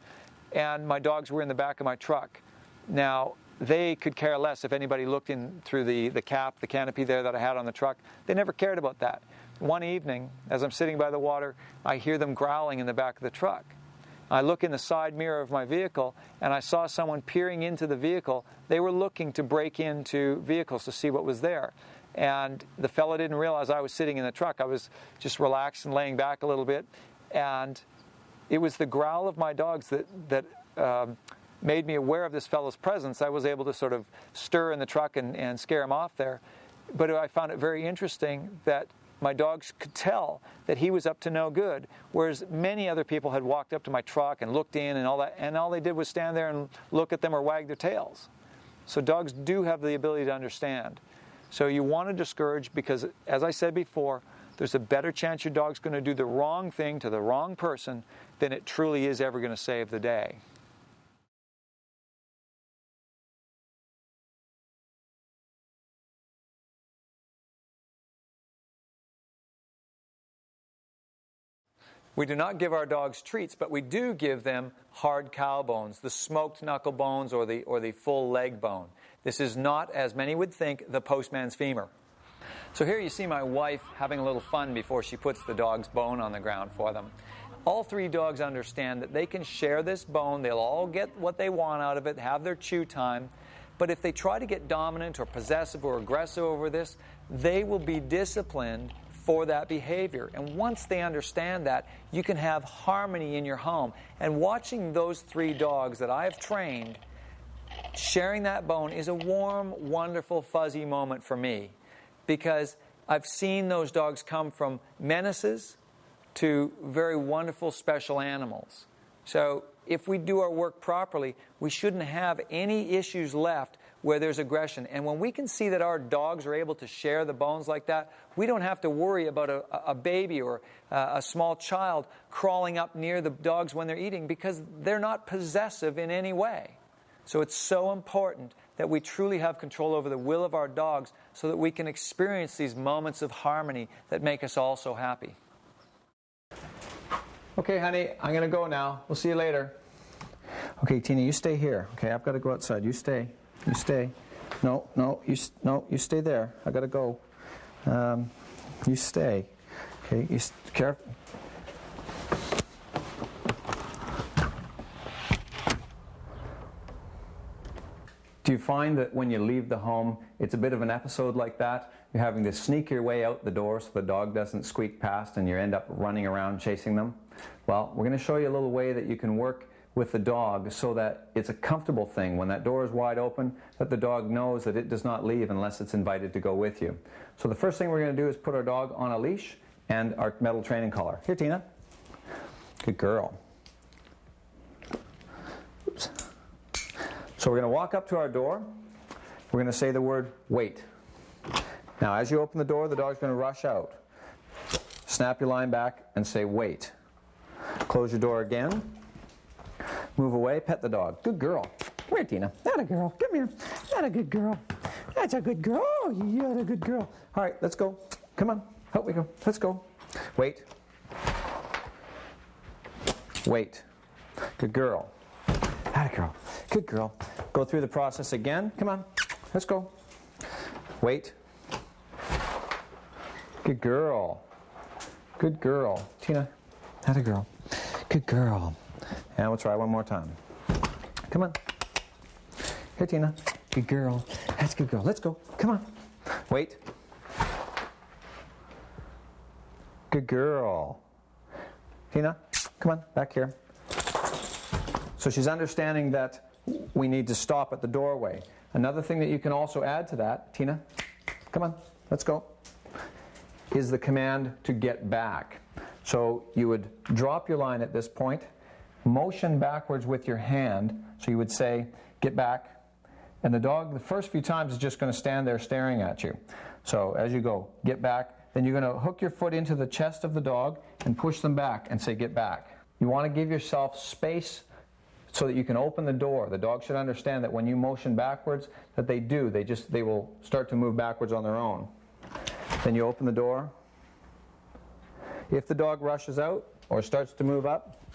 and my dogs were in the back of my truck. Now, they could care less if anybody looked in through the canopy there that I had on the truck. They never cared about that. One evening, as I'm sitting by the water, I hear them growling in the back of the truck. I look in the side mirror of my vehicle, and I saw someone peering into the vehicle. They were looking to break into vehicles to see what was there. And the fella didn't realize I was sitting in the truck. I was just relaxed and laying back a little bit. And it was the growl of my dogs that made me aware of this fellow's presence. I was able to sort of stir in the truck and scare him off there. But I found it very interesting that my dogs could tell that he was up to no good, whereas many other people had walked up to my truck and looked in and all that, and all they did was stand there and look at them or wag their tails. So dogs do have the ability to understand. So you want to discourage because, as I said before, there's a better chance your dog's going to do the wrong thing to the wrong person than it truly is ever going to save the day. We do not give our dogs treats, but we do give them hard cow bones, the smoked knuckle bones or the full leg bone. This is not, as many would think, the postman's femur. So here you see my wife having a little fun before she puts the dog's bone on the ground for them. All 3 dogs understand that they can share this bone. They'll all get what they want out of it, have their chew time. But if they try to get dominant or possessive or aggressive over this, they will be disciplined for that behavior. And once they understand that, you can have harmony in your home. And watching those 3 dogs that I have trained sharing that bone is a warm, wonderful, fuzzy moment for me, because I've seen those dogs come from menaces to very wonderful, special animals. So if we do our work properly, we shouldn't have any issues left where there's aggression. And when we can see that our dogs are able to share the bones like that, we don't have to worry about a baby or a small child crawling up near the dogs when they're eating, because they're not possessive in any way. So it's so important that we truly have control over the will of our dogs so that we can experience these moments of harmony that make us all so happy. Okay, honey, I'm going to go now. We'll see you later. Okay, Tina, you stay here. Okay, I've got to go outside. You stay. You stay. No, you stay there. I got to go. You stay. Okay, careful. Do you find that when you leave the home, it's a bit of an episode like that? You're having to sneak your way out the door so the dog doesn't squeak past and you end up running around chasing them? Well, we're going to show you a little way that you can work with the dog so that it's a comfortable thing when that door is wide open, that the dog knows that it does not leave unless it's invited to go with you. So the first thing we're going to do is put our dog on a leash and our metal training collar. Here, Tina. Good girl. Oops. So we're going to walk up to our door. We're going to say the word wait. Now as you open the door, the dog's going to rush out. Snap your line back and say wait. Close your door again. Move away, pet the dog. Good girl. Come here, Tina. That a girl. Come here. That a good girl. That's a good girl. Oh, you're a good girl. All right, let's go. Come on. Help me go. Let's go. Wait. Wait. Good girl. That a girl. Good girl. Go through the process again. Come on. Let's go. Wait. Good girl. Good girl. Tina. That a girl. Good girl. And we'll try one more time. Come on. Here, Tina. Good girl. That's a good girl. Let's go. Come on. Wait. Good girl. Tina, come on. Back here. So she's understanding that we need to stop at the doorway. Another thing that you can also add to that, Tina, come on. Let's go, is the command to get back. So you would drop your line at this point, motion backwards with your hand, so you would say, get back, and the dog, the first few times, is just going to stand there staring at you. So as you go, get back, then you're going to hook your foot into the chest of the dog and push them back and say, get back. You want to give yourself space so that you can open the door. The dog should understand that when you motion backwards, that they do. They will start to move backwards on their own. Then you open the door. If the dog rushes out or starts to move up,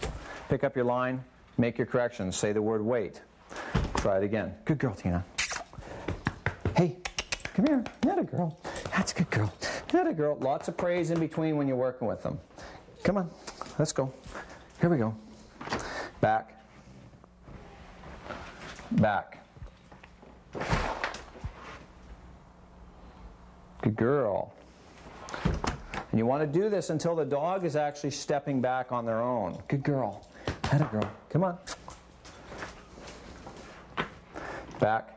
pick up your line, make your corrections, say the word wait. Try it again. Good girl, Tina. Hey, come here. Not a girl. That's a good girl. Not a girl. Lots of praise in between when you're working with them. Come on. Let's go. Here we go. Back. Back. Good girl. And you want to do this until the dog is actually stepping back on their own. Good girl. Had a girl. Come on. Back.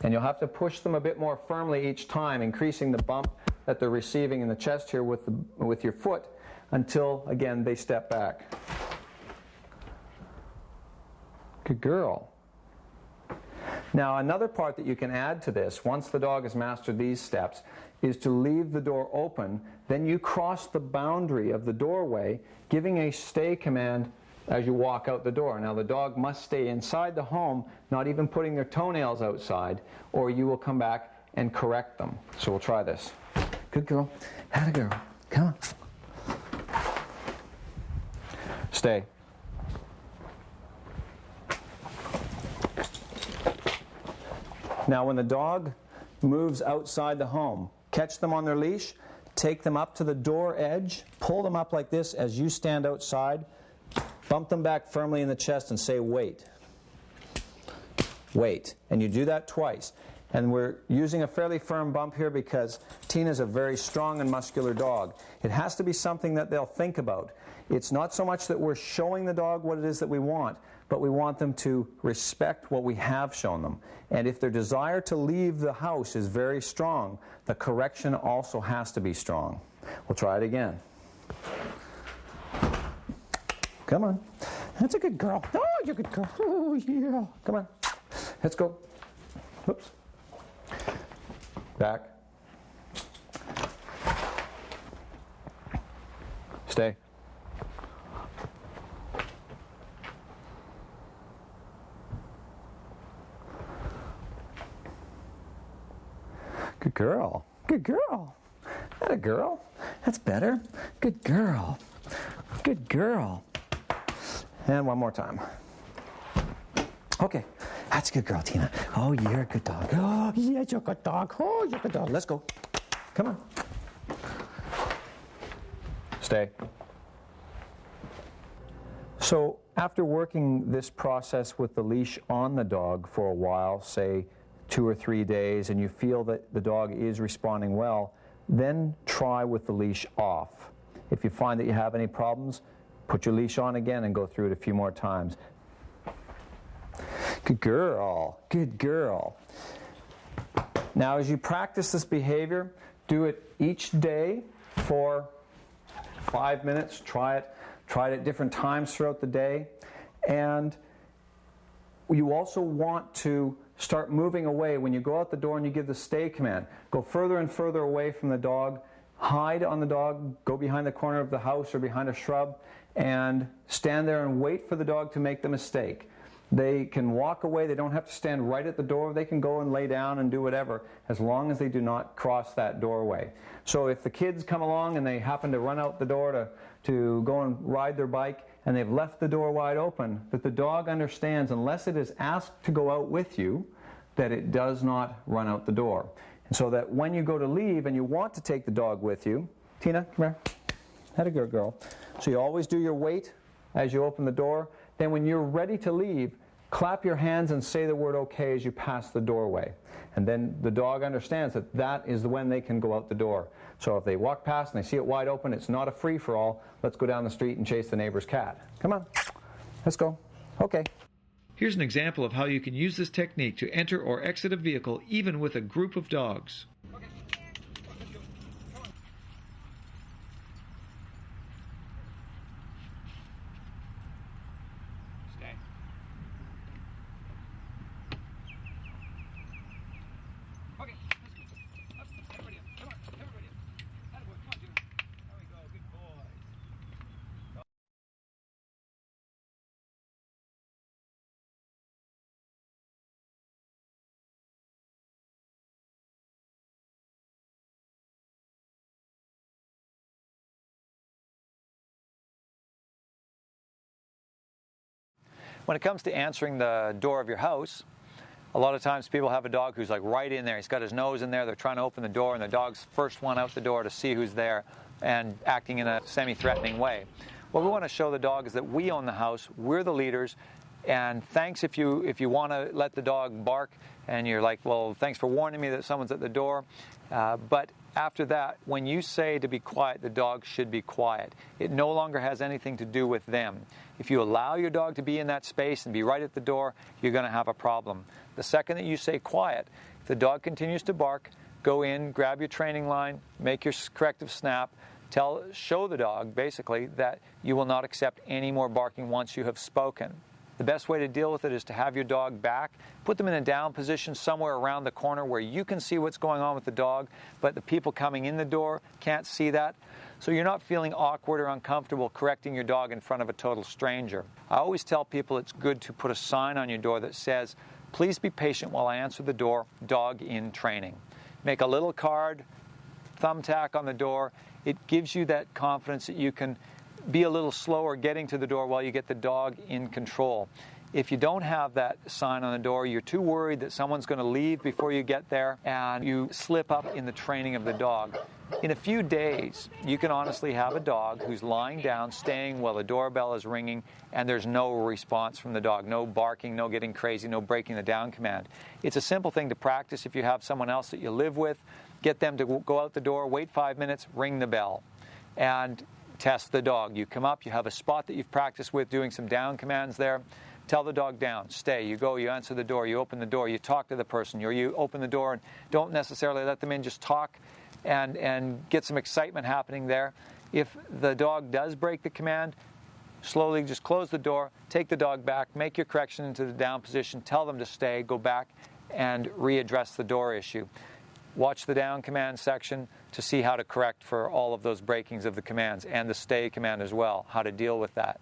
And you'll have to push them a bit more firmly each time, increasing the bump that they're receiving in the chest here with your foot until, again, they step back. Good girl. Now, another part that you can add to this, once the dog has mastered these steps, is to leave the door open. Then you cross the boundary of the doorway, giving a stay command as you walk out the door. Now, the dog must stay inside the home, not even putting their toenails outside, or you will come back and correct them. So we'll try this. Good girl. Had a girl. Come on. Stay. Now, when the dog moves outside the home, catch them on their leash, take them up to the door edge, pull them up like this as you stand outside, bump them back firmly in the chest and say, wait. Wait. And you do that twice. And we're using a fairly firm bump here because Tina's a very strong and muscular dog. It has to be something that they'll think about. It's not so much that we're showing the dog what it is that we want, but we want them to respect what we have shown them. And if their desire to leave the house is very strong, the correction also has to be strong. We'll try it again. Come on. That's a good girl. Oh, you're a good girl. Oh, yeah. Come on. Let's go. Whoops. Back. Stay. Good girl. Good girl. That a girl. That's better. Good girl. Good girl. And one more time. Okay. That's a good girl, Tina. Oh, you're a good dog. Oh, yeah, you're a good dog. Oh, you're a good dog. Let's go. Come on. Stay. So after working this process with the leash on the dog for a while, say 2 or 3 days, and you feel that the dog is responding well, then try with the leash off. If you find that you have any problems, put your leash on again and go through it a few more times. Good girl. Good girl. Now, as you practice this behavior, do it each day for 5 minutes. Try it at different times throughout the day. And you also want to start moving away. When you go out the door and you give the stay command, go further and further away from the dog, hide on the dog, go behind the corner of the house or behind a shrub, and stand there and wait for the dog to make the mistake. They can walk away. They don't have to stand right at the door. They can go and lay down and do whatever, as long as they do not cross that doorway. So if the kids come along and they happen to run out the door to go and ride their bike, and they've left the door wide open, that the dog understands, unless it is asked to go out with you, that it does not run out the door. And so that when you go to leave and you want to take the dog with you, Tina, come here. Had a good girl. So you always do your wait as you open the door. Then when you're ready to leave, clap your hands and say the word okay as you pass the doorway. And then the dog understands that that is when they can go out the door. So if they walk past and they see it wide open, it's not a free-for-all. Let's go down the street and chase the neighbor's cat. Come on. Let's go. Okay. Here's an example of how you can use this technique to enter or exit a vehicle even with a group of dogs. When it comes to answering the door of your house, a lot of times people have a dog who's like right in there. He's got his nose in there. They're trying to open the door, and the dog's first one out the door to see who's there and acting in a semi-threatening way. What we want to show the dog is that we own the house. We're the leaders. And thanks if you want to let the dog bark, and you're like, well, thanks for warning me that someone's at the door. But after that, when you say to be quiet, the dog should be quiet. It no longer has anything to do with them. If you allow your dog to be in that space and be right at the door, you're going to have a problem. The second that you say quiet, if the dog continues to bark, go in, grab your training line, make your corrective snap, show the dog, basically, that you will not accept any more barking once you have spoken. The best way to deal with it is to have your dog back, put them in a down position somewhere around the corner where you can see what's going on with the dog, but the people coming in the door can't see that. So you're not feeling awkward or uncomfortable correcting your dog in front of a total stranger. I always tell people it's good to put a sign on your door that says, "Please be patient while I answer the door, dog in training." Make a little card, thumbtack on the door. It gives you that confidence that you can be a little slower getting to the door while you get the dog in control. If you don't have that sign on the door, you're too worried that someone's going to leave before you get there, and you slip up in the training of the dog. In a few days, you can honestly have a dog who's lying down, staying while the doorbell is ringing, and there's no response from the dog. No barking, no getting crazy, no breaking the down command. It's a simple thing to practice if you have someone else that you live with. Get them to go out the door, wait 5 minutes, ring the bell, and test the dog. You come up, you have a spot that you've practiced with doing some down commands there. Tell the dog down, stay. You go, you answer the door, you open the door, you talk to the person, or you open the door and don't necessarily let them in, just talk and get some excitement happening there. If the dog does break the command, slowly just close the door, take the dog back, make your correction into the down position, tell them to stay, go back and readdress the door issue. Watch the down command section to see how to correct for all of those breakings of the commands, and the stay command as well, how to deal with that.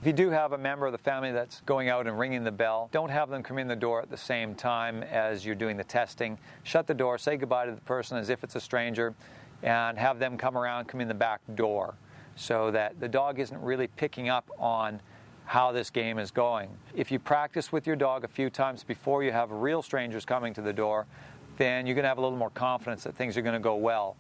If you do have a member of the family that's going out and ringing the bell, don't have them come in the door at the same time as you're doing the testing. Shut the door, say goodbye to the person as if it's a stranger, and have them come in the back door so that the dog isn't really picking up on how this game is going. If you practice with your dog a few times before you have real strangers coming to the door, then you're going to have a little more confidence that things are going to go well.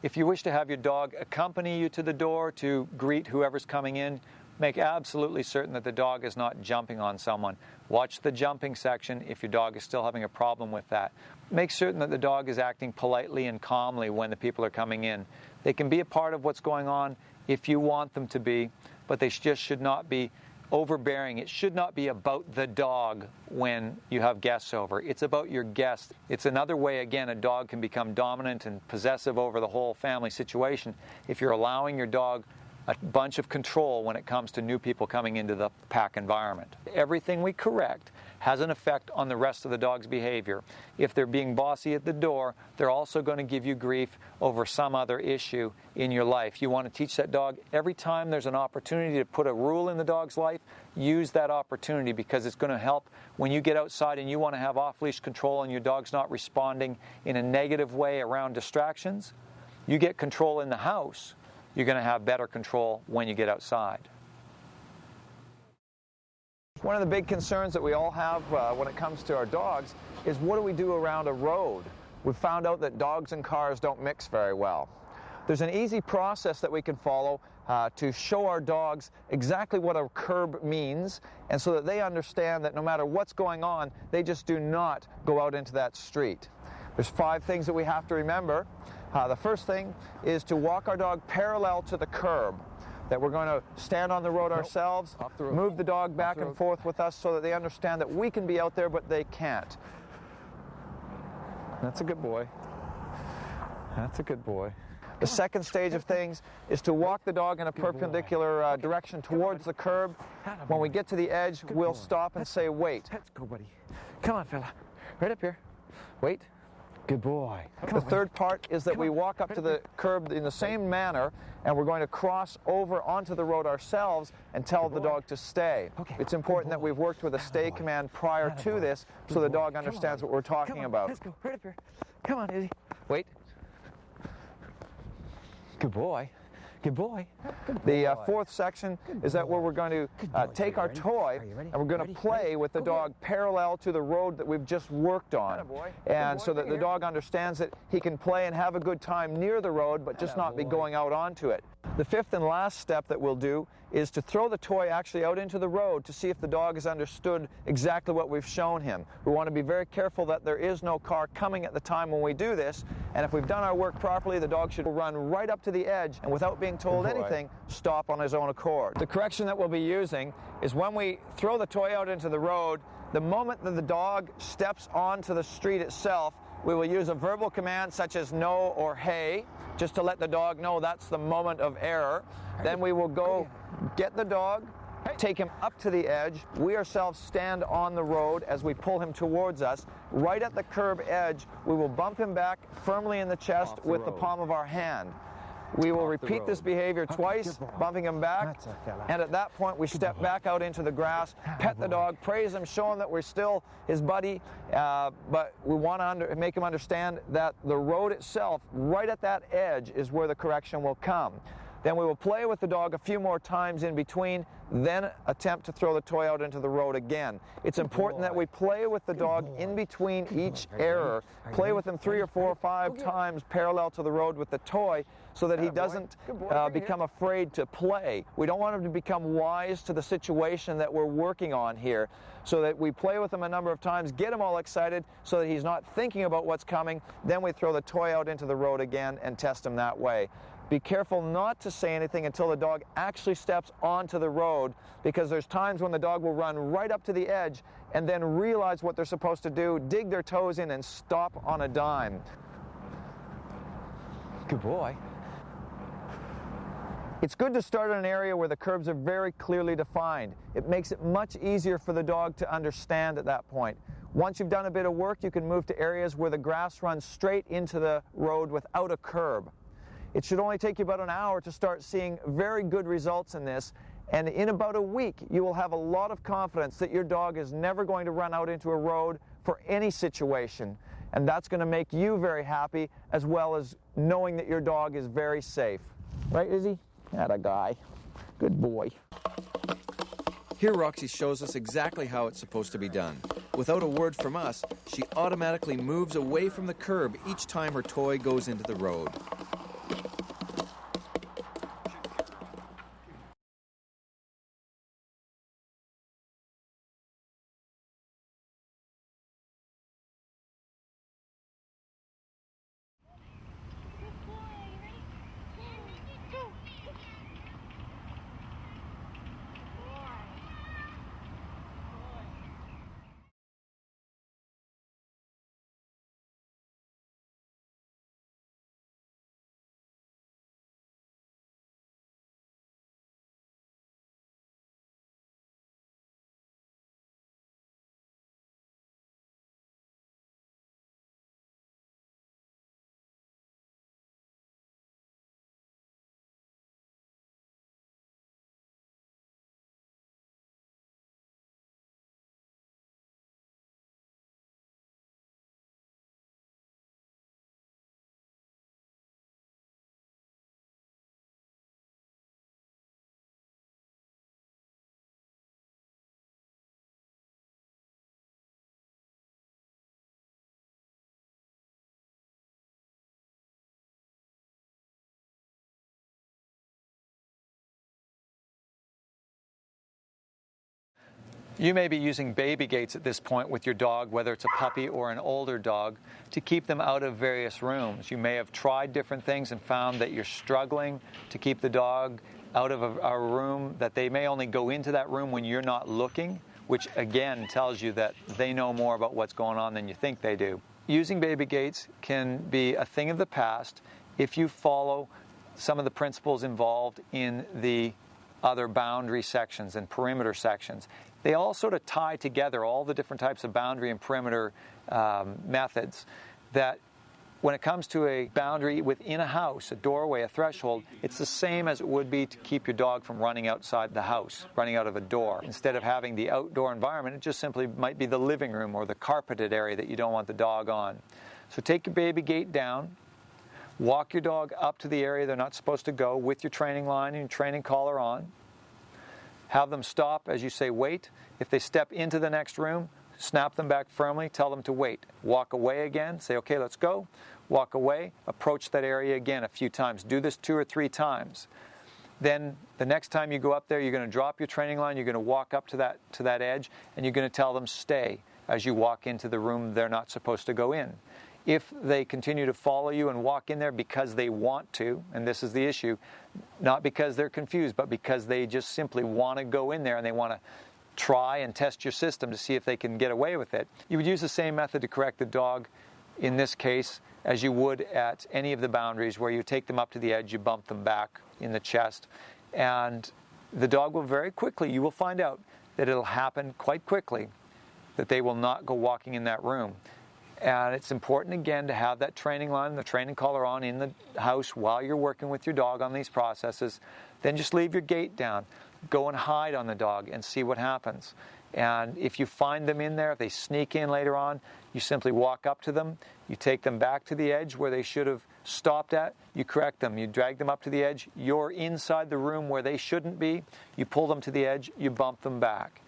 If you wish to have your dog accompany you to the door to greet whoever's coming in, make absolutely certain that the dog is not jumping on someone. Watch the jumping section if your dog is still having a problem with that. Make certain that the dog is acting politely and calmly when the people are coming in. They can be a part of what's going on if you want them to be, but they just should not be overbearing. It should not be about the dog when you have guests over. It's about your guest. It's another way, again, a dog can become dominant and possessive over the whole family situation if you're allowing your dog a bunch of control when it comes to new people coming into the pack environment. Everything we correct has an effect on the rest of the dog's behavior. If they're being bossy at the door, they're also going to give you grief over some other issue in your life. You want to teach that dog every time there's an opportunity to put a rule in the dog's life, use that opportunity, because it's going to help when you get outside and you want to have off-leash control and your dog's not responding in a negative way around distractions. You get control in the house, you're going to have better control when you get outside. One of the big concerns that we all have when it comes to our dogs is what do we do around a road? We've found out that dogs and cars don't mix very well. There's an easy process that we can follow to show our dogs exactly what a curb means, and so that they understand that no matter what's going on, they just do not go out into that street. There's 5 things that we have to remember. The first thing is to walk our dog parallel to the curb, that we're going to stand on the road ourselves, move the dog back and forth with us so that they understand that we can be out there but they can't. That's a good boy. That's a good boy. The second stage of things is to walk the dog in a perpendicular direction towards the curb. When we get to the edge, we'll stop and say, wait. Let's go, buddy. Come on, fella. Right up here. Wait. Good boy. The third part is that we walk up to the curb in the same manner, and we're going to cross over onto the road ourselves and tell the dog to stay. It's important that we've worked with a stay command prior to this so the dog understands what we're talking about. Let's go. Right up here. Come on, Izzy. Wait. Good boy. Good boy. The fourth section is that where we're going to take our toy and we're going to play with the dog parallel to the road that we've just worked on. And so that the dog understands that he can play and have a good time near the road, but just not be going out onto it. The fifth and last step that we'll do is to throw the toy actually out into the road to see if the dog has understood exactly what we've shown him. We want to be very careful that there is no car coming at the time when we do this, and if we've done our work properly, the dog should run right up to the edge and without being told anything, stop on his own accord. The correction that we'll be using is when we throw the toy out into the road, the moment that the dog steps onto the street itself, we will use a verbal command such as no or hey, just to let the dog know that's the moment of error. Then we will go get the dog, take him up to the edge. We ourselves stand on the road as we pull him towards us. Right at the curb edge, we will bump him back firmly in the chest with the palm of our hand. We will repeat this behavior twice, bumping him back, and at that point we step back out into the grass, pet the dog, praise him, show him that we're still his buddy, but we want to make him understand that the road itself, right at that edge, is where the correction will come. Then we will play with the dog a few more times in between, then attempt to throw the toy out into the road again. It's important that we play with the dog in between each error. Play with him 3 or 4 or 5 times parallel to the road with the toy so that he doesn't become afraid to play. We don't want him to become wise to the situation that we're working on here, so that we play with him a number of times, get him all excited so that he's not thinking about what's coming, then we throw the toy out into the road again and test him that way. Be careful not to say anything until the dog actually steps onto the road, because there's times when the dog will run right up to the edge and then realize what they're supposed to do, dig their toes in, and stop on a dime. Good boy. It's good to start in an area where the curbs are very clearly defined. It makes it much easier for the dog to understand at that point. Once you've done a bit of work, you can move to areas where the grass runs straight into the road without a curb. It should only take you about an hour to start seeing very good results in this, and in about a week you will have a lot of confidence that your dog is never going to run out into a road for any situation, and that's going to make you very happy, as well as knowing that your dog is very safe. Right, Izzy? Atta guy. Good boy. Here Roxy shows us exactly how it's supposed to be done. Without a word from us, she automatically moves away from the curb each time her toy goes into the road. You may be using baby gates at this point with your dog, whether it's a puppy or an older dog, to keep them out of various rooms. You may have tried different things and found that you're struggling to keep the dog out of a room, that they may only go into that room when you're not looking, which again tells you that they know more about what's going on than you think they do. Using baby gates can be a thing of the past if you follow some of the principles involved in the other boundary sections and perimeter sections. They all sort of tie together all the different types of boundary and perimeter methods, that when it comes to a boundary within a house, a doorway, a threshold, it's the same as it would be to keep your dog from running outside the house, running out of a door. Instead of having the outdoor environment, it just simply might be the living room or the carpeted area that you don't want the dog on. So take your baby gate down, walk your dog up to the area they're not supposed to go with your training line and your training collar on. Have them stop as you say wait. If they step into the next room, snap them back firmly, tell them to wait. Walk away again, say, okay, let's go. Walk away, approach that area again a few times. Do this 2 or 3 times. Then the next time you go up there, you're going to drop your training line, you're going to walk up to that edge, and you're going to tell them stay as you walk into the room they're not supposed to go in. If they continue to follow you and walk in there because they want to, and this is the issue, not because they're confused, but because they just simply want to go in there and they want to try and test your system to see if they can get away with it, you would use the same method to correct the dog in this case as you would at any of the boundaries, where you take them up to the edge, you bump them back in the chest, and the dog will very quickly, you will find out that it'll happen quite quickly, that they will not go walking in that room. And it's important, again, to have that training line, the training collar on in the house while you're working with your dog on these processes. Then just leave your gate down. Go and hide on the dog and see what happens. And if you find them in there, if they sneak in later on, you simply walk up to them. You take them back to the edge where they should have stopped at. You correct them. You drag them up to the edge. You're inside the room where they shouldn't be. You pull them to the edge. You bump them back.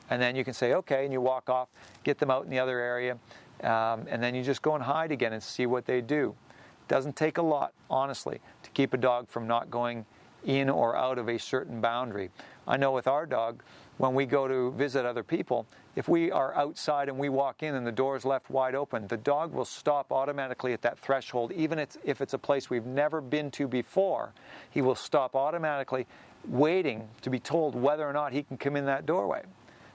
And then you can say, okay, and you walk off, get them out in the other area. And then you just go and hide again and see what they do. It doesn't take a lot, honestly, to keep a dog from not going in or out of a certain boundary. I know with our dog, when we go to visit other people, if we are outside and we walk in and the door is left wide open, the dog will stop automatically at that threshold, even if it's a place we've never been to before. He will stop automatically, waiting to be told whether or not he can come in that doorway.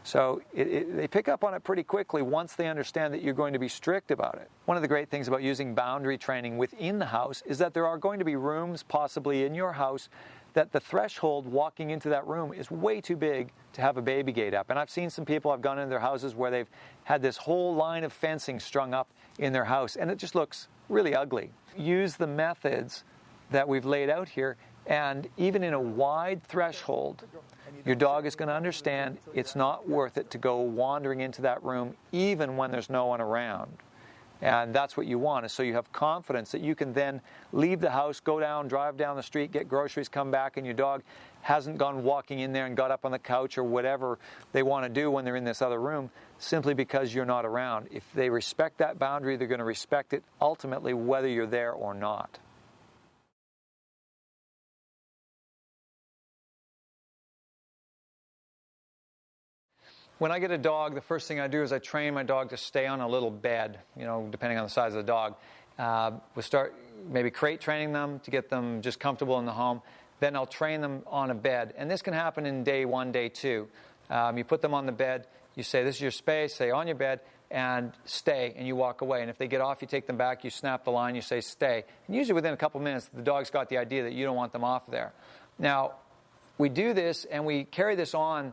So they pick up on it pretty quickly once they understand that you're going to be strict about it. One of the great things about using boundary training within the house is that there are going to be rooms, possibly in your house, that the threshold walking into that room is way too big to have a baby gate up. And I've seen some people, I've gone into their houses where they've had this whole line of fencing strung up in their house, and it just looks really ugly. Use the methods that we've laid out here, and even in a wide threshold, your dog is going to understand it's not worth it to go wandering into that room even when there's no one around. And that's what you want, is so you have confidence that you can then leave the house, go down, drive down the street, get groceries, come back, and your dog hasn't gone walking in there and got up on the couch or whatever they want to do when they're in this other room, simply because you're not around. If they respect that boundary, they're going to respect it ultimately whether you're there or not. When I get a dog, the first thing I do is I train my dog to stay on a little bed, depending on the size of the dog. We'll start maybe crate training them to get them just comfortable in the home. Then I'll train them on a bed. And this can happen in day 1, day 2. You put them on the bed, you say, this is your space, say on your bed, and stay, and you walk away. And if they get off, you take them back, you snap the line, you say stay. And usually within a couple minutes, the dog's got the idea that you don't want them off there. Now, we do this, and we carry this on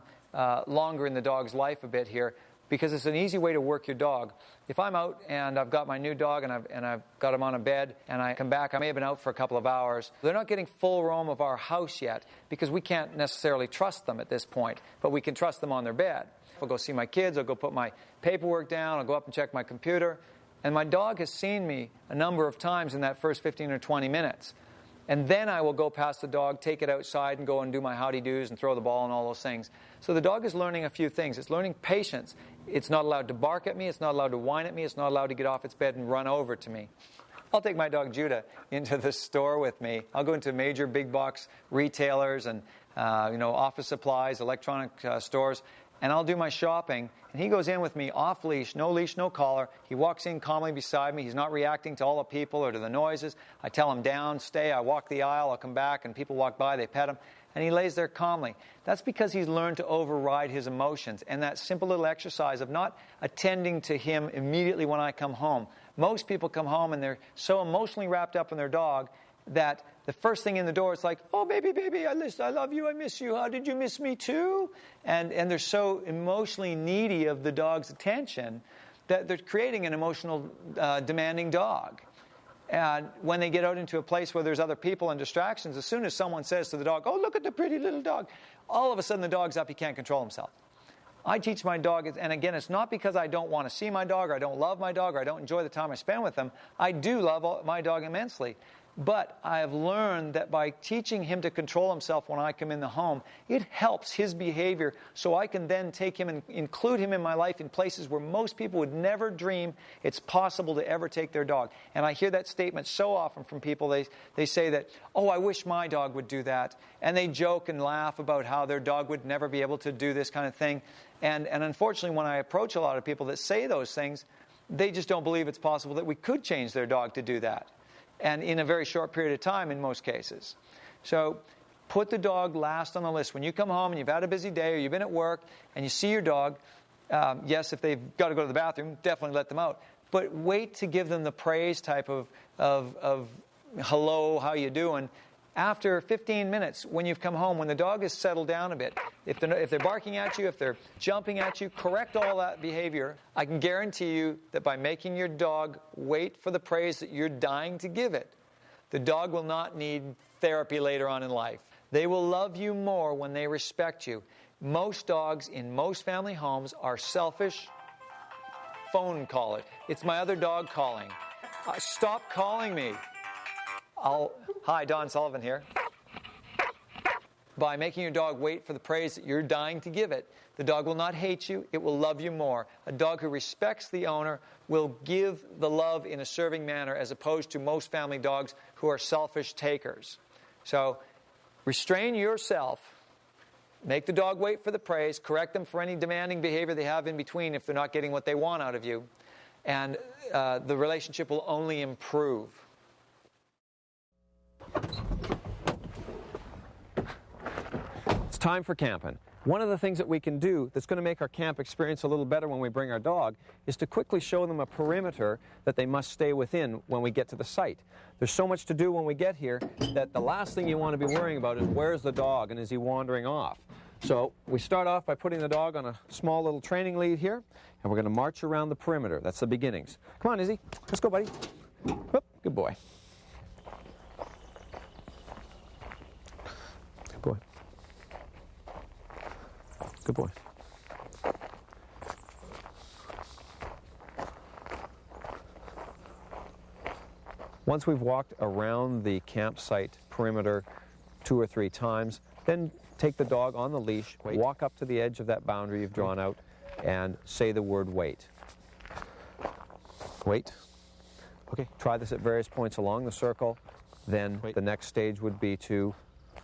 longer in the dog's life a bit here, because it's an easy way to work your dog. If I'm out and I've got my new dog and I've got him on a bed and I come back, I may have been out for a couple of hours. They're not getting full roam of our house yet because we can't necessarily trust them at this point, but we can trust them on their bed. I'll go see my kids, I'll go put my paperwork down, I'll go up and check my computer, and my dog has seen me a number of times in that first 15 or 20 minutes. And then I will go past the dog, take it outside, and go and do my howdy-doos and throw the ball and all those things. So the dog is learning a few things. It's learning patience. It's not allowed to bark at me. It's not allowed to whine at me. It's not allowed to get off its bed and run over to me. I'll take my dog Judah into the store with me. I'll go into major big box retailers and office supplies, electronic stores, and I'll do my shopping. And he goes in with me off leash, no collar. He walks in calmly beside me. He's not reacting to all the people or to the noises. I tell him down, stay. I walk the aisle. I'll come back, and people walk by. They pet him, and he lays there calmly. That's because he's learned to override his emotions. And that simple little exercise of not attending to him immediately when I come home. Most people come home, and they're so emotionally wrapped up in their dog that the first thing in the door is like, oh, baby, I love you, I miss you. How did you miss me too? And they're so emotionally needy of the dog's attention that they're creating an emotional, demanding dog. And when they get out into a place where there's other people and distractions, as soon as someone says to the dog, oh, look at the pretty little dog, all of a sudden the dog's up, he can't control himself. I teach my dog, and again, it's not because I don't want to see my dog, or I don't love my dog, or I don't enjoy the time I spend with them. I do love my dog immensely. But I have learned that by teaching him to control himself when I come in the home, it helps his behavior so I can then take him and include him in my life in places where most people would never dream it's possible to ever take their dog. And I hear that statement so often from people. They say that, oh, I wish my dog would do that. And they joke and laugh about how their dog would never be able to do this kind of thing. And unfortunately, when I approach a lot of people that say those things, they just don't believe it's possible that we could change their dog to do that. And in a very short period of time in most cases. So put the dog last on the list. When you come home and you've had a busy day or you've been at work and you see your dog, yes, if they've got to go to the bathroom, definitely let them out. But wait to give them the praise type of hello, how you doing? After 15 minutes, when you've come home, when the dog is settled down a bit, if they're barking at you, if they're jumping at you, correct all that behavior. I can guarantee you that by making your dog wait for the praise that you're dying to give it, the dog will not need therapy later on in life. They will love you more when they respect you. Most dogs in most family homes are selfish. Phone call it. It's my other dog calling. Stop calling me. Hi, Don Sullivan here. By making your dog wait for the praise that you're dying to give it, the dog will not hate you, it will love you more. A dog who respects the owner will give the love in a serving manner as opposed to most family dogs who are selfish takers. So restrain yourself. Make the dog wait for the praise. Correct them for any demanding behavior they have in between if they're not getting what they want out of you. And the relationship will only improve. It's time for camping. One of the things that we can do that's going to make our camp experience a little better when we bring our dog is to quickly show them a perimeter that they must stay within when we get to the site. There's so much to do when we get here that the last thing you want to be worrying about is where's the dog and is he wandering off. So we start off by putting the dog on a small little training lead here, and we're going to march around the perimeter. That's the beginnings. Come on, Izzy. Let's go, buddy. Whoop, good boy. Good boy. Good boy. Once we've walked around the campsite perimeter 2 or 3 times, then take the dog on the leash, walk up to the edge of that boundary you've drawn out, and say the word wait. Wait. Okay, try this at various points along the circle. Then the next stage would be to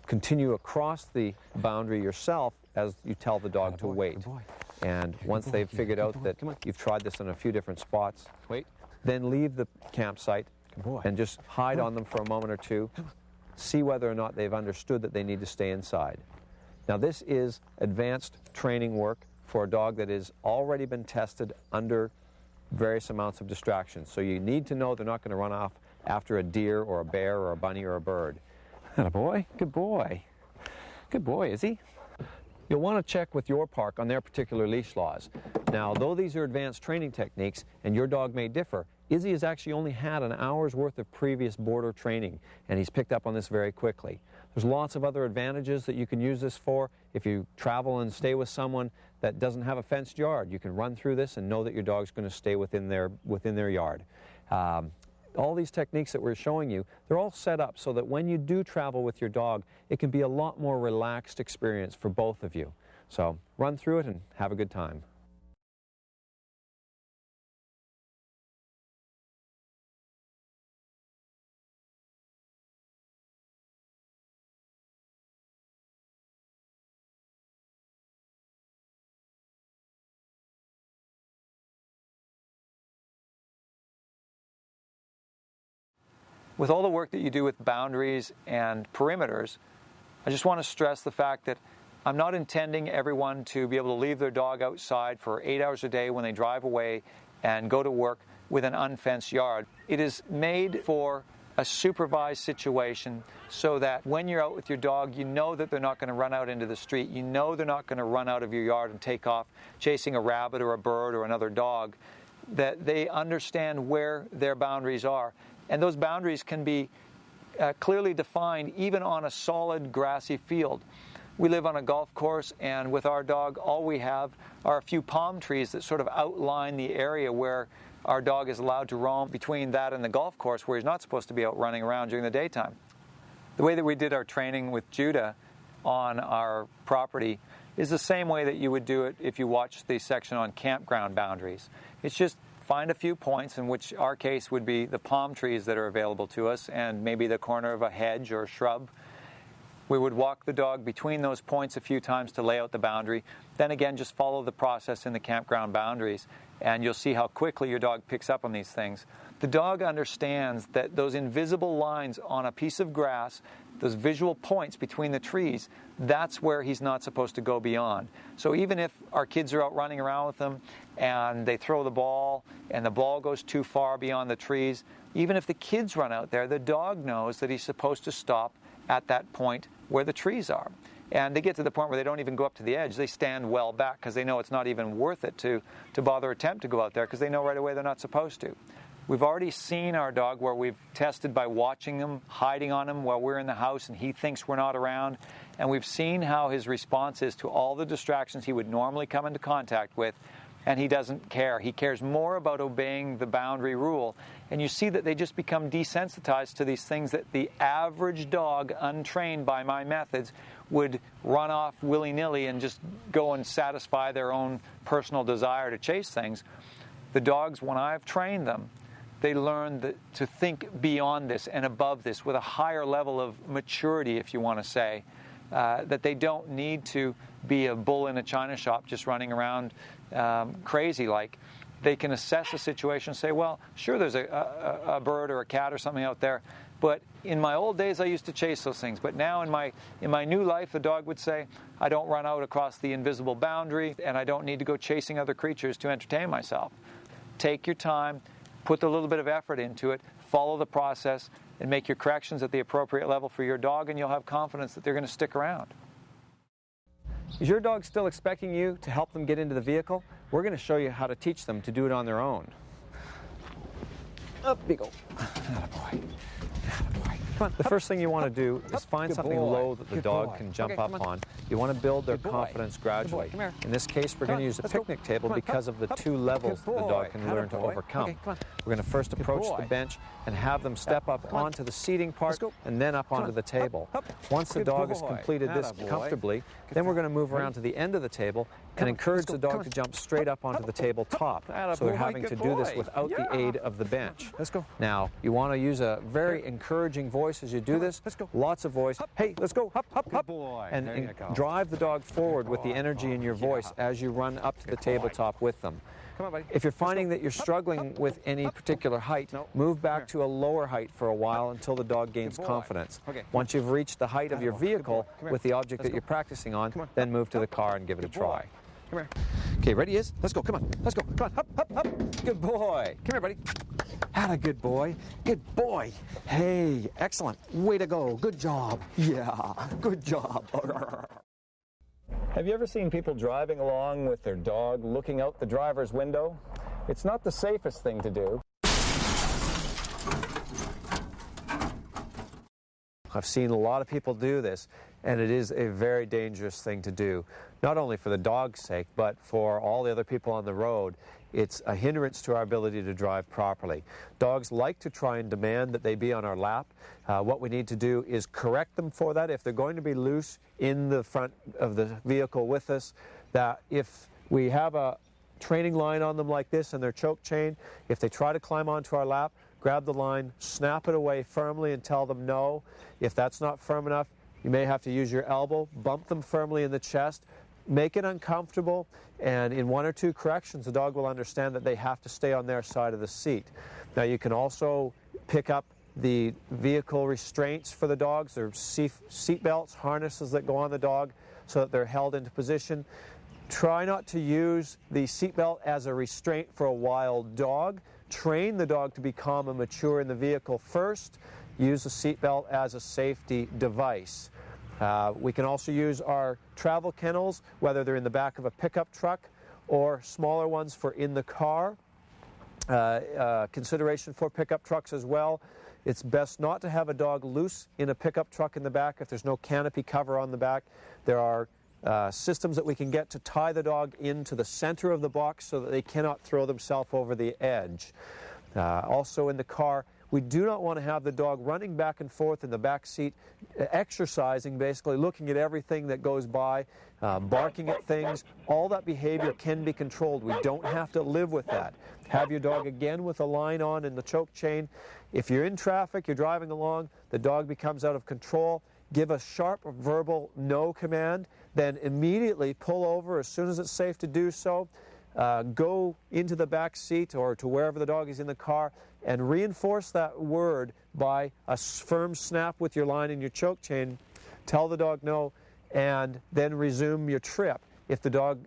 continue across the boundary yourself as you tell the dog to wait. And once they've figured out that you've tried this in a few different spots, then leave the campsite and just hide on them for a moment or two. See whether or not they've understood that they need to stay inside. Now this is advanced training work for a dog that has already been tested under various amounts of distractions. So you need to know they're not going to run off after a deer or a bear or a bunny or a bird. Atta boy, good boy. Good boy, is he? You'll want to check with your park on their particular leash laws. Now, though these are advanced training techniques and your dog may differ, Izzy has actually only had an hour's worth of previous border training, and he's picked up on this very quickly. There's lots of other advantages that you can use this for. If you travel and stay with someone that doesn't have a fenced yard, you can run through this and know that your dog's going to stay within their yard. All these techniques that we're showing you, they're all set up so that when you do travel with your dog, it can be a lot more relaxed experience for both of you. So run through it and have a good time. With all the work that you do with boundaries and perimeters, I just want to stress the fact that I'm not intending everyone to be able to leave their dog outside for 8 hours a day when they drive away and go to work with an unfenced yard. It is made for a supervised situation so that when you're out with your dog, you know that they're not going to run out into the street. You know they're not going to run out of your yard and take off chasing a rabbit or a bird or another dog, that they understand where their boundaries are. And those boundaries can be clearly defined even on a solid grassy field. We live on a golf course, and with our dog, all we have are a few palm trees that sort of outline the area where our dog is allowed to roam between that and the golf course where he's not supposed to be out running around during the daytime. The way that we did our training with Judah on our property is the same way that you would do it if you watched the section on campground boundaries. It's just find a few points, in which our case would be the palm trees that are available to us and maybe the corner of a hedge or a shrub. We would walk the dog between those points a few times to lay out the boundary. Then again, just follow the process in the campground boundaries, and you'll see how quickly your dog picks up on these things. The dog understands that those invisible lines on a piece of grass, those visual points between the trees, that's where he's not supposed to go beyond. So even if our kids are out running around with them and they throw the ball and the ball goes too far beyond the trees, even if the kids run out there, the dog knows that he's supposed to stop at that point where the trees are. And they get to the point where they don't even go up to the edge. They stand well back because they know it's not even worth it to bother attempt to go out there because they know right away they're not supposed to. We've already seen our dog where we've tested by watching him, hiding on him while we're in the house and he thinks we're not around. And we've seen how his response is to all the distractions he would normally come into contact with, and he doesn't care. He cares more about obeying the boundary rule. And you see that they just become desensitized to these things that the average dog, untrained by my methods, would run off willy-nilly and just go and satisfy their own personal desire to chase things. The dogs, when I've trained them, they learn to think beyond this and above this with a higher level of maturity, if you want to say, that they don't need to be a bull in a china shop just running around crazy like. They can assess a situation and say, well, sure, there's a bird or a cat or something out there, but in my old days I used to chase those things. But now in my new life, the dog would say, I don't run out across the invisible boundary, and I don't need to go chasing other creatures to entertain myself. Take your time, put a little bit of effort into it, follow the process, and make your corrections at the appropriate level for your dog, and you'll have confidence that they're going to stick around. Is your dog still expecting you to help them get into the vehicle? We're going to show you how to teach them to do it on their own. Up you go. Attaboy. Attaboy. Come on. The first thing you want to do is find something low that the dog can jump up on. You want to build their confidence gradually. In this case, we're going to use a picnic table because of the two levels that the dog can learn to overcome. We're going to first approach the bench and have them step up onto the seating part and then up onto the table. Once the dog has completed this comfortably, then we're going to move around to the end of the table and encourage the dog to jump straight up onto the table top. So they're having to do this without the aid of the bench. Now, you want to use a very encouraging voice as you do this. Lots of voice. Hey, let's go. Hop, hop, hop. And drive the dog forward with the energy in your voice as you run up to the tabletop with them. If you're finding that you're struggling with any particular height, move back to a lower height for a while until the dog gains confidence. Once you've reached the height of your vehicle with the object that you're practicing on, then move to the car and give it a try. Come here. Okay, ready is? Let's go. Come on. Let's go. Come on. Hop, hop, hop. Good boy. Come here, buddy. Atta good boy. Good boy. Hey, excellent. Way to go. Good job. Yeah, good job. Have you ever seen people driving along with their dog looking out the driver's window? It's not the safest thing to do. I've seen a lot of people do this, and it is a very dangerous thing to do, not only for the dog's sake, but for all the other people on the road. It's a hindrance to our ability to drive properly. Dogs like to try and demand that they be on our lap. What we need to do is correct them for that. If they're going to be loose in the front of the vehicle with us, that if we have a training line on them like this and their choke chain, if they try to climb onto our lap, grab the line, snap it away firmly and tell them no. If that's not firm enough, you may have to use your elbow, bump them firmly in the chest, make it uncomfortable, and in one or two corrections, the dog will understand that they have to stay on their side of the seat. Now, you can also pick up the vehicle restraints for the dogs. There are seat belts, harnesses that go on the dog so that they're held into position. Try not to use the seat belt as a restraint for a wild dog. Train the dog to be calm and mature in the vehicle first. Use the seat belt as a safety device. We can also use our travel kennels, whether they're in the back of a pickup truck or smaller ones for in the car. Consideration for pickup trucks as well. It's best not to have a dog loose in a pickup truck in the back if there's no canopy cover on the back. There are systems that we can get to tie the dog into the center of the box so that they cannot throw themselves over the edge. Also in the car, we do not want to have the dog running back and forth in the back seat, exercising, basically looking at everything that goes by, barking at things. All that behavior can be controlled. We don't have to live with that. Have your dog again with a line on in the choke chain. If you're in traffic, you're driving along, the dog becomes out of control, give a sharp verbal no command, then immediately pull over as soon as it's safe to do so. Go into the back seat or to wherever the dog is in the car and reinforce that word by a firm snap with your line and your choke chain. Tell the dog no, and then resume your trip. If the dog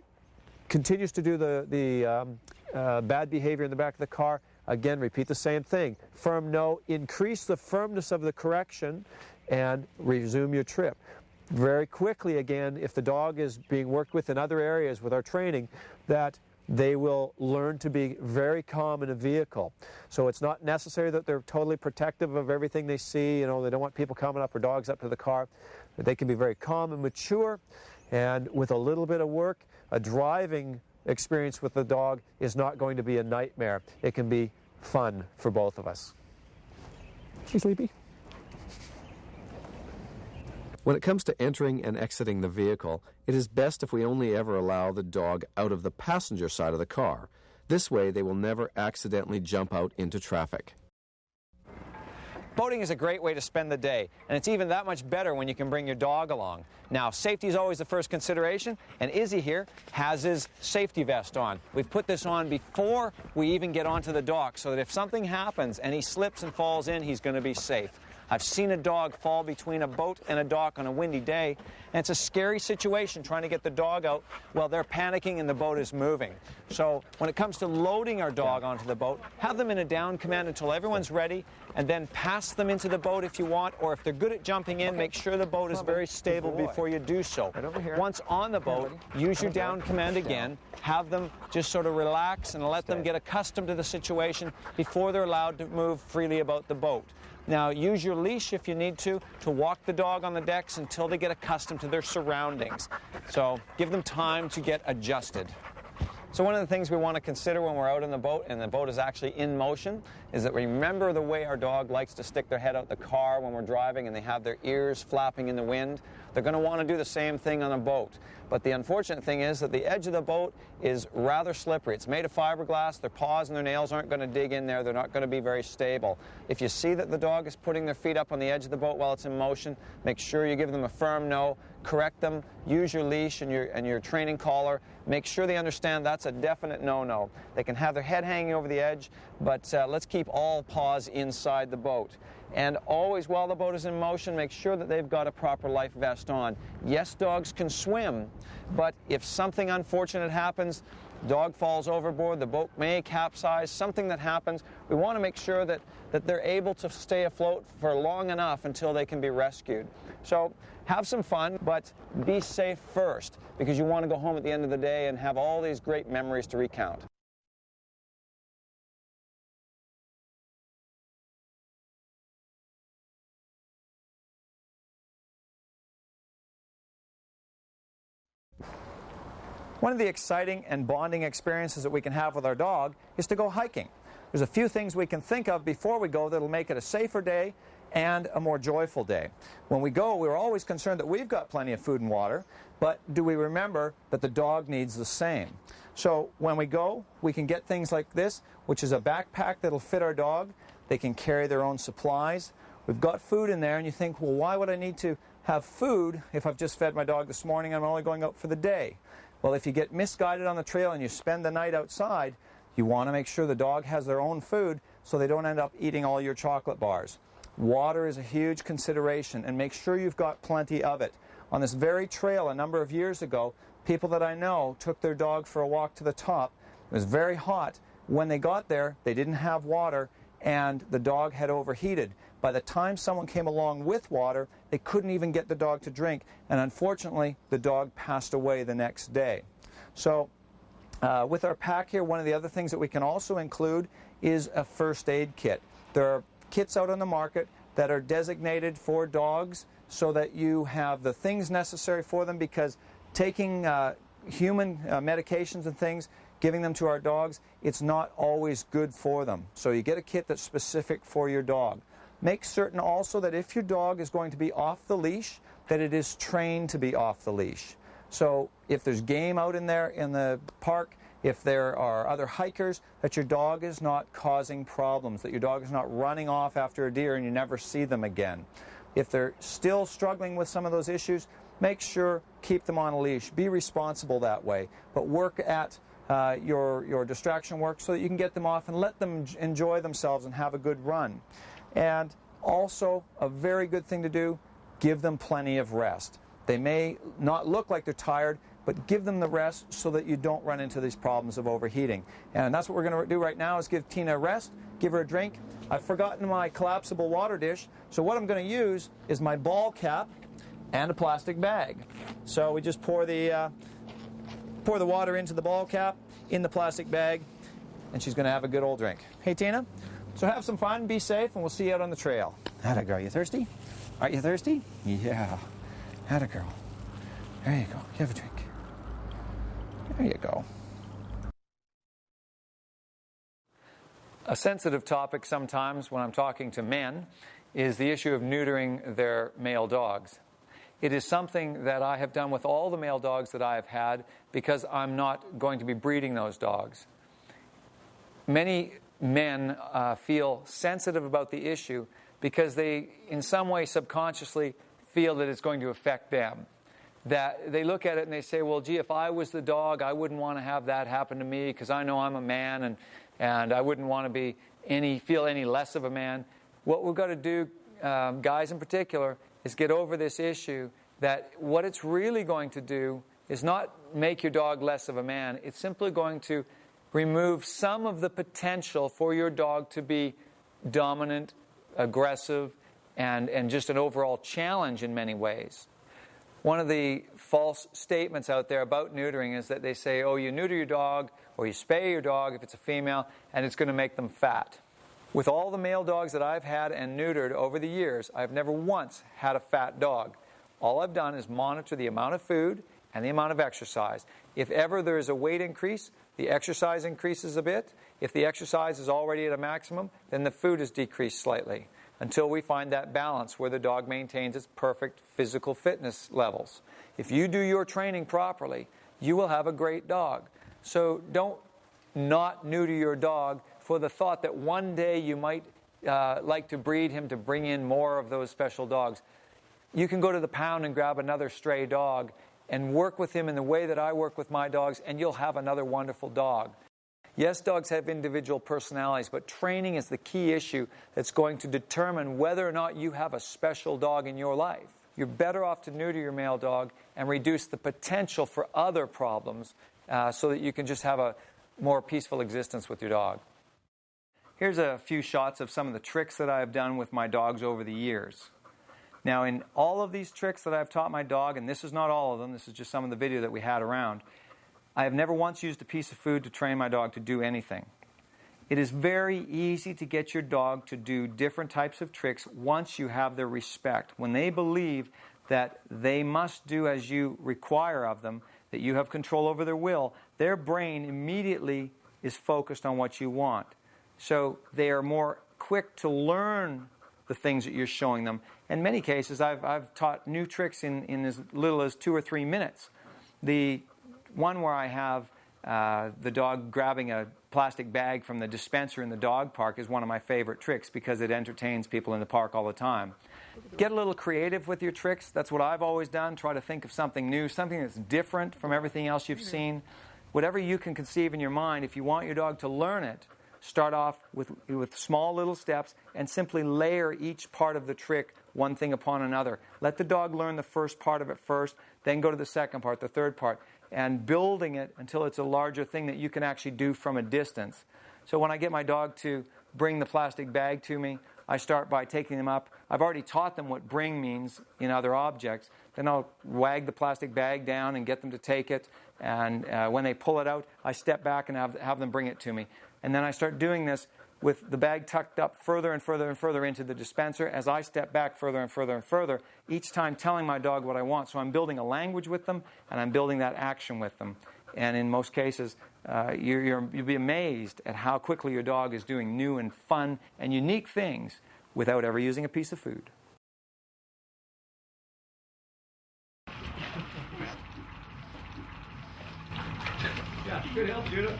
continues to do the bad behavior in the back of the car, again, repeat the same thing. Firm no, increase the firmness of the correction, and resume your trip. Very quickly, again, if the dog is being worked with in other areas with our training, that they will learn to be very calm in a vehicle. So it's not necessary that they're totally protective of everything they see. You know, they don't want people coming up or dogs up to the car. They can be very calm and mature, and with a little bit of work, a driving experience with the dog is not going to be a nightmare. It can be fun for both of us. You sleepy? When it comes to entering and exiting the vehicle, it is best if we only ever allow the dog out of the passenger side of the car. This way, they will never accidentally jump out into traffic. Boating is a great way to spend the day, and it's even that much better when you can bring your dog along. Now, safety is always the first consideration, and Izzy here has his safety vest on. We've put this on before we even get onto the dock so that if something happens and he slips and falls in, he's going to be safe. I've seen a dog fall between a boat and a dock on a windy day, and it's a scary situation trying to get the dog out while they're panicking and the boat is moving. So when it comes to loading our dog onto the boat, have them in a down command until everyone's ready, and then pass them into the boat if you want, or if they're good at jumping in, make sure the boat is very stable before you do so. Once on the boat, use your down command again, have them just sort of relax and let them get accustomed to the situation before they're allowed to move freely about the boat. Now, use your leash if you need to walk the dog on the decks until they get accustomed to their surroundings. So give them time to get adjusted. So one of the things we want to consider when we're out in the boat, and the boat is actually in motion, is that we remember the way our dog likes to stick their head out the car when we're driving and they have their ears flapping in the wind. They're going to want to do the same thing on a boat. But the unfortunate thing is that the edge of the boat is rather slippery. It's made of fiberglass. Their paws and their nails aren't going to dig in there. They're not going to be very stable. If you see that the dog is putting their feet up on the edge of the boat while it's in motion, make sure you give them a firm no, correct them, use your leash and your training collar. Make sure they understand that's a definite no-no. They can have their head hanging over the edge, but let's keep all paws inside the boat. And always, while the boat is in motion, make sure that they've got a proper life vest on. Yes, dogs can swim, but if something unfortunate happens, dog falls overboard, the boat may capsize, something that happens, we want to make sure that they're able to stay afloat for long enough until they can be rescued. So have some fun, but be safe first, because you want to go home at the end of the day and have all these great memories to recount. One of the exciting and bonding experiences that we can have with our dog is to go hiking. There's a few things we can think of before we go that'll make it a safer day and a more joyful day. When we go, we're always concerned that we've got plenty of food and water, but do we remember that the dog needs the same? So when we go, we can get things like this, which is a backpack that'll fit our dog. They can carry their own supplies. We've got food in there, and you think, well, why would I need to have food if I've just fed my dog this morning and I'm only going out for the day? Well, if you get misguided on the trail and you spend the night outside, you want to make sure the dog has their own food so they don't end up eating all your chocolate bars. Water is a huge consideration, and make sure you've got plenty of it. On this very trail a number of years ago, people that I know took their dog for a walk to the top. It was very hot. When they got there, they didn't have water, and the dog had overheated. By the time someone came along with water, they couldn't even get the dog to drink, and unfortunately, the dog passed away the next day. So with our pack here, one of the other things that we can also include is a first aid kit. There are kits out on the market that are designated for dogs so that you have the things necessary for them, because taking human medications and things, giving them to our dogs, it's not always good for them. So you get a kit that's specific for your dog. Make certain also that if your dog is going to be off the leash, that it is trained to be off the leash. So if there's game out in there in the park, if there are other hikers, that your dog is not causing problems, that your dog is not running off after a deer and you never see them again. If they're still struggling with some of those issues, make sure keep them on a leash. Be responsible that way, but work at your distraction work so that you can get them off and let them enjoy themselves and have a good run. And also, a very good thing to do, give them plenty of rest. They may not look like they're tired, but give them the rest so that you don't run into these problems of overheating. And that's what we're going to do right now, is give Tina a rest, give her a drink. I've forgotten my collapsible water dish, so what I'm going to use is my ball cap and a plastic bag. So we just pour the water into the ball cap, in the plastic bag, and she's going to have a good old drink. Hey, Tina? So have some fun, be safe, and we'll see you out on the trail. Atta girl, you thirsty? Aren't you thirsty? Yeah. Atta girl. There you go. You have a drink. There you go. A sensitive topic sometimes when I'm talking to men is the issue of neutering their male dogs. It is something that I have done with all the male dogs that I have had, because I'm not going to be breeding those dogs. many men feel sensitive about the issue because they, in some way, subconsciously feel that it's going to affect them. That they look at it and they say, well, gee, if I was the dog, I wouldn't want to have that happen to me because I know I'm a man and I wouldn't want to feel any less of a man. What we've got to do, guys in particular, is get over this issue that what it's really going to do is not make your dog less of a man. It's simply going to remove some of the potential for your dog to be dominant, aggressive, and just an overall challenge in many ways. One of the false statements out there about neutering is that they say, oh, you neuter your dog or you spay your dog if it's a female and it's going to make them fat. With all the male dogs that I've had and neutered over the years, I've never once had a fat dog. All I've done is monitor the amount of food and the amount of exercise. If ever there is a weight increase, the exercise increases a bit. If the exercise is already at a maximum, then the food is decreased slightly until we find that balance where the dog maintains its perfect physical fitness levels. If you do your training properly, you will have a great dog. So don't not neuter your dog for the thought that one day you might like to breed him to bring in more of those special dogs. You can go to the pound and grab another stray dog and work with him in the way that I work with my dogs, and you'll have another wonderful dog. Yes, dogs have individual personalities, but training is the key issue that's going to determine whether or not you have a special dog in your life. You're better off to neuter your male dog and reduce the potential for other problems so that you can just have a more peaceful existence with your dog. Here's a few shots of some of the tricks that I've done with my dogs over the years. Now, in all of these tricks that I've taught my dog, and this is not all of them, this is just some of the video that we had around, I have never once used a piece of food to train my dog to do anything. It is very easy to get your dog to do different types of tricks once you have their respect. When they believe that they must do as you require of them, that you have control over their will, their brain immediately is focused on what you want. So they are more quick to learn the things that you're showing them. In many cases, I've taught new tricks in as little as 2 or 3 minutes. The one where I have the dog grabbing a plastic bag from the dispenser in the dog park is one of my favorite tricks because it entertains people in the park all the time. Get a little creative with your tricks. That's what I've always done. Try to think of something new, something that's different from everything else you've seen. Whatever you can conceive in your mind, if you want your dog to learn it, start off with small little steps and simply layer each part of the trick one thing upon another. Let the dog learn the first part of it first, then go to the second part, the third part, and building it until it's a larger thing that you can actually do from a distance. So when I get my dog to bring the plastic bag to me, I start by taking them up. I've already taught them what bring means in other objects. Then I'll wag the plastic bag down and get them to take it. And when they pull it out, I step back and have them bring it to me. And then I start doing this with the bag tucked up further and further and further into the dispenser as I step back further and further and further, each time telling my dog what I want. So I'm building a language with them, and I'm building that action with them. And in most cases, you'll be amazed at how quickly your dog is doing new and fun and unique things without ever using a piece of food. Yeah, good help, Judah.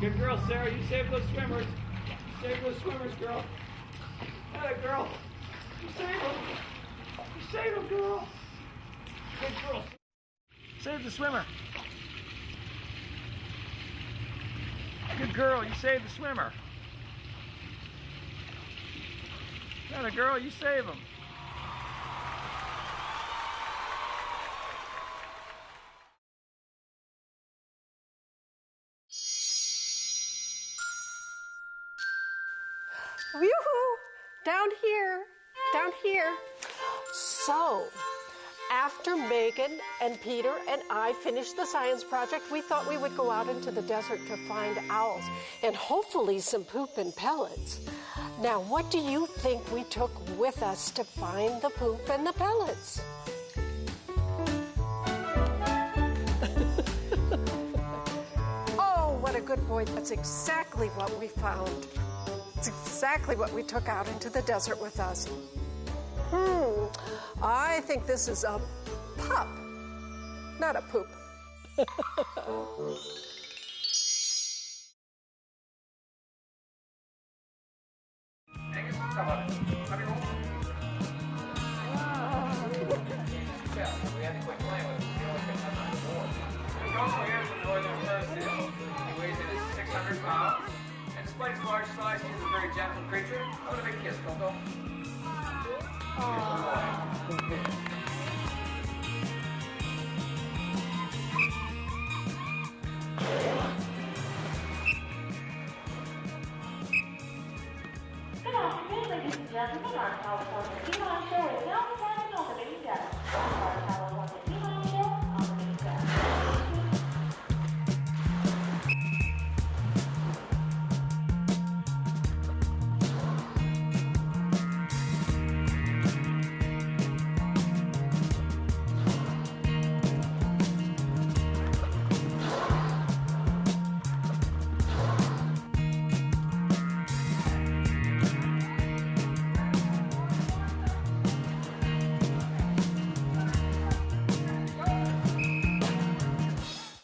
Good girl, Sarah. You saved those swimmers. You saved those swimmers, girl. Hey, girl. You saved them. You saved them, girl. Good girl. Save the swimmer. Good girl. You saved the swimmer. Hey, girl. You saved them. Yoo-hoo! Down here, down here. So, after Megan and Peter and I finished the science project, we thought we would go out into the desert to find owls and hopefully some poop and pellets. Now, what do you think we took with us to find the poop and the pellets? Oh, what a good boy. That's exactly what we found. It's exactly what we took out into the desert with us. I think this is a pup, not a poop. And despite its large size, he's a very gentle creature. How about a big kiss, Coco? Good afternoon, ladies and gentlemen. Our California Key Show is now starting on the main desk. Our California